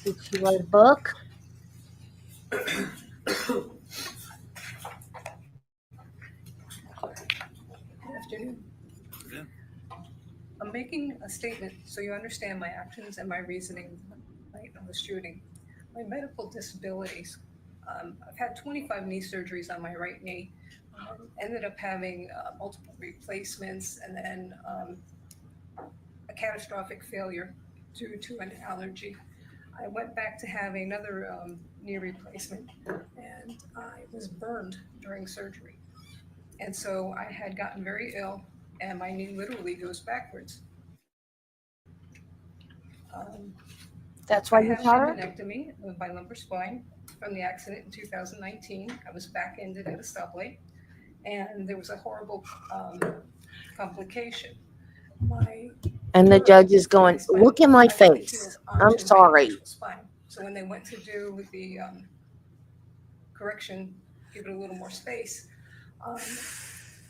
Did she write a book? Good afternoon. Yeah. I'm making a statement so you understand my actions and my reasoning right on the shooting. My medical disabilities. I've had 25 knee surgeries on my right knee. Ended up having multiple replacements and then a catastrophic failure due to an allergy. I went back to have another knee replacement and I was burned during surgery. And so I had gotten very ill and my knee literally goes backwards. That's why you taught her? I had a tendinectomy of my lumbar spine from the accident in 2019. I was back-ended at a stoplight and there was a horrible complication. And the judge is going, look at my face. I'm sorry. So when they went to do the correction, give it a little more space,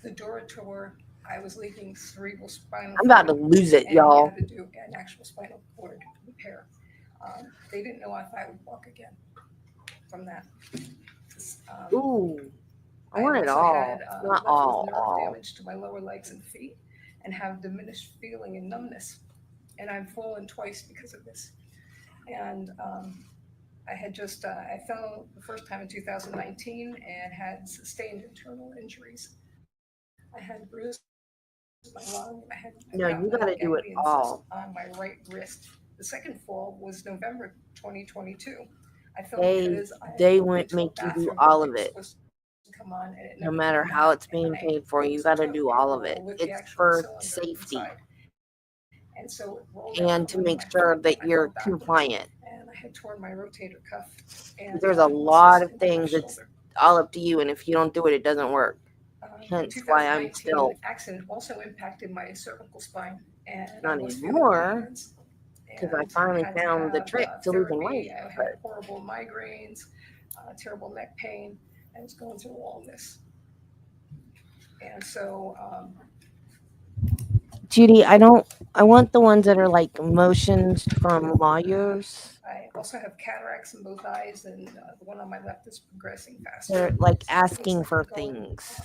the Durator, I was leaking cerebral spinal. I'm about to lose it, y'all. And had to do an actual spinal cord repair. They didn't know if I would walk again from that. Ooh, I want it all. Not all. Nerve damage to my lower legs and feet, and have diminished feeling and numbness. And I've fallen twice because of this. And I had just, I fell the first time in 2019 and had sustained internal injuries. I had bruised my lung. I had you gotta do it all. On my right wrist. The second fall was November 2022. I felt They won't make you do all of it. No matter how it's being paid for, you got to do all of it. It's for safety and to make sure that you're compliant. And I had torn my rotator cuff. There's a lot of things that's all up to you, and if you don't do it, it doesn't work. Hence why I'm still. Accident also impacted my cervical spine. And not anymore, because I finally found the trick to losing weight. I had horrible migraines, terrible neck pain. I was going through all this. And so, Judy, I want the ones that are like motions from lawyers. I also have cataracts in both eyes, and the one on my left is progressing faster. They're like asking for things,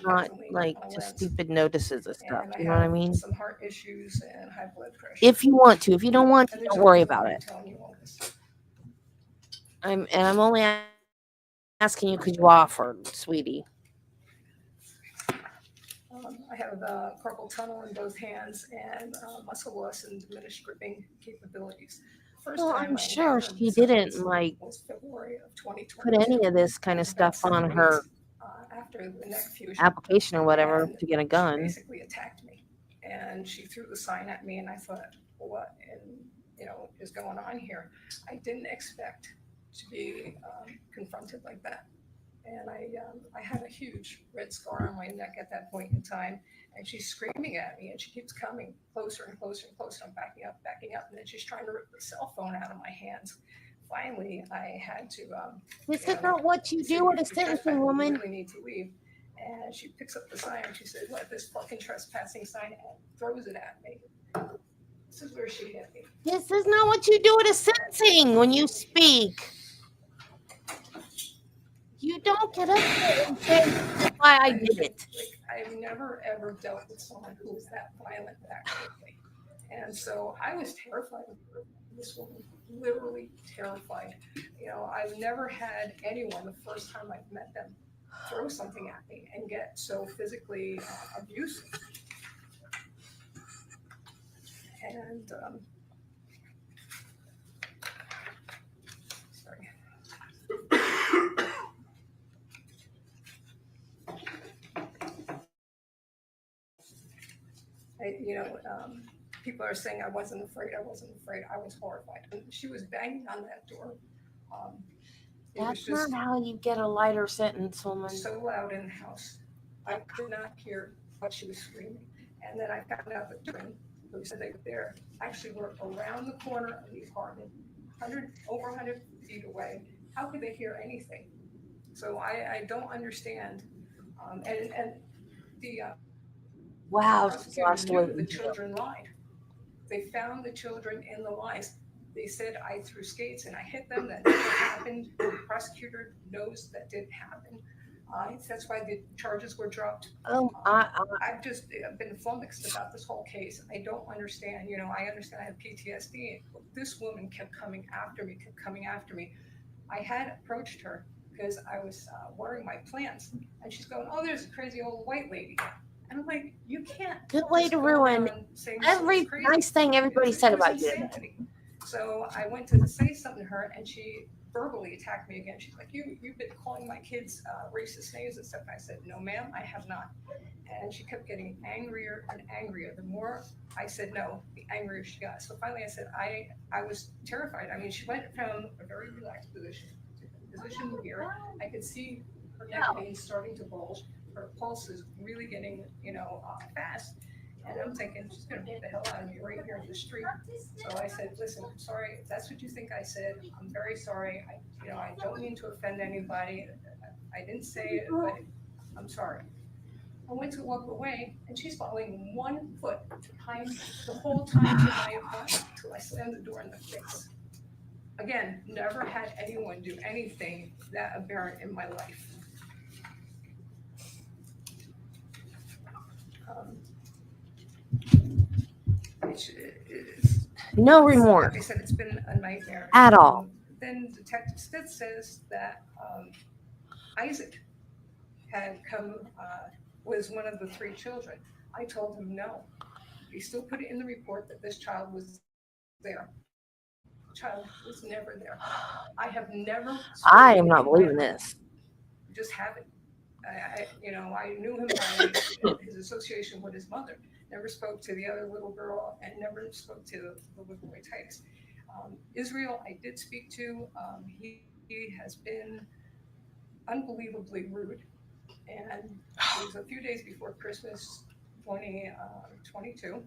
not like just stupid notices of stuff. You know what I mean? Some heart issues and high blood pressure. If you want to, if you don't want to, don't worry about it. I'm only asking you because you offered, sweetie. I have carpal tunnel in both hands and muscle loss and diminished gripping capabilities. First Well, time I'm I sure encountered she the didn't substance like was February of put 2022. any of this kind It of was about stuff on 7 her weeks after the neck fusion. application or whatever And to get a she gun. basically attacked me, and she threw the sign at me, and I thought, what is going on here? I didn't expect to be confronted like that. And I had a huge red scar on my neck at that point in time, and she's screaming at me, and she keeps coming closer and closer and closer. I'm backing up, and then she's trying to rip the cell phone out of my hands. Finally, I had to. This is not what you do at a sentencing, You woman. really need to leave. And she picks up the sign, and she says, "What, this fucking trespassing sign?" and throws it at me. This is where she hit me. This is not what you do at a sentencing when you speak. You don't get up there and say, why I did it. I've never ever dealt with someone who was that violent that quickly. And so I was terrified of this woman, literally terrified. I've never had anyone, the first time I've met them, throw something at me and get so physically abusive. And sorry. People are saying I wasn't afraid. I wasn't afraid. I was horrified. And she was banging on that door. That's not how you get a lighter sentence, woman. So loud in the house. I could not hear what she was screaming. And then I found out that Jim, who said they were there, actually were around the corner of the apartment, over 100 feet away. How could they hear anything? So I don't understand. And the Wow, prosecutor knew the children lied. They found the children in the lies. They said I threw skates and I hit them. That never happened. The prosecutor knows that didn't happen. That's why the charges were dropped. I've just been flummoxed about this whole case. I don't understand. I understand I have PTSD. This woman kept coming after me. I had approached her because I was watering my plants, and she's going, "Oh, there's a crazy old white lady." And I'm like, you can't. Good way to ruin every nice thing everybody said about you. So I went to say something to her, and she verbally attacked me again. She's like, you've been calling my kids racist names and stuff. And I said, no, ma'am, I have not. And she kept getting angrier and angrier. The more I said no, the angrier she got. So finally I said, I was terrified. I mean, she went from a very relaxed position to a position where I could see her neck veins starting to bulge. Her pulse is really getting, fast. And I'm thinking, she's going to beat the hell out of me right here in the street. So I said, listen, I'm sorry. If that's what you think I said, I'm very sorry. I don't mean to offend anybody. I didn't say it, but I'm sorry. I went to walk away, and she's following 1 foot behind the whole time to my apartment until I slammed the door in the face. Again, never had anyone do anything that aberrant in my life. No remorse. Like I said, it's been a nightmare. At all. Then Detective Smith says that Isaac had come, was one of the 3 children. I told him no. He still put it in the report that this child was there. The child was never there. I have never. I am not believing this. Just haven't. I knew him by his association with his mother. Never spoke to the other little girl, and never spoke to the little boy Titus. Israel, I did speak to. He has been unbelievably rude, and it was a few days before Christmas 2022,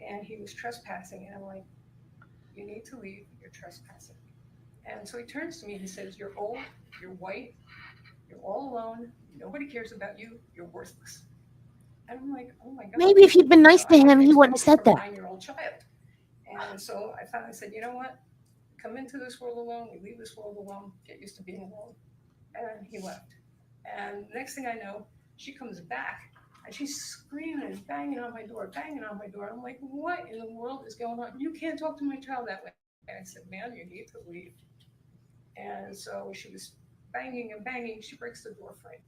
and he was trespassing, and I'm like, you need to leave, you're trespassing. And so he turns to me, he says, you're old, you're white, you're all alone, nobody cares about you, you're worthless. And I'm like, oh my God. Maybe if you'd been nice to him, he wouldn't have said that. 9-year-old child. And so I finally said, you know what? Come into this world alone, we leave this world alone, get used to being alone. And he left. And next thing I know, she comes back and she's screaming and banging on my door. I'm like, what in the world is going on? You can't talk to my child that way. And I said, ma'am, you need to leave. And so she was banging and banging. She breaks the door frame.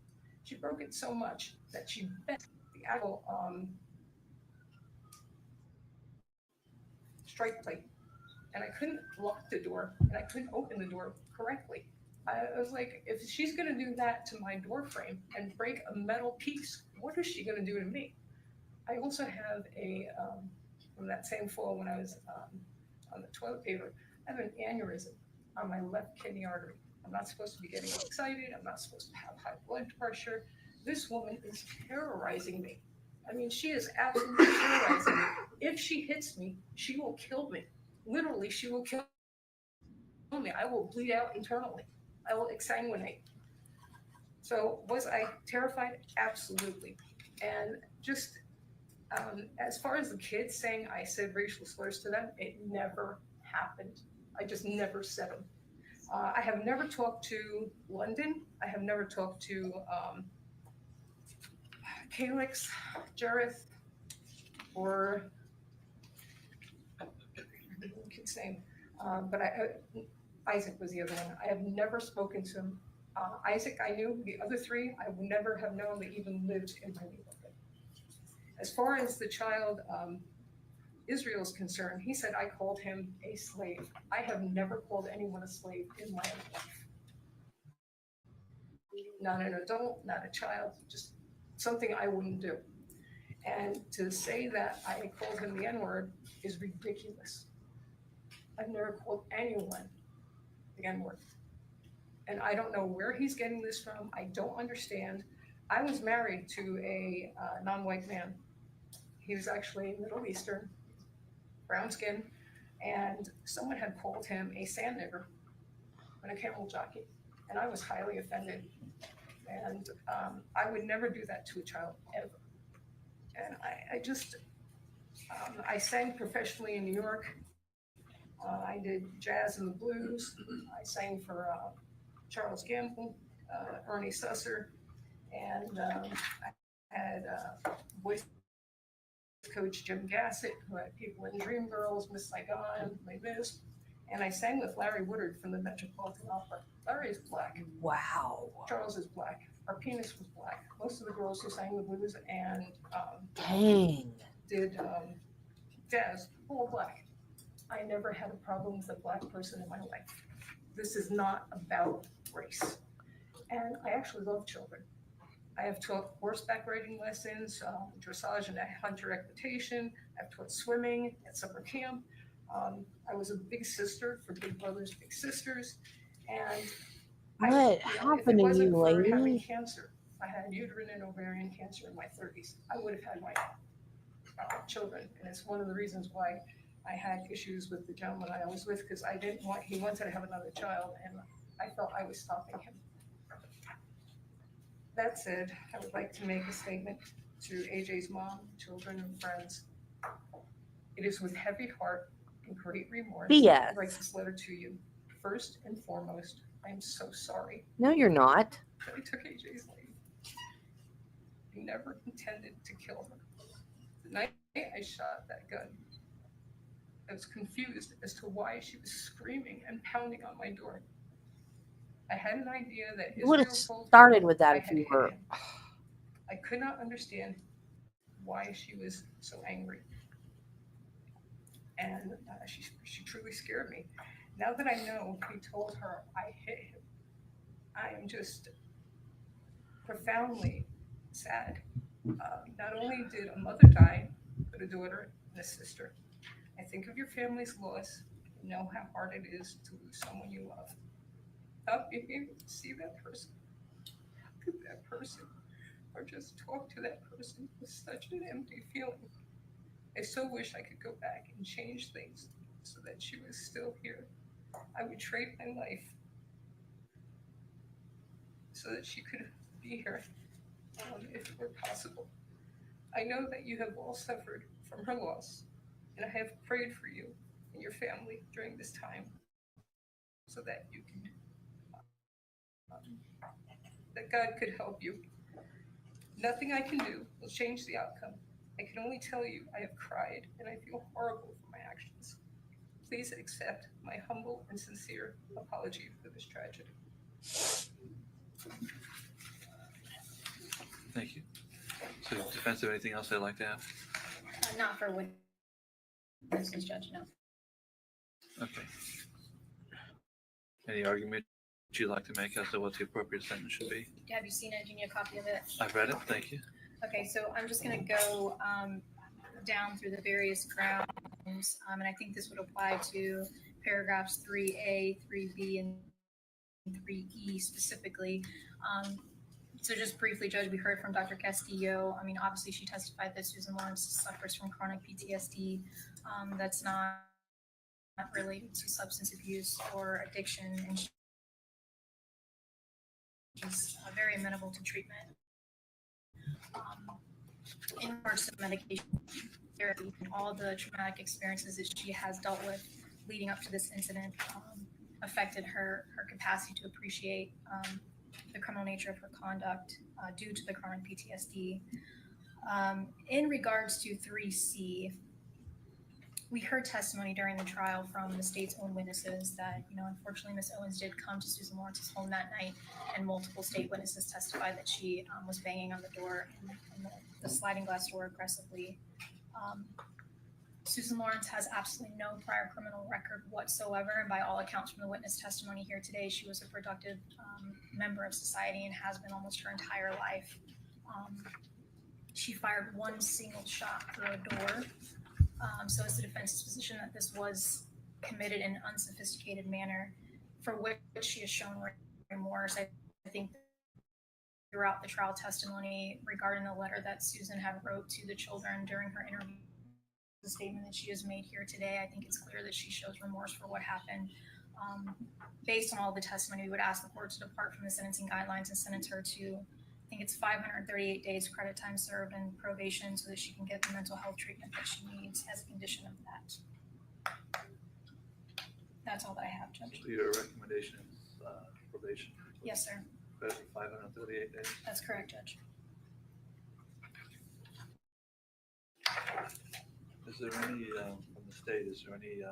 She broke it so much that she bent the the actual strike plate, and I couldn't lock the door, and I couldn't open the door correctly. I was like, if she's gonna do that to my door frame and break a metal piece, what is she gonna do to me? I also have from that same fall when I was on the toilet paper, I have an aneurysm on my left kidney artery. I'm not supposed to be getting excited. I'm not supposed to have high blood pressure. This woman is terrorizing me. I mean, she is absolutely terrorizing me. If she hits me, she will kill me. Literally, she will kill me. I will bleed out internally. I will exsanguinate. So was I terrified? Absolutely. And just as far as the kids saying I said racial slurs to them, it never happened. I just never said them. I have never talked to London. I have never talked to Calix, Jareth, or kid's name. But Isaac was the other one. I have never spoken to him. Isaac, I knew. The other three, I would never have known they even lived in my neighborhood. As far as the child Israel's concerned, he said I called him a slave. I have never called anyone a slave in my life. Not an adult, not a child, just something I wouldn't do. And to say that I called him the N-word is ridiculous. I've never called anyone the N-word. And I don't know where he's getting this from. I don't understand. I was married to a non-white man. He was actually Middle Eastern, brown skin, and someone had called him a sand nigger and a camel jockey. And I was highly offended. And I would never do that to a child, ever. And I sang professionally in New York. I did jazz and the blues. I sang for Charles Gamble, Ernie Susser, and I had voice coach Jim Gassett, who had people in Dreamgirls, Miss Saigon, Les Mis, and I sang with Larry Woodard from the Metropolitan Opera. Larry is black. Wow. Charles is black. Our pianist was black. Most of the girls who sang the blues and Dang. did jazz, all black. I never had a problem with a black person in my life. This is not about race. And I actually love children. I have taught horseback riding lessons, dressage and hunter equitation. I've taught swimming at summer camp. I was a big sister for Big Brothers Big Sisters. And What happened to you, for having lady? cancer, I had uterine and ovarian cancer in my 30s. I would have had my children. And it's one of the reasons why I had issues with the gentleman I was with, because he wanted to have another child, and I felt I was stopping him. That said, I would like to make a statement to AJ's mom, children, and friends. It is with heavy heart and great remorse BS. I write this letter to you. First and foremost, I am so sorry No, you're not. that I took AJ's life. I never intended to kill her. The night I shot that gun, I was confused as to why she was screaming and pounding on my door. I had an idea that You would have Israel told her started with that I if had you hit were. him. I could not understand why she was so angry. And she truly scared me. Now that I know he told her I hit him, I am just profoundly sad. Not only did a mother die, but a daughter and a sister. I think of your family's loss and know how hard it is to lose someone you love. Not being able to see that person, look at that person, or just talk to that person was such an empty feeling. I so wish I could go back and change things so that she was still here. I would trade my life so that she could be here if it were possible. I know that you have all suffered from her loss, and I have prayed for you and your family during this time so that you can, that God could help you. Nothing I can do will change the outcome. I can only tell you I have cried and I feel horrible for my actions. Please accept my humble and sincere apology for this tragedy. Thank you. Does the defense have anything else they'd like to ask? Not for witnesses, Judge, no. Okay. Any argument you'd like to make as to what the appropriate sentence should be? Have you seen it? Do you need a copy of it? I've read it, thank you. Okay, so I'm just gonna go down through the various grounds, and I think this would apply to paragraphs 3A, 3B, and 3E specifically. So just briefly, Judge, we heard from Dr. Castillo. I mean, obviously she testified that Susan Lorincz suffers from chronic PTSD. That's not related to substance abuse or addiction, and she's very amenable to treatment. In regards to medication therapy and all the traumatic experiences that she has dealt with leading up to this incident affected her capacity to appreciate the criminal nature of her conduct due to the chronic PTSD. In regards to 3C, we heard testimony during the trial from the state's own witnesses that, unfortunately, Ms. Owens did come to Susan Lorinc's home that night, and multiple state witnesses testified that she was banging on the door and the sliding glass door aggressively. Susan Lorincz has absolutely no prior criminal record whatsoever, and by all accounts from the witness testimony here today, she was a productive member of society and has been almost her entire life. She fired one single shot through a door. So it's the defense's position that this was committed in an unsophisticated manner, for which she has shown remorse. I think throughout the trial testimony regarding the letter that Susan had wrote to the children during her interview, the statement that she has made here today, I think it's clear that she shows remorse for what happened. Based on all the testimony, we would ask the court to depart from the sentencing guidelines and sentence her to, I think it's 538 days credit time served and probation, so that she can get the mental health treatment that she needs as a condition of that. That's all that I have, Judge. So your recommendation is probation? Yes, sir. Credit for 538 days? That's correct, Judge. Is there any, from the state, is there any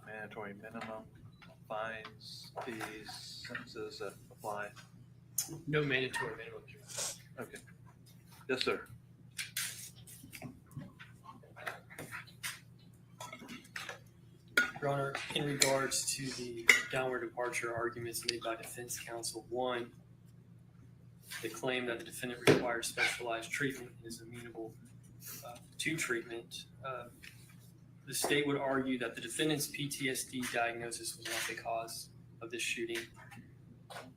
mandatory minimum fines, fees, sentences that apply? No mandatory minimum. Okay. Yes, sir. Your Honor, in regards to the downward departure arguments made by defense counsel, one, the claim that the defendant requires specialized treatment and is amenable to treatment. The state would argue that the defendant's PTSD diagnosis was not the cause of this shooting.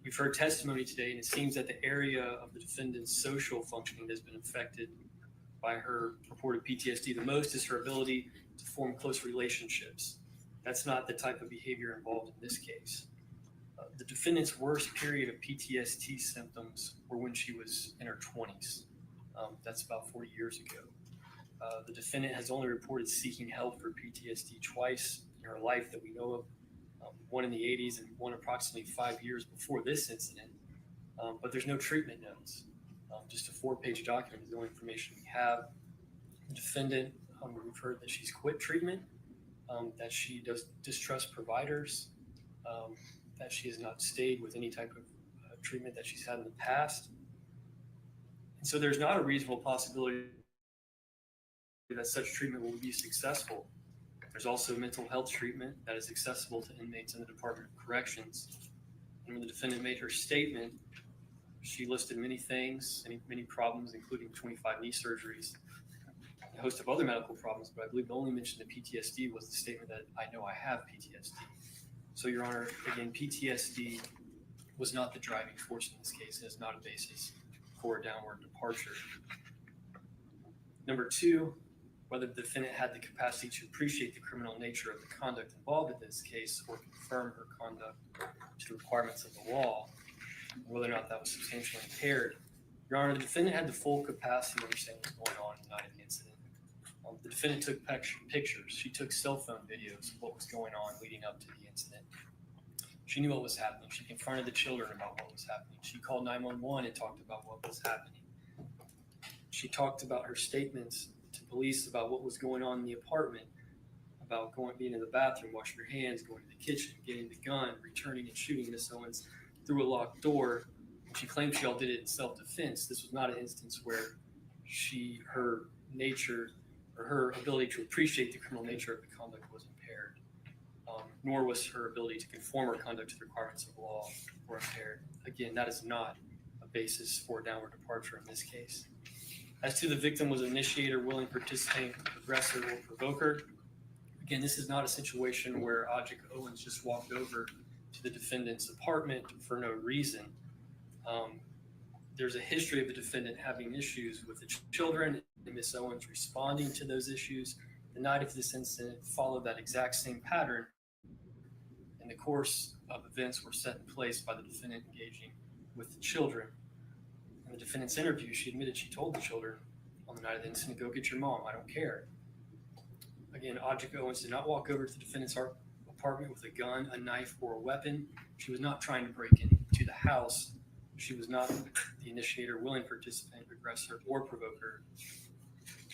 We've heard testimony today, and it seems that the area of the defendant's social functioning has been affected by her reported PTSD the most is her ability to form close relationships. That's not the type of behavior involved in this case. The defendant's worst period of PTSD symptoms were when she was in her 20s. That's about 40 years ago. The defendant has only reported seeking help for PTSD twice in her life that we know of, one in the 80s and one approximately 5 years before this incident. But there's no treatment notes. Just a 4-page document is the only information we have. The defendant, we've heard that she's quit treatment, that she does distrust providers, that she has not stayed with any type of treatment that she's had in the past. And so there's not a reasonable possibility that such treatment will be successful. There's also mental health treatment that is accessible to inmates in the Department of Corrections. And when the defendant made her statement, she listed many things, many problems, including 25 knee surgeries, a host of other medical problems, but I believe the only mention of PTSD was the statement that I know I have PTSD. So, Your Honor, again, PTSD was not the driving force in this case. It is not a basis for a downward departure. Number two, whether the defendant had the capacity to appreciate the criminal nature of the conduct involved in this case or confirm her conduct to the requirements of the law, and whether or not that was substantially impaired. Your Honor, the defendant had the full capacity to understand what was going on the night of the incident. The defendant took pictures. She took cell phone videos of what was going on leading up to the incident. She knew what was happening. She confronted the children about what was happening. She called 911 and talked about what was happening. She talked about her statements to police about what was going on in the apartment, about being in the bathroom, washing your hands, going to the kitchen, getting the gun, returning and shooting Ms. Owens through a locked door. She claimed she all did it in self-defense. This was not an instance where her nature or her ability to appreciate the criminal nature of the conduct was impaired, nor was her ability to conform her conduct to the requirements of law were impaired. Again, that is not a basis for downward departure in this case. As to the victim was an initiator, willing participant, aggressor, or provoker, again, this is not a situation where AJ Owens just walked over to the defendant's apartment for no reason. There's a history of the defendant having issues with the children, and Ms. Owens responding to those issues. The night of this incident followed that exact same pattern, and the course of events were set in place by the defendant engaging with the children. In the defendant's interview, she admitted she told the children on the night of the incident, "Go get your mom, I don't care." Again, AJ Owens did not walk over to the defendant's apartment with a gun, a knife, or a weapon. She was not trying to break into the house. She was not the initiator, willing participant, aggressor, or provoker.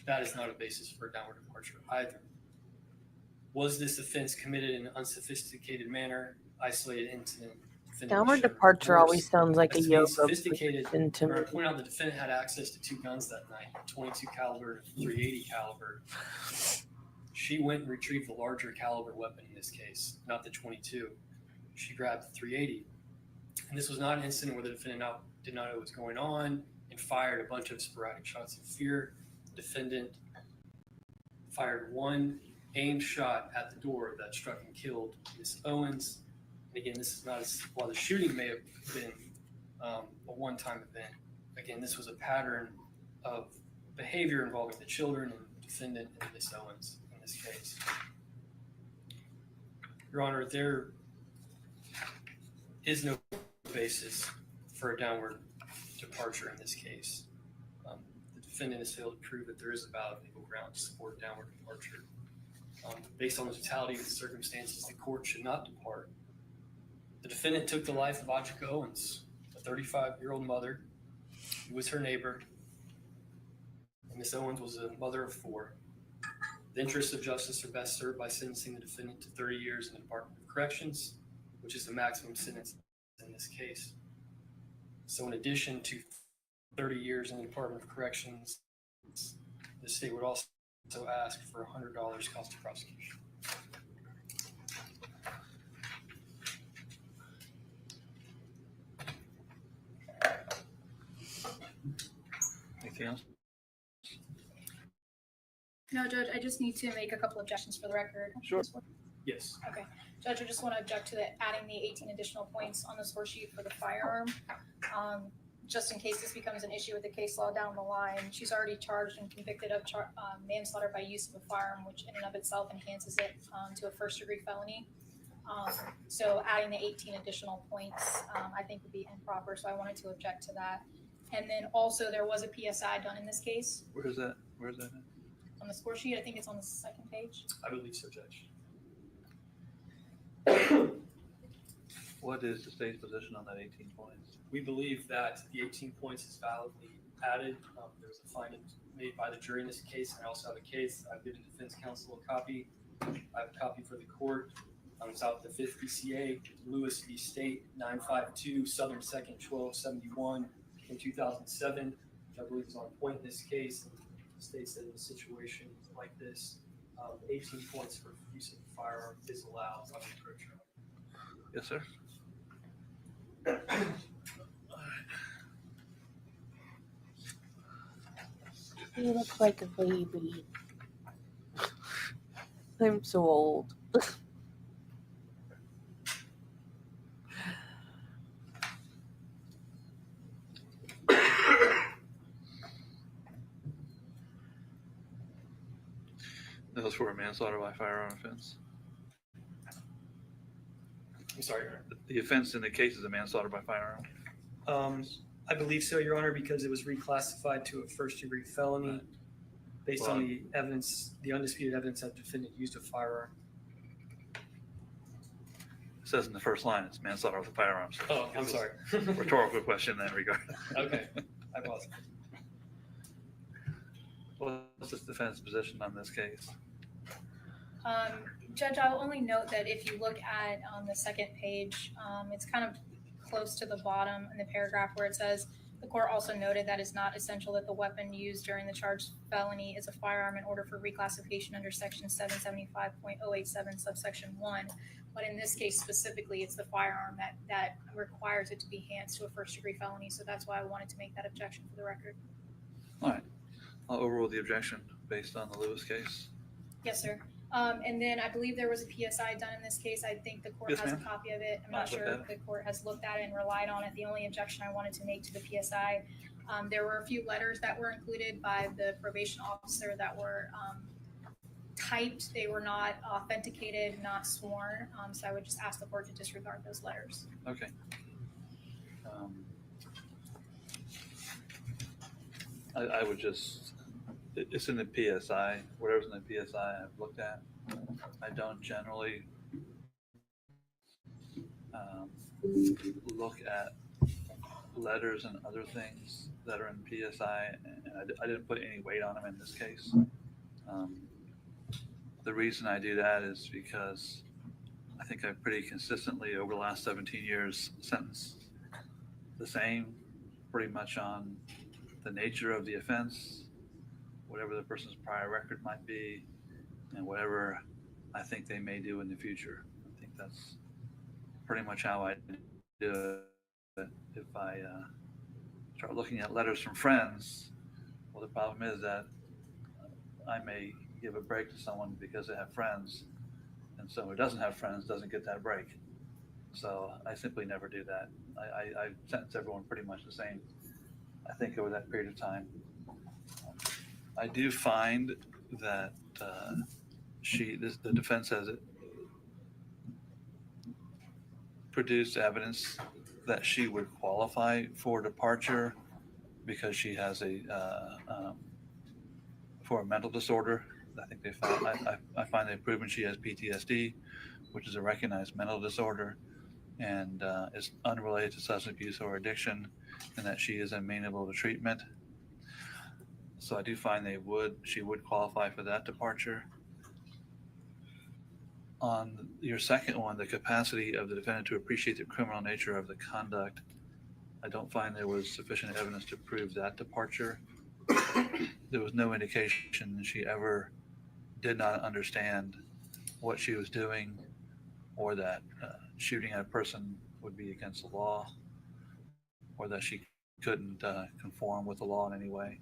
That is not a basis for a downward departure either. Was this offense committed in an unsophisticated manner, isolated incident? Downward departure always sounds like a yoga. Sophisticated. I point out the defendant had access to 2 guns that night, 22 caliber and 380 caliber. She went and retrieved the larger caliber weapon in this case, not the 22. She grabbed the 380. And this was not an incident where the defendant did not know what was going on and fired a bunch of sporadic shots of fear. The defendant fired one aimed shot at the door that struck and killed Ms. Owens. And again, this is not while the shooting may have been a one-time event. Again, this was a pattern of behavior involving the children and the defendant and Ms. Owens in this case. Your Honor, there is no basis for a downward departure in this case. The defendant has failed to prove that there is a valid legal ground to support downward departure. Based on the totality of the circumstances, the court should not depart. The defendant took the life of AJ Owens, a 35-year-old mother who was her neighbor, and Ms. Owens was a mother of 4. The interests of justice are best served by sentencing the defendant to 30 years in the Department of Corrections, which is the maximum sentence in this case. So in addition to 30 years in the Department of Corrections, the state would also ask for $100 cost of prosecution. Anything else? No, Judge, I just need to make a couple objections for the record. Sure. Yes. Okay. Judge, I just want to object to adding the 18 additional points on the score sheet for the firearm. Just in case this becomes an issue with the case law down the line, she's already charged and convicted of manslaughter by use of a firearm, which in and of itself enhances it to a first-degree felony. So adding the 18 additional points, I think would be improper. So I wanted to object to that. And then also there was a PSI done in this case. Where is that? Where is that? On the score sheet, I think it's on the second page. I believe so, Judge. What is the state's position on that 18 points? We believe that the 18 points is validly added. There was a finding made by the jury in this case, and I also have a case. I've given defense counsel a copy. I have a copy for the court. It's out the 5th PCA, Lewis v. State, 952 Southern 2nd, 1271 in 2007, which I believe is on point in this case. The state said in a situation like this, 18 points for use of a firearm is allowed on the approach. Yes, sir. You look like a baby. I'm so old. That was for a manslaughter by firearm offense. I'm sorry, Your Honor. The offense in the case is a manslaughter by firearm. I believe so, Your Honor, because it was reclassified to a first-degree felony based on the evidence, the undisputed evidence that the defendant used a firearm. It says in the first line, it's manslaughter with a firearm. So Oh, I'm sorry. Rhetorical question in that regard. Okay, I apologize. What's the defense position on this case? Judge, I'll only note that if you look at the second page, it's kind of close to the bottom in the paragraph where it says, the court also noted that it's not essential that the weapon used during the charged felony is a firearm in order for reclassification under section 775.087 subsection 1. But in this case specifically, it's the firearm that requires it to be hands to a first degree felony. So that's why I wanted to make that objection for the record. All right. I'll overrule the objection based on the Lewis case. Yes, sir. And then I believe there was a PSI done in this case. I think the court Yes, has ma'am. a copy of it. I'm I'll not look sure at if the court has looked at it and relied on it. The only objection I wanted to make to the PSI, there were a few letters that were included by the probation officer that were typed. They were not authenticated, not sworn. So I would just ask the court to disregard those letters. Okay. I would just, it's in the PSI, whatever's in the PSI I've looked at. I don't generally look at letters and other things that are in PSI, and I didn't put any weight on them in this case. The reason I do that is because I think I've pretty consistently over the last 17 years sentenced the same, pretty much on the nature of the offense, whatever the person's prior record might be, and whatever I think they may do in the future. I think that's pretty much how I do it. If I start looking at letters from friends, well, the problem is that I may give a break to someone because they have friends, and someone who doesn't have friends doesn't get that break. So I simply never do that. I sentence everyone pretty much the same, I think, over that period of time. I do find that the defense has produced evidence that she would qualify for departure because she has for a mental disorder. I think they found, I find they've proven she has PTSD, which is a recognized mental disorder, and is unrelated to substance abuse or addiction, and that she is amenable to treatment. So I do find she would qualify for that departure. On your second one, the capacity of the defendant to appreciate the criminal nature of the conduct, I don't find there was sufficient evidence to prove that departure. There was no indication that she ever did not understand what she was doing, or that shooting at a person would be against the law, or that she couldn't conform with the law in any way.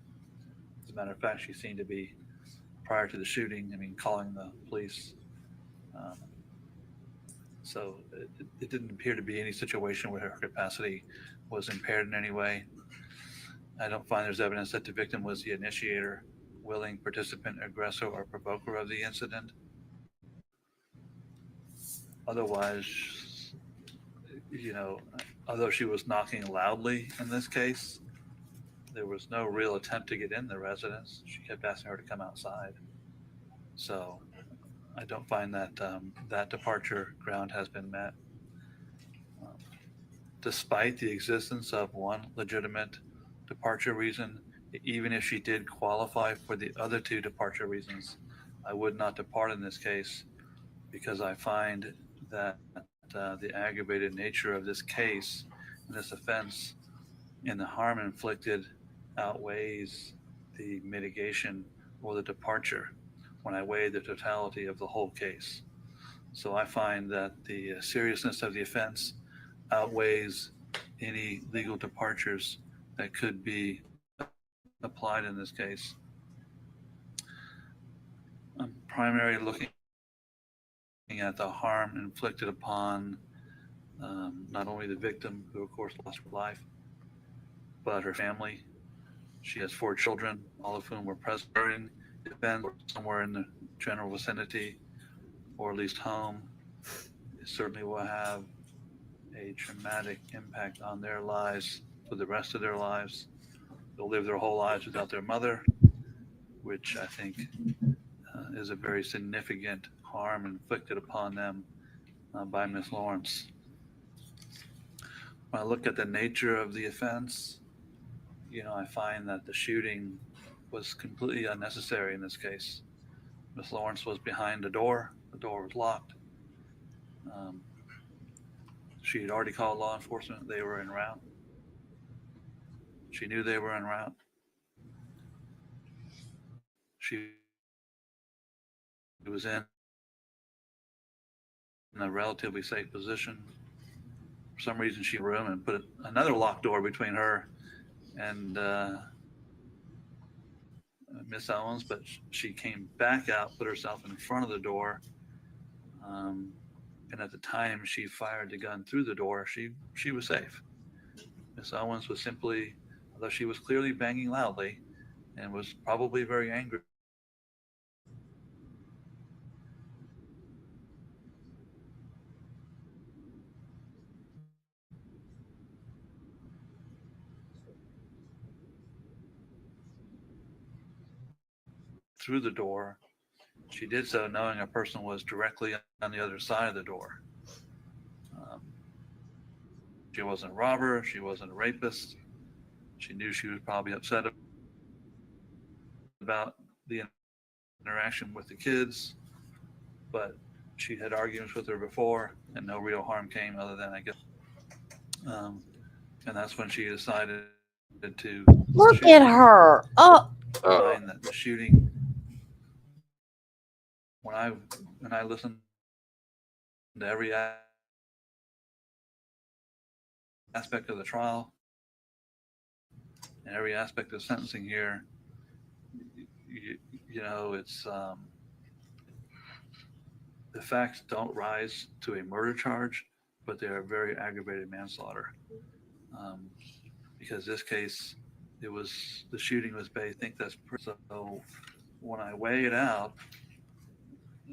As a matter of fact, she seemed to be, prior to the shooting, calling the police. So it didn't appear to be any situation where her capacity was impaired in any way. I don't find there's evidence that the victim was the initiator, willing participant, aggressor, or provoker of the incident. Otherwise, although she was knocking loudly in this case, there was no real attempt to get in the residence. She kept asking her to come outside. So I don't find that that departure ground has been met. Despite the existence of one legitimate departure reason, even if she did qualify for the other two departure reasons, I would not depart in this case, because I find that the aggravated nature of this case and this offense and the harm inflicted outweighs the mitigation or the departure when I weigh the totality of the whole case. So I find that the seriousness of the offense outweighs any legal departures that could be applied in this case. I'm primarily looking at the harm inflicted upon not only the victim, who of course lost her life, but her family. She has 4 children, all of whom were present during the event or somewhere in the general vicinity, or at least home. It certainly will have a traumatic impact on their lives for the rest of their lives. They'll live their whole lives without their mother, which I think is a very significant harm inflicted upon them by Ms. Lorincz. When I look at the nature of the offense, I find that the shooting was completely unnecessary in this case. Ms. Lorincz was behind the door was locked. She had already called law enforcement. They were en route. She knew they were en route. She was in a relatively safe position. For some reason, she room and put another locked door between her and Ms. Owens, but she came back out, put herself in front of the door. And at the time she fired the gun through the door, she was safe. Ms. Owens was simply, although she was clearly banging loudly and was probably very angry, through the door. She did so knowing a person was directly on the other side of the door. She wasn't a robber. She wasn't a rapist. She knew she was probably upset about the interaction with the kids, but she had arguments with her before, and no real harm came other than, I guess. And that's when she decided to Look at her. Oh, find that the shooting. When I listened to every aspect of the trial and every aspect of sentencing here, you know, it's the facts don't rise to a murder charge, but they are very aggravated manslaughter. Because this case, the shooting was based. I think that's so. When I weigh it out,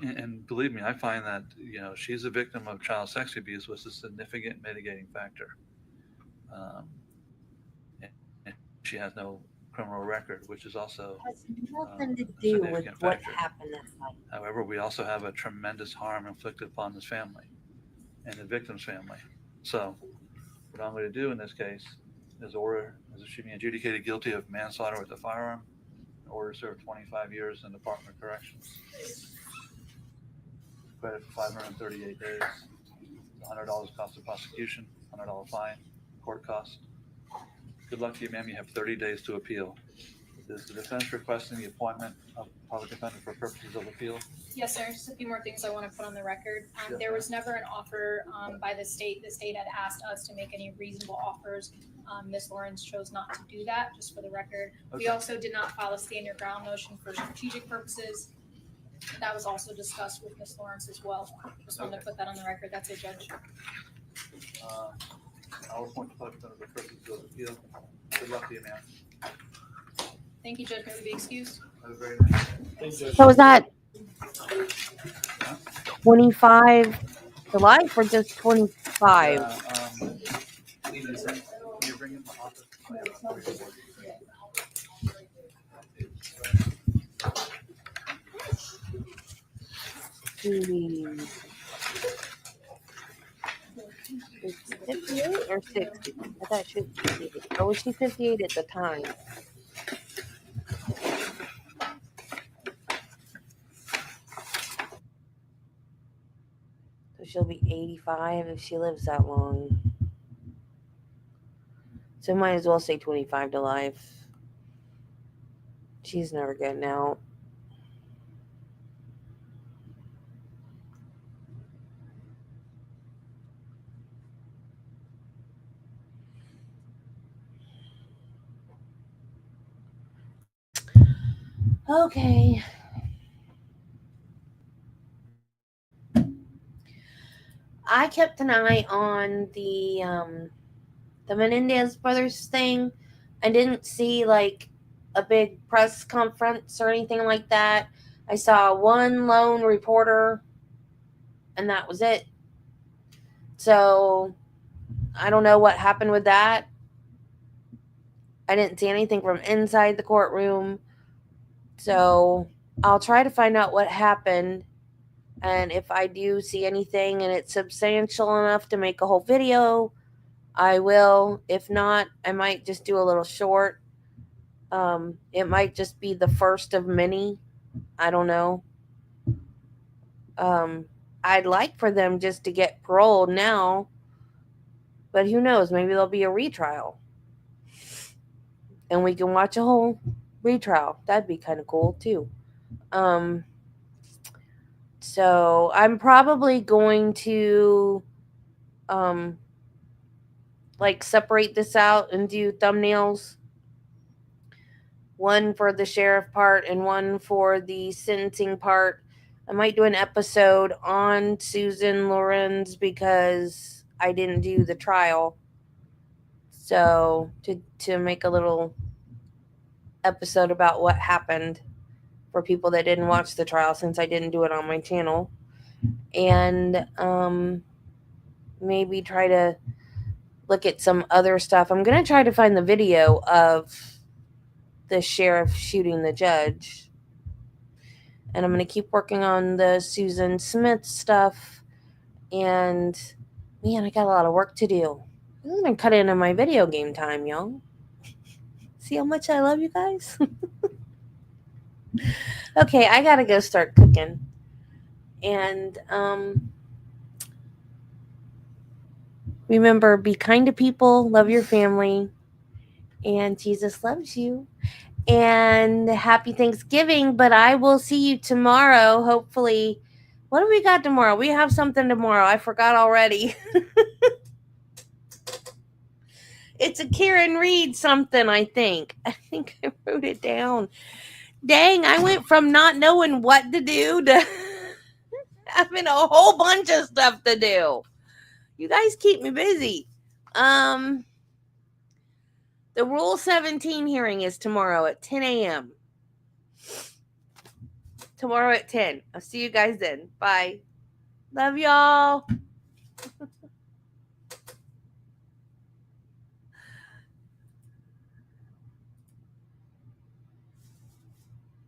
and believe me, I find that, you know, she's a victim of child sex abuse was a significant mitigating factor. And she has no criminal record, which is also has nothing to do with what factor. happened that night. However, we also have a tremendous harm inflicted upon this family and the victim's family. So what I'm going to do in this case is she being adjudicated guilty of manslaughter with a firearm, order to serve 25 years in the Department of Corrections. Credit for 538 days, $100 cost of prosecution, $100 fine, court cost. Good luck to you, ma'am. You have 30 days to appeal. Is the defense requesting the appointment of public defender for purposes of appeal? Yes, sir. Just a few more things I want to put on the record. There was never an offer by the state. The state had asked us to make any reasonable offers. Ms. Lorincz chose not to do that, just for the record. Okay. We also did not file a stand your ground motion for strategic purposes. That was also discussed with Ms. Lorincz as well. Just wanted to put that on the record. That's it, Judge. I'll appoint the public defender for purposes of appeal. Good luck to you, ma'am. Thank you, Judge. May we be excused? Have a very nice day. So is that 25 to life or just 25? Is she 58 or 60? I thought she was 58. Or was she 58 at the time? So she'll be 85 if she lives that long. So might as well say 25 to life. She's never getting out. Okay. I kept an eye on the Menendez brothers thing. I didn't see like a big press conference or anything like that. I saw one lone reporter and that was it. So I don't know what happened with that. I didn't see anything from inside the courtroom. So I'll try to find out what happened. And if I do see anything and it's substantial enough to make a whole video, I will. If not, I might just do a little short. It might just be the first of many. I don't know. I'd like for them just to get paroled now. But who knows? Maybe there'll be a retrial. And we can watch a whole retrial. That'd be kind of cool too. So I'm probably going to like separate this out and do thumbnails. One for the sheriff part and one for the sentencing part. I might do an episode on Susan Lorincz because I didn't do the trial. So to make a little episode about what happened for people that didn't watch the trial, since I didn't do it on my channel. And maybe try to look at some other stuff. I'm going to try to find the video of the sheriff shooting the judge. And I'm going to keep working on the Susan Smith stuff. And man, I got a lot of work to do. I'm going to cut into my video game time, y'all. See how much I love you guys? Okay, I got to go start cooking. And remember, be kind to people, love your family, and Jesus loves you. And happy Thanksgiving, but I will see you tomorrow, hopefully. What do we got tomorrow? We have something tomorrow. I forgot already. It's a Karen Reed something, I think. I think I wrote it down. Dang, I went from not knowing what to do to having a whole bunch of stuff to do. You guys keep me busy. The Rule 17 hearing is tomorrow at 10 a.m. Tomorrow at 10. I'll see you guys then. Bye. Love y'all.